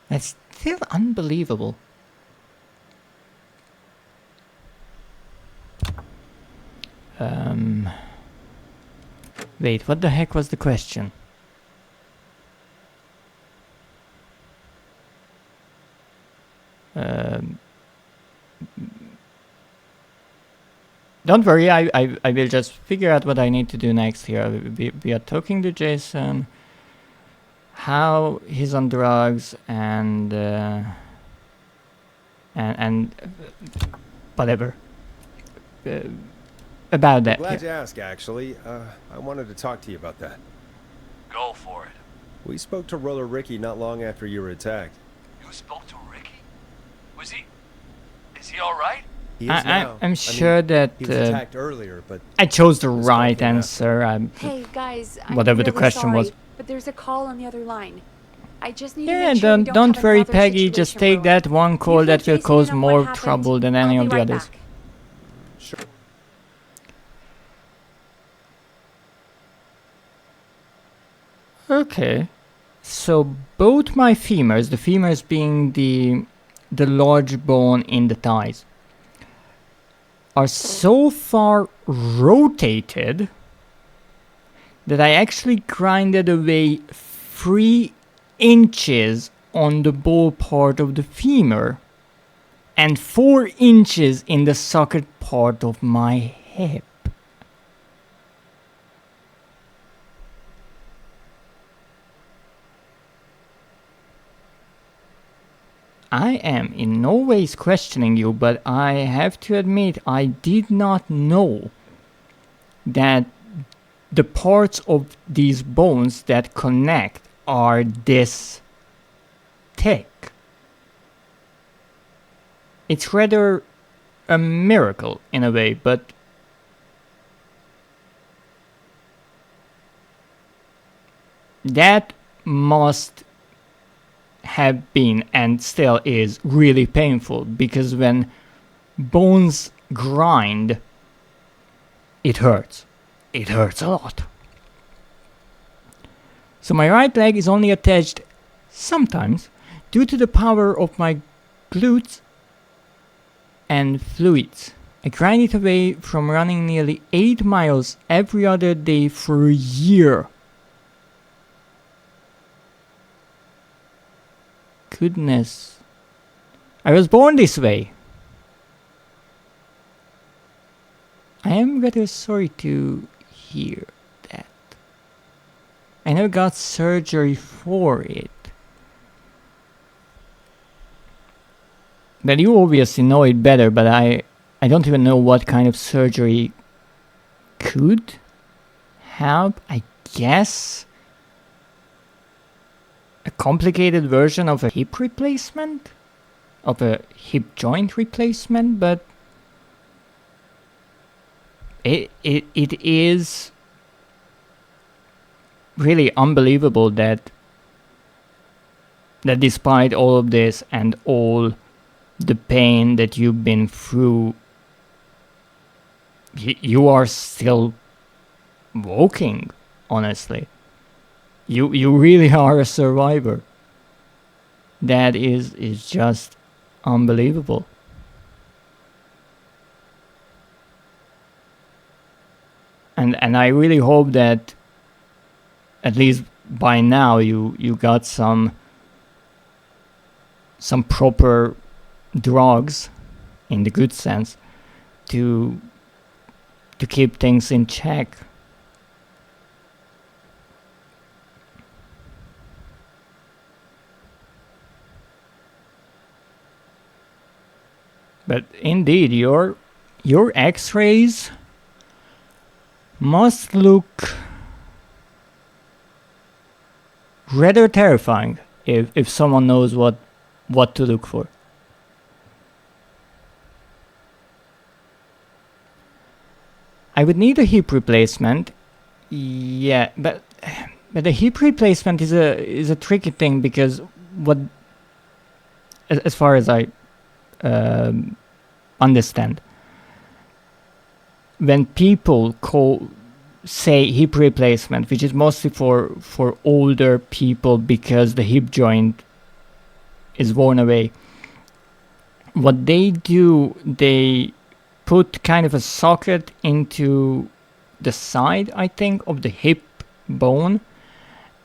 That's still unbelievable. Wait, what the heck was the question? Don't worry, I will just figure out what I need to do next here. We are talking to Jason, how he's on drugs, and whatever. About that. Glad you asked, actually. I wanted to talk to you about that. Go for it. We spoke to Roller Ricky not long after you were attacked. You spoke to Ricky? Was he... Is he alright? He is now. I'm sure that he was attacked earlier, but I chose the right answer. Hey guys, I'm whatever really the question sorry, was. but there's a call on the other line. I just need to Yeah, make sure we don't have worry, another Peggy. Just situation take that one call fill that will Jason cause in on what more happened. trouble than any I'll of be the right others. back. Sure. Okay, so both my femurs, the femurs being the large bone in the thighs, are so far rotated that I actually grinded away 3 inches on the ball part of the femur and 4 inches in the socket part of my hip. I am in no ways questioning you, but I have to admit I did not know that the parts of these bones that connect are this thick. It's rather a miracle in a way, but that must have been and still is really painful, because when bones grind, it hurts. It hurts a lot. So my right leg is only attached sometimes due to the power of my glutes and fluids. I grind it away from running nearly 8 miles every other day for a year. Goodness. I was born this way. I am rather sorry to hear that. I never got surgery for it. But you obviously know it better, but I don't even know what kind of surgery could help. I guess a complicated version of a hip replacement? Of a hip joint replacement, but it is really unbelievable that despite all of this and all the pain that you've been through, you are still walking, honestly. You really are a survivor. That is just unbelievable. And I really hope that at least by now you got some proper drugs, in the good sense, to keep things in check. But indeed, your X-rays must look rather terrifying if someone knows what to look for. I would need a hip replacement. Yeah, but the hip replacement is a tricky thing, because what, as far as I understand, when people say hip replacement, which is mostly for older people because the hip joint is worn away, what they do, they put kind of a socket into the side, I think, of the hip bone,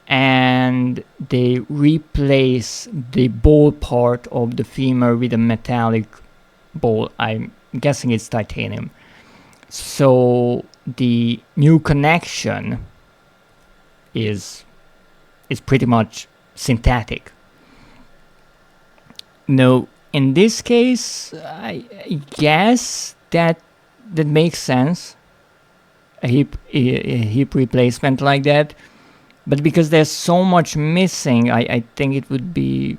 and they replace the ball part of the femur with a metallic ball. I'm guessing it's titanium. So the new connection is pretty much synthetic. No, in this case, I guess that makes sense. A hip replacement like that, but because there's so much missing, I think it would be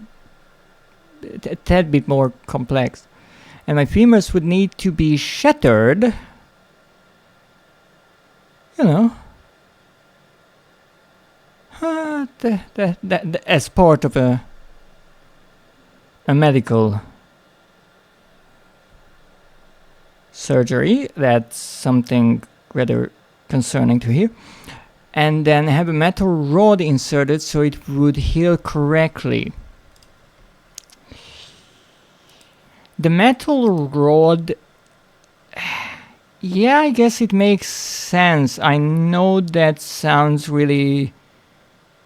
a tad bit more complex, and my femurs would need to be shattered. You know, as part of a medical surgery. That's something rather concerning to hear. And then have a metal rod inserted so it would heal correctly. The metal rod, yeah, I guess it makes sense. I know that sounds really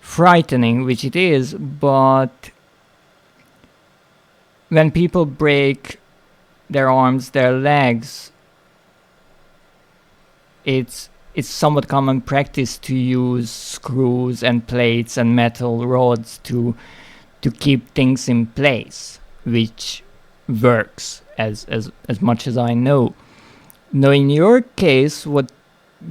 frightening, which it is, but when people break their arms, their legs, it's somewhat common practice to use screws and plates and metal rods to keep things in place, which works as much as I know. Now, in your case, what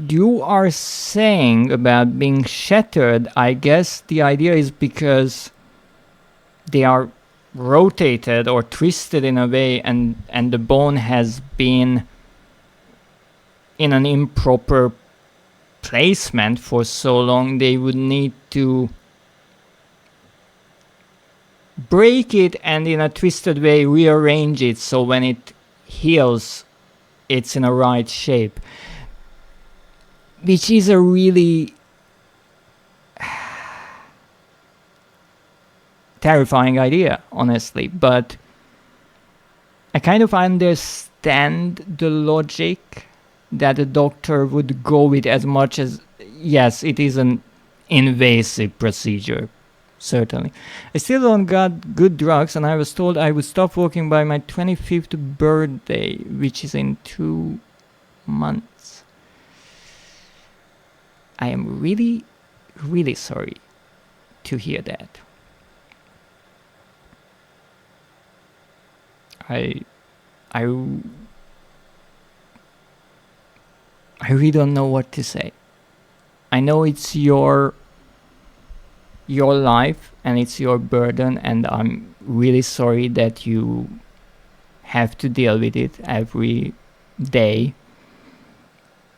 you are saying about being shattered, I guess the idea is because they are rotated or twisted in a way, and the bone has been in an improper placement for so long, they would need to break it and in a twisted way rearrange it so when it heals it's in a right shape, which is a really terrifying idea, honestly. But I kind of understand the logic that a doctor would go with, as much as, yes, it is an invasive procedure, certainly. I still don't got good drugs, and I was told I would stop working by my 25th birthday, which is in 2 months. I am really, really sorry to hear that. I really don't know what to say. I know it's your life and it's your burden, and I'm really sorry that you have to deal with it every day.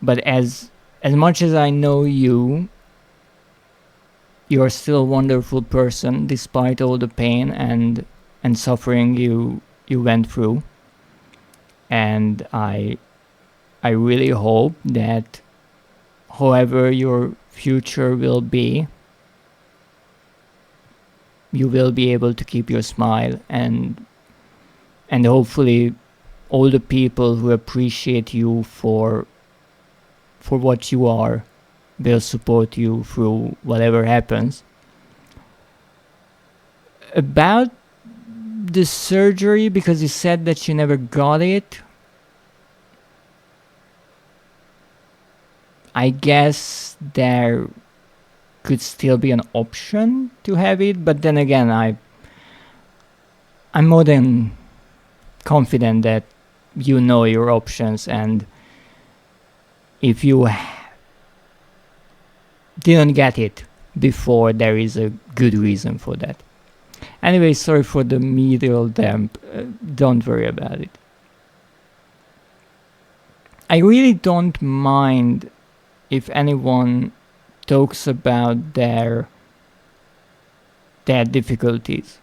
But as much as I know you, you're still a wonderful person despite all the pain and suffering you went through. And I really hope that however your future will be, you will be able to keep your smile, and hopefully all the people who appreciate you for what you are will support you through whatever happens. About the surgery, because you said that you never got it, I guess there could still be an option to have it, but then again, I'm more than confident that you know your options, and if you didn't get it before there is a good reason for that. Anyway, sorry for the medial damp. Don't worry about it. I really don't mind if anyone talks about their difficulties,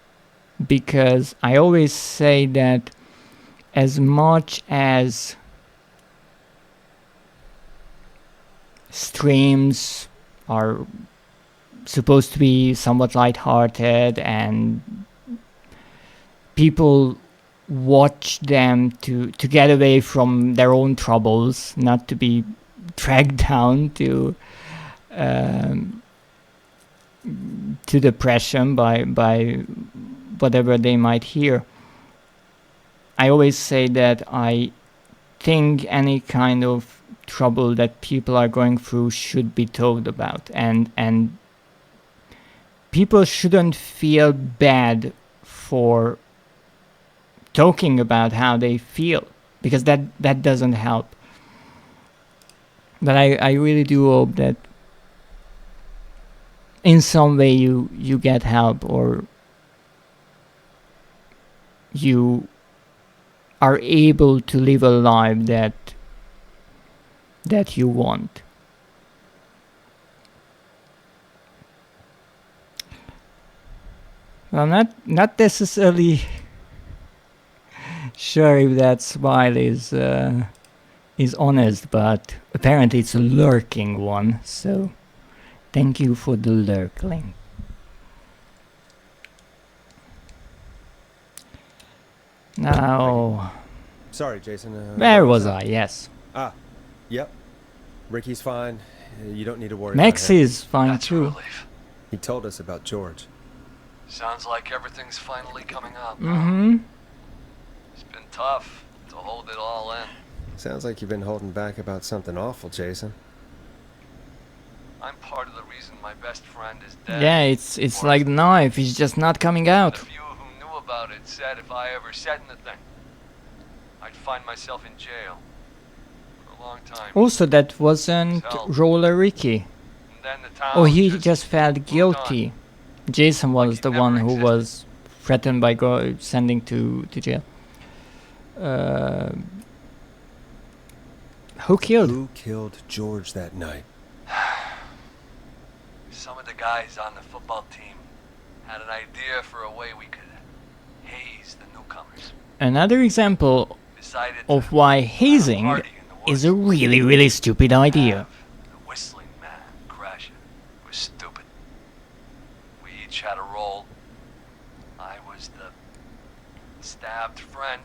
because I always say that as much as streams are supposed to be somewhat lighthearted and people watch them to get away from their own troubles, not to be dragged down to depression by whatever they might hear. I always say that I think any kind of trouble that people are going through should be told about, and people shouldn't feel bad for talking about how they feel, because that doesn't help. But I really do hope that in some way you get help, or you are able to live a life that you want. Well, not necessarily sure if that smile is honest, but apparently it's a lurking one, so thank you for the lurkling. Now, sorry, Jason. Where was I? Yes. Yep. Ricky's fine. You don't need to worry Max about him. is fine too. He told us about George. Sounds like everything's finally coming up. Mm-hmm. It's been tough to hold it all in. Sounds like you've been holding back about something awful, Jason. I'm part of the reason my best friend is dead. Yeah, it's like the knife. It's just not coming out. A few who knew about it said if I ever said anything, I'd find myself in jail for a long time. Also, that wasn't Roller Ricky. Oh, he just felt guilty. Jason was the one who was threatened by sending to jail. Who killed George that night? Some of the guys on the football team had an idea for a way we could haze the newcomers. Another example of why hazing is a really, really stupid idea. The whistling man crashing was stupid. We each had a role. I was the stabbed friend.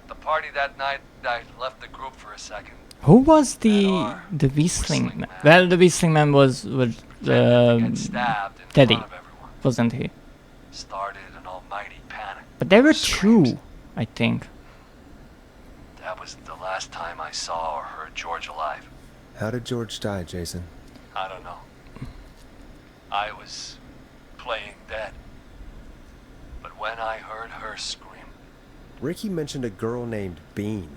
At the party that night, I left the group for a second. Who was the whistling man? Well, the whistling man was Teddy, wasn't he? Started an almighty panic. But there were two, I think. That was the last time I saw or heard George alive. How did George die, Jason? I don't know. I was playing dead. But when I heard her scream... Ricky mentioned a girl named Bean.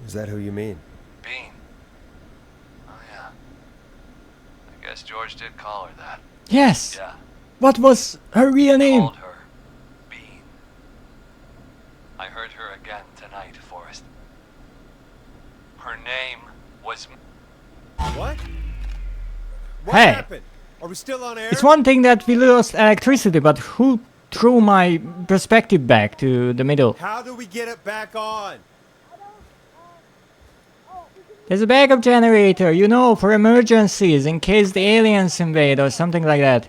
Is that who you mean? Bean? Oh yeah. I guess George did call her that. Yes! Yeah. What was her real name? Called her Bean. I heard her again tonight, Forrest. Her name was... What? What Hey. happened? Are we still on air? It's one thing that we lost electricity, but who threw my perspective back to the middle? How do we get it back on? There's a backup generator, you know, for emergencies, in case the aliens invade or something like that.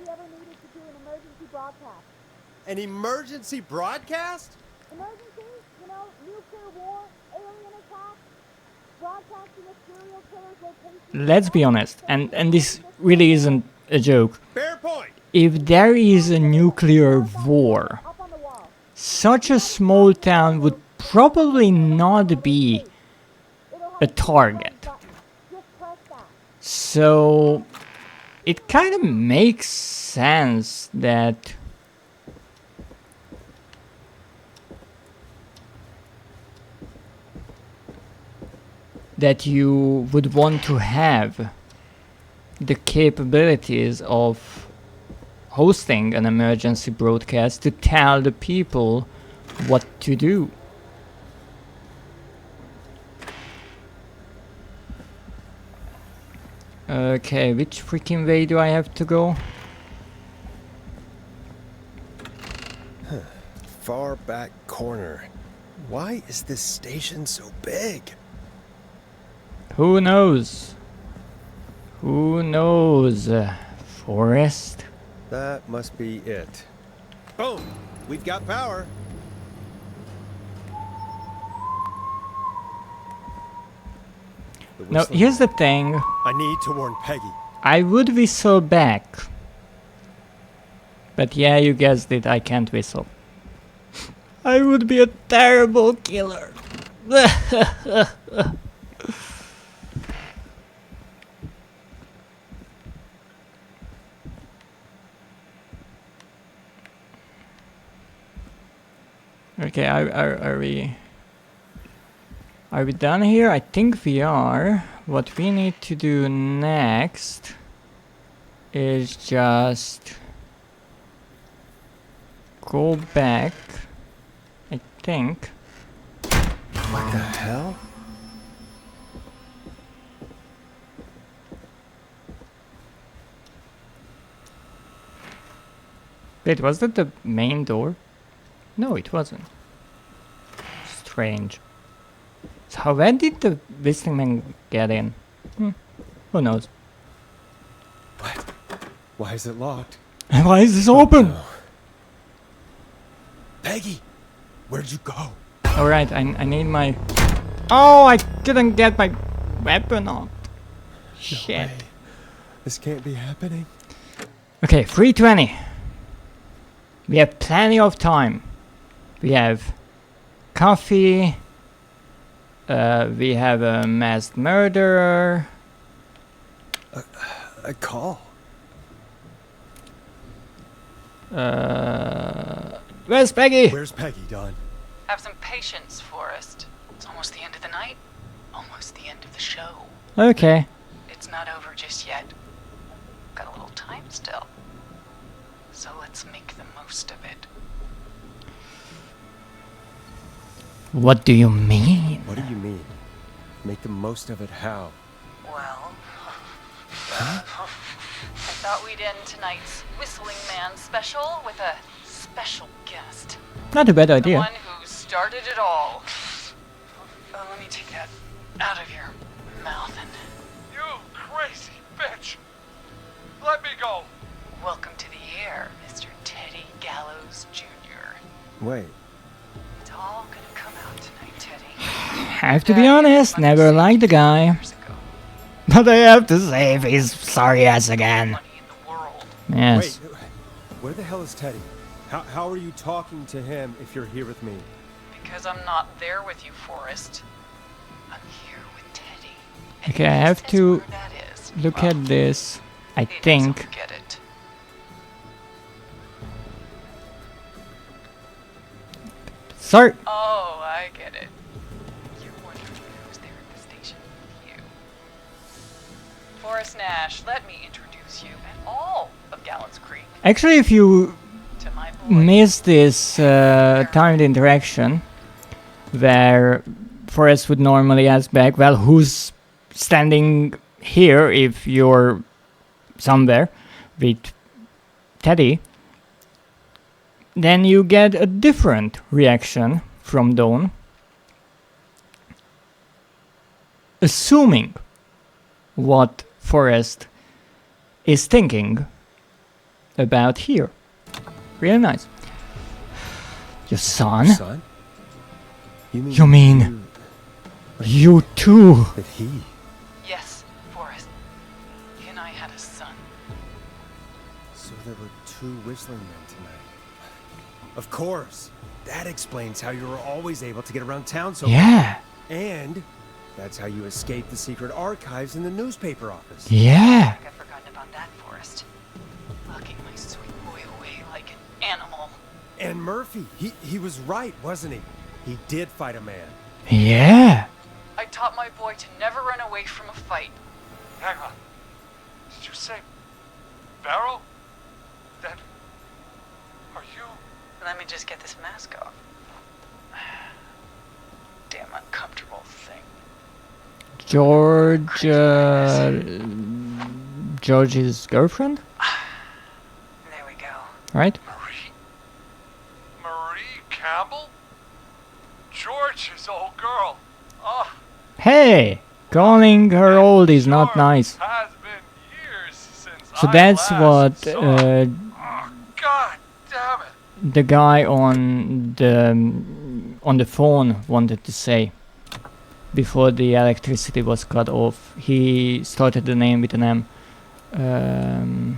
An emergency broadcast? Emergency, you know, nuclear war, alien attack, broadcasting a serial killer's location. Let's be honest, and this really isn't a joke. Fair point. If there is a nuclear war, such a small town would probably not be a target. So it kind of makes sense that you would want to have the capabilities of hosting an emergency broadcast to tell the people what to do. Okay, which freaking way do I have to go? Far back corner. Why is this station so big? Who knows? Who knows? Forest? That must be it. Boom! We've got power. Now, here's the thing. I need to warn Peggy. I would whistle back. But yeah, you guessed it, I can't whistle. I would be a terrible killer. Okay, are we done here? I think we are. What we need to do next is just go back, I think. What the hell? Wait, was that the main door? No, it wasn't. Strange. So where did the whistling man get in? Who knows? What? Why is it locked? Why is this open? No. Peggy, where'd you go? Alright, I need my... Oh, I couldn't get my weapon on. Shit. No way. This can't be happening. Okay, 3:20. We have plenty of time. We have coffee. We have a masked murderer. A call. Where's Peggy? Where's Peggy, Don? Have some patience, Forrest. It's almost the end of the night. Almost the end of the show. Okay. It's not over just yet. Got a little time still. So let's make the most of it. What do you mean? What do you mean? Make the most of it how? Well... I thought we'd end tonight's Whistling Man special with a special guest. Not a bad idea. The one who started it all. Let me take that out of your mouth and... You crazy bitch! Let me go! Welcome to the air, Mr. Teddy Gallows Jr. Wait. It's all gonna come out tonight, Teddy. I have to be honest, never liked the guy. But I have to save his sorry ass again. Yes. Wait, where the hell is Teddy? How are you talking to him if you're here with me? Because I'm not there with you, Forrest. I'm here with Teddy. Okay, I have to look at this. I think. Get it. Sorry. Oh, I get it. You're wondering who's there at the station with you. Forrest Nash, let me introduce you and all of Gallows Creek. Actually, if you miss this timed interaction, where Forrest would normally ask back, well, who's standing here if you're somewhere with Teddy, then you get a different reaction from Dawn, assuming what Forrest is thinking about here. Really nice. Your son? Son? You mean you too? That he? Yes, Forrest. He and I had a son. So there were two whistling men tonight. Of course. That explains how you were always able to get around town so Yeah. And that's how you escaped the secret archives in the newspaper office. Yeah. I've forgotten about that, Forrest. Locking my sweet boy away like an animal. And Murphy, he was right, wasn't he? He did fight a man. Yeah. I taught my boy to never run away from a fight. Hang on. Did you say Barrow? Then are you? Let me just get this mask off. Damn uncomfortable thing. George, George's girlfriend? There we go. Right? Marie Campbell? George's old girl. Oh, Hey! Calling her old is not nice. has been years since So I that's last what saw. Oh, God damn it. the guy on the phone wanted to say before the electricity was cut off. He started the name with an M.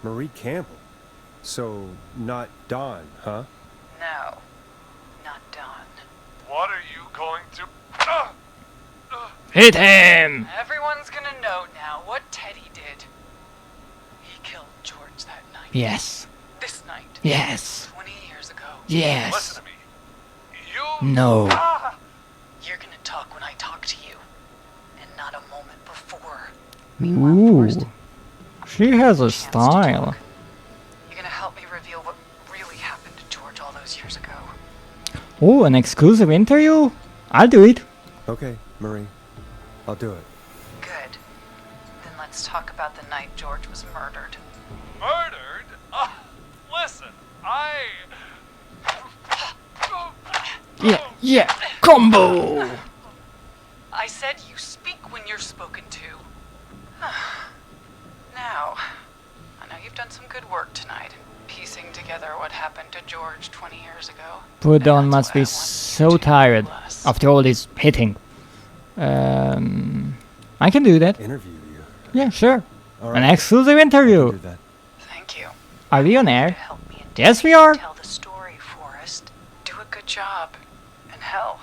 Marie Campbell. So, not Dawn, huh? No, not Dawn. What are you going to... Hit him! Everyone's gonna know now what Teddy did. He killed George that night. Yes. This night. Yes. 20 years ago. Yes. Listen to me. You... No. You're gonna talk when I talk to you, and not a moment before. Ooh. She has a style. You're gonna help me reveal what really happened to George all those years ago. Oh, an exclusive interview? I'll do it. Okay, Marie. I'll do it. Good. Then let's talk about the night George was murdered. Murdered? Listen, Yeah, combo! I said you speak when you're spoken to. Now, I know you've done some good work tonight in piecing together what happened to George 20 years ago. Poor Don must be so tired after all this hitting. I can do that. Interview you. Yeah, sure. All An right. exclusive interview. Do that. Thank you. Are we on air? Yes, we are. Tell the story, Forrest. Do a good job. And hell,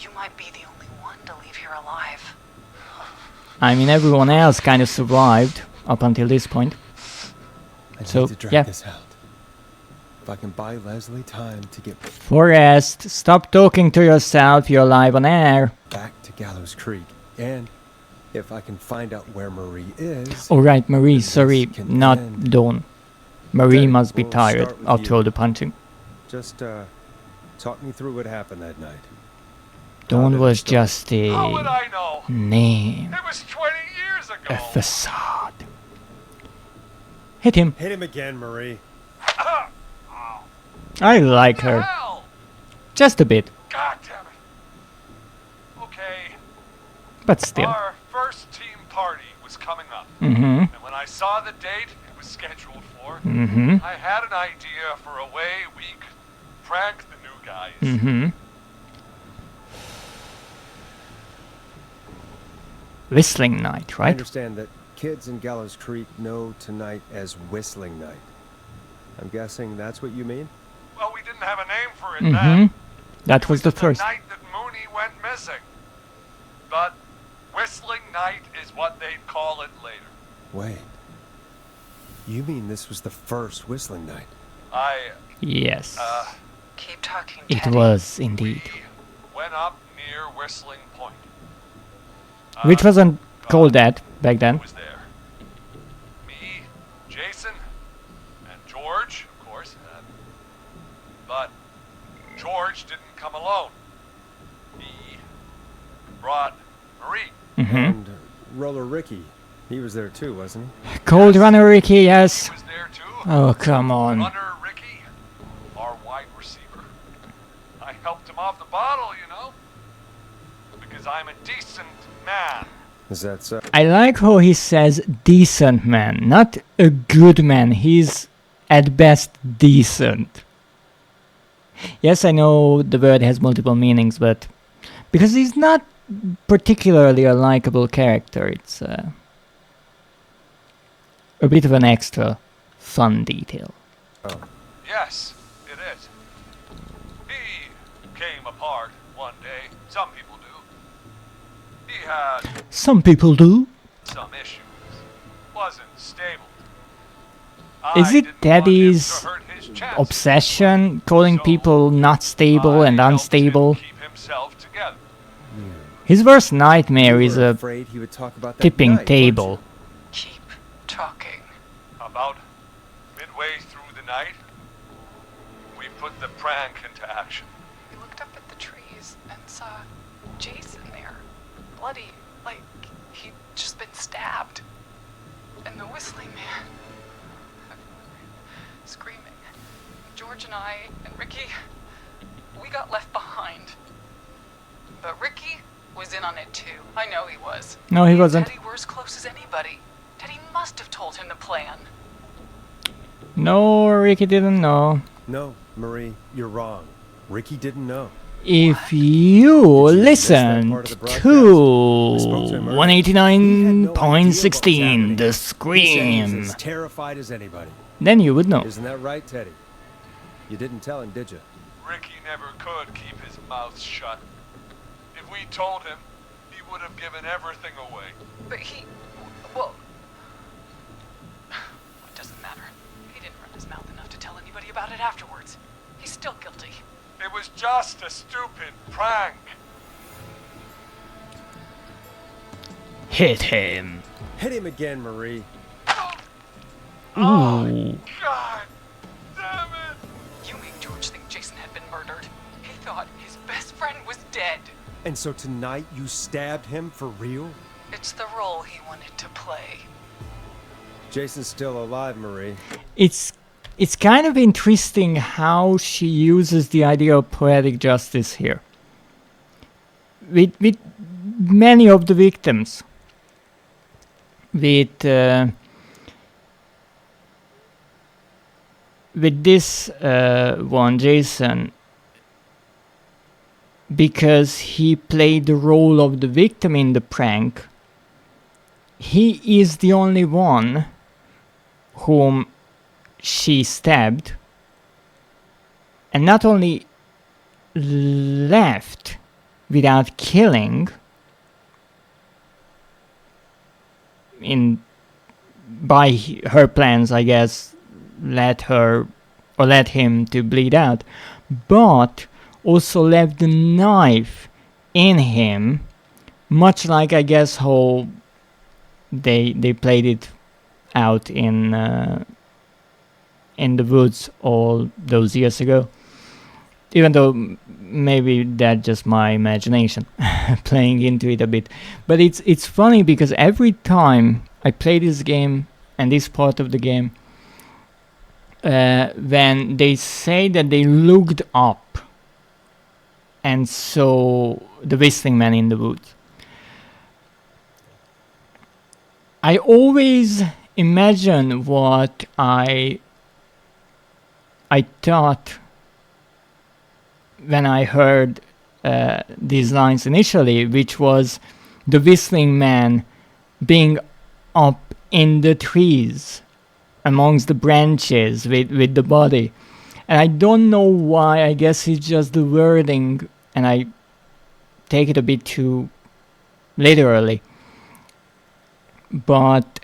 you might be the only one to leave here alive. I mean, everyone else kind of survived up until this point. I So, need to drag yeah. this out. If I can buy Leslie time to get Forrest, stop talking to yourself. You're live on air. back to Gallows Creek, and if I can find out where Marie is... Oh, right, Marie, then sorry, this can not end. Dawn. Marie Okay, must be we'll tired start with after you. all the punching. Just, talk me through what happened that night. Dawn was just How would a I know? name, It was 20 years ago. a facade. Hit him. Hit him again, Marie. I like her. Hell! Just a bit, God damn it. Okay. but still. Our first team party was coming up. Mm-hmm. And when I saw the date it was scheduled for, Mm-hmm. I had an idea for a way we could prank the new guys. Mm-hmm. Whistling night, I right? understand that kids in Gallows Creek know tonight as Whistling Night. I'm guessing that's what you mean? Well, we didn't have a name for it Mm-hmm. then. That was the first. The night that Mooney went missing. But Whistling Night is what they'd call it later. Wait. You mean this was the first Whistling Night? Yes. Keep talking, It Teddy. was indeed. Went up near Whistling Point. Which wasn't called that back then. Was there. Me, Jason, and George, of course. But George didn't come alone. He brought Marie. Mm-hmm. And Roller Ricky, he was there too, wasn't he? Cold Runner Ricky, yes. He was there too. Oh, come on. Runner Ricky, our wide receiver. I helped him off the bottle, you know. Because I'm a decent man. Is that so? I like how he says decent man, not a good man. He's at best decent. Yes, I know the word has multiple meanings, but because he's not particularly a likable character, it's a bit of an extra fun detail. Oh. Yes, it is. He came apart one day. Some people do. He had Some people do. some issues. Wasn't stable. Is it Daddy's obsession calling people not stable and unstable? His worst nightmare is a Afraid he would talk about that tipping night, table. tonight, we put the prank into action. We looked up at the trees and saw Jason there, bloody, like he'd just been stabbed. And the whistling man, screaming. George and I and Ricky, we got left behind. But Ricky was in on it too. I know he was. No, he wasn't. Teddy were as close as anybody. Teddy must have told him the plan. No, Ricky didn't know. No, Marie, you're wrong. Ricky didn't know. If you listened to 189.16, The Scream, As terrified as anybody. then you would know. Isn't that right, Teddy? You didn't tell him, did you? Ricky never could keep his mouth shut. If we told him, he would have given everything away. But he, well, it doesn't matter. He didn't run his mouth enough to tell anybody about it afterwards. He's still guilty. It was just a stupid prank. Hit him. Hit him again, Marie. Ooh. God damn it! You make George think Jason had been murdered. He thought his best friend was dead. And so tonight you stabbed him for real? It's the role he wanted to play. Jason's still alive, Marie. It's kind of interesting how she uses the idea of poetic justice here. With many of the victims. With this one, Jason, because he played the role of the victim in the prank, he is the only one whom she stabbed, and not only left without killing, by her plans, I guess, let him to bleed out, but also left the knife in him, much like, I guess, how they played it out in the woods all those years ago. Even though maybe that's just my imagination playing into it a bit. But it's funny because every time I play this game and this part of the game, when they say that they looked up and saw the whistling man in the woods, I always imagine what I thought when I heard these lines initially, which was the whistling man being up in the trees amongst the branches with the body. And I don't know why. I guess it's just the wording, and I take it a bit too literally. But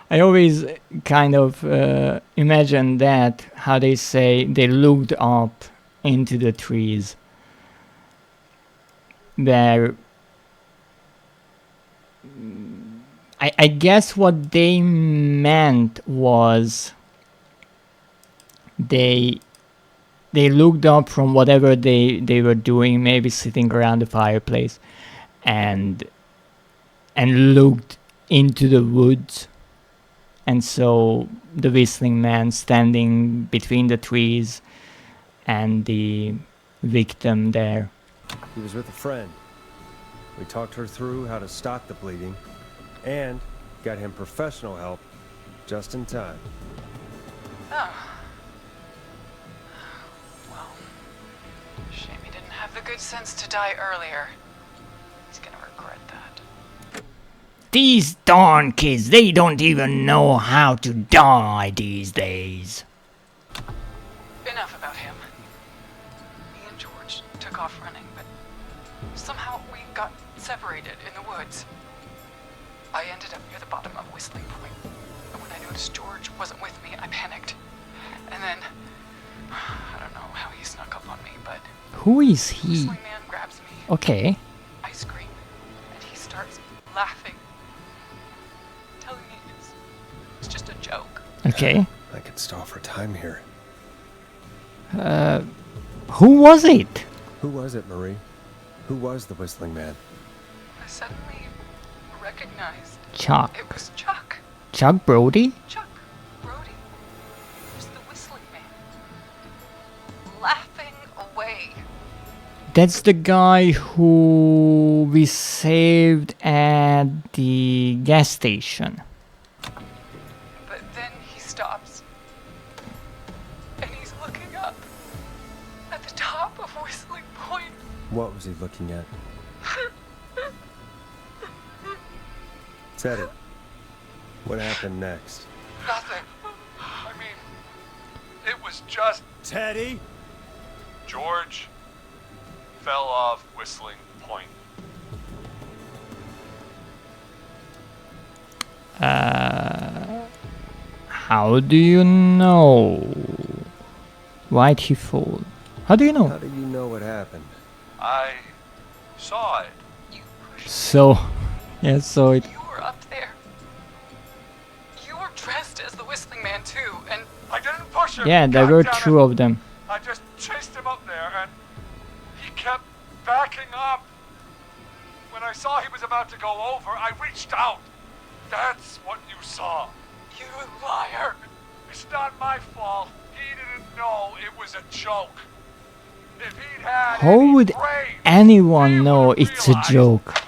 I always kind of imagine that, how they say they looked up into the trees, where I guess what they meant was they looked up from whatever they were doing, maybe sitting around the fireplace, and looked into the woods, and saw the whistling man standing between the trees and the victim there. He was with a friend. We talked her through how to stop the bleeding and got him professional help just in time. Oh. Well, shame he didn't have the good sense to die earlier. He's gonna regret that. These darn kids, they don't even know how to die these days. Enough about him. Me and George took off running, but somehow we got separated in the woods. I ended up near the bottom of Whistling Point, and when I noticed George wasn't with me, I panicked. And then, I don't know how he snuck up on me, but Who is the he? Whistling Man grabs me. Okay. I scream, and he starts laughing, telling me it's just a joke. Okay. I can can't stall for time here. Who was it? Who was it, Marie? Who was the whistling man? I suddenly recognized. Chuck. It was Chuck. Chuck Brody? Chuck Brody was the whistling man. Laughing away. That's the guy who we saved at the gas station. But then he stops. And he's looking up at the top of Whistling Point. What was he looking at? Teddy, what happened next? Nothing. I mean, it was just... Teddy? George fell off Whistling Point. How do you know? Why'd he fall? How do you know? How do you know what happened? I saw it. So, yeah, so it. You were up there. You were dressed as the Whistling Man too, and I didn't push him. Yeah, there were two of them. I just chased him up there, and he kept backing up. When I saw he was about to go over, I reached out. That's what you saw. You liar. It's not my fault. He didn't know it was a joke. If he'd had How any would brains, anyone know it's a joke?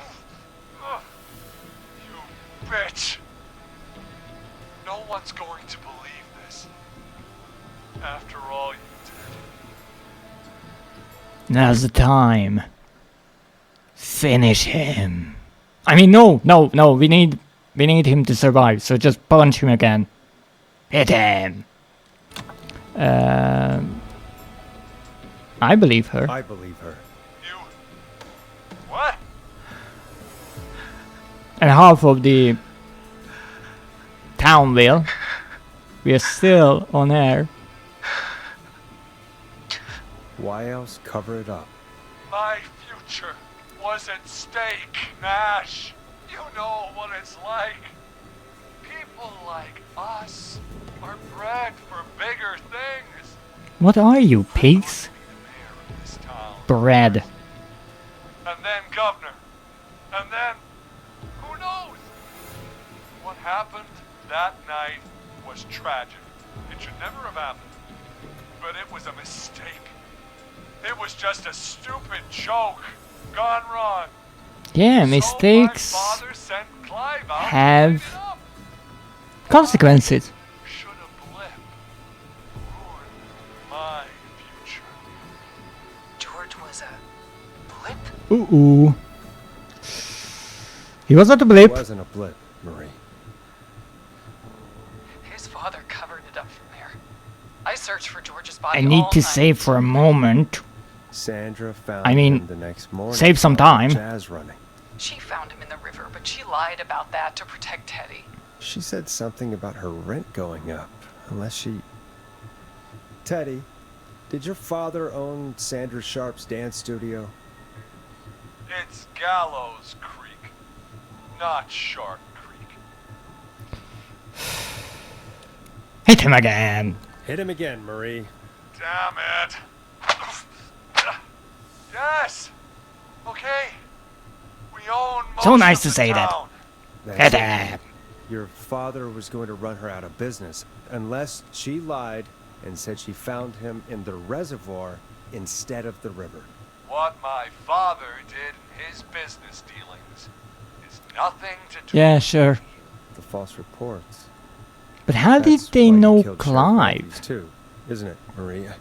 You bitch. No one's going to believe this. After all you did. Now's the time. Finish him. I mean, no, we need him to survive, so just punch him again. Hit him. I believe her. I believe her. You... What? And half of the town will. We are still on air. Why else cover it up? My future was at stake, Nash. You know what it's like. People like us are bred for bigger things. What are you, pigs? Bread. And then governor. And then, who knows? What happened that night was tragic. It should never have happened. But it was a mistake. It was just a stupid joke gone wrong. Yeah, mistakes have consequences. George was a blip? Ooh. He wasn't a blip. It wasn't a blip, Marie. His father covered it up from there. I searched for George's body. I need all to night. save for a moment. Sandra found I mean, him the next morning. save some time. Jazz running. She found him in the river, but she lied about that to protect Teddy. She said something about her rent going up, unless she... Teddy, did your father own Sandra Sharp's dance studio? It's Gallows Creek, not Shark Creek. Hit him again. Hit him again, Marie. Damn it. Yes. Okay. We own most So nice of to the say that. town. Hit him. Your father was going to run her out of business, unless she lied and said she found him in the reservoir instead of the river. What my father did in his business dealings is nothing to do Yeah, sure. The false reports. But how did That's they why you know killed Sheriff Clive? Matthews too, isn't it, Maria?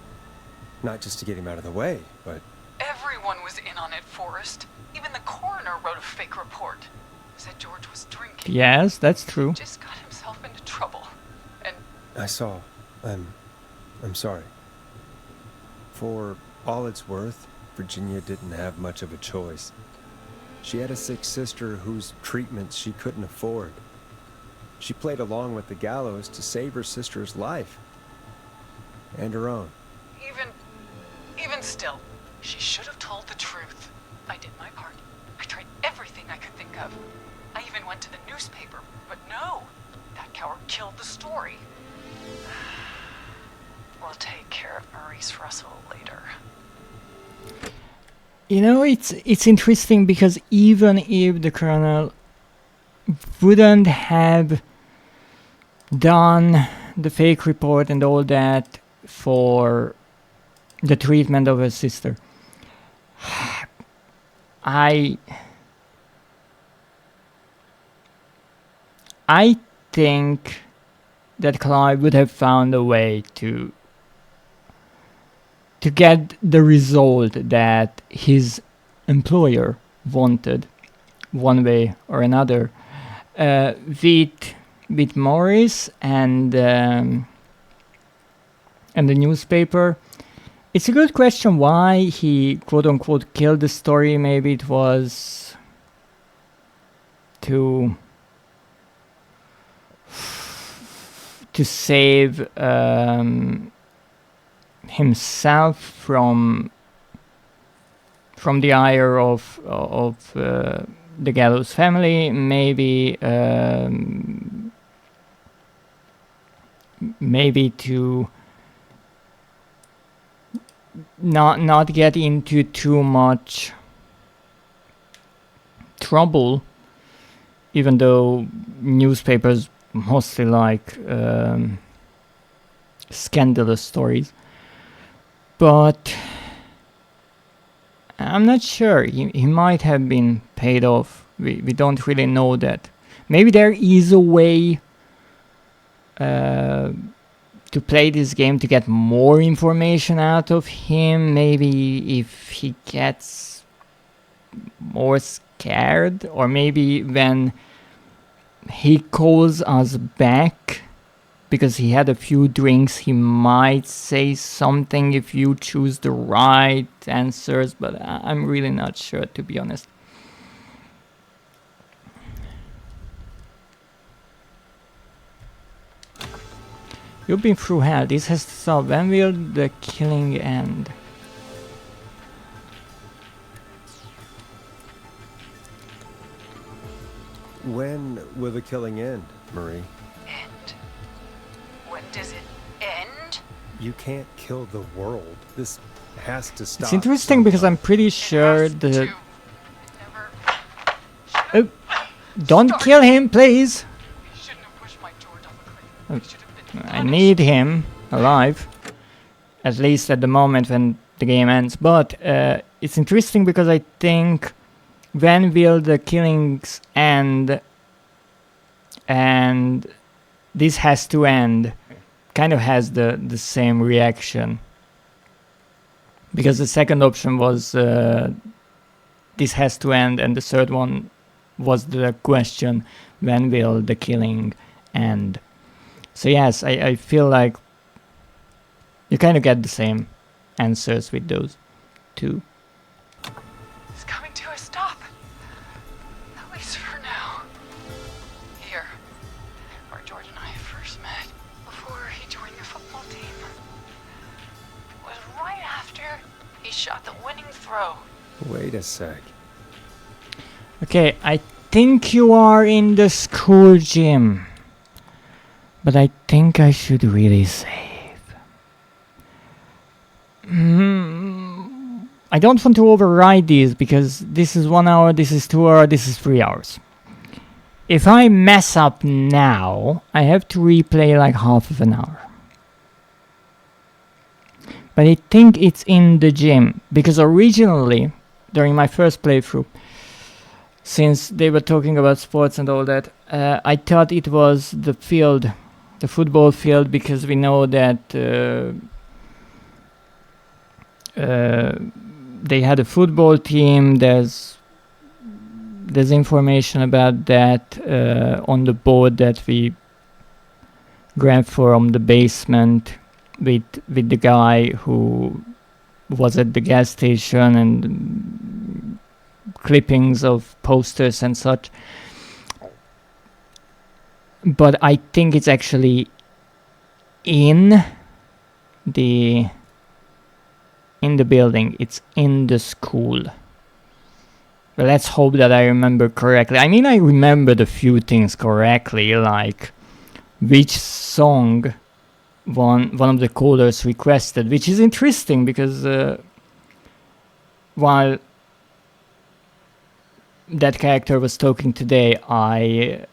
Not just to get him out of the way, but... Everyone was in on it, Forrest. Even the coroner wrote a fake report. Said George was drinking. Yes, that's true. Just got himself into trouble. And I saw. I'm sorry. For all it's worth, Virginia didn't have much of a choice. She had a sick sister whose treatments she couldn't afford. She played along with the gallows to save her sister's life. And her own. even still, she should have told the truth. I did my part. I tried everything I could think of. I even went to the newspaper, but no. That coward killed the story. We'll take care of Maurice Russell later. You know, it's interesting because even if the colonel wouldn't have done the fake report and all that for the treatment of her sister, I think that Clive would have found a way to get the result that his employer wanted, one way or another. With Morris and the newspaper, it's a good question why he quote unquote killed the story. Maybe it was to save himself from the ire of the Gallows family. Maybe maybe to not get into too much trouble, even though newspapers mostly like scandalous stories. But I'm not sure. He might have been paid off. We don't really know that. Maybe there is a way to play this game to get more information out of him. Maybe if he gets more scared, or maybe when he calls us back because he had a few drinks, he might say something if you choose the right answers, but I'm really not sure, to be honest. You've been through hell. This has to stop. When will the killing end? When will the killing end, Marie? End? When does it end? You can't kill the world. This has to stop. It's interesting because I'm pretty sure the... Oh, don't kill him, please! Oh, I need him alive, at least at the moment when the game ends. But it's interesting because I think when will the killings end, and this has to end, kind of has the same reaction. Because the second option was this has to end, and the third one was the question, when will the killing end? So yes, I feel like you kind of get the same answers with those two. It's coming to a stop. At least for now. Here, where George and I first met, before he joined the football team. It was right after he shot the winning throw. Wait a sec. Okay, I think you are in the school gym. But I think I should really save. I don't want to override these because this is 1 hour, this is 2 hours, this is 3 hours. If I mess up now, I have to replay like half of an hour. But I think it's in the gym because originally, during my first playthrough, since they were talking about sports and all that, I thought it was the field. The football field, because we know that they had a football team. There's information about that on the board that we grabbed from the basement with the guy who was at the gas station, and clippings of posters and such. But I think it's actually in the building. It's in the school. But let's hope that I remember correctly. I mean, I remembered a few things correctly, like which song one of the callers requested, which is interesting because while that character was talking today, I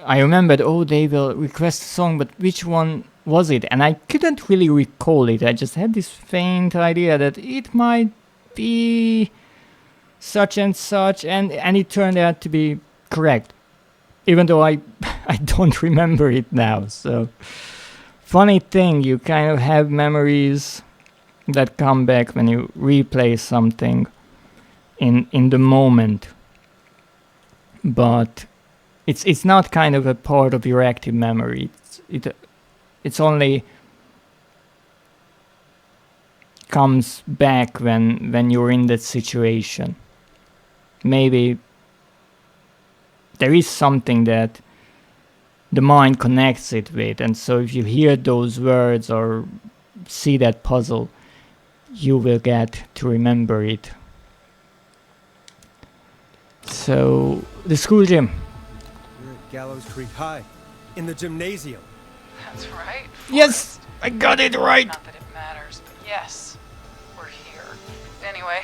remembered, oh, they will request a song, but which one was it? And I couldn't really recall it. I just had this faint idea that it might be such and such, and it turned out to be correct, even though I don't remember it now. So funny thing, you kind of have memories that come back when you replay something in the moment, but it's not kind of a part of your active memory. It's only comes back when you're in that situation. Maybe there is something that the mind connects it with, and so if you hear those words or see that puzzle, you will get to remember it. So, the school gym. You're at Gallows Creek High, in the gymnasium. That's right. Yes, I got it right. Not that it matters, but yes, we're here. Anyway,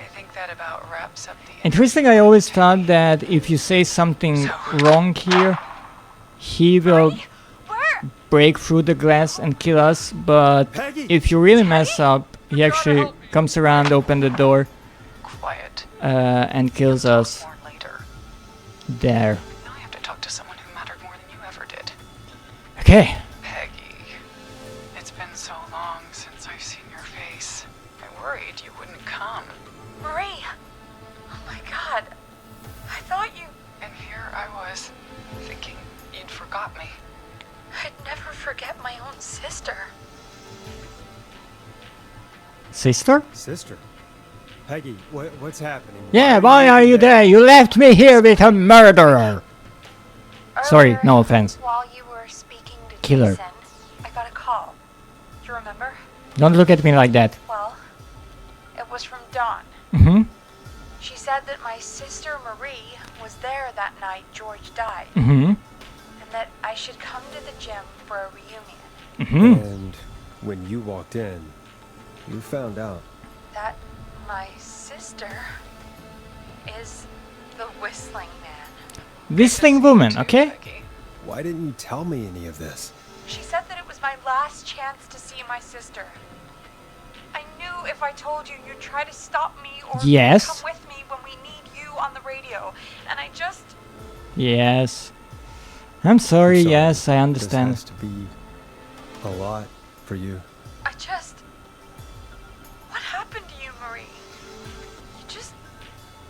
I think that about wraps up the... Interesting, I always thought that if you say something wrong here, he will break through the glass and kill us, but if you really mess up, he actually comes around, open the door, and kills us there. Now I have to talk to someone who mattered more than you ever did. Okay. Peggy, it's been so long since I've seen your face. I worried you wouldn't come. Marie! Oh my god. I thought you... And here I was, thinking you'd forgot me. I'd never forget my own sister. Sister? Sister? Peggy, what's happening? Yeah, why are you there? You left me here with a murderer. Sorry, no offense. While you were speaking to Killer. Jason, I got a call. Do you remember? Don't look at me like that. Well, it was from Dawn. Mm-hmm. She said that my sister Marie was there that night George died. Mm-hmm. And that I should come to the gym for a reunion. Mm-hmm. And when you walked in, you found out. That my sister is the Whistling Man. Whistling woman, okay? Why didn't you tell me any of this? She said that it was my last chance to see my sister. I knew if I told you, you'd try to stop me or Yes. come with me when we need you on the radio. And I just... Yes. I'm sorry, yes, I understand. This has to be a lot for you. I just... What happened to you, Marie? You just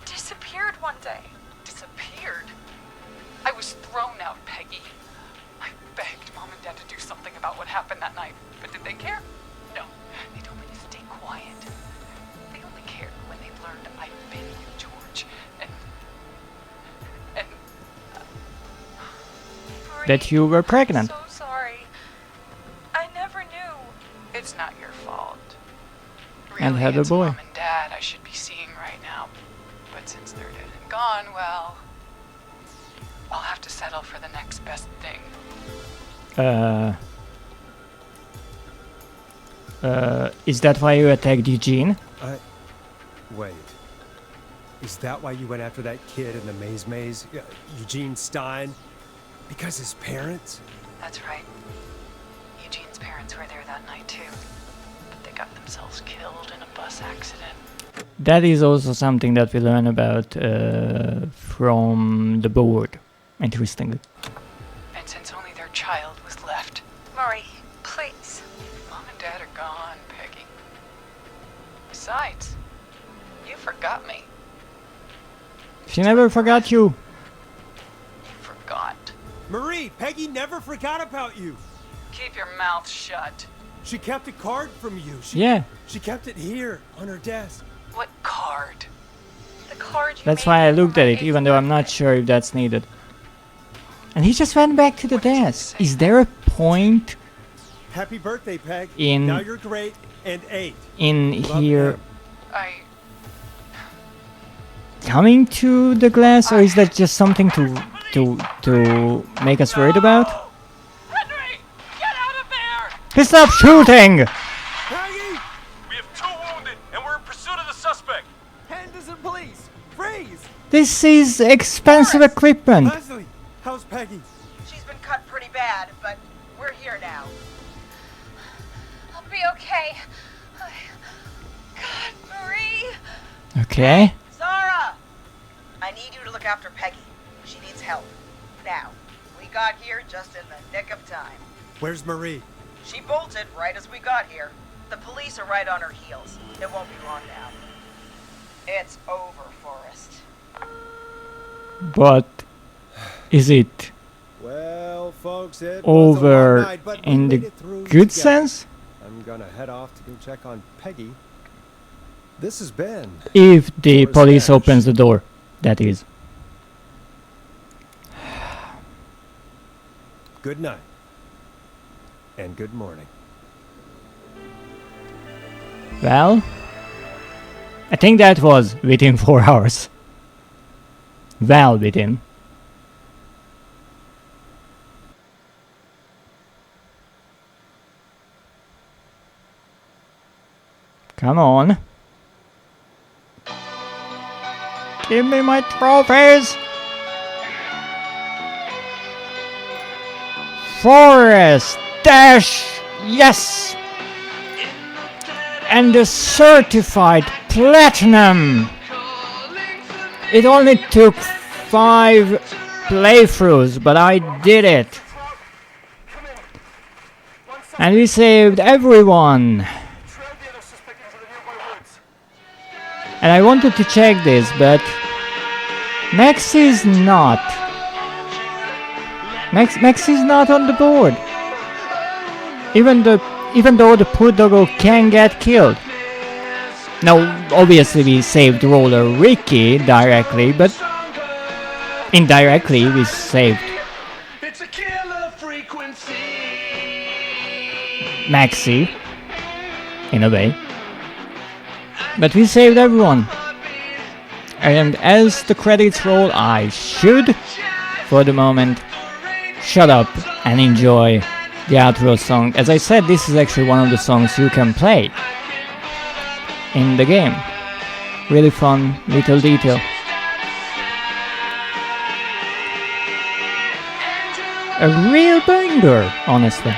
disappeared one day. Disappeared? I was thrown out, Peggy. I begged Mom and Dad to do something about what happened that night, but did they care? No. They told me to stay quiet. They only cared when they learned I'd been with George, and That you were pregnant. I'm so sorry. I never knew. It's not your fault. And had a it's boy. Mom and Dad I should be seeing right now, but since they're dead and gone, well, I'll have to settle for the next best thing. Is that why you attacked Eugene? Wait. Is that why you went after that kid in the maze? Eugene Stein? Because his parents? That's right. Eugene's parents were there that night too, but they got themselves killed in a bus accident. That is also something that we learn about from the board, interestingly. And since only their child was left, Marie, please. Mom and Dad are gone, Peggy. Besides, you forgot me. She never forgot you. Forgot. Marie, Peggy never forgot about you. Keep your mouth shut. She kept a card from you. Yeah. She kept it here on her desk. What card? The card you That's made why I me for looked my at it, even though I'm not sure if that's needed. And he just went back to the desk. Is there a point Happy birthday, Peg. In- Now you're great and 8. in Love here him. coming to the glass, or is that just something to make us worried about? Henry, get out of Stop shooting! Peggy! We have 2 wounded, and we're in pursuit of the suspect. Henderson police! Freeze! This is expensive equipment. Leslie, how's Peggy? She's been cut pretty bad, but we're here now. I'll be okay. God, Marie! Okay. Zara! I need you to look after Peggy. She needs help. Now, we got here just in the nick of time. Where's Marie? She bolted right as we got here. The police are right on her heels. It won't be long now. It's over, Forrest. But is it Well, folks, it was a over long night, but we in made the it through good together. sense? I'm gonna head off to go check on Peggy. This has been If the Forrest police Nash. opens the door, that is. Good night. And good morning. Well, I think that was within 4 hours. Well, within. Come on. Give me my trophies! Forrest Dash! Yes! And the certified platinum! It only took 5 playthroughs, but I did it! And we saved everyone! And I wanted to check this, but Max is not. Max is not on the board. Even though the poor doggo can get killed. Now, obviously we saved Roller Ricky directly, but indirectly we saved Maxi, in a way. But we saved everyone. And as the credits roll, I should, for the moment, shut up and enjoy the outro song. As I said, this is actually one of the songs you can play in the game. Really fun little detail. A real banger, honestly.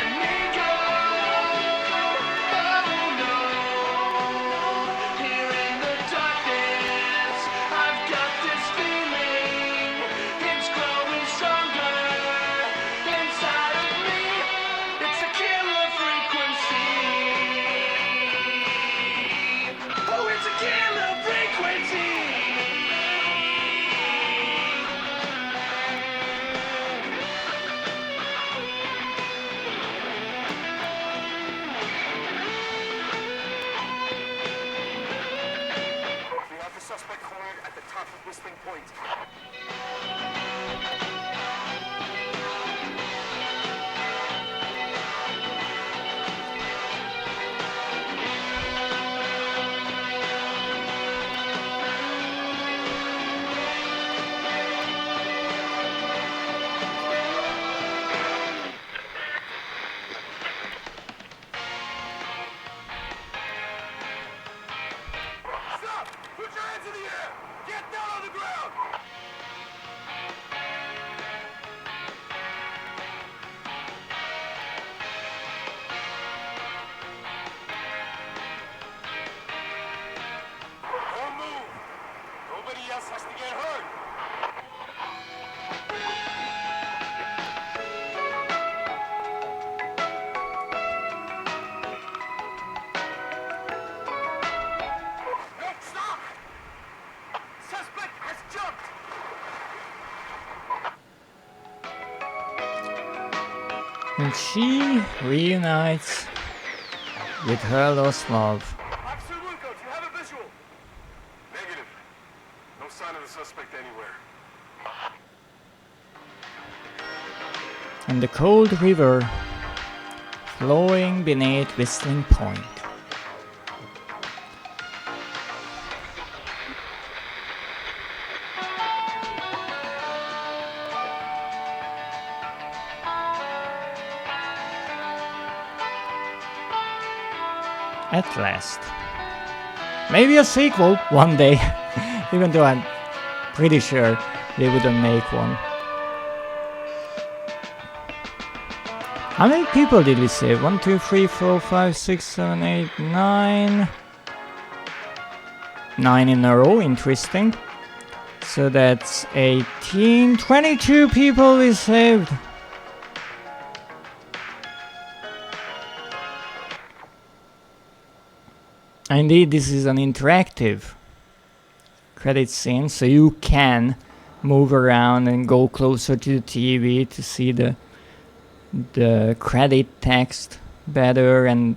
And she reunites with her lost love. Officer Wilco, do you have a visual? Negative. No sign of the suspect anywhere. And the cold river flowing beneath Whistling Point. At last. Maybe a sequel one day. Even though I'm pretty sure they wouldn't make one. How many people did we save? 1, 2, 3, 4, 5, 6, 7, 8, 9. 9 in a row, interesting. So that's 18, 22 people we saved. Indeed, this is an interactive credit scene, so you can move around and go closer to the TV to see the credit text better and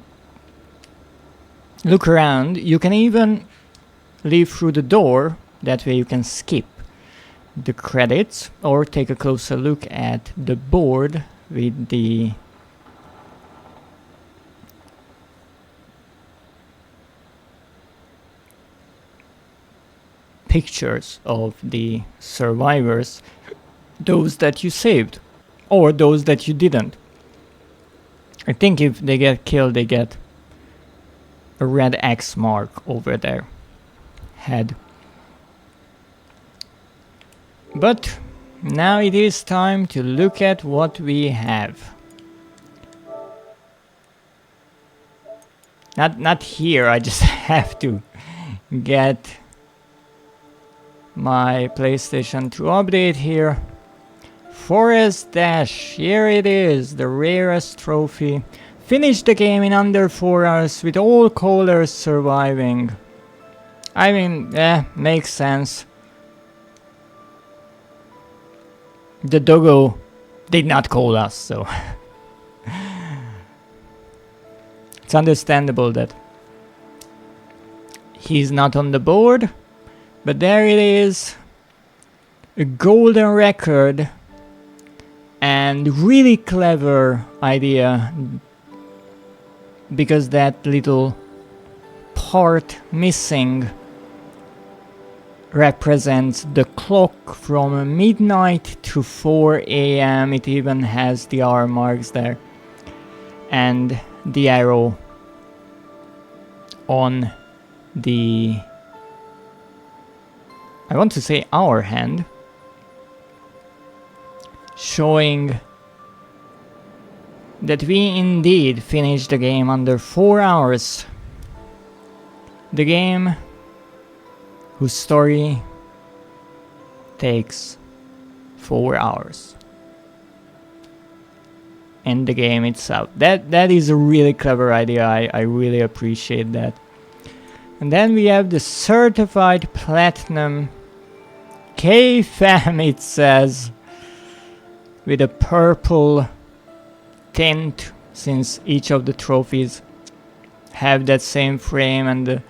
look around. You can even leave through the door, that way you can skip the credits or take a closer look at the board with the pictures of the survivors, those that you saved or those that you didn't. I think if they get killed, they get a red X mark over their head. But now it is time to look at what we have. Not here, I just have to get my PlayStation to update here. Forest Dash, here it is, the rarest trophy. Finished the game in under 4 hours with all callers surviving. I mean, makes sense. The doggo did not call us, so it's understandable that he's not on the board. But there it is, a golden record, and really clever idea, because that little part missing represents the clock from midnight to 4 AM. It even has the hour marks there, and the arrow on the, I want to say, our hand, showing that we indeed finished the game under 4 hours. The game whose story takes 4 hours. And the game itself. That is a really clever idea. I really appreciate that. And then we have the certified platinum K-Fam, it says, with a purple tint, since each of the trophies have that same frame, and the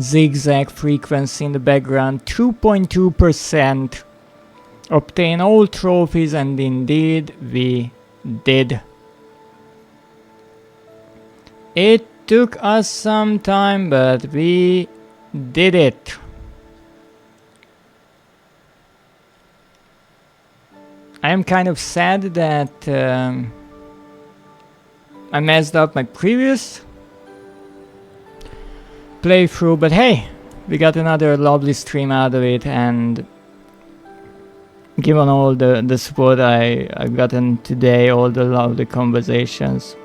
zigzag frequency in the background. 2.2% obtain all trophies, and indeed we did. It took us some time, but we did it. I am kind of sad that I messed up my previous playthrough, but hey, we got another lovely stream out of it, and given all the support I've gotten today, all the lovely conversations,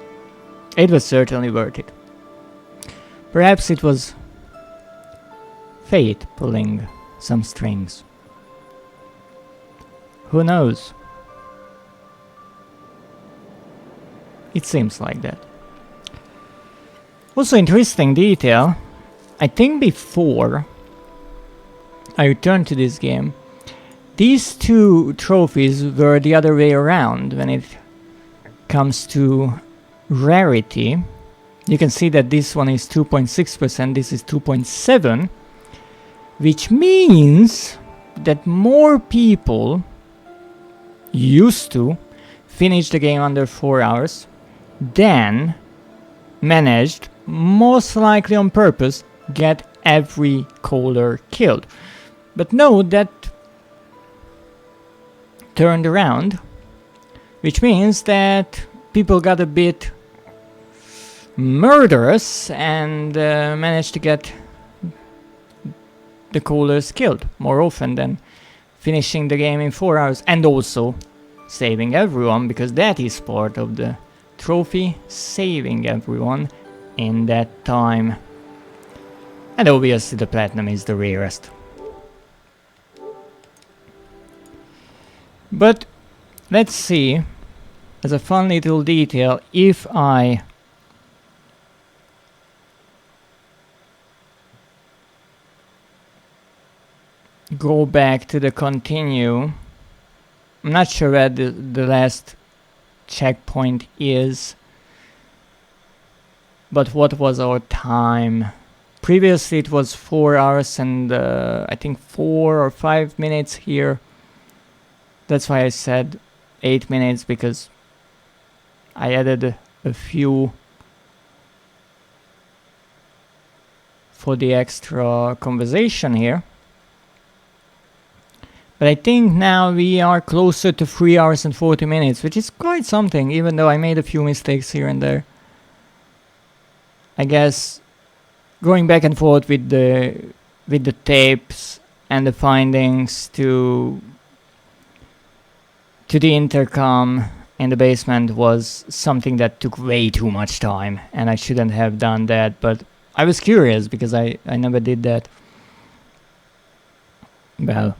it was certainly worth it. Perhaps it was fate pulling some strings. Who knows? It seems like that. Also, interesting detail. I think before I returned to this game, these two trophies were the other way around when it comes to rarity. You can see that this one is 2.6%, this is 2.7%, which means that more people used to finish the game under 4 hours than managed, most likely on purpose, get every caller killed. But no, that turned around, which means that people got a bit murderous and manage to get the callers killed more often than finishing the game in 4 hours, and also saving everyone, because that is part of the trophy, saving everyone in that time. And obviously the platinum is the rarest. But let's see, as a fun little detail, if I go back to the continue, I'm not sure where the last checkpoint is, but what was our time? Previously it was 4 hours and I think 4 or 5 minutes here. That's why I said 8 minutes, because I added a few for the extra conversation here. But I think now we are closer to 3 hours and 40 minutes, which is quite something, even though I made a few mistakes here and there. I guess going back and forth with the tapes and the findings to the intercom in the basement was something that took way too much time, and I shouldn't have done that, but I was curious because I never did that. Well,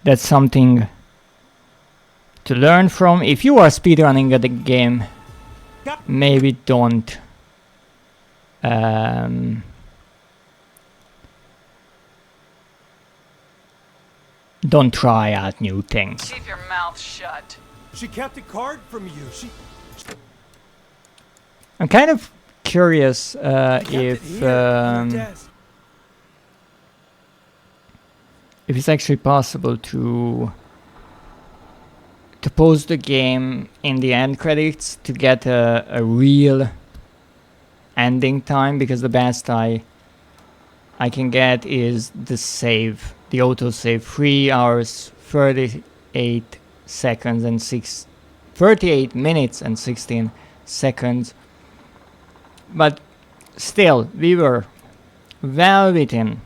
that's something to learn from. If you are speedrunning at the game, maybe don't try out new things. Keep your mouth shut. She kept a card from you. I'm kind of curious if it's actually possible to pause the game in the end credits to get a real ending time, because the best I can get is the save, the autosave, 3 hours 38 seconds and 38 minutes and 16 seconds. But still, we were well within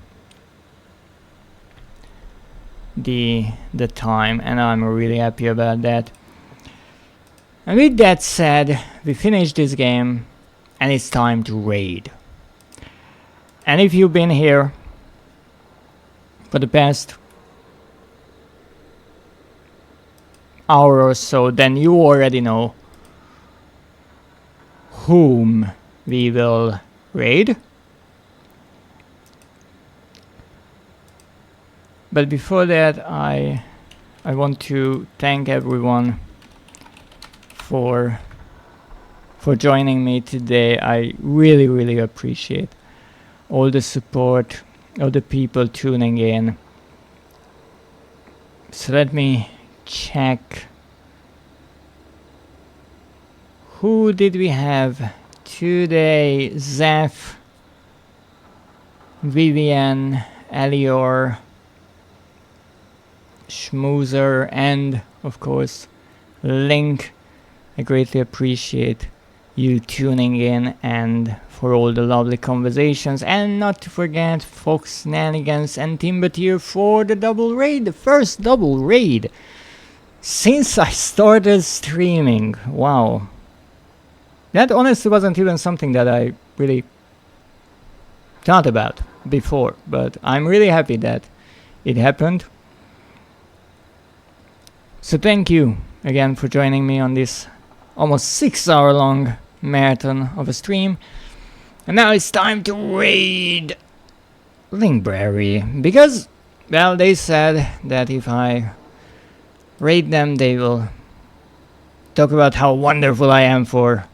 the time, and I'm really happy about that. And with that said, we finished this game and it's time to raid. And if you've been here for the past hour or so, then you already know whom we will raid. But before that, I want to thank everyone for joining me today. I really appreciate all the support of the people tuning in. So let me check. Who did we have today? Zeph, Vivian, Elior, Schmoozer, and of course Link. I greatly appreciate you tuning in and for all the lovely conversations, and not to forget Fox Nanigans and Timbertier for the double raid, the first double raid since I started streaming. Wow, that honestly wasn't even something that I really thought about before, but I'm really happy that it happened. So thank you again for joining me on this almost 6 hour long marathon of a stream. And now it's time to raid Linkberry, because, well, they said that if I raid them, they will talk about how wonderful I am for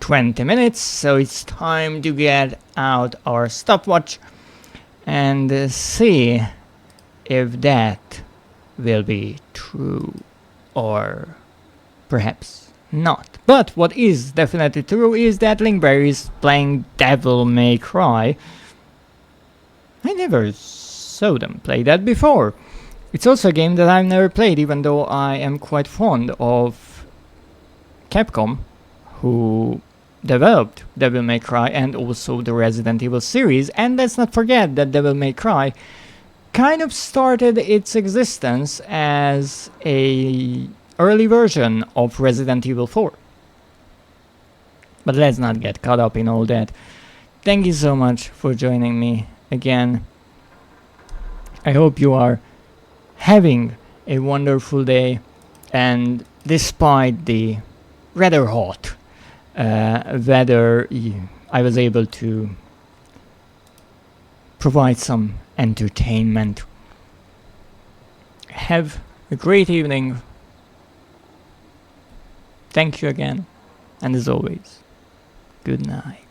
20 minutes. So it's time to get out our stopwatch and see if that will be true, or perhaps not. But what is definitely true is that Linkberry is playing Devil May Cry. I never saw them play that before. It's also a game that I've never played, even though I am quite fond of Capcom, who developed Devil May Cry and also the Resident Evil series. And let's not forget that Devil May Cry kind of started its existence as a early version of Resident Evil 4. But let's not get caught up in all that. Thank you so much for joining me again. I hope you are having a wonderful day, and despite the rather hot weather, I was able to provide some entertainment. Have a great evening. Thank you again, and as always, good night.